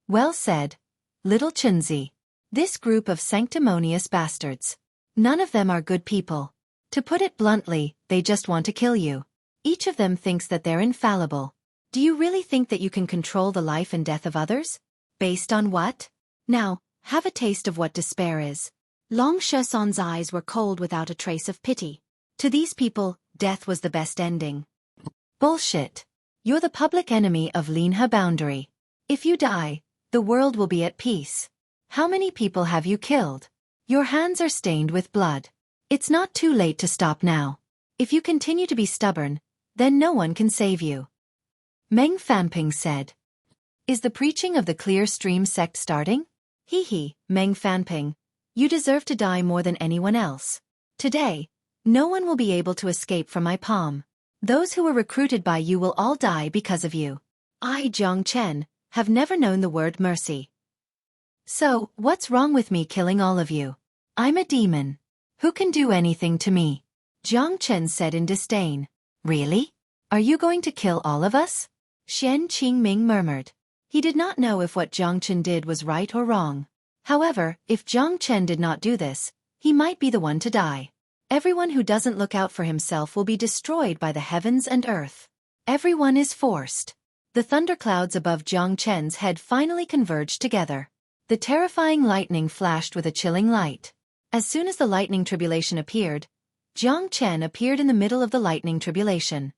Well said, little Chunzi. This group of sanctimonious bastards. None of them are good people. To put it bluntly, they just want to kill you. Each of them thinks that they're infallible. Do you really think that you can control the life and death of others? Based on what? Now, have a taste of what despair is. Long Sheson's eyes were cold without a trace of pity. To these people, death was the best ending. Bullshit. You're the public enemy of Linhe Boundary. If you die, the world will be at peace. How many people have you killed? Your hands are stained with blood. It's not too late to stop now. If you continue to be stubborn, then no one can save you. Meng Fanping said. Is the preaching of the Clear Stream sect starting? Hee, Meng Fanping. You deserve to die more than anyone else. Today, no one will be able to escape from my palm. Those who were recruited by you will all die because of you. I, Jiang Chen, have never known the word mercy. So, what's wrong with me killing all of you? I'm a demon. Who can do anything to me? Jiang Chen said in disdain. Really? Are you going to kill all of us? Xian Qingming murmured. He did not know if what Jiang Chen did was right or wrong. However, if Jiang Chen did not do this, he might be the one to die. Everyone who doesn't look out for himself will be destroyed by the heavens and earth. Everyone is forced. The thunderclouds above Jiang Chen's head finally converged together. The terrifying lightning flashed with a chilling light. As soon as the lightning tribulation appeared, Jiang Chen appeared in the middle of the lightning tribulation.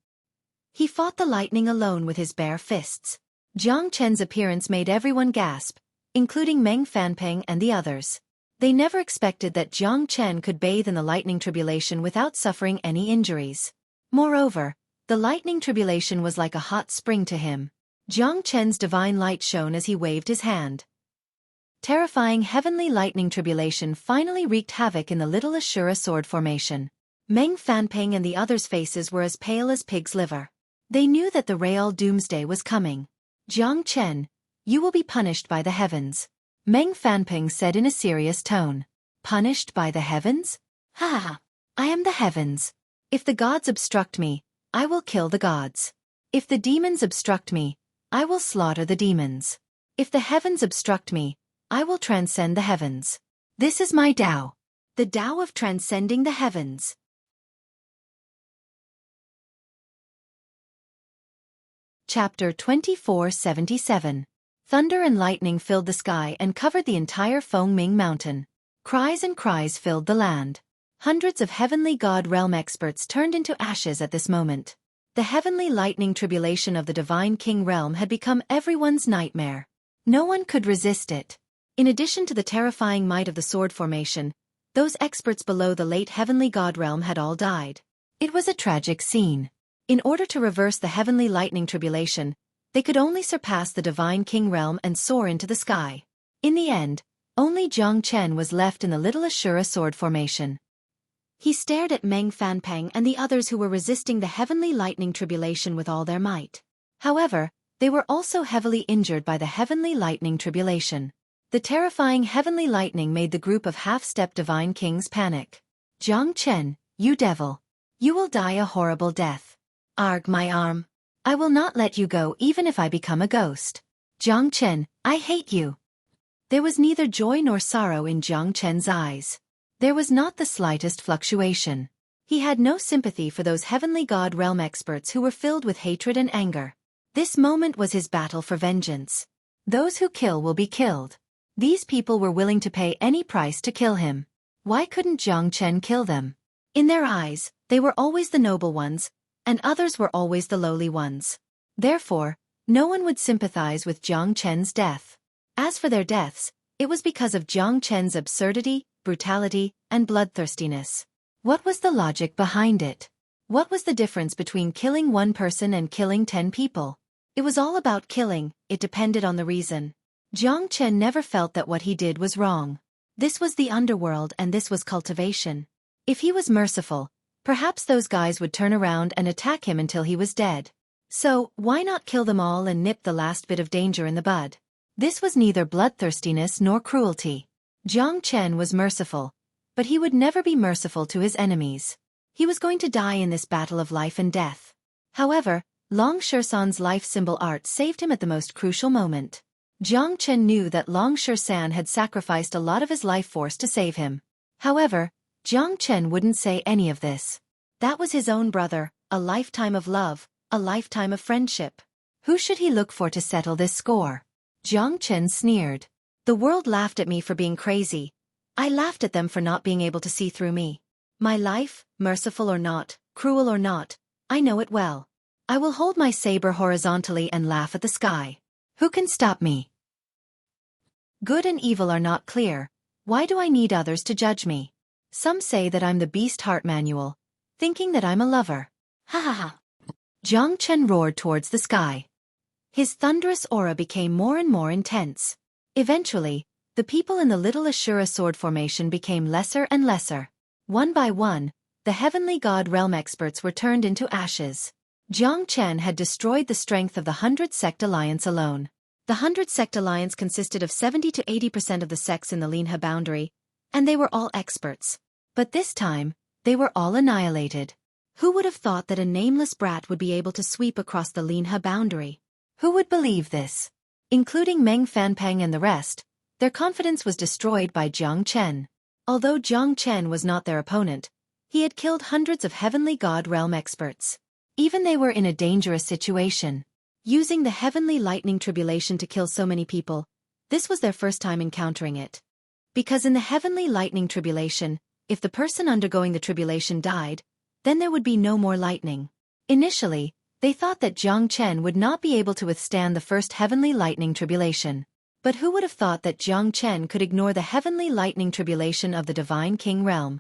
He fought the lightning alone with his bare fists. Jiang Chen's appearance made everyone gasp, including Meng Fanping and the others. They never expected that Jiang Chen could bathe in the lightning tribulation without suffering any injuries. Moreover, the lightning tribulation was like a hot spring to him. Jiang Chen's divine light shone as he waved his hand. Terrifying heavenly lightning tribulation finally wreaked havoc in the little Ashura sword formation. Meng Fanping and the others' faces were as pale as pig's liver. They knew that the real doomsday was coming. Jiang Chen, you will be punished by the heavens. Meng Fanping said in a serious tone. Punished by the heavens? Ha! I am the heavens. If the gods obstruct me, I will kill the gods. If the demons obstruct me, I will slaughter the demons. If the heavens obstruct me, I will transcend the heavens. This is my Tao. The Tao of transcending the heavens. Chapter 2477. Thunder and lightning filled the sky and covered the entire Fengming mountain. Cries and cries filled the land. Hundreds of heavenly god realm experts turned into ashes at this moment. The heavenly lightning tribulation of the divine king realm had become everyone's nightmare. No one could resist it. In addition to the terrifying might of the sword formation, those experts below the late heavenly god realm had all died. It was a tragic scene. In order to reverse the heavenly lightning tribulation, they could only surpass the divine king realm and soar into the sky. In the end, only Jiang Chen was left in the little Ashura sword formation. He stared at Meng Fanping and the others who were resisting the heavenly lightning tribulation with all their might. However, they were also heavily injured by the heavenly lightning tribulation. The terrifying heavenly lightning made the group of half-step divine kings panic. Jiang Chen, you devil. You will die a horrible death. Arg, my arm. I will not let you go even if I become a ghost. Jiang Chen, I hate you. There was neither joy nor sorrow in Jiang Chen's eyes. There was not the slightest fluctuation. He had no sympathy for those heavenly god realm experts who were filled with hatred and anger. This moment was his battle for vengeance. Those who kill will be killed. These people were willing to pay any price to kill him. Why couldn't Jiang Chen kill them? In their eyes, they were always the noble ones, and others were always the lowly ones. Therefore, no one would sympathize with Jiang Chen's death. As for their deaths, it was because of Jiang Chen's absurdity, brutality, and bloodthirstiness. What was the logic behind it? What was the difference between killing one person and killing 10 people? It was all about killing, it depended on the reason. Jiang Chen never felt that what he did was wrong. This was the underworld and this was cultivation. If he was merciful, perhaps those guys would turn around and attack him until he was dead. So, why not kill them all and nip the last bit of danger in the bud? This was neither bloodthirstiness nor cruelty. Jiang Chen was merciful, but he would never be merciful to his enemies. He was going to die in this battle of life and death. However, Long Shersan's life symbol art saved him at the most crucial moment. Jiang Chen knew that Long Shersan had sacrificed a lot of his life force to save him. However, Jiang Chen wouldn't say any of this. That was his own brother, a lifetime of love, a lifetime of friendship. Who should he look for to settle this score? Jiang Chen sneered. The world laughed at me for being crazy. I laughed at them for not being able to see through me. My life, merciful or not, cruel or not, I know it well. I will hold my saber horizontally and laugh at the sky. Who can stop me? Good and evil are not clear. Why do I need others to judge me? Some say that I'm the beast heart manual, thinking that I'm a lover. Ha ha ha. Jiang Chen roared towards the sky. His thunderous aura became more and more intense. Eventually, the people in the little Ashura sword formation became lesser and lesser. One by one, the heavenly god realm experts were turned into ashes. Jiang Chen had destroyed the strength of the 100 Sect Alliance alone. The 100 Sect Alliance consisted of 70 to 80% of the sects in the Linha boundary, and they were all experts. But this time, they were all annihilated. Who would have thought that a nameless brat would be able to sweep across the Linha boundary? Who would believe this? Including Meng Fanpeng and the rest, their confidence was destroyed by Jiang Chen. Although Jiang Chen was not their opponent, he had killed hundreds of heavenly god realm experts. Even they were in a dangerous situation. Using the heavenly lightning tribulation to kill so many people, this was their first time encountering it. Because in the heavenly lightning tribulation, if the person undergoing the tribulation died, then there would be no more lightning. Initially, they thought that Jiang Chen would not be able to withstand the first heavenly lightning tribulation. But who would have thought that Jiang Chen could ignore the heavenly lightning tribulation of the Divine King realm?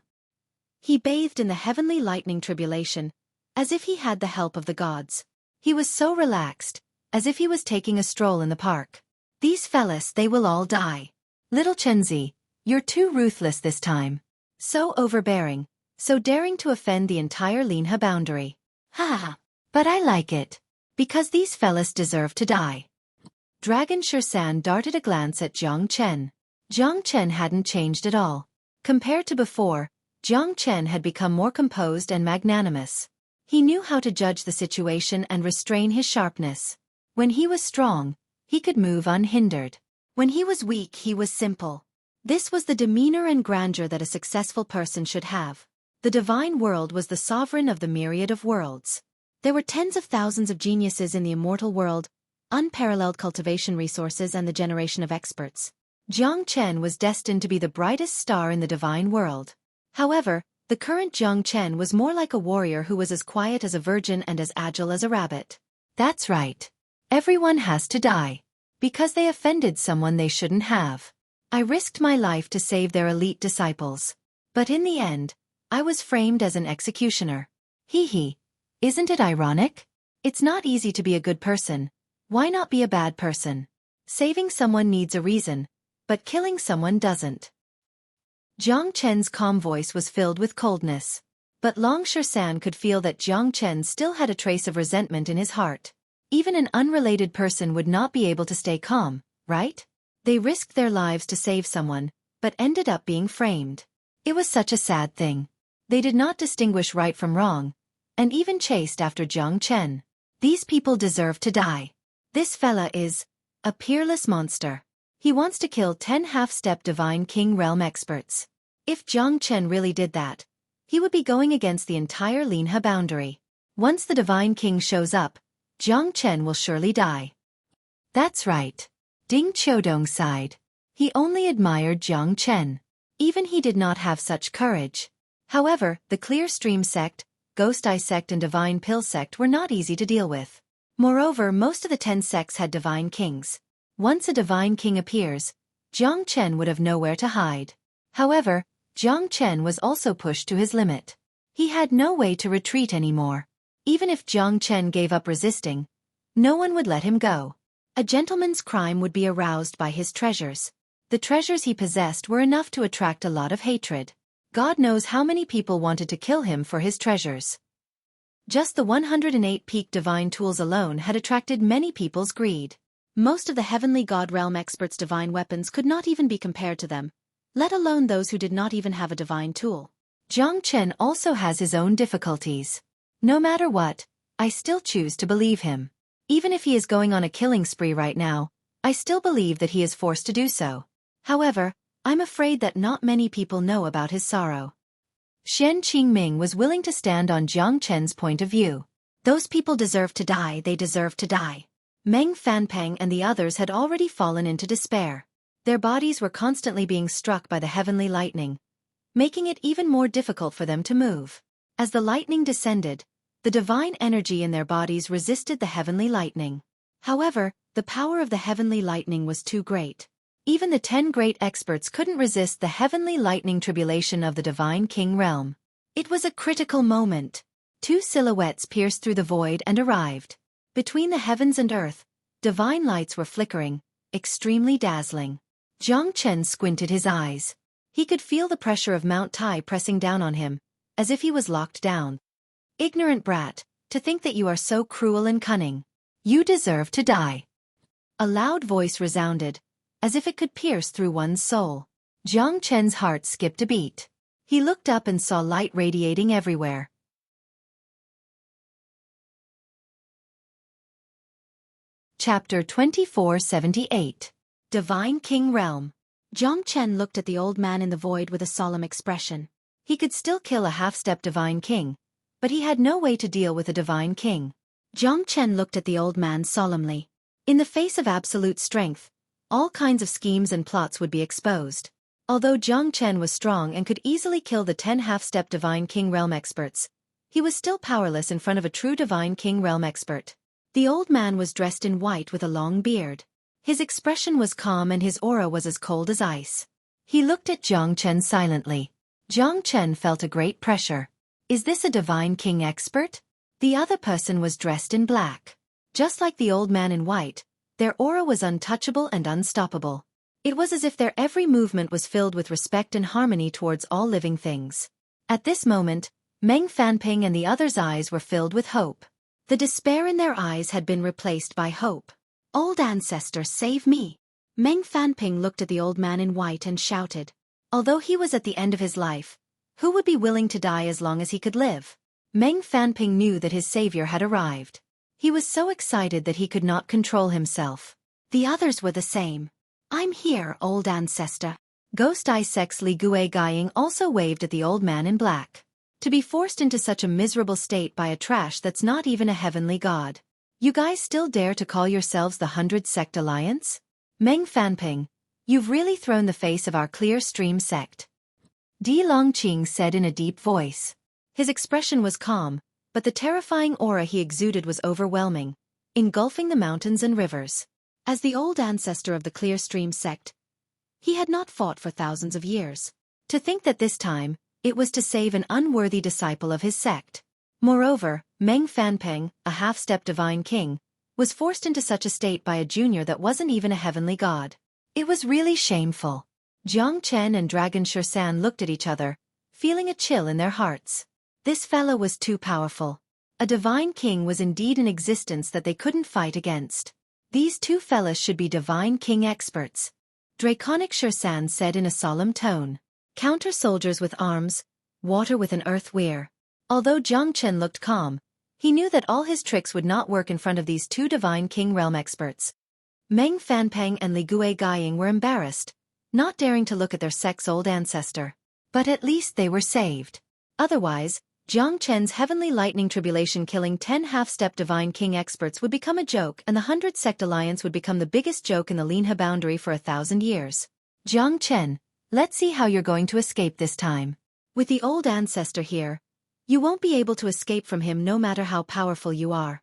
He bathed in the heavenly lightning tribulation, as if he had the help of the gods. He was so relaxed, as if he was taking a stroll in the park. These fellas, they will all die. Little Chenzi, you're too ruthless this time. So overbearing, so daring to offend the entire Linha boundary. Ha ha. But I like it. Because these fellas deserve to die. Dragon Shursan darted a glance at Jiang Chen. Jiang Chen hadn't changed at all. Compared to before, Jiang Chen had become more composed and magnanimous. He knew how to judge the situation and restrain his sharpness. When he was strong, he could move unhindered. When he was weak, he was simple. This was the demeanor and grandeur that a successful person should have. The divine world was the sovereign of the myriad of worlds. There were tens of thousands of geniuses in the immortal world, unparalleled cultivation resources and the generation of experts. Jiang Chen was destined to be the brightest star in the divine world. However, the current Jiang Chen was more like a warrior who was as quiet as a virgin and as agile as a rabbit. That's right. Everyone has to die. Because they offended someone they shouldn't have. I risked my life to save their elite disciples. But in the end, I was framed as an executioner. Hee hee. Isn't it ironic? It's not easy to be a good person. Why not be a bad person? Saving someone needs a reason, but killing someone doesn't. Jiang Chen's calm voice was filled with coldness. But Long Shursan could feel that Jiang Chen still had a trace of resentment in his heart. Even an unrelated person would not be able to stay calm, right? They risked their lives to save someone, but ended up being framed. It was such a sad thing. They did not distinguish right from wrong, and even chased after Jiang Chen. These people deserve to die. This fella is a peerless monster. He wants to kill 10 half-step Divine King realm experts. If Jiang Chen really did that, he would be going against the entire Linha boundary. Once the Divine King shows up, Jiang Chen will surely die. That's right. Ding Qiudong sighed. He only admired Jiang Chen. Even he did not have such courage. However, the Clear Stream sect, Ghost Eye sect and Divine Pill sect were not easy to deal with. Moreover, most of the 10 sects had Divine Kings. Once a Divine King appears, Jiang Chen would have nowhere to hide. However, Jiang Chen was also pushed to his limit. He had no way to retreat anymore. Even if Jiang Chen gave up resisting, no one would let him go. A gentleman's crime would be aroused by his treasures. The treasures he possessed were enough to attract a lot of hatred. God knows how many people wanted to kill him for his treasures. Just the 108 peak divine tools alone had attracted many people's greed. Most of the heavenly god realm experts' divine weapons could not even be compared to them, let alone those who did not even have a divine tool. Jiang Chen also has his own difficulties. No matter what, I still choose to believe him. Even if he is going on a killing spree right now, I still believe that he is forced to do so. However, I'm afraid that not many people know about his sorrow. Shen Qingming was willing to stand on Jiang Chen's point of view. Those people deserve to die, they deserve to die. Meng Fanpeng and the others had already fallen into despair. Their bodies were constantly being struck by the heavenly lightning, making it even more difficult for them to move. As the lightning descended, the divine energy in their bodies resisted the heavenly lightning. However, the power of the heavenly lightning was too great. Even the 10 great experts couldn't resist the heavenly lightning tribulation of the divine king realm. It was a critical moment. 2 silhouettes pierced through the void and arrived. Between the heavens and earth, divine lights were flickering, extremely dazzling. Jiang Chen squinted his eyes. He could feel the pressure of Mount Tai pressing down on him, as if he was locked down. Ignorant brat, to think that you are so cruel and cunning. You deserve to die. A loud voice resounded, as if it could pierce through one's soul. Jiang Chen's heart skipped a beat. He looked up and saw light radiating everywhere. Chapter 2478. Divine King Realm. Jiang Chen looked at the old man in the void with a solemn expression. He could still kill a half-step divine king, but he had no way to deal with a divine king. Jiang Chen looked at the old man solemnly. In the face of absolute strength, all kinds of schemes and plots would be exposed. Although Jiang Chen was strong and could easily kill the 10 half-step divine king realm experts, he was still powerless in front of a true divine king realm expert. The old man was dressed in white with a long beard. His expression was calm and his aura was as cold as ice. He looked at Jiang Chen silently. Jiang Chen felt a great pressure. Is this a divine king expert? The other person was dressed in black. Just like the old man in white, their aura was untouchable and unstoppable. It was as if their every movement was filled with respect and harmony towards all living things. At this moment, Meng Fanping and the others' eyes were filled with hope. The despair in their eyes had been replaced by hope. Old ancestor, save me! Meng Fanping looked at the old man in white and shouted. Although he was at the end of his life, who would be willing to die as long as he could live? Meng Fanping knew that his savior had arrived. He was so excited that he could not control himself. The others were the same. I'm here, old ancestor. Ghost Eye Sex Li Gue Guying also waved at the old man in black. To be forced into such a miserable state by a trash that's not even a heavenly god. You guys still dare to call yourselves the 100 Sect Alliance? Meng Fanping, you've really thrown the face of our clear stream sect. Di Longqing said in a deep voice. His expression was calm, but the terrifying aura he exuded was overwhelming, engulfing the mountains and rivers. As the old ancestor of the clear stream sect, he had not fought for thousands of years. To think that this time, it was to save an unworthy disciple of his sect. Moreover, Meng Fanping, a half-step divine king, was forced into such a state by a junior that wasn't even a heavenly god. It was really shameful. Jiang Chen and Dragon Shersan looked at each other, feeling a chill in their hearts. This fellow was too powerful. A divine king was indeed in existence that they couldn't fight against. These two fellas should be divine king experts. Draconic Shersan said in a solemn tone. Counter soldiers with arms, water with an earth weir. Although Jiang Chen looked calm, he knew that all his tricks would not work in front of these two divine king realm experts. Meng Fanping and Li Gue Guying were embarrassed, not daring to look at their sect's old ancestor. But at least they were saved. Otherwise, Jiang Chen's heavenly lightning tribulation killing 10 half-step divine king experts would become a joke and the 100 Sect Alliance would become the biggest joke in the Linhe boundary for 1,000 years. Jiang Chen, let's see how you're going to escape this time. With the old ancestor here, you won't be able to escape from him no matter how powerful you are.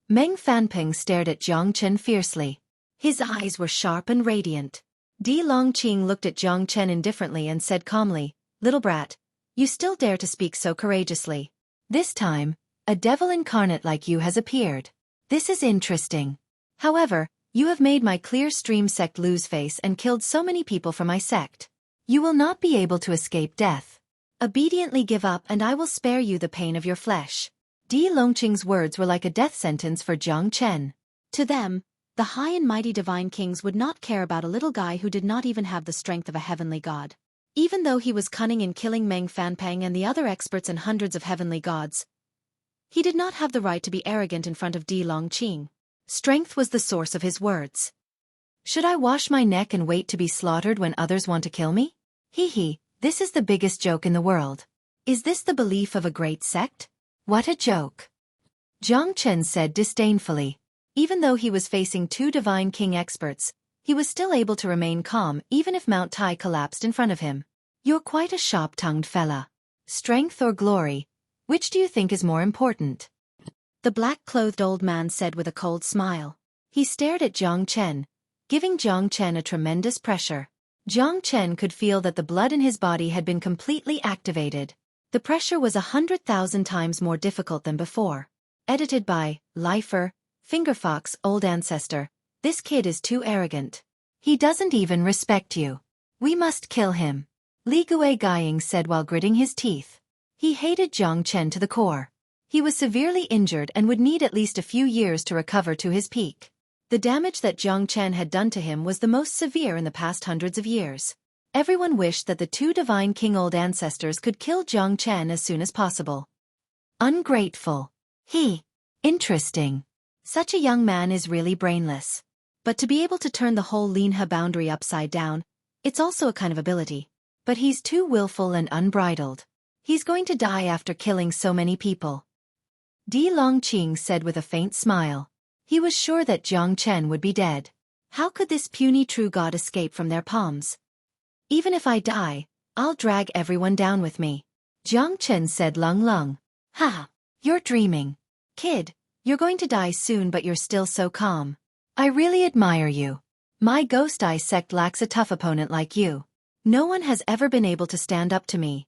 Meng Fanping stared at Jiang Chen fiercely. His eyes were sharp and radiant. Di Longqing looked at Jiang Chen indifferently and said calmly, Little brat, you still dare to speak so courageously. This time, a devil incarnate like you has appeared. This is interesting. However, you have made my clear stream sect lose face and killed so many people from my sect. You will not be able to escape death. Obediently give up and I will spare you the pain of your flesh. Di Longqing's words were like a death sentence for Jiang Chen. To them, the high and mighty divine kings would not care about a little guy who did not even have the strength of a heavenly god. Even though he was cunning in killing Meng Fanping and the other experts and hundreds of heavenly gods, he did not have the right to be arrogant in front of Di Longqing. Strength was the source of his words. Should I wash my neck and wait to be slaughtered when others want to kill me? Hee. This is the biggest joke in the world. Is this the belief of a great sect? What a joke. Jiang Chen said disdainfully. Even though he was facing two divine king experts, he was still able to remain calm even if Mount Tai collapsed in front of him. You're quite a sharp-tongued fella. Strength or glory, which do you think is more important? The black-clothed old man said with a cold smile. He stared at Jiang Chen, giving Jiang Chen a tremendous pressure. Jiang Chen could feel that the blood in his body had been completely activated. The pressure was 100,000 times more difficult than before. Edited by Lifer, Fingerfox, Old Ancestor. This kid is too arrogant. He doesn't even respect you. We must kill him. Li Guiying said while gritting his teeth. He hated Jiang Chen to the core. He was severely injured and would need at least a few years to recover to his peak. The damage that Jiang Chen had done to him was the most severe in the past hundreds of years. Everyone wished that the two Divine King Old Ancestors could kill Jiang Chen as soon as possible. Ungrateful. Interesting. Such a young man is really brainless. But to be able to turn the whole Linhe boundary upside down, it's also a kind of ability. But he's too willful and unbridled. He's going to die after killing so many people. Di Longqing said with a faint smile. He was sure that Jiang Chen would be dead. How could this puny true god escape from their palms? Even if I die, I'll drag everyone down with me. Jiang Chen said Lung Lung. Ha! You're dreaming. Kid, you're going to die soon but you're still so calm. I really admire you. My Ghost Eye sect lacks a tough opponent like you. No one has ever been able to stand up to me.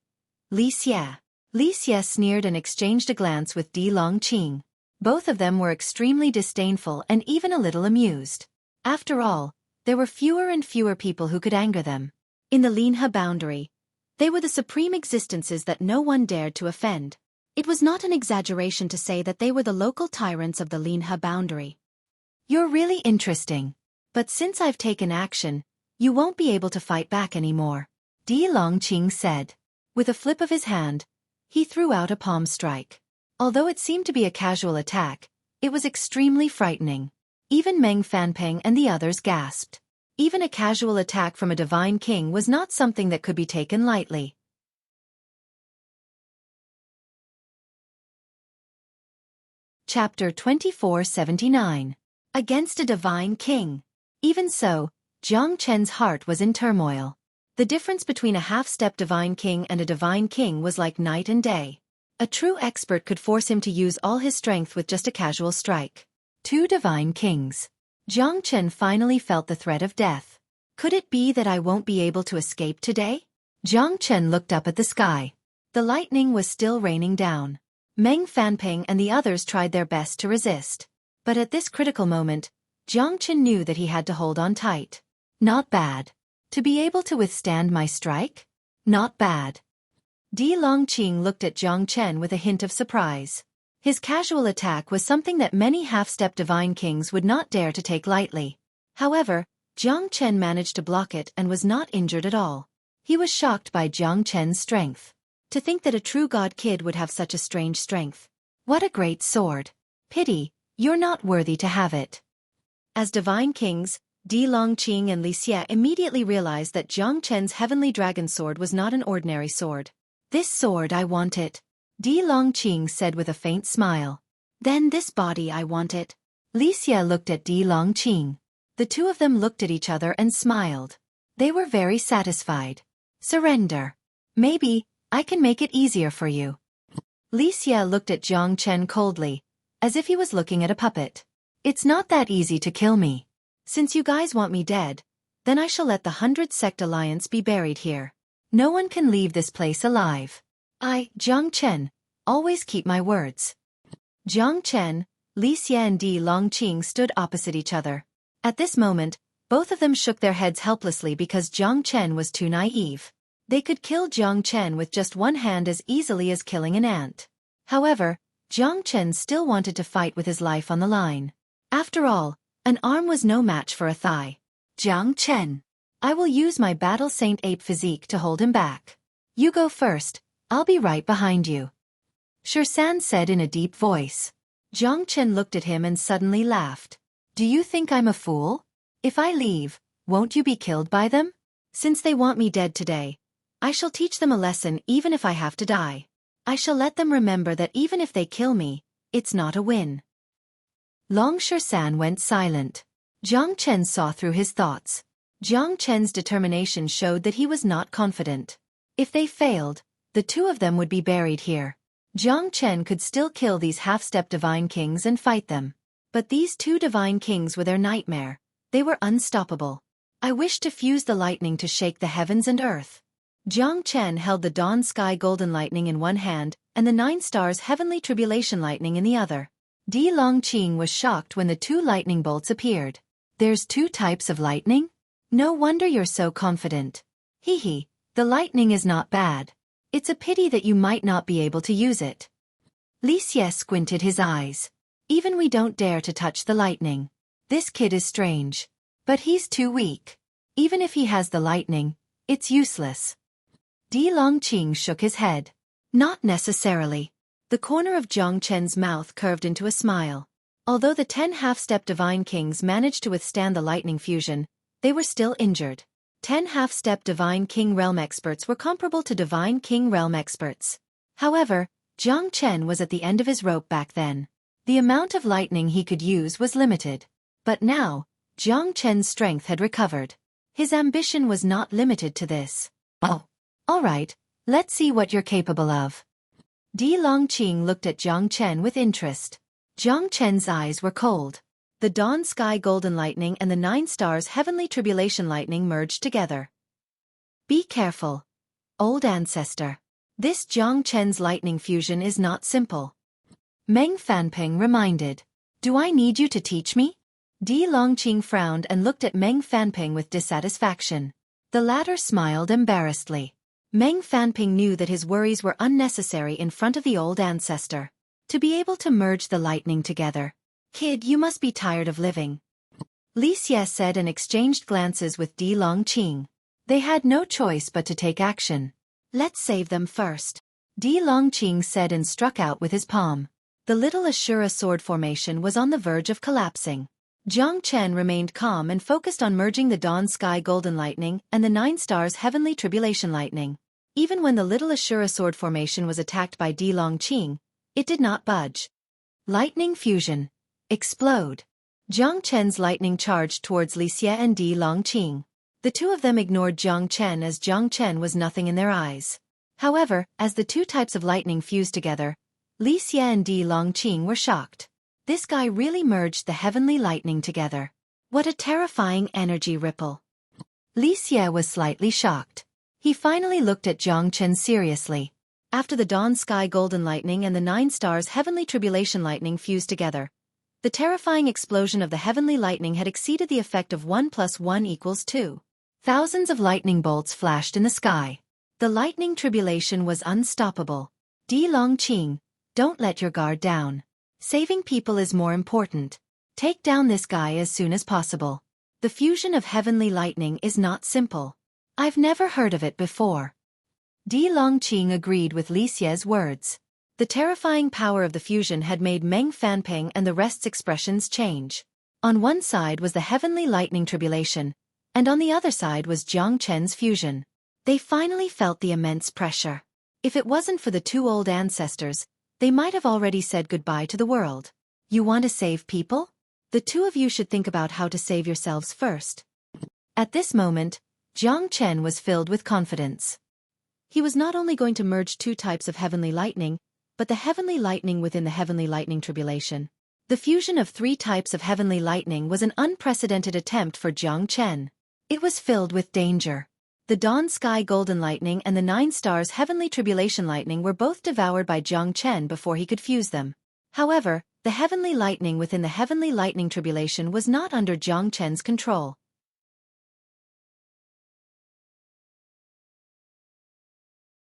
Li Xie. Li Xie sneered and exchanged a glance with Di Longqing. Both of them were extremely disdainful and even a little amused. After all, there were fewer and fewer people who could anger them. In the Linhe boundary, they were the supreme existences that no one dared to offend. It was not an exaggeration to say that they were the local tyrants of the Linhe boundary. You're really interesting. But since I've taken action, you won't be able to fight back anymore, Di Longqing said. With a flip of his hand, he threw out a palm strike. Although it seemed to be a casual attack, it was extremely frightening. Even Meng Fanpeng and the others gasped. Even a casual attack from a divine king was not something that could be taken lightly. Chapter 2479. Against a divine king. Even so, Jiang Chen's heart was in turmoil. The difference between a half-step divine king and a divine king was like night and day. A true expert could force him to use all his strength with just a casual strike. Two divine kings. Jiang Chen finally felt the threat of death. Could it be that I won't be able to escape today? Jiang Chen looked up at the sky. The lightning was still raining down. Meng Fanping and the others tried their best to resist. But at this critical moment, Jiang Chen knew that he had to hold on tight. Not bad. To be able to withstand my strike? Not bad. Di Longqing looked at Jiang Chen with a hint of surprise. His casual attack was something that many half-step divine kings would not dare to take lightly. However, Jiang Chen managed to block it and was not injured at all. He was shocked by Jiang Chen's strength. To think that a true god kid would have such a strange strength. What a great sword. Pity, you're not worthy to have it. As divine kings, Di Longqing and Li Xie immediately realized that Jiang Chen's heavenly dragon sword was not an ordinary sword. This sword I want it. Di Longqing said with a faint smile. Then this body I want it. Li Xie looked at Di Longqing. The two of them looked at each other and smiled. They were very satisfied. Surrender. Maybe, I can make it easier for you. Li Xie looked at Jiang Chen coldly, as if he was looking at a puppet. It's not that easy to kill me. Since you guys want me dead, then I shall let the 100 Sect Alliance be buried here. No one can leave this place alive. I, Jiang Chen, always keep my words. Jiang Chen, Li Xie and Di Longqing stood opposite each other. At this moment, both of them shook their heads helplessly because Jiang Chen was too naive. They could kill Jiang Chen with just one hand as easily as killing an ant. However, Jiang Chen still wanted to fight with his life on the line. After all, an arm was no match for a thigh. Jiang Chen. I will use my Battle Saint Ape physique to hold him back. You go first, I'll be right behind you. Xueqi said in a deep voice. Jiang Chen looked at him and suddenly laughed. Do you think I'm a fool? If I leave, won't you be killed by them? Since they want me dead today, I shall teach them a lesson even if I have to die. I shall let them remember that even if they kill me, it's not a win. Long Xueqi went silent. Jiang Chen saw through his thoughts. Jiang Chen's determination showed that he was not confident. If they failed, the two of them would be buried here. Jiang Chen could still kill these half-step divine kings and fight them. But these two divine kings were their nightmare. They were unstoppable. I wish to fuse the lightning to shake the heavens and earth. Jiang Chen held the dawn sky golden lightning in one hand, and the 9 stars heavenly tribulation lightning in the other. Di Longqing was shocked when the 2 lightning bolts appeared. There's 2 types of lightning? No wonder you're so confident. Hee, the lightning is not bad. It's a pity that you might not be able to use it. Li Xie squinted his eyes. Even we don't dare to touch the lightning. This kid is strange. But he's too weak. Even if he has the lightning, it's useless. Di Longqing shook his head. Not necessarily. The corner of Jiang Chen's mouth curved into a smile. Although the 10 half-step divine kings managed to withstand the lightning fusion, they were still injured. 10 half-step divine king realm experts were comparable to divine king realm experts. However, Jiang Chen was at the end of his rope back then. The amount of lightning he could use was limited. But now, Jiang Chen's strength had recovered. His ambition was not limited to this. Oh, all right, let's see what you're capable of. Di Longqing looked at Jiang Chen with interest. Jiang Chen's eyes were cold. The dawn sky golden lightning and the 9 stars heavenly tribulation lightning merged together. Be careful, old ancestor. This Jiang Chen's lightning fusion is not simple. Meng Fanping reminded. Do I need you to teach me? Di Longqing frowned and looked at Meng Fanping with dissatisfaction. The latter smiled embarrassedly. Meng Fanping knew that his worries were unnecessary in front of the old ancestor. To be able to merge the lightning together. Kid, you must be tired of living. Li Xie said and exchanged glances with Di Longqing. They had no choice but to take action. Let's save them first. Di Longqing said and struck out with his palm. The little Ashura sword formation was on the verge of collapsing. Jiang Chen remained calm and focused on merging the dawn sky golden lightning and the 9 stars heavenly tribulation lightning. Even when the little Ashura sword formation was attacked by Di Longqing, it did not budge. Lightning fusion. Explode. Jiang Chen's lightning charged towards Li Xie and Di Longqing. The two of them ignored Jiang Chen as Jiang Chen was nothing in their eyes. However, as the 2 types of lightning fused together, Li Xie and Di Longqing were shocked. This guy really merged the heavenly lightning together. What a terrifying energy ripple. Li Xie was slightly shocked. He finally looked at Jiang Chen seriously. After the dawn sky golden lightning and the 9 stars heavenly tribulation lightning fused together, the terrifying explosion of the heavenly lightning had exceeded the effect of 1 + 1 = 2. Thousands of lightning bolts flashed in the sky. The lightning tribulation was unstoppable. Di Longqing, don't let your guard down. Saving people is more important. Take down this guy as soon as possible. The fusion of heavenly lightning is not simple. I've never heard of it before. Di Longqing agreed with Li Xie's words. The terrifying power of the fusion had made Meng Fanping and the rest's expressions change. On one side was the heavenly lightning tribulation, and on the other side was Jiang Chen's fusion. They finally felt the immense pressure. If it wasn't for the 2 old ancestors, they might have already said goodbye to the world. You want to save people? The 2 of you should think about how to save yourselves first. At this moment, Jiang Chen was filled with confidence. He was not only going to merge 2 types of heavenly lightning, but the heavenly lightning within the heavenly lightning tribulation. The fusion of 3 types of heavenly lightning was an unprecedented attempt for Jiang Chen. It was filled with danger. The dawn sky golden lightning and the 9 stars heavenly tribulation lightning were both devoured by Jiang Chen before he could fuse them. However, the heavenly lightning within the heavenly lightning tribulation was not under Jiang Chen's control.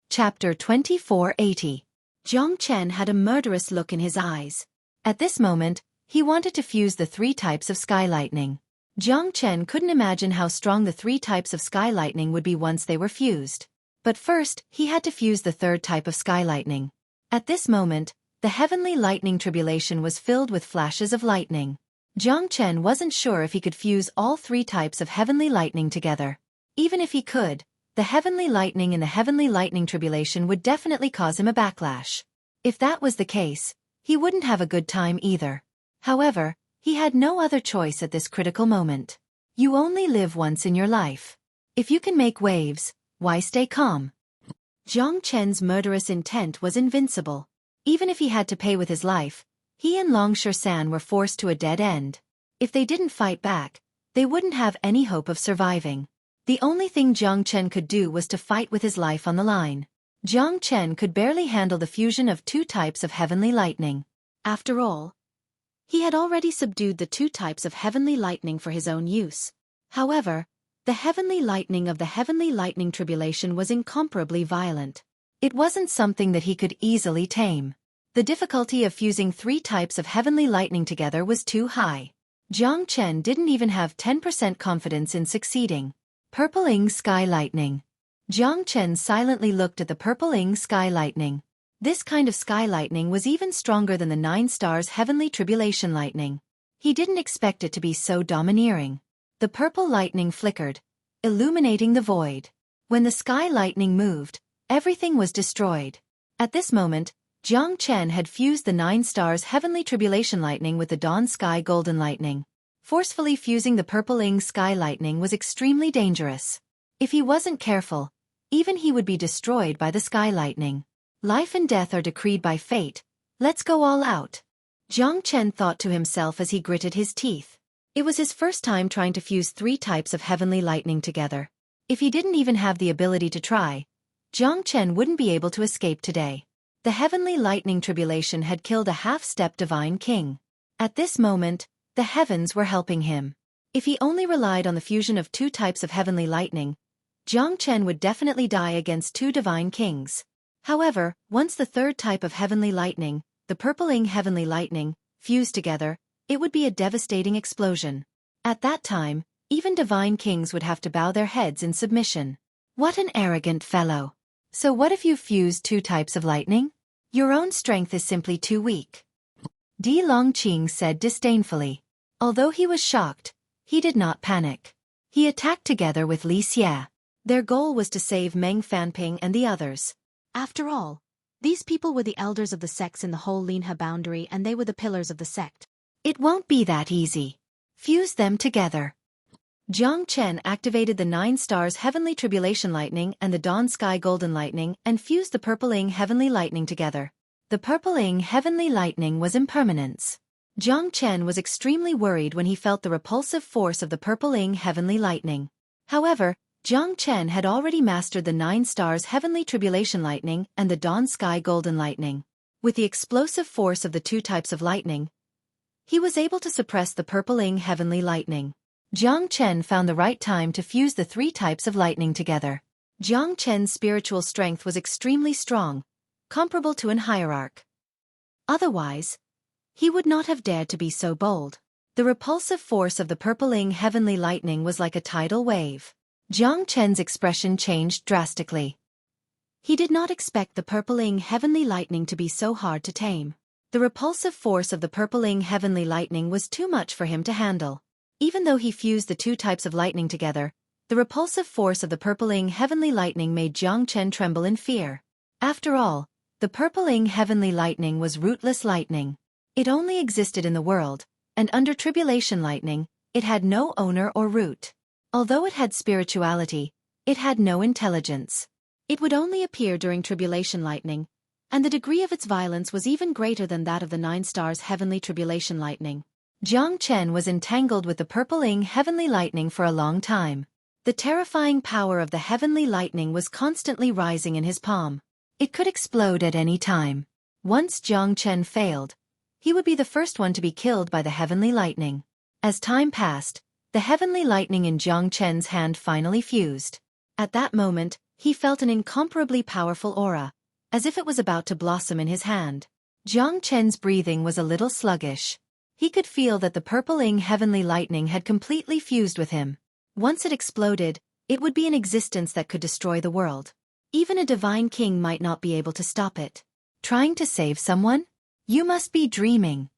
Chapter 2480. Jiang Chen had a murderous look in his eyes. At this moment, he wanted to fuse the 3 types of sky lightning. Jiang Chen couldn't imagine how strong the 3 types of sky lightning would be once they were fused. But first, he had to fuse the 3rd type of sky lightning. At this moment, the heavenly lightning tribulation was filled with flashes of lightning. Jiang Chen wasn't sure if he could fuse all 3 types of heavenly lightning together. Even if he could, the heavenly lightning in the heavenly lightning tribulation would definitely cause him a backlash. If that was the case, he wouldn't have a good time either. However, he had no other choice at this critical moment. You only live once in your life. If you can make waves, why stay calm? Jiang Chen's murderous intent was invincible. Even if he had to pay with his life, He and Longshan were forced to a dead end. If they didn't fight back, they wouldn't have any hope of surviving. The only thing Jiang Chen could do was to fight with his life on the line. Jiang Chen could barely handle the fusion of 2 types of heavenly lightning. After all, he had already subdued the 2 types of heavenly lightning for his own use. However, the heavenly lightning of the heavenly lightning tribulation was incomparably violent. It wasn't something that he could easily tame. The difficulty of fusing 3 types of heavenly lightning together was too high. Jiang Chen didn't even have 10% confidence in succeeding. Purple Ing Sky Lightning. Jiang Chen silently looked at the purple Ing Sky Lightning. This kind of sky lightning was even stronger than the 9 stars heavenly tribulation lightning. He didn't expect it to be so domineering. The purple lightning flickered, illuminating the void. When the sky lightning moved, everything was destroyed. At this moment, Jiang Chen had fused the 9 stars heavenly tribulation lightning with the dawn sky golden lightning. Forcefully fusing the purple Ing Sky Lightning was extremely dangerous. If he wasn't careful, even he would be destroyed by the sky lightning. Life and death are decreed by fate. Let's go all out. Jiang Chen thought to himself as he gritted his teeth. It was his first time trying to fuse 3 types of heavenly lightning together. If he didn't even have the ability to try, Jiang Chen wouldn't be able to escape today. The heavenly lightning tribulation had killed a half-step divine king. At this moment, the heavens were helping him. If he only relied on the fusion of 2 types of heavenly lightning, Jiang Chen would definitely die against 2 divine kings. However, once the 3rd type of heavenly lightning, the purple Ing heavenly lightning, fused together, it would be a devastating explosion. At that time, even divine kings would have to bow their heads in submission. What an arrogant fellow. So what if you fuse 2 types of lightning? Your own strength is simply too weak. Di Longqing said disdainfully. Although he was shocked, he did not panic. He attacked together with Li Xie. Their goal was to save Meng Fanping and the others. After all, these people were the elders of the sects in the whole Linhe boundary and they were the pillars of the sect. It won't be that easy. Fuse them together. Jiang Chen activated the 9 stars heavenly tribulation lightning and the dawn sky golden lightning and fused the purple Ing heavenly lightning together. The purple Ing heavenly lightning was impermanence. Jiang Chen was extremely worried when he felt the repulsive force of the purple Ing heavenly lightning. However, Jiang Chen had already mastered the 9 stars heavenly tribulation lightning and the dawn sky golden lightning. With the explosive force of the 2 types of lightning, he was able to suppress the purple Ing heavenly lightning. Jiang Chen found the right time to fuse the 3 types of lightning together. Jiang Chen's spiritual strength was extremely strong, comparable to an hierarch. Otherwise, he would not have dared to be so bold. The repulsive force of the purple Ing heavenly lightning was like a tidal wave. Jiang Chen's expression changed drastically. He did not expect the purple Ing heavenly lightning to be so hard to tame. The repulsive force of the purple Ing heavenly lightning was too much for him to handle. Even though he fused the 2 types of lightning together, the repulsive force of the purple Ing heavenly lightning made Jiang Chen tremble in fear. After all, the purple Ing heavenly lightning was rootless lightning. It only existed in the world, and under tribulation lightning, it had no owner or root. Although it had spirituality, it had no intelligence. It would only appear during tribulation lightning, and the degree of its violence was even greater than that of the 9 stars heavenly tribulation lightning. Jiang Chen was entangled with the purple Ing heavenly lightning for a long time. The terrifying power of the heavenly lightning was constantly rising in his palm. It could explode at any time. Once Jiang Chen failed, he would be the first one to be killed by the heavenly lightning. As time passed, the heavenly lightning in Jiang Chen's hand finally fused. At that moment, he felt an incomparably powerful aura, as if it was about to blossom in his hand. Jiang Chen's breathing was a little sluggish. He could feel that the purple Ing heavenly lightning had completely fused with him. Once it exploded, it would be an existence that could destroy the world. Even a divine king might not be able to stop it. Trying to save someone? You must be dreaming.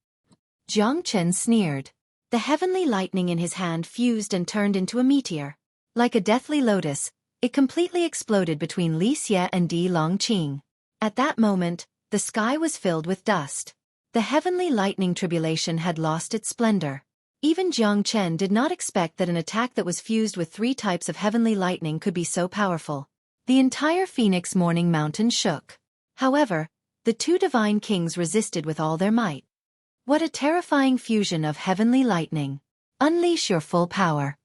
Jiang Chen sneered. The heavenly lightning in his hand fused and turned into a meteor. Like a deathly lotus, it completely exploded between Li Xie and Di Longqing. At that moment, the sky was filled with dust. The heavenly lightning tribulation had lost its splendor. Even Jiang Chen did not expect that an attack that was fused with 3 types of heavenly lightning could be so powerful. The entire Phoenix Morning Mountain shook. However, the 2 divine kings resisted with all their might. What a terrifying fusion of heavenly lightning. Unleash your full power.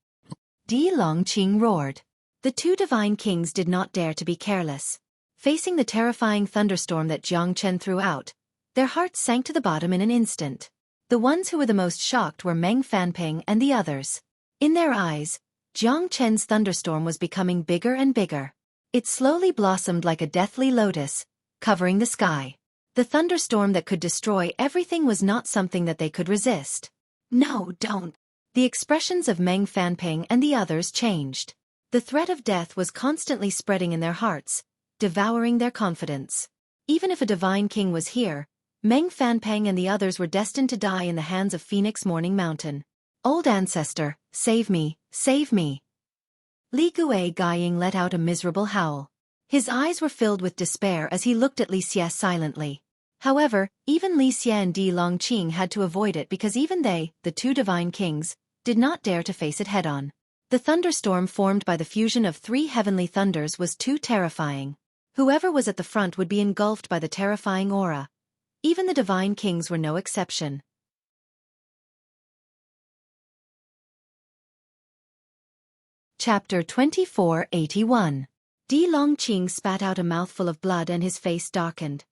Di Longqing roared. The two divine kings did not dare to be careless. Facing the terrifying thunderstorm that Jiang Chen threw out, their hearts sank to the bottom in an instant. The ones who were the most shocked were Meng Fanping and the others. In their eyes, Jiang Chen's thunderstorm was becoming bigger and bigger. It slowly blossomed like a deathly lotus, covering the sky. The thunderstorm that could destroy everything was not something that they could resist. No, don't. The expressions of Meng Fanping and the others changed. The threat of death was constantly spreading in their hearts, devouring their confidence. Even if a divine king was here, Meng Fanping and the others were destined to die in the hands of Phoenix Morning Mountain. Old ancestor, save me, save me. Li Guiying let out a miserable howl. His eyes were filled with despair as he looked at Li Xie silently. However, even Li Xie and Di Longqing had to avoid it because even they, the two divine kings, did not dare to face it head-on. The thunderstorm formed by the fusion of three heavenly thunders was too terrifying. Whoever was at the front would be engulfed by the terrifying aura. Even the divine kings were no exception. Chapter 2481. Di Longqing spat out a mouthful of blood and his face darkened.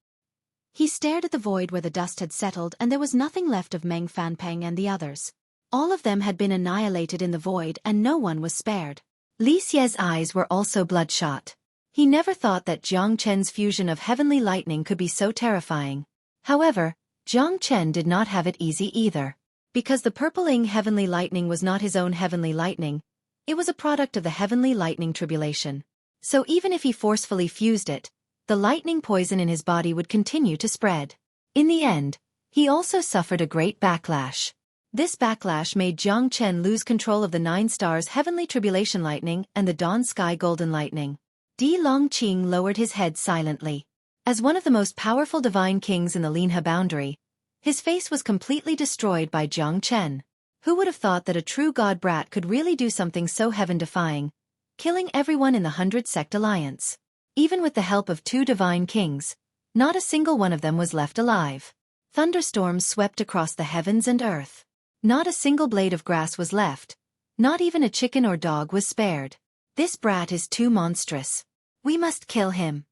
He stared at the void where the dust had settled and there was nothing left of Meng Fanping and the others. All of them had been annihilated in the void and no one was spared. Li Xie's eyes were also bloodshot. He never thought that Jiang Chen's fusion of heavenly lightning could be so terrifying. However, Jiang Chen did not have it easy either. Because the purple-ing heavenly lightning was not his own heavenly lightning, it was a product of the heavenly lightning tribulation. So even if he forcefully fused it, the lightning poison in his body would continue to spread. In the end, he also suffered a great backlash. This backlash made Jiang Chen lose control of the 9 stars heavenly tribulation lightning and the dawn sky golden lightning. Di Longqing lowered his head silently. As one of the most powerful divine kings in the Linhe boundary, his face was completely destroyed by Jiang Chen. Who would have thought that a true god brat could really do something so heaven-defying, killing everyone in the 100 Sect Alliance? Even with the help of 2 divine kings, not a single one of them was left alive. Thunderstorms swept across the heavens and earth. Not a single blade of grass was left. Not even a chicken or dog was spared. This brat is too monstrous. We must kill him.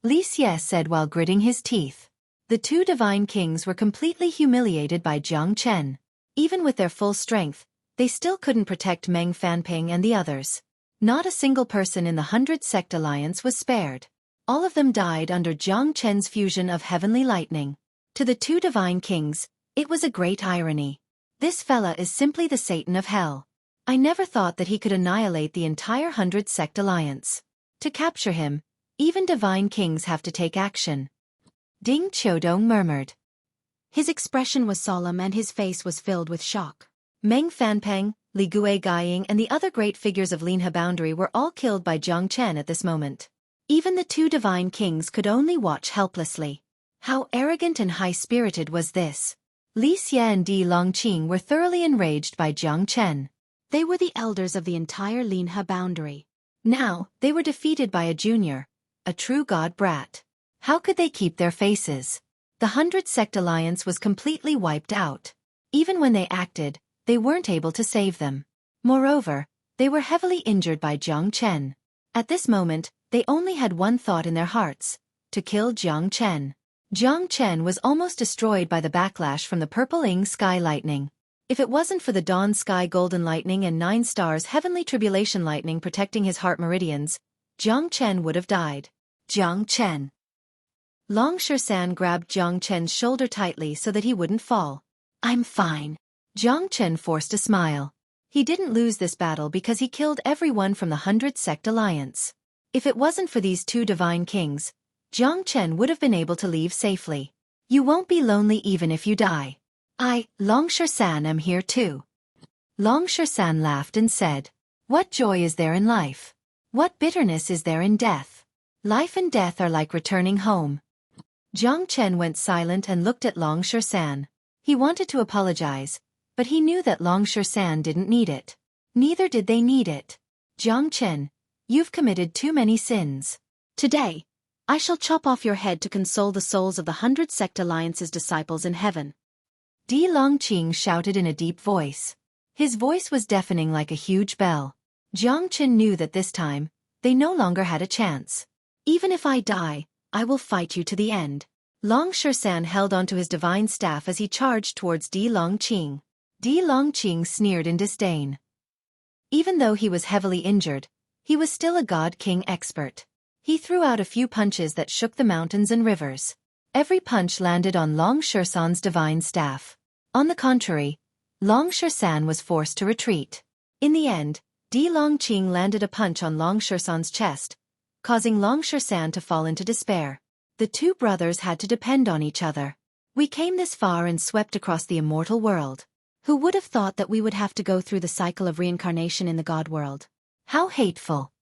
Li Xie said while gritting his teeth. The 2 divine kings were completely humiliated by Jiang Chen. Even with their full strength, they still couldn't protect Meng Fanping and the others. Not a single person in the 100 Sect Alliance was spared. All of them died under Jiang Chen's fusion of heavenly lightning. To the 2 divine kings, it was a great irony. This fella is simply the Satan of hell. I never thought that he could annihilate the entire 100 Sect Alliance. To capture him, even divine kings have to take action. Ding Qiudong murmured. His expression was solemn and his face was filled with shock. Meng Fanping, Li Guiying and the other great figures of Linhe boundary were all killed by Jiang Chen at this moment. Even the 2 divine kings could only watch helplessly. How arrogant and high-spirited was this? Li Xie and Di Longqing were thoroughly enraged by Jiang Chen. They were the elders of the entire Linhe boundary. Now, they were defeated by a junior, a true god brat. How could they keep their faces? The 100 Sect Alliance was completely wiped out. Even when they acted, they weren't able to save them. Moreover, they were heavily injured by Jiang Chen. At this moment, they only had one thought in their hearts: to kill Jiang Chen. Jiang Chen was almost destroyed by the backlash from the purple-ing sky lightning. If it wasn't for the dawn sky golden lightning and 9 stars heavenly tribulation lightning protecting his heart meridians, Jiang Chen would have died. Jiang Chen. Long Shan grabbed Jiang Chen's shoulder tightly so that he wouldn't fall. I'm fine. Jiang Chen forced a smile. He didn't lose this battle because he killed everyone from the 100 Sect Alliance. If it wasn't for these 2 divine kings, Jiang Chen would have been able to leave safely. You won't be lonely even if you die. I, Long Shan, am here too. Long Shan laughed and said, what joy is there in life? What bitterness is there in death? Life and death are like returning home. Jiang Chen went silent and looked at Long Shan. He wanted to apologize, but he knew that Long Shan didn't need it. Neither did they need it. Jiang Chen, you've committed too many sins. Today, I shall chop off your head to console the souls of the 100 Sect Alliance's disciples in heaven. Di Longqing shouted in a deep voice. His voice was deafening like a huge bell. Jiang Chen knew that this time, they no longer had a chance. Even if I die, I will fight you to the end. Long Shersan held onto his divine staff as he charged towards Di Longqing. Di Longqing sneered in disdain. Even though he was heavily injured, he was still a God King expert. He threw out a few punches that shook the mountains and rivers. Every punch landed on Long Shersan's divine staff. On the contrary, Long Shersan was forced to retreat. In the end, Di Longqing landed a punch on Long Shersan's chest, causing Long Shersan to fall into despair. The two brothers had to depend on each other. We came this far and swept across the immortal world. Who would have thought that we would have to go through the cycle of reincarnation in the God world? How hateful!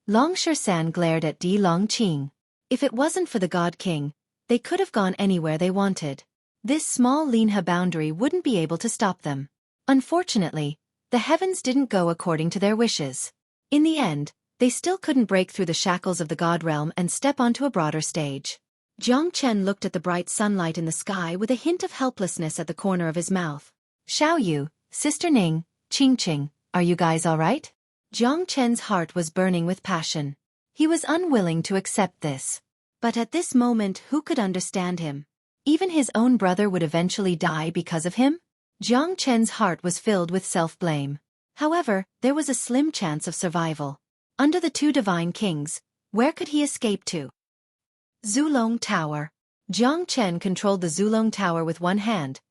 Long Shersan glared at Di Longqing. If it wasn't for the God King, they could have gone anywhere they wanted. This small Linha boundary wouldn't be able to stop them. Unfortunately, the heavens didn't go according to their wishes. In the end, they still couldn't break through the shackles of the God realm and step onto a broader stage. Jiang Chen looked at the bright sunlight in the sky with a hint of helplessness at the corner of his mouth. Xiao Yu, Sister Ning, Qingqing, are you guys all right? Jiang Chen's heart was burning with passion. He was unwilling to accept this. But at this moment, who could understand him? Even his own brother would eventually die because of him? Jiang Chen's heart was filled with self-blame. However, there was a slim chance of survival. Under the two divine kings, where could he escape to? Zulong Tower. Jiang Chen controlled the Zulong Tower with one hand,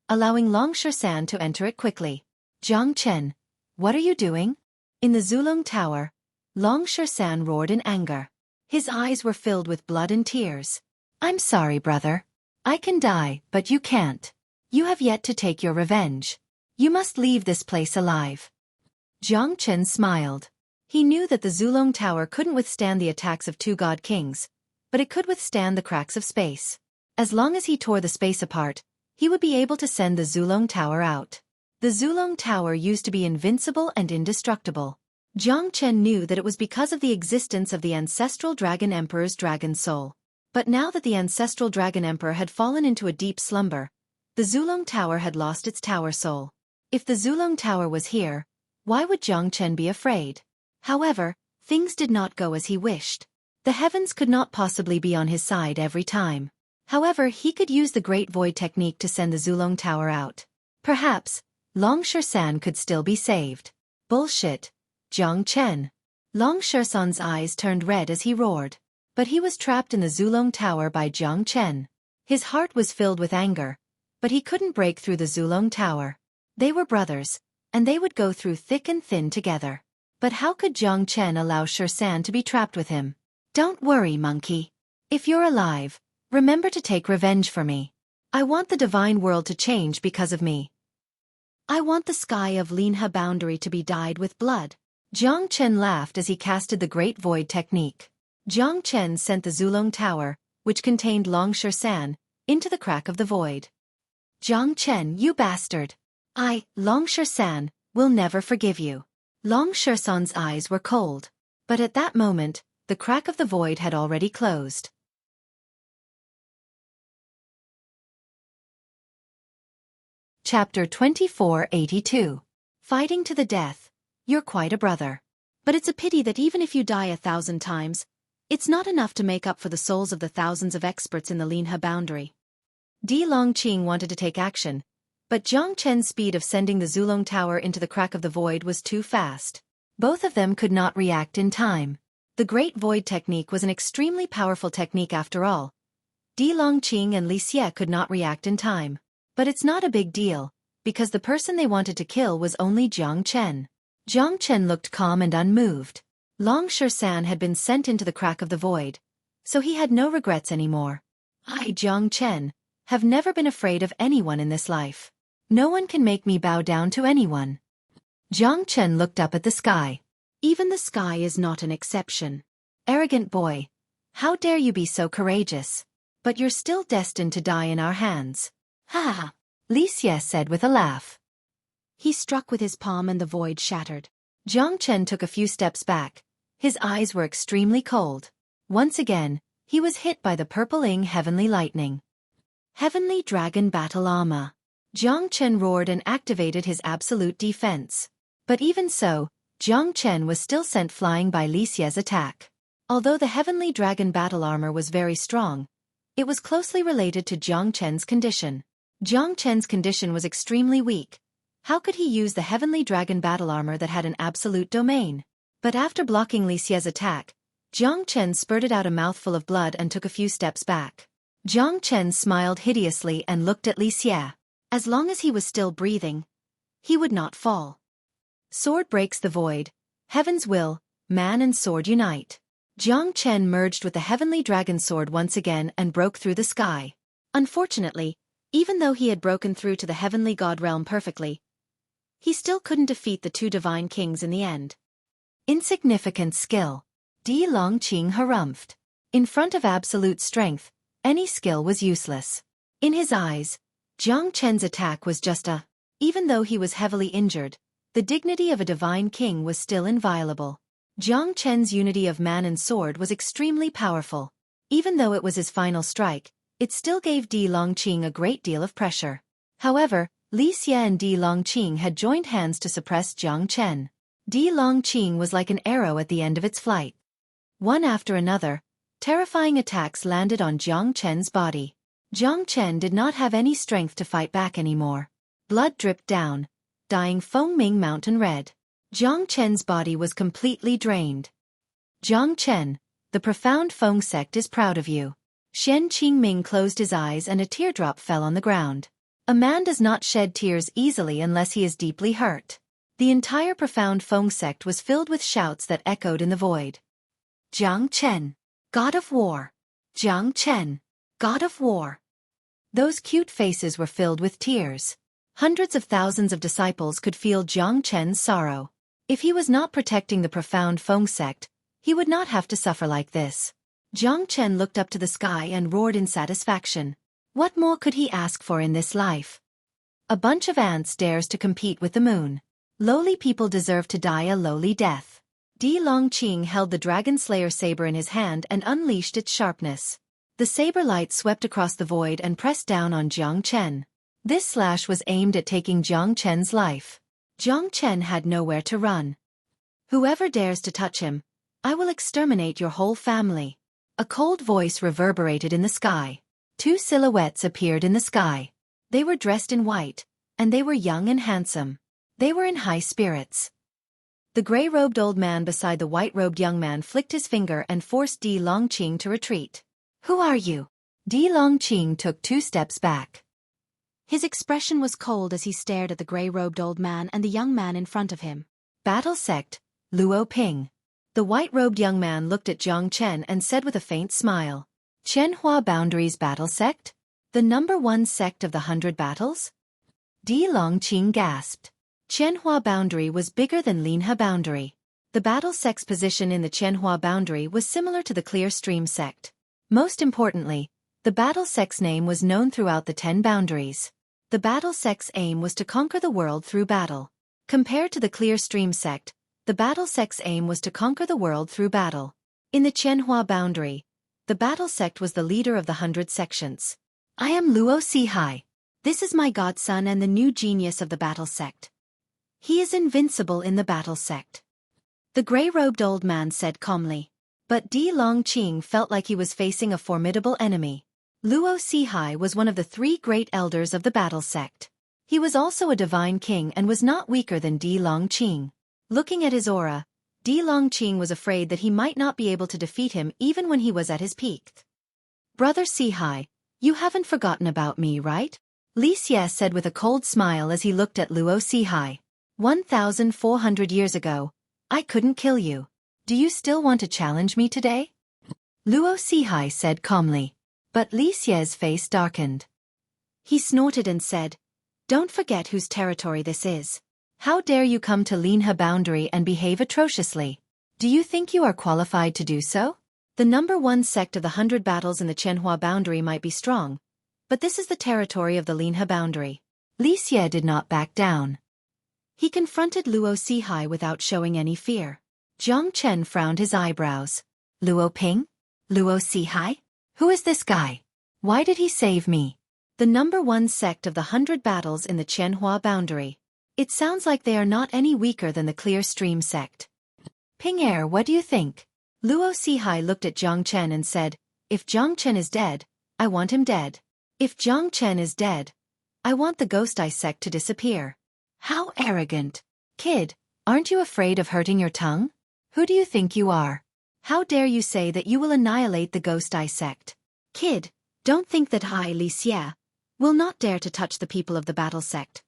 allowing Long Shersan to enter it quickly. Jiang Chen, what are you doing? In the Zulong Tower, Long Shersan roared in anger. His eyes were filled with blood and tears. I'm sorry, brother. I can die, but you can't. You have yet to take your revenge. You must leave this place alive. Jiang Chen smiled. He knew that the Zulong Tower couldn't withstand the attacks of two God Kings, but it could withstand the cracks of space. As long as he tore the space apart, he would be able to send the Zulong Tower out. The Zulong Tower used to be invincible and indestructible. Jiang Chen knew that it was because of the existence of the ancestral Dragon Emperor's dragon soul. But now that the ancestral Dragon Emperor had fallen into a deep slumber, the Zulong Tower had lost its tower soul. If the Zulong Tower was here, why would Jiang Chen be afraid? However, things did not go as he wished. The heavens could not possibly be on his side every time. However, he could use the Great Void technique to send the Zulong Tower out. Perhaps, Long Shersan could still be saved. Bullshit, Jiang Chen. Long Shersan's eyes turned red as he roared. But he was trapped in the Zulong Tower by Jiang Chen. His heart was filled with anger, but he couldn't break through the Zulong Tower. They were brothers, and they would go through thick and thin together. But how could Jiang Chen allow Shersan to be trapped with him? Don't worry, monkey. If you're alive, remember to take revenge for me. I want the divine world to change because of me. I want the sky of Linha boundary to be dyed with blood. Jiang Chen laughed as he casted the Great Void technique. Jiang Chen sent the Zulong Tower, which contained Long Shersan, into the crack of the void. Jiang Chen, you bastard! Long Shersan, will never forgive you. Long Shersan's eyes were cold. But at that moment, the crack of the void had already closed. Chapter 2482. Fighting to the death. You're quite a brother. But it's a pity that even if you die 1,000 times, it's not enough to make up for the souls of the thousands of experts in the Linha boundary. Di Longqing wanted to take action, but Jiang Chen's speed of sending the Zulong Tower into the crack of the void was too fast. Both of them could not react in time. The Great Void technique was an extremely powerful technique after all. Di Longqing and Li Xie could not react in time. But it's not a big deal, because the person they wanted to kill was only Jiang Chen. Jiang Chen looked calm and unmoved. Long Shersan had been sent into the crack of the void, so he had no regrets anymore. I, Jiang Chen, have never been afraid of anyone in this life. No one can make me bow down to anyone. Jiang Chen looked up at the sky. Even the sky is not an exception. Arrogant boy, how dare you be so courageous? But you're still destined to die in our hands. Ha! Li Xie said with a laugh. He struck with his palm and the void shattered. Jiang Chen took a few steps back. His eyes were extremely cold. Once again, he was hit by the purple-ing heavenly lightning. Heavenly Dragon Battle Armor. Jiang Chen roared and activated his absolute defense. But even so, Jiang Chen was still sent flying by Li Xie's attack. Although the heavenly dragon battle armor was very strong, it was closely related to Jiang Chen's condition. Jiang Chen's condition was extremely weak. How could he use the heavenly dragon battle armor that had an absolute domain? But after blocking Li Xie's attack, Jiang Chen spurted out a mouthful of blood and took a few steps back. Jiang Chen smiled hideously and looked at Li Xie. As long as he was still breathing, he would not fall. Sword breaks the void. Heaven's will, man and sword unite. Jiang Chen merged with the heavenly dragon sword once again and broke through the sky. Unfortunately, even though he had broken through to the heavenly god realm perfectly, he still couldn't defeat the two divine kings in the end. Insignificant skill. Di Longqing harumphed. In front of absolute strength, any skill was useless. In his eyes, Jiang Chen's attack was just a. Even though he was heavily injured, the dignity of a divine king was still inviolable. Jiang Chen's unity of man and sword was extremely powerful. Even though it was his final strike, it still gave Di Longqing a great deal of pressure. However, Li Xie and Di Longqing had joined hands to suppress Jiang Chen. Di Longqing was like an arrow at the end of its flight. One after another, terrifying attacks landed on Jiang Chen's body. Jiang Chen did not have any strength to fight back anymore. Blood dripped down, dyeing Fengming Mountain red. Jiang Chen's body was completely drained. Jiang Chen, the profound Feng sect is proud of you. Shen Qingming closed his eyes and a teardrop fell on the ground. A man does not shed tears easily unless he is deeply hurt. The entire profound Feng sect was filled with shouts that echoed in the void. Jiang Chen, God of War. Jiang Chen, God of War. Those cute faces were filled with tears. Hundreds of thousands of disciples could feel Jiang Chen's sorrow. If he was not protecting the profound Feng sect, he would not have to suffer like this. Jiang Chen looked up to the sky and roared in satisfaction. What more could he ask for in this life? A bunch of ants dares to compete with the moon. Lowly people deserve to die a lowly death. Di Longqing held the Dragon Slayer saber in his hand and unleashed its sharpness. The saber light swept across the void and pressed down on Jiang Chen. This slash was aimed at taking Jiang Chen's life. Jiang Chen had nowhere to run. Whoever dares to touch him, I will exterminate your whole family. A cold voice reverberated in the sky. Two silhouettes appeared in the sky. They were dressed in white, and they were young and handsome. They were in high spirits. The gray-robed old man beside the white-robed young man flicked his finger and forced Di Longqing to retreat. Who are you? Di Longqing took 2 steps back. His expression was cold as he stared at the gray-robed old man and the young man in front of him. Battle sect, Luo Ping. The white-robed young man looked at Jiang Chen and said with a faint smile. Qianhua Boundaries Battle Sect? The #1 sect of the 100 battles? Di Longqing gasped. Qianhua Boundary was bigger than Linhe Boundary. The battle sect's position in the Qianhua Boundary was similar to the Clear Stream sect. Most importantly, the battle sect's name was known throughout the 10 boundaries. The battle sect's aim was to conquer the world through battle. Compared to the Clear Stream sect, the battle sect's aim was to conquer the world through battle. In the Qianhua Boundary, the battle sect was the leader of the 100 sections. I am Luo Sihai. This is my godson and the new genius of the battle sect. He is invincible in the battle sect. The gray-robed old man said calmly. But Di Longqing felt like he was facing a formidable enemy. Luo Sihai was one of the 3 great elders of the battle sect. He was also a divine king and was not weaker than Di Longqing. Looking at his aura, Di Longqing was afraid that he might not be able to defeat him even when he was at his peak. Brother Sihai, you haven't forgotten about me, right? Li Xie said with a cold smile as he looked at Luo Sihai. 1,400 years ago, I couldn't kill you. Do you still want to challenge me today? Luo Sihai said calmly. But Li Xie's face darkened. He snorted and said, Don't forget whose territory this is. How dare you come to Linhe Boundary and behave atrociously? Do you think you are qualified to do so? The #1 sect of the 100 battles in the Qianhua Boundary might be strong, but this is the territory of the Linhe Boundary. Li Xie did not back down. He confronted Luo Sihai without showing any fear. Jiang Chen frowned his eyebrows. Luo Ping? Luo Sihai? Who is this guy? Why did he save me? The #1 sect of the 100 battles in the Qianhua boundary. It sounds like they are not any weaker than the Clear Stream sect. Ping Er, what do you think? Luo Sihai looked at Jiang Chen and said, if Jiang Chen is dead, I want him dead. If Jiang Chen is dead, I want the Ghost Eye sect to disappear. How arrogant. Kid, aren't you afraid of hurting your tongue? Who do you think you are? How dare you say that you will annihilate the Ghost Eye sect? Kid, don't think that I, Li Xie, will not dare to touch the people of the battle sect.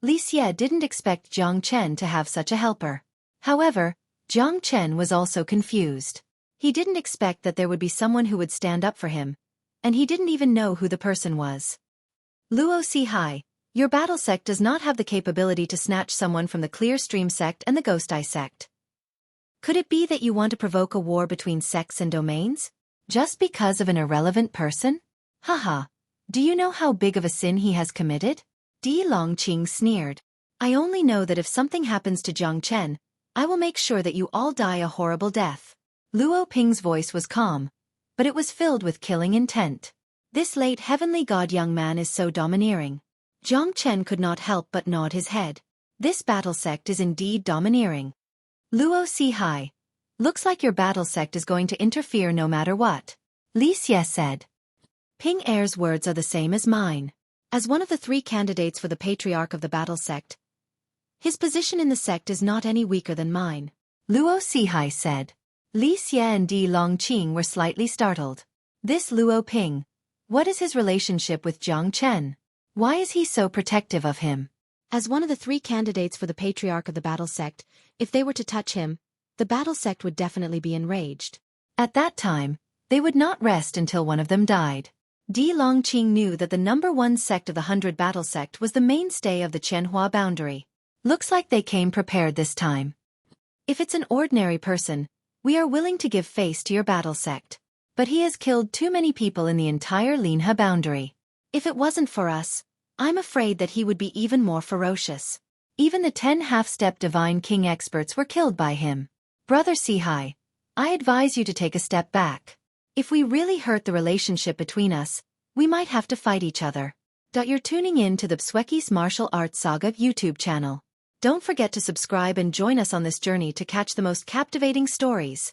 Li Xie didn't expect Jiang Chen to have such a helper. However, Jiang Chen was also confused. He didn't expect that there would be someone who would stand up for him, and he didn't even know who the person was. Luo Sihai, your battle sect does not have the capability to snatch someone from the Clear Stream sect and the Ghost Eye sect. Could it be that you want to provoke a war between sects and domains? Just because of an irrelevant person? Haha. Do you know how big of a sin he has committed? Di Longqing sneered. I only know that if something happens to Jiang Chen, I will make sure that you all die a horrible death. Luo Ping's voice was calm, but it was filled with killing intent. This late heavenly god young man is so domineering. Jiang Chen could not help but nod his head. This battle sect is indeed domineering. Luo Sihai, looks like your battle sect is going to interfere no matter what. Li Xie said. Ping Er's words are the same as mine. As one of the 3 candidates for the patriarch of the battle sect, his position in the sect is not any weaker than mine. Luo Sihai said. Li Xie and Di Longqing were slightly startled. This Luo Ping, what is his relationship with Jiang Chen? Why is he so protective of him? As one of the 3 candidates for the patriarch of the battle sect, if they were to touch him, the battle sect would definitely be enraged. At that time, they would not rest until one of them died. Di Longqing knew that the #1 sect of the 100 battle sect was the mainstay of the Qianhua boundary. Looks like they came prepared this time. If it's an ordinary person, we are willing to give face to your battle sect. But he has killed too many people in the entire Linhe boundary. If it wasn't for us, I'm afraid that he would be even more ferocious. Even the 10 half-step Divine King experts were killed by him. Brother Sihai, I advise you to take a step back. If we really hurt the relationship between us, we might have to fight each other. You're tuning in to the Xueqi's Martial Arts Saga YouTube channel. Don't forget to subscribe and join us on this journey to catch the most captivating stories.